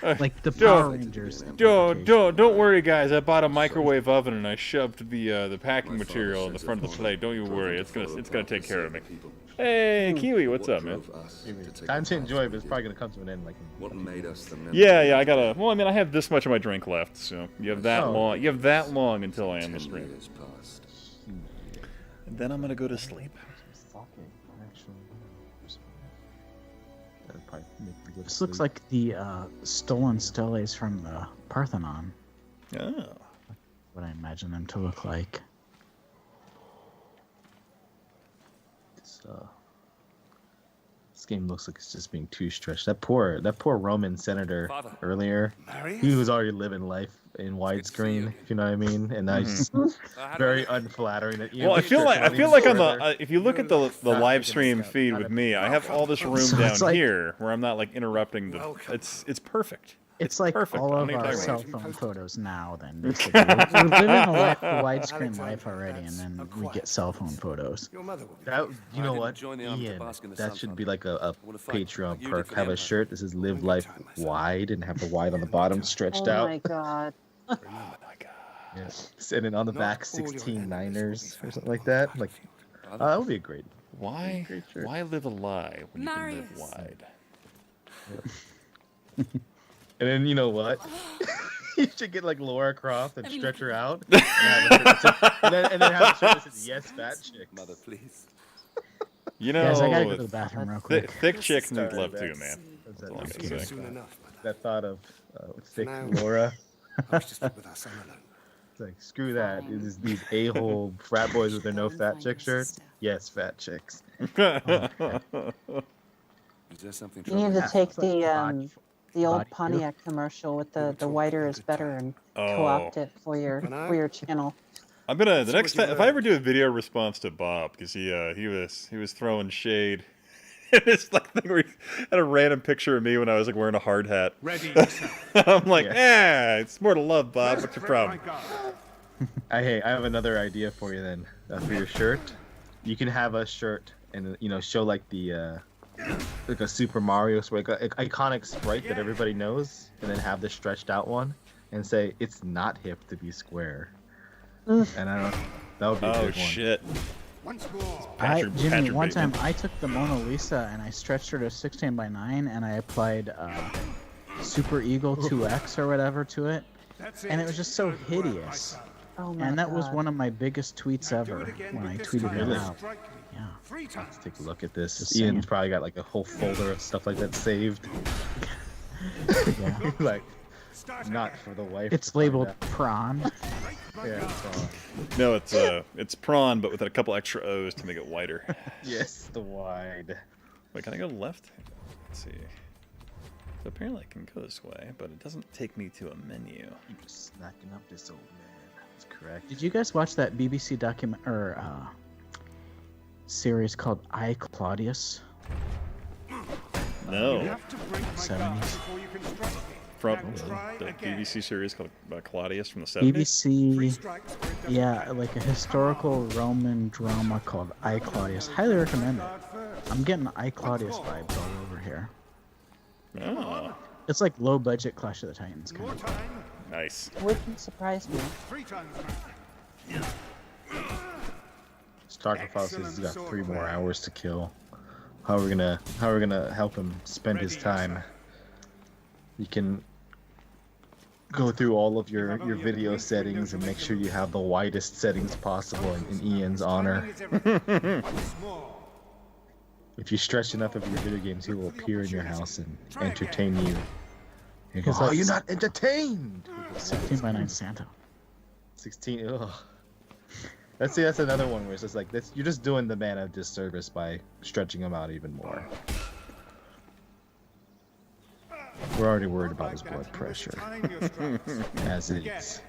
Like the Power Rangers. Don't worry, guys. I bought a microwave oven and I shoved the packing material in the front of the plate. Don't you worry. It's gonna take care of me. Hey, Kiwi, what's up, man? Time to enjoy, but it's probably gonna come to an end. Like what made us the Yeah. I gotta. Well, I mean, I have this much of my drink left, so you have that long. You have that long until I end the stream. And then I'm gonna go to sleep. This looks like the stolen steles from the Parthenon. Oh. What I imagine them to look like. This game looks like it's just being too stretched. That poor Roman senator earlier, he was already living life in widescreen, if you know what I mean, and that's very unflattering. That well, I feel like on the if you look at the live stream feed with me, I have all this room down here where I'm not like interrupting the. It's perfect. It's like perfect. all of our cell phone photos now. Then basically, we're living a widescreen life already, and then we get cell phone photos. That, you know what, Ian? That should be like a Patreon perk. Have a shirt that says "Live Life Wide" and have the wide on the bottom stretched out. Oh my god. Yes. And then on the back, 16 Niners or something like that. Like, that would be a great. Why live a lie when you can live wide? And then you know what? You should get like Laura Croft and stretch her out, and then have a shirt that says "Yes, fat chicks." Mother, please. You know, guys, I gotta go to the bathroom real quick. Thick chicks need love too, man. That's all I'm gonna say. That thought of thick Laura. I wish to speak with our son alone. It's like, screw that. It is these a-hole frat boys with their no fat chick shirt. Yes, fat chicks. Is there something You need to take the old Pontiac commercial with the whiter is better and co-opt it for your channel. I'm gonna the next time if I ever do a video response to Bob because he was throwing shade. It's like thing where he had a random picture of me when I was like wearing a hard hat. I'm like, it's more to love, Bob. What's your problem? Hey, I have another idea for you then for your shirt. You can have a shirt and show like the like a Super Mario, like an iconic sprite that everybody knows, and then have the stretched out one and say it's not hip to be square. And I don't. That would be a big one. Shit. Jimmy, one time I took the Mona Lisa and I stretched her to 16:9 and I applied Super Eagle 2X or whatever to it, and it was just so hideous. Oh my and that was God. one of my biggest tweets ever when I tweeted it out. Yeah. Let's take a look at this. Ian's probably got like a whole folder of stuff like that saved. Yeah. Like, not for the wife. It's labeled prawn. Yeah. No, it's prawn, but with a couple extra O's to make it wider. Yes, the wide. Wait, can I go left? Let's see. So apparently I can go this way, but it doesn't take me to a menu. Keep snacking up this old man. That's correct. Did you guys watch that BBC document or series called I, Claudius? No. 70s. From the BBC series called Claudius from the 70s? BBC, yeah, like a historical Roman drama called I, Claudius. Highly recommend it. I'm getting I, Claudius vibes all over here. Oh. It's like low budget Clash of the Titans kind of. Nice. Wouldn't surprise me. Starkafall says he's got 3 more hours to kill. How are we gonna help him spend his time? You can go through all of your video settings and make sure you have the widest settings possible in Ian's honor. If you stretch enough of your video games, he will appear in your house and entertain you. You go, oh, you're not entertained! 16:9 Santa. 16, ugh. That's another one where it's just like, you're just doing the man a disservice by stretching him out even more. We're already worried about his blood pressure. As it is.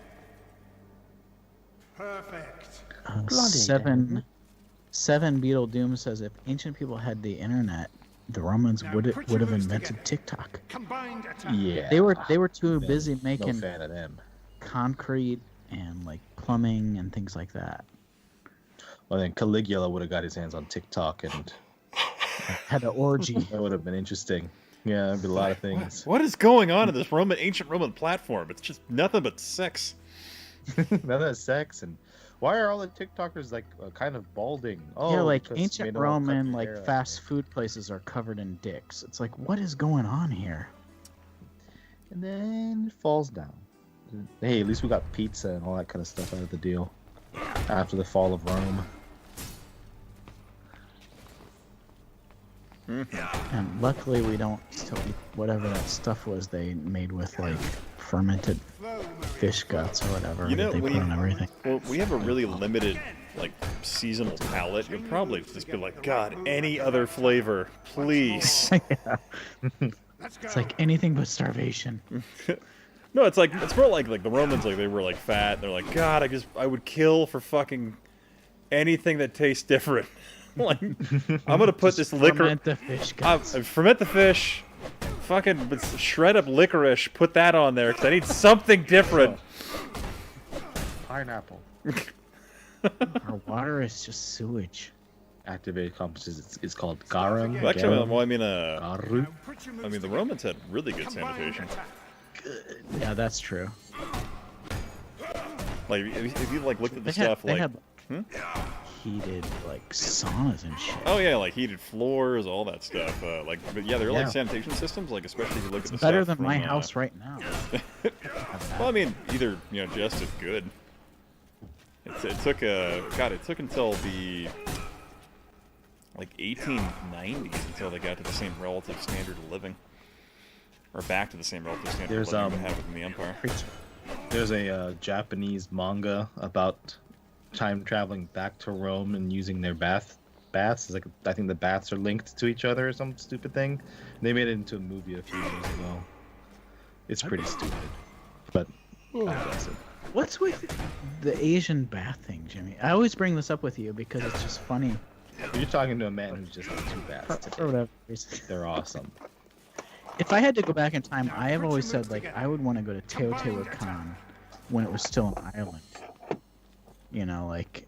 Perfect. 7 Beetle Doom says if ancient people had the internet, the Romans would have invented TikTok. Yeah. They were too busy No making fan of them. concrete and like plumbing and things like that. Well, then Caligula would have got his hands on TikTok and had an orgy. That would have been interesting. Yeah, there'd be a lot of things. What is going on in this ancient Roman platform? It's just nothing but sex. Nothing but sex, and why are all the TikTokers like kind of balding? Oh, Yeah, like because ancient they don't want to cut Roman, their like hair out. fast food places are covered in dicks. It's like, what is going on here? And then it falls down. Hey, at least we got pizza and all that kind of stuff out of the deal after the fall of Rome. And luckily, we don't still eat whatever that stuff was they made with like fermented fish guts or whatever You know, that they put on everything. well, we have a really limited like seasonal palate. You'll probably just be like, God, any other flavor, please. It's like anything but starvation. No, it's more like the Romans, like they were like fat. They're like, God, I would kill for fucking anything that tastes different. Like, I'm gonna put this liquor. Ferment the fish guts. Ferment the fish. Fucking shred up licorice. Put that on there because I need something different. Pineapple. Our water is just sewage. Activated compost is called garum. Well, actually, garum. well, I mean, Garum. the Romans had really good sanitation. Yeah, that's true. Like, if you like looked at the They had- stuff, they like, had heated like saunas and shit. oh yeah, like heated floors, all that stuff. But yeah, they're like Yeah. sanitation systems. Like, especially if you look at the Better stuff than my from, house right now. Well, I mean, either just as good. It took until the like 1890s until they got to the same relative standard of living, or back to the same relative standard There's of living we had within the empire. There's a Japanese manga about time traveling back to Rome and using their baths. It's like, I think the baths are linked to each other or some stupid thing. They made it into a movie a few years ago. It's pretty stupid, but God bless it. What's with the Asian bath thing, Jimmy? I always bring this up with you because it's just funny. You're talking to a man who's just had 2 baths today. For whatever reason. They're awesome. If I had to go back in time, I have always said like I would want to go to Teotihuacan when it was still an island. You know, like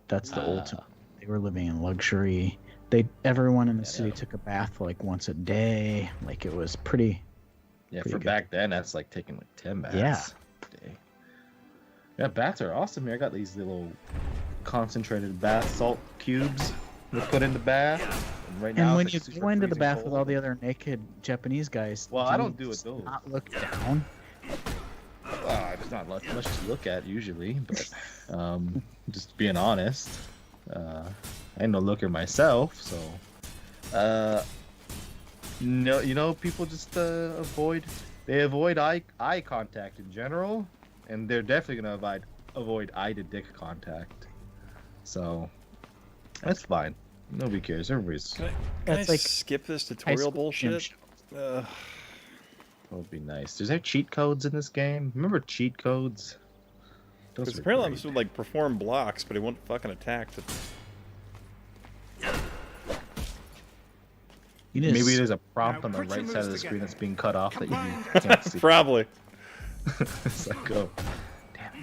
that's the ultimate. They were living in luxury. Everyone in the city took a bath like once a day. Like it was pretty. Yeah, pretty for good. back then, that's like taking like 10 baths Yeah. a day. Yeah, baths are awesome here. I got these little concentrated bath salt cubes that put in the bath. And right now, And when it's, you like, super go into the freezing bath cold. with all the other naked Japanese guys, Well, I you don't do it just those. not look down. There's not much to look at usually, but just being honest, I ain't no looker myself, so no, you know, people just avoid eye contact in general, and they're definitely gonna avoid eye to dick contact. So that's fine. Nobody cares. Everybody's. Can That's I like skip this high tutorial school gym bullshit? show. That would be nice. Is there cheat codes in this game? Remember cheat codes? Those Because were apparently I'm great. supposed to like perform blocks, but he won't fucking attack. Maybe there's a prompt on the right side of the screen that's being cut off that you can't see. Probably. It's like, oh.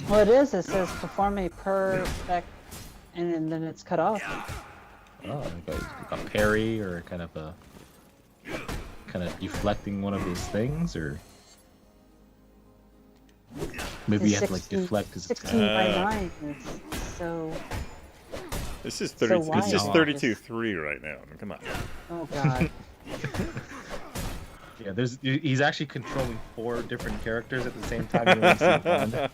Well, it is. It says perform a perfect, and then it's cut off. Oh, like a parry or kind of deflecting one of his things, or maybe you have to like 16 deflect his 16 by 9. It's so. This is So 30. why It's just is 32-3 right now. I mean, come on. Oh God. Yeah, he's actually controlling 4 different characters at the same time. You only see one.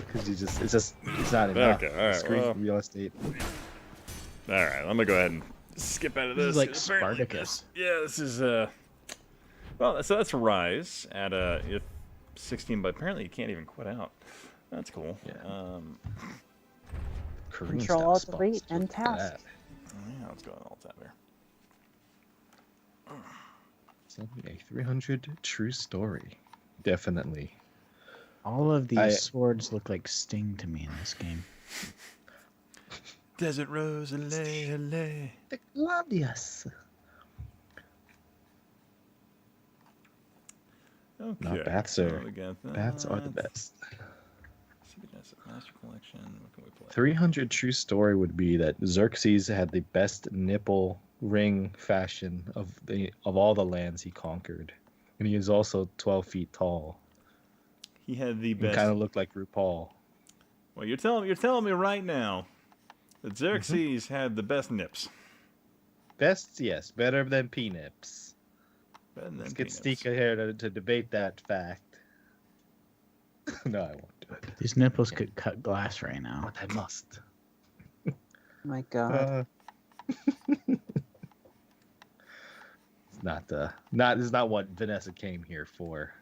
Because it's not enough. Okay, all right, Screen well. real estate. All right, I'm gonna go ahead and skip out of this. This is like 'cause apparently Spartacus. Yeah, this is well, so that's Rise at 16, but apparently you can't even quit out. That's cool. Yeah. Control Alt Delete and task. Yeah, let's go on Alt Tab here. A 300 true story. Definitely. All of these swords look like Sting to me in this game. Desert Rose, alley. Gladius. Okay. No, bats so are we got bats are the that. best. Master Collection. What can we play? 300 true story would be that Xerxes had the best nipple ring fashion of all the lands he conquered, and he was also 12 feet tall. He had the best. Kind of looked like RuPaul. Well, you're telling me right now that Xerxes had the best nips. Best, yes, better than P-nips. Better than Let's get P-nips. Stika here to debate that fact. No, I won't do it. These nipples could cut glass right now. But I must. My God. It's not this is not what Vanessa came here for.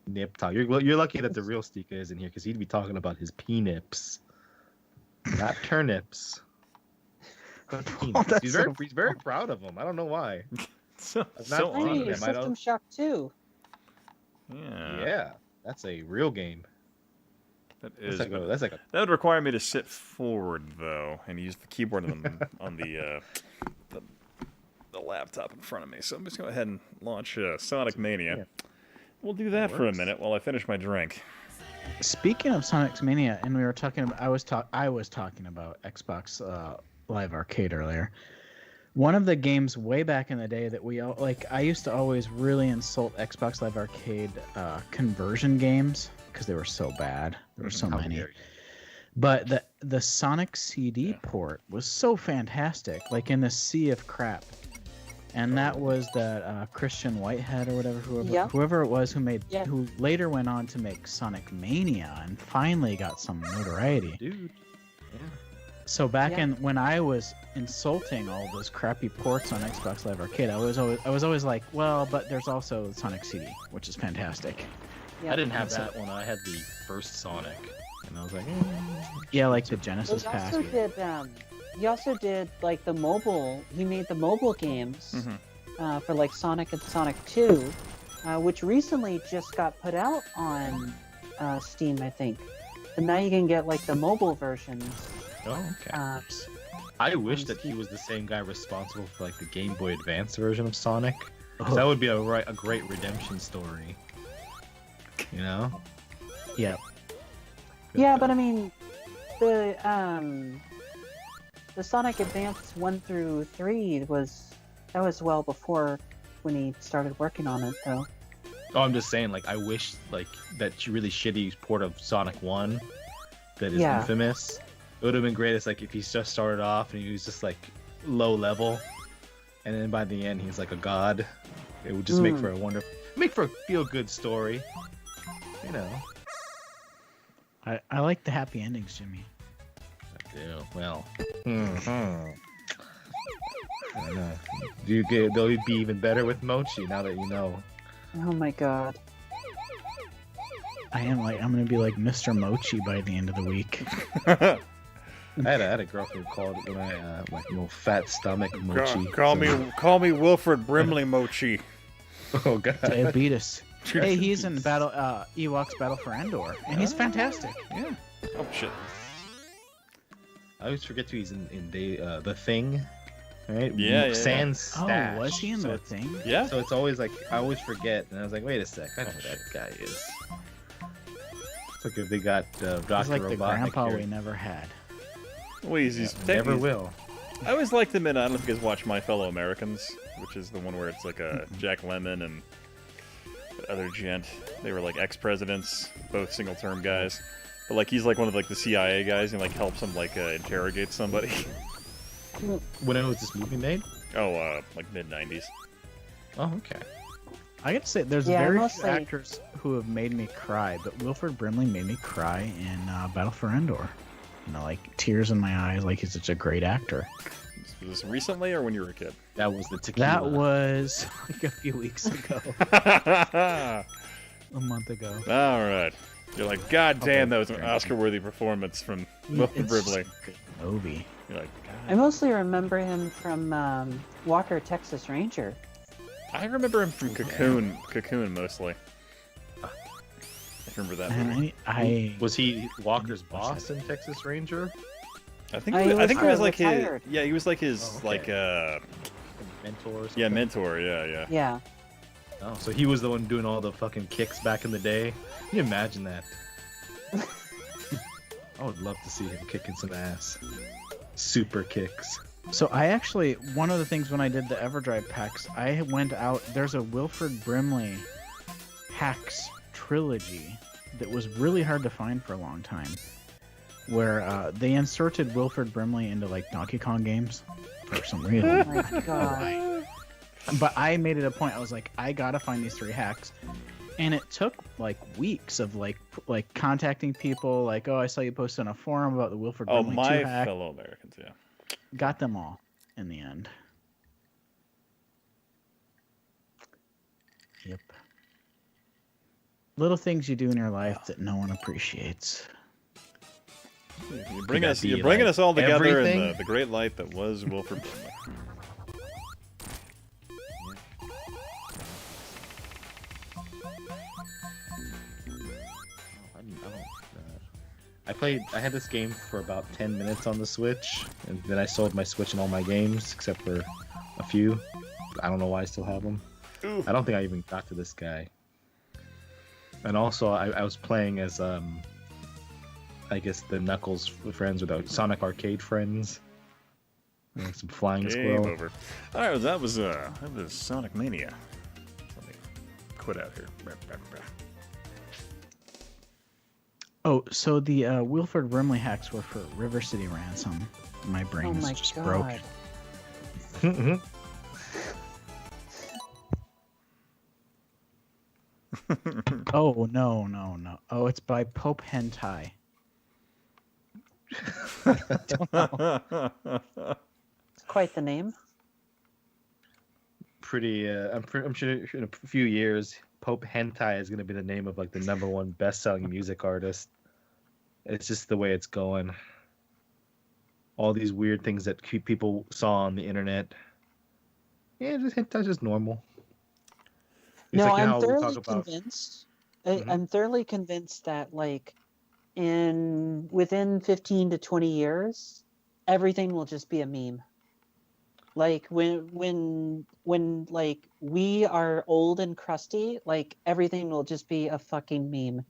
Nip talk. You're lucky that the real Stika isn't here, because he'd be talking about his P-nips, not turnips. But P-nips. He's very proud of them. I don't know why. I mean, System Shock 2. Yeah. That's a real game. That is. That would require me to sit forward though, and use the keyboard on the laptop in front of me. So I'm just going to go ahead and launch Sonic Mania. Yeah. We'll do that for a minute while I finish my drink. Speaking of Sonic Mania, and we were talking about, I was talking about Xbox Live Arcade earlier. One of the games way back in the day that we all like, I used to always really insult Xbox Live Arcade conversion games because they were so bad. There were so many. But the Sonic CD port was so fantastic, like in the sea of crap. And that was that Christian Whitehead or whatever, whoever it was who later went on to make Sonic Mania and finally got some notoriety. Dude. Yeah. So back when I was insulting all those crappy ports on Xbox Live Arcade, I was always like, well, but there's also Sonic CD, which is fantastic. I didn't have that one. I had the first Sonic, and I was like, yeah, like the Genesis pack. He also did like the mobile. He made the mobile games for like Sonic and Sonic 2, which recently just got put out on Steam, I think. And now you can get like the mobile versions. Oh, okay. I wish that he was the same guy responsible for like the Game Boy Advance version of Sonic. That would be a great redemption story. You know? Yeah. Yeah, but I mean, the Sonic Advance 1 through 3 was well before when he started working on it, though. Oh, I'm just saying, like, I wish like that really shitty port of Sonic 1 that is infamous. It would have been great if he just started off and he was just like low level, and then by the end he's like a god. It would just make for a feel good story, you know. I like the happy endings, Jimmy. I do. Well, I don't know. They'll be even better with Mochi now that you know. Oh my God. I'm gonna be like Mr. Mochi by the end of the week. I had a girlfriend who called it when I like no fat stomach Mochi. Call me Wilfred Brimley Mochi. Oh God. Diabetes. Hey, he's in Ewoks Battle for Endor, and he's fantastic. Yeah. Oh shit. I always forget to he's in The Thing. Right? Yeah. Sans Stash. Oh, was he in The Thing? Yeah. So it's always like I always forget, and I was like, wait a sec, I know who that guy is. It's like if they got Dr. He's like Robotnik the grandpa here. we never had. Well, he's never will. I always liked him in, I don't know if you guys watch My Fellow Americans, which is the one where it's like a Jack Lemmon and other gent. They were like ex-presidents, both single-term guys. But like he's like one of like the CIA guys and like helps him like interrogate somebody. When was this movie made? Oh, like mid-90s. Oh, okay. I gotta say, there's very few actors who have made me cry, but Wilfred Brimley made me cry in Battle for Endor. You know, like tears in my eyes, like he's such a great actor. Was this recently or when you were a kid? That was the tequila. That was like a few weeks ago. A month ago. All right. You're like, God damn, that was an Oscar-worthy performance from Wilfred Brimley. Movie. You're like, God. I mostly remember him from Walker, Texas Ranger. I remember him from Cocoon mostly. I remember that movie. Was he Walker's boss in Texas Ranger? I think he was like retired. his. Yeah, he was like his mentor. Or something? Yeah, mentor. Yeah. Yeah. Oh, so he was the one doing all the fucking kicks back in the day. Can you imagine that? I would love to see him kicking some ass. Super kicks. So I actually, one of the things when I did the Everdrive packs, I went out, there's a Wilford Brimley hacks trilogy that was really hard to find for a long time, where they inserted Wilford Brimley into like Donkey Kong games for some reason. Oh my god. But I made it a point, I was like, I gotta find these 3 hacks. And it took like weeks of like contacting people, like, oh, I saw you posted on a forum about the Wilford Brimley 2 hack. My fellow Americans, yeah. Got them all in the end. Yep. Little things you do in your life that no one appreciates. You're bringing us all together in the great light that was Wilford Brimley. I had this game for about 10 minutes on the Switch, and then I sold my Switch and all my games, except for a few. I don't know why I still have them. Ooh. I don't think I even got to this guy. And also, I was playing as, I guess, the Knuckles friends with Sonic Arcade friends. And some Flying Game Squirrel. over. Alright, that was Sonic Mania. Let me quit out here. Oh, so the Wilford Brimley hacks were for River City Ransom. My brain is just broken. Oh, no. Oh, it's by Pope Hentai. It's quite the name. I'm sure in a few years, Pope Hentai is going to be the name of like the #1 best-selling music artist. It's just the way it's going. All these weird things that people saw on the internet. Yeah, just hentai's just normal. It's No, like I'm how we thoroughly talk about- convinced. I'm thoroughly convinced that like within 15 to 20 years, everything will just be a meme. Like when like we are old and crusty, like everything will just be a fucking meme.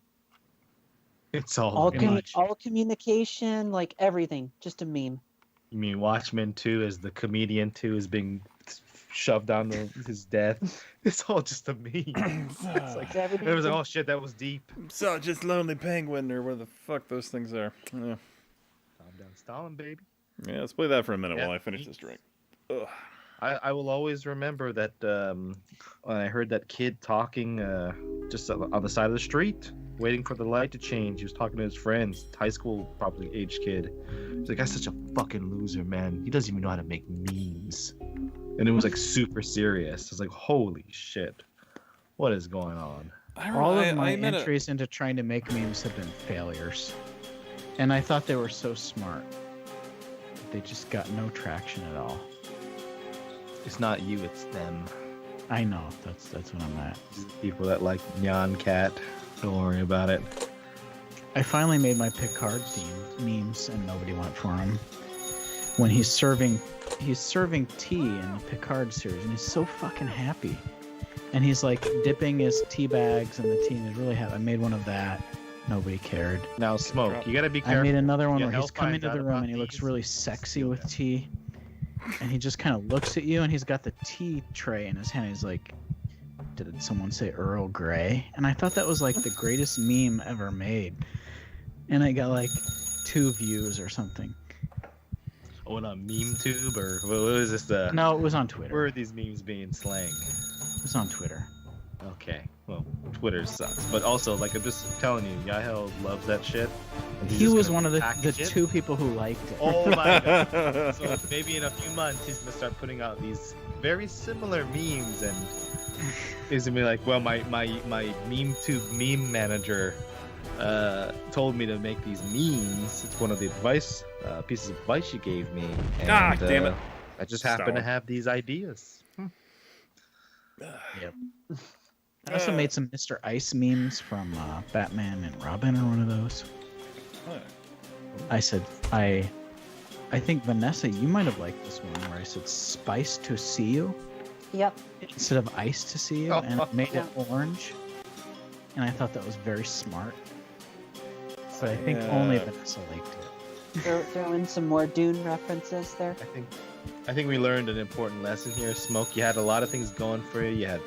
It's all All pretty much. communication, like everything, just a meme. You mean Watchmen 2 as the comedian 2 is being shoved down to his death? It's all just a meme. It's like, it was like, oh shit, that was deep. So just Lonely Penguin or where the fuck those things are. Yeah. Calm down, Stalin, baby. Yeah, let's play that for a minute while I finish this drink. Ugh. I will always remember that when I heard that kid talking just on the side of the street, waiting for the light to change. He was talking to his friends, high school probably age kid. He's like, "That's such a fucking loser, man. He doesn't even know how to make memes." And it was like super serious. I was like, "Holy shit, what is going on?" All of my entries into trying to make memes have been failures, and I thought they were so smart. They just got no traction at all. It's not you, it's them. I know, that's what I'm at. People that like Nyan Cat. Don't worry about it. I finally made my Picard theme memes, and nobody went for him. When he's serving tea in the Picard series, and he's so fucking happy. And he's like dipping his tea bags in the tea, and he's really happy. I made one of that. Nobody cared. Now, Smoke, you gotta be careful. I made another one Yeah, where he's Hell coming finds to the out room about and he looks these. really sexy with tea. And he just kind of looks at you, and he's got the tea tray in his hand. He's like, did someone say Earl Grey? And I thought that was like the greatest meme ever made. And I got like 2 views or something. Oh, on MemeTube or what was this? No, it was on Twitter. Where are these memes being slang? It was on Twitter. Okay, well, Twitter sucks. But also, like, I'm just telling you, Yahel loves that shit. and he's He just was gonna one of the package it. 2 people who liked it. Oh my god. So maybe in a few months he's gonna start putting out these very similar memes, and he's gonna be like, well, my MemeTube meme manager told me to make these memes. It's one of the advice pieces of advice you gave me. And, damn it. I just happen to Stop. have these ideas. Yep. I also made some Mr. Ice memes from Batman and Robin, or one of those. I said, I think, Vanessa, you might have liked this one where I said spice to see you. Yep. Instead of ice to see you, and I made it orange. And I thought that was very smart. But I think only Vanessa liked it. Throw in some more Dune references there. I think we learned an important lesson here. Smoke, you had a lot of things going for you.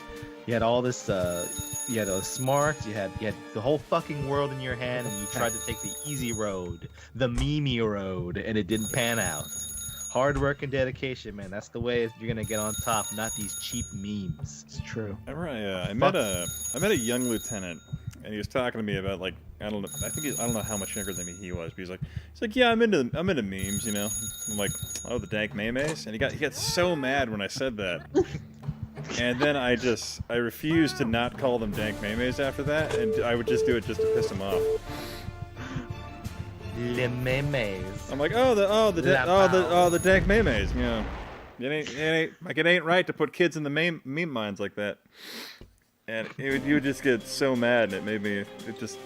You had all this. You had smarts. You had the whole fucking world in your hand, and you tried to take the easy road, the meme road, and it didn't pan out. Hard work and dedication, man. That's the way you're gonna get on top, not these cheap memes. It's true. I met a young lieutenant, and he was talking to me about, like, I don't know how much younger than me he was, but he's like, yeah, I'm into memes, you know. I'm like, oh, the dank memes, and he got so mad when I said that, and then I refused to not call them dank memes after that, and I would just do it just to piss him off. Le memes. I'm like, the dank memes, you know. It ain't right to put kids in the meme minds like that. And you would just get so mad, and it just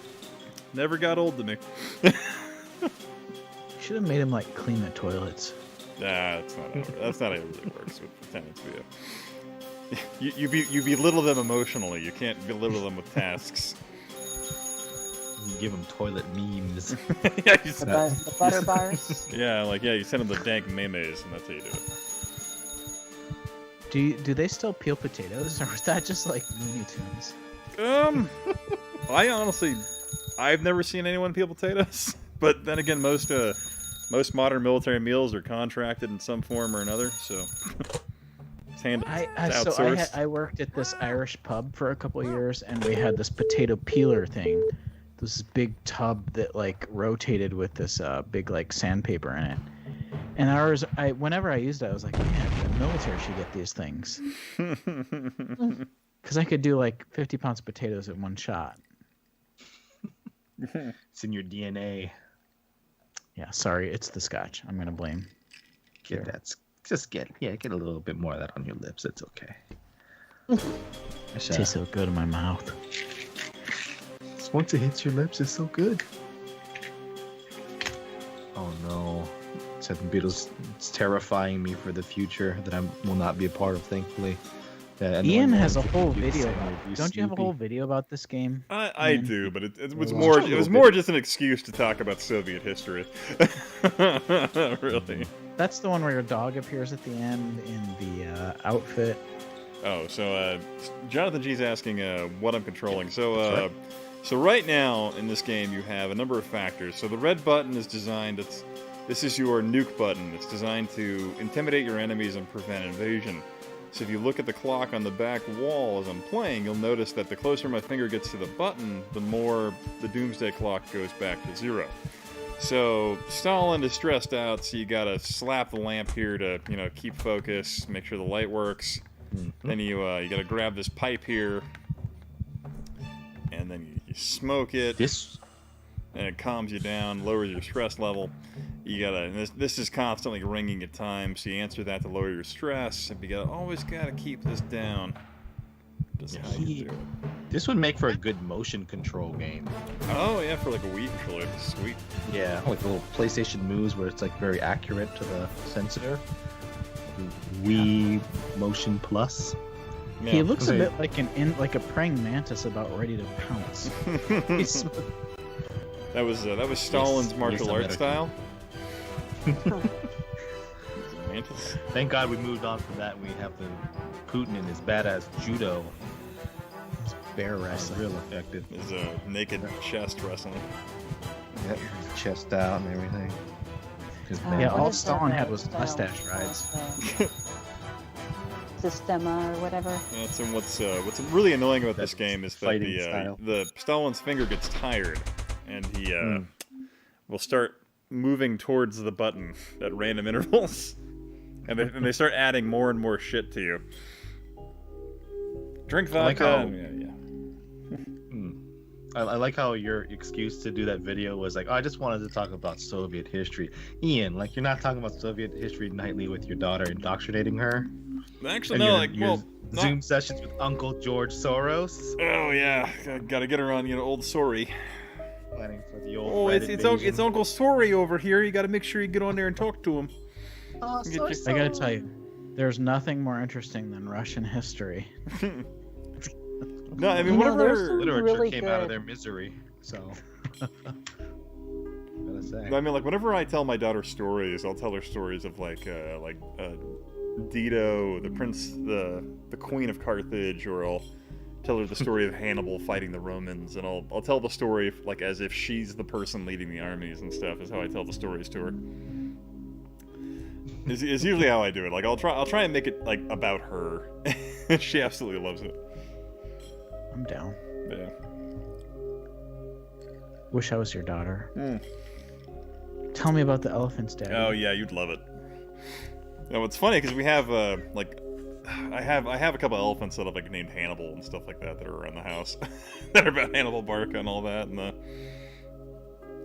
never got old to me. Should have made him like clean the toilets. Nah, that's not how it really works with lieutenants. You belittle them emotionally. You can't belittle them with tasks. You give them toilet memes. Yeah, the butter bars. Yeah, you send them the dank memes, and that's how you do it. Do they still peel potatoes, or was that just like Looney Tunes? I honestly, I've never seen anyone peel potatoes. But then again, most modern military meals are contracted in some form or another, so it's outsourced. I worked at this Irish pub for a couple of years, and we had this potato peeler thing. This big tub that like rotated with this big like sandpaper in it. And whenever I used it, I was like, man, the military should get these things. Because I could do like 50 pounds of potatoes in one shot. It's in your DNA. Yeah, sorry, it's the scotch. I'm gonna blame. Get a little bit more of that on your lips. It's okay. It tastes so good in my mouth. Once it hits your lips, it's so good. Oh no. Seven Beatles, it's terrifying me for the future that I will not be a part of, thankfully. Ian has a whole video. Don't you have a whole video about this game? I do, but it was more just an excuse to talk about Soviet history. Really. That's the one where your dog appears at the end in the outfit. Oh, so Jonathan G's asking what I'm controlling. So so right now in this game you have a number of factors. So the red button is designed. This is your nuke button. It's designed to intimidate your enemies and prevent invasion. So if you look at the clock on the back wall as I'm playing, you'll notice that the closer my finger gets to the button, the more the doomsday clock goes back to 0. So Stalin is stressed out, so you gotta slap the lamp here to, keep focus, make sure the light works. Mm-hmm. Then you gotta grab this pipe here, and then you smoke it. And it calms you down, lowers your stress level. You gotta. This is constantly ringing at times, so you answer that to lower your stress. And you always gotta keep this down. Just how you do it. This would make for a good motion control game. Oh yeah, for like a Wii controller, sweet. Yeah, like the little PlayStation moves where it's like very accurate to the sensor. Wii Motion Plus. Yeah. He looks a bit like a praying mantis about ready to pounce. That was Stalin's martial arts style. Mantis. Thank God we moved on from that. We have the Putin in his badass judo. It's bear wrestling. Real effective. His naked chest wrestling. Yep, chest out and everything. Yeah, all Stalin had was mustache rides. Systema or whatever. That's what's really annoying about this game is that the Stalin's finger gets tired, and he will start moving towards the button at random intervals, and they start adding more and more shit to you. Drink vodka. I like how your excuse to do that video was like, oh, I just wanted to talk about Soviet history. Ian, like, you're not talking about Soviet history nightly with your daughter, indoctrinating her? Actually, no, your Zoom sessions with Uncle George Soros? Oh, yeah. Gotta get her on, old Sorry. Planning for the old it's Uncle Sorry over here. You gotta make sure you get on there and talk to him. Oh, I gotta tell you, there's nothing more interesting than Russian history. No, I mean, whatever literature really came good. out of their misery, so. gonna say. I mean, like, whenever I tell my daughter stories, I'll tell her stories of Dido, the prince, the queen of Carthage, or I'll tell her the story of Hannibal fighting the Romans, and I'll tell the story like as if she's the person leading the armies and stuff. Is how I tell the stories to her. Is usually how I do it. Like I'll try and make it like about her. She absolutely loves it. I'm down. Yeah. Wish I was your daughter. Tell me about the elephants, Daddy. Oh yeah, you'd love it. No, it's funny because we have I have a couple elephants that I've like named Hannibal and stuff like that are around the house that are about Hannibal Barca and all that and the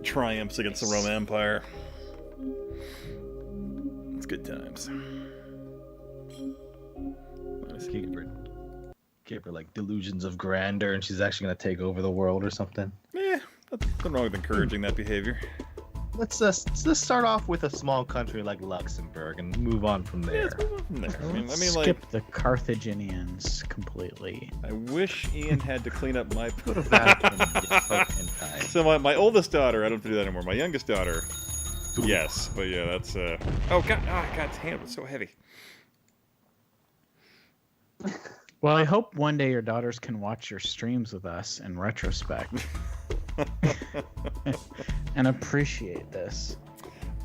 triumphs against the Roman Empire. It's good times. Gave her like delusions of grandeur, and she's actually gonna take over the world or something. Yeah, nothing wrong with encouraging that behavior. Let's start off with a small country like Luxembourg and move on from there. Yeah, let's move on from there. I mean, Skip like the Carthaginians completely. I wish Ian had to clean up my. So my oldest daughter, I don't have to do that anymore. My youngest daughter, yes, but yeah, that's oh god, God's hand was so heavy. Well, I hope one day your daughters can watch your streams with us in retrospect and appreciate this.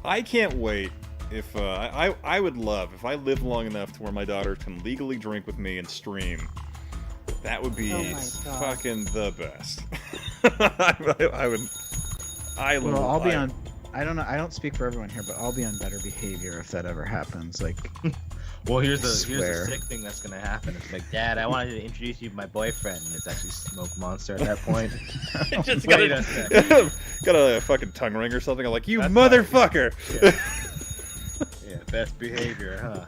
I can't wait. If I would love if I live long enough to where my daughter can legally drink with me and stream. That would be fucking the best. I would. Well, I'll be on. I don't know. I don't speak for everyone here, but I'll be on better behavior if that ever happens. Like. Well, here's the sick thing that's gonna happen. It's like, Dad, I wanted to introduce you to my boyfriend, and it's actually Smoke Monster at that point. Just got a fucking tongue ring or something. I'm like, you motherfucker. Yeah, best behavior, huh?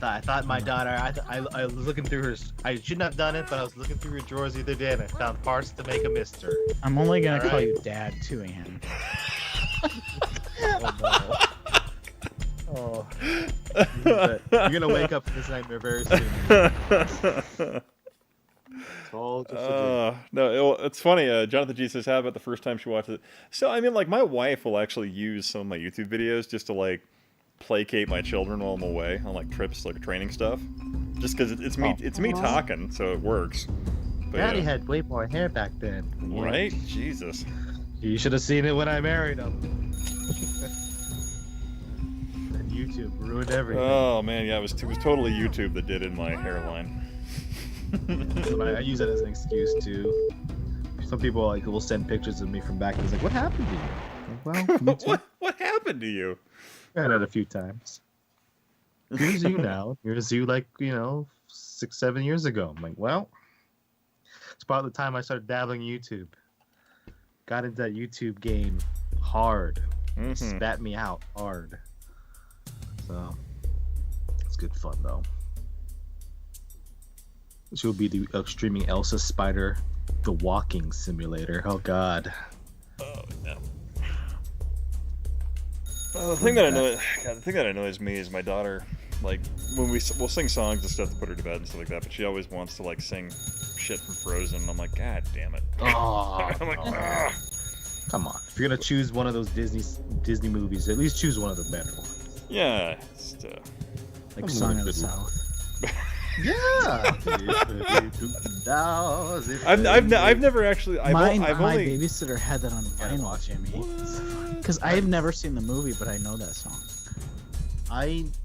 I thought my daughter. I was looking through her. I shouldn't have done it, but I was looking through her drawers the other day, and I found parts to make a mister. I'm only gonna call you Dad to Ian. Oh no. Oh, you're gonna wake up from this nightmare very soon. It's all just a dream. No, it's funny. Jonathan G says, "How about the first time she watched it?" So I mean, like, my wife will actually use some of my YouTube videos just to like placate my children while I'm away on like trips, like training stuff. Just because it's me talking, so it works. But, Daddy had way more hair back then. Right? Jesus. You should have seen it when I married him. YouTube ruined everything. Oh man, yeah, it was totally YouTube that did in my hairline. I use that as an excuse too. Some people like will send pictures of me from back and it's like, what happened to you? Like, well, what happened to you? I had it a few times. Here's you now. Here's you 6-7 years ago. I'm like, well, it's about the time I started dabbling in YouTube. Got into that YouTube game hard. Spat me out hard. So it's good fun though. She'll be streaming Elsa Spider, the walking simulator. Oh god. Oh no. Well, the thing that annoys me is my daughter. Like when we'll sing songs and stuff to put her to bed and stuff like that, but she always wants to like sing shit from Frozen. And I'm like, God damn it. Oh. I'm like, ugh. Come on. If you're gonna choose one of those Disney movies, at least choose one of the better ones. Yeah, like Song of the South. Yeah. I've never actually. My babysitter had that on vinyl, Jimmy. Because I have never seen the movie, but I know that song.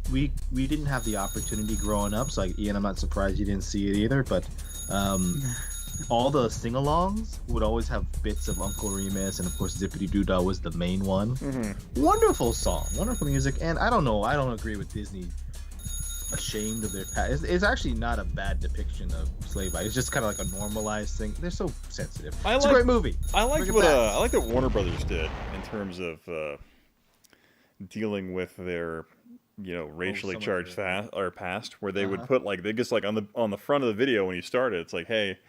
We didn't have the opportunity growing up, so Ian, I'm not surprised you didn't see it either. But all the sing-alongs would always have bits of Uncle Remus, and of course Zippity Doo Dah was the main one. Wonderful song, wonderful music, and I don't agree with Disney ashamed of their past. It's actually not a bad depiction of slavery. It's just kind of like a normalized thing. They're so sensitive. It's a great movie. I like what Warner Brothers did in terms of dealing with their racially charged past, where they would put they just on the front of the video when you start it, it's like, hey,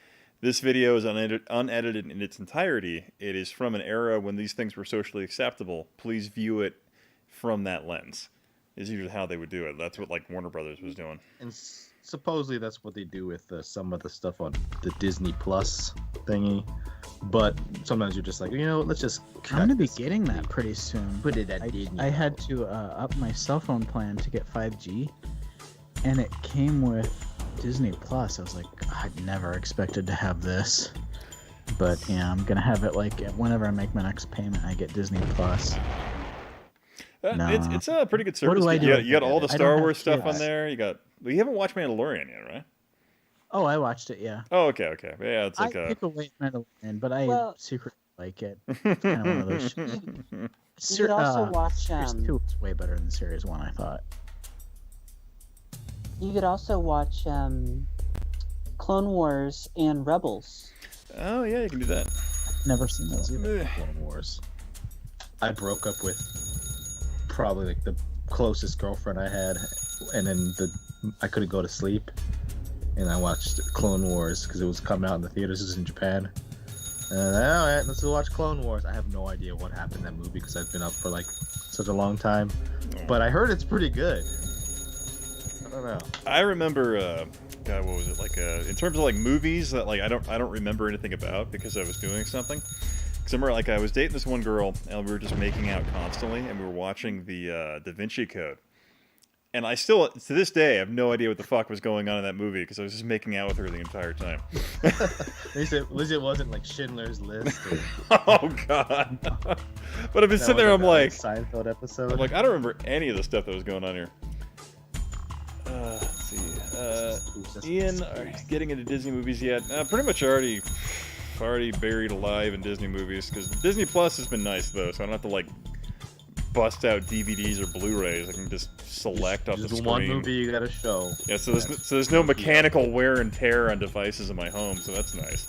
this video is unedited in its entirety. It is from an era when these things were socially acceptable. Please view it from that lens. Is usually how they would do it. That's what Warner Brothers was doing. And supposedly that's what they do with some of the stuff on the Disney Plus thingy. But sometimes you're just like, let's just. I'm gonna be getting that pretty soon. Put it at Disney. I had to up my cell phone plan to get 5G, and it came with Disney Plus. I was like, I'd never expected to have this, but yeah, I'm gonna have it like whenever I make my next payment, I get Disney Plus. No. It's a pretty good service. You got all the Star Wars stuff on there. You haven't watched Mandalorian yet, right? Oh, I watched it. Yeah. Oh, okay. Yeah, it's like I pick away Mandalorian, but I secretly like it. It's kind of one of those shows. You could also watch. Series 2 is way better than Series 1, I thought. You could also watch Clone Wars and Rebels. Oh yeah, you can do that. Never seen those either. Clone Wars. I broke up with probably like the closest girlfriend I had, and then I couldn't go to sleep, and I watched Clone Wars because it was coming out in the theaters in Japan. And all right, let's go watch Clone Wars. I have no idea what happened in that movie because I've been up for like such a long time, but I heard it's pretty good. I don't know. I remember, what was it like? In terms of like movies that like I don't remember anything about because I was doing something. Because I remember like I was dating this one girl and we were just making out constantly, and we were watching the Da Vinci Code. And I still, to this day, have no idea what the fuck was going on in that movie because I was just making out with her the entire time. At least it wasn't like Schindler's List. Oh god! But I've been sitting there, I'm like, Seinfeld episode. I'm like, I don't remember any of the stuff that was going on here. Let's see. Ian, are you getting into Disney movies yet? Pretty much already buried alive in Disney movies because Disney Plus has been nice though, so I don't have to like bust out DVDs or Blu-rays. I can just select off the screen. One movie you gotta show. Yeah, so there's no mechanical wear and tear on devices in my home, so that's nice.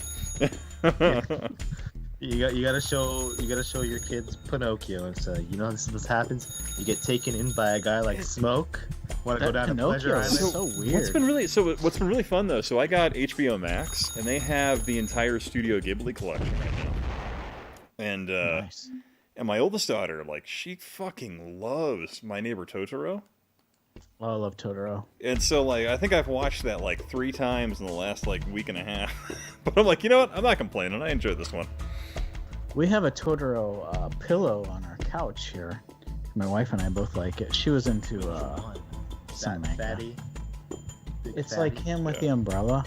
You gotta show your kids Pinocchio and say, how this happens? You get taken in by a guy like Smoke. Want to go down to Pleasure Island? So weird. What's been really fun though? So I got HBO Max, and they have the entire Studio Ghibli collection right now. And nice. And my oldest daughter, like, she fucking loves My Neighbor Totoro. Oh, I love Totoro. And so, like, I think I've watched that, like, 3 times in the last, like, week and a half. But I'm like, you know what? I'm not complaining. I enjoyed this one. We have a Totoro pillow on our couch here. My wife and I both like it. She was into some manga. Fatty. It's like him with the umbrella,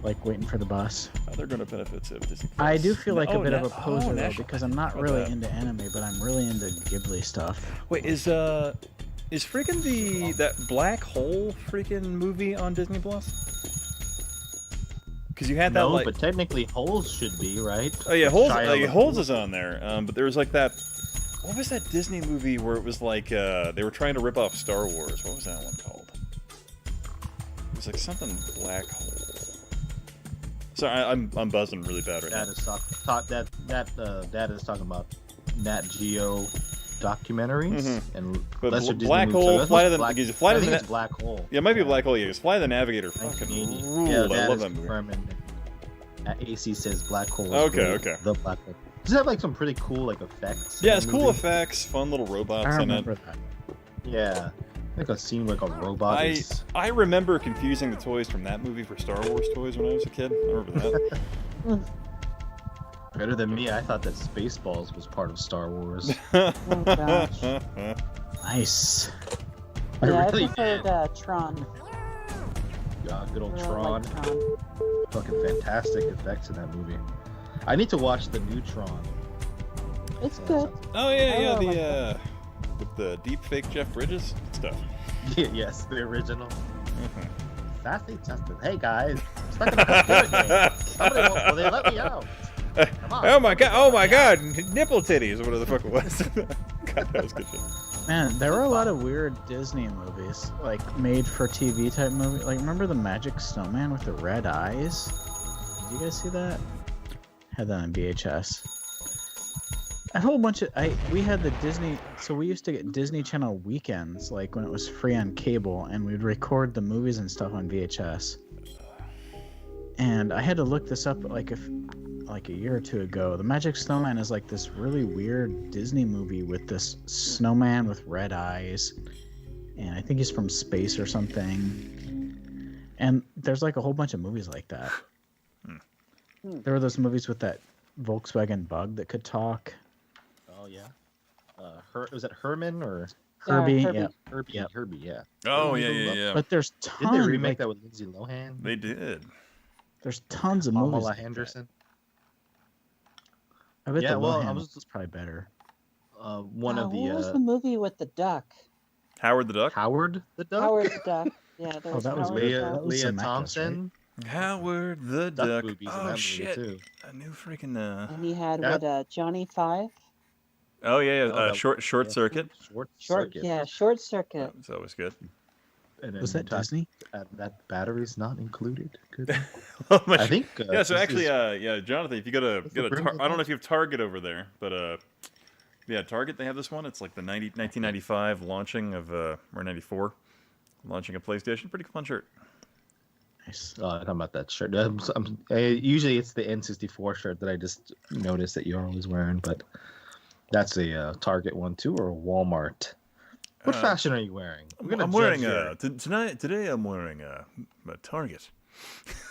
like waiting for the bus. Other going to benefits of Disney Plus. I do feel like a bit of a poser though, because I'm not really into anime, but I'm really into Ghibli stuff. Wait, is freaking that Black Hole freaking movie on Disney Plus? Because you had that like. No, but technically Holes should be, right? Oh yeah, Holes is on there. But there was like that. What was that Disney movie where it was like they were trying to rip off Star Wars? What was that one called? It was like something Black Hole. Sorry, I'm buzzing really bad right now. Dad is talking about Nat Geo documentaries and but lesser Black Disney Hole, movies. Flight of the I think it's Black Hole. Yeah, it might be Black Hole. Yeah, because Flight of the Navigator fucking ruled. Yeah, I love that movie. AC says Black Hole. Okay. The Black Hole. Does it have like some pretty cool like effects? Yeah, it's cool effects, fun little robots in it. That. Yeah. Like a scene like a robot. I remember confusing the toys from that movie for Star Wars toys when I was a kid. I remember that. Better than me, I thought that Spaceballs was part of Star Wars. Oh gosh. Nice. Yeah, I preferred Tron. Yeah, good old Yeah, Tron. I like Tron. Fucking fantastic effects in that movie. I need to watch the new Tron. It's good. Oh yeah, with the deep fake Jeff Bridges stuff. Yes, the original. Sassy Justin. Hey guys, it's not gonna be good. Somebody will they let me out? Come on. Oh my god, nipple titties, or whatever the fuck it was. God, that was good shit. Man, there were a lot of weird Disney movies, like made for TV type movie. Like, remember the Magic Snowman with the red eyes? Did you guys see that? Had that on VHS. A whole bunch of we had the Disney, so we used to get Disney Channel weekends, like when it was free on cable, and we'd record the movies and stuff on VHS. And I had to look this up like a year or two ago. The Magic Snowman is like this really weird Disney movie with this snowman with red eyes, and I think he's from space or something. And there's like a whole bunch of movies like that. There were those movies with that Volkswagen Bug that could talk. Oh yeah. Was it Herman or Herbie? Herbie. Yeah. Herbie? Yep. Herbie, yeah. Oh Herbie yeah, the yeah, Love- yeah. But there's Did tons. they remake like, that with Lindsay Lohan? They did. There's tons of movies. Pamela like that. Henderson. I bet Yeah, the well, Lohan I was was- probably better. One of the What was the movie with the duck? Howard the Duck. Howard the Duck. Howard the Duck. Yeah, there was that was Howard good. the That Duck. was Leah Zemeckis, Thompson. Howard the Duck Duck. boobies in that Oh movie, shit! too. A new freaking. And he had Yeah. Johnny Five. Oh yeah, Oh, that- short yeah. circuit. Short Short, Circuit. yeah, Short Circuit. That was always good. And then Was that Disney? That battery's not included. Good. Oh, my I think. yeah. So this actually, is- yeah, Jonathan, if you go to I don't know if you have Target over there, but yeah, Target they have this one. It's like the 1995 launching of or 94 launching of PlayStation. Pretty fun shirt. Nice. I'm talking about that shirt. Usually it's the N64 shirt that I just noticed that you're always wearing, but that's a Target one too, or a Walmart. What fashion are you wearing? I'm wearing today. I'm wearing a Target.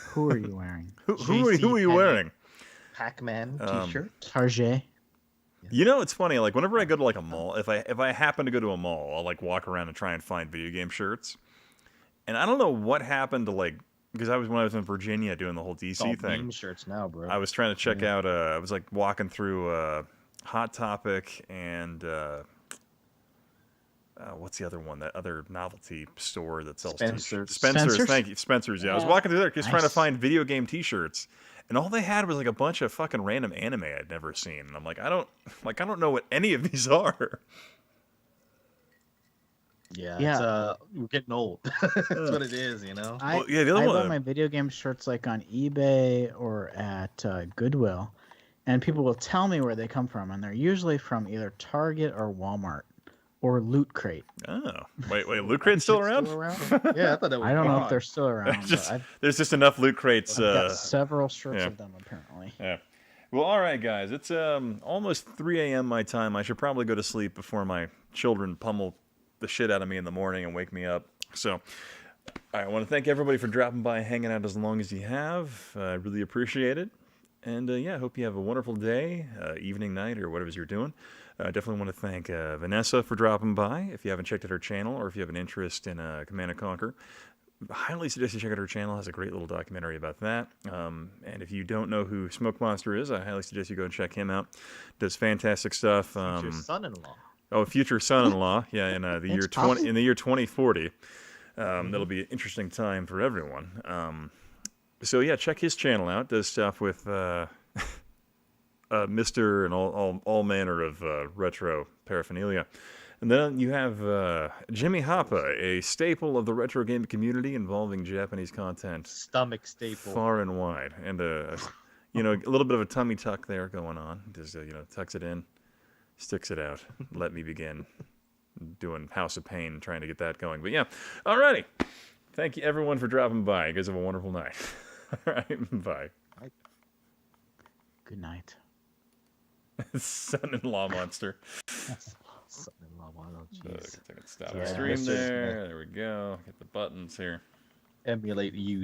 Who are you wearing? Who are you wearing? Pac-Man T-shirt. Target. You know, it's funny. Like whenever I go to like a mall, if I happen to go to a mall, I'll like walk around and try and find video game shirts. And I don't know what happened to like because when I was in Virginia doing the whole DC All thing. meme shirts now, bro. I was trying to check out. I was like walking through Hot Topic and what's the other one? That other novelty store that sells Spencer's. Spencer's. Thank you, Spencer's. Yeah, I was Yeah. walking through there just trying to Nice. find video game T-shirts, and all they had was like a bunch of fucking random anime I'd never seen. And I'm like, I don't know what any of these are. Yeah, Yeah. we're getting old. That's what it is, you know. I, Well, yeah, the other I one- buy my video game shirts like on eBay or at Goodwill, and people will tell me where they come from, and they're usually from either Target or Walmart or Loot Crate. Oh, wait, Loot Crate's still around? Yeah, I thought that was I don't know gone. if they're still around. Just- but I've there's just enough Loot Crates. got several shirts yeah. of them apparently. Yeah. Well, all right, guys. It's almost 3 a.m. my time. I should probably go to sleep before my children pummel the shit out of me in the morning and wake me up. So I want to thank everybody for dropping by and hanging out as long as you have. I really appreciate it. And yeah, I hope you have a wonderful day, evening, night, or whatever you're doing. I definitely want to thank Vanessa for dropping by. If you haven't checked out her channel or if you have an interest in Command & Conquer, highly suggest you check out her channel. It has a great little documentary about that. And if you don't know who Smoke Monster is, I highly suggest you go and check him out. Does fantastic stuff. Your son-in-law. Oh, future son-in-law. Yeah, in the year possible. in the year 2040. That'll be an interesting time for everyone. So yeah, check his channel out. Does stuff with Mr. and all manner of retro paraphernalia. And then you have Jimmy Hoppa, a staple of the retro game community involving Japanese content. Stomach staple. Far and wide. And, you know, a little bit of a tummy tuck there going on. Just, you know, tucks it in, sticks it out. Let me begin doing House of Pain, trying to get that going. But yeah, alrighty. Thank you, everyone, for dropping by. You guys have a wonderful night. All right, bye. Good night. Son-in-law monster. Son-in-law, oh jeez. Stop Yeah, the stream let's just, there. There we go. Get the buttons here. Emulate you.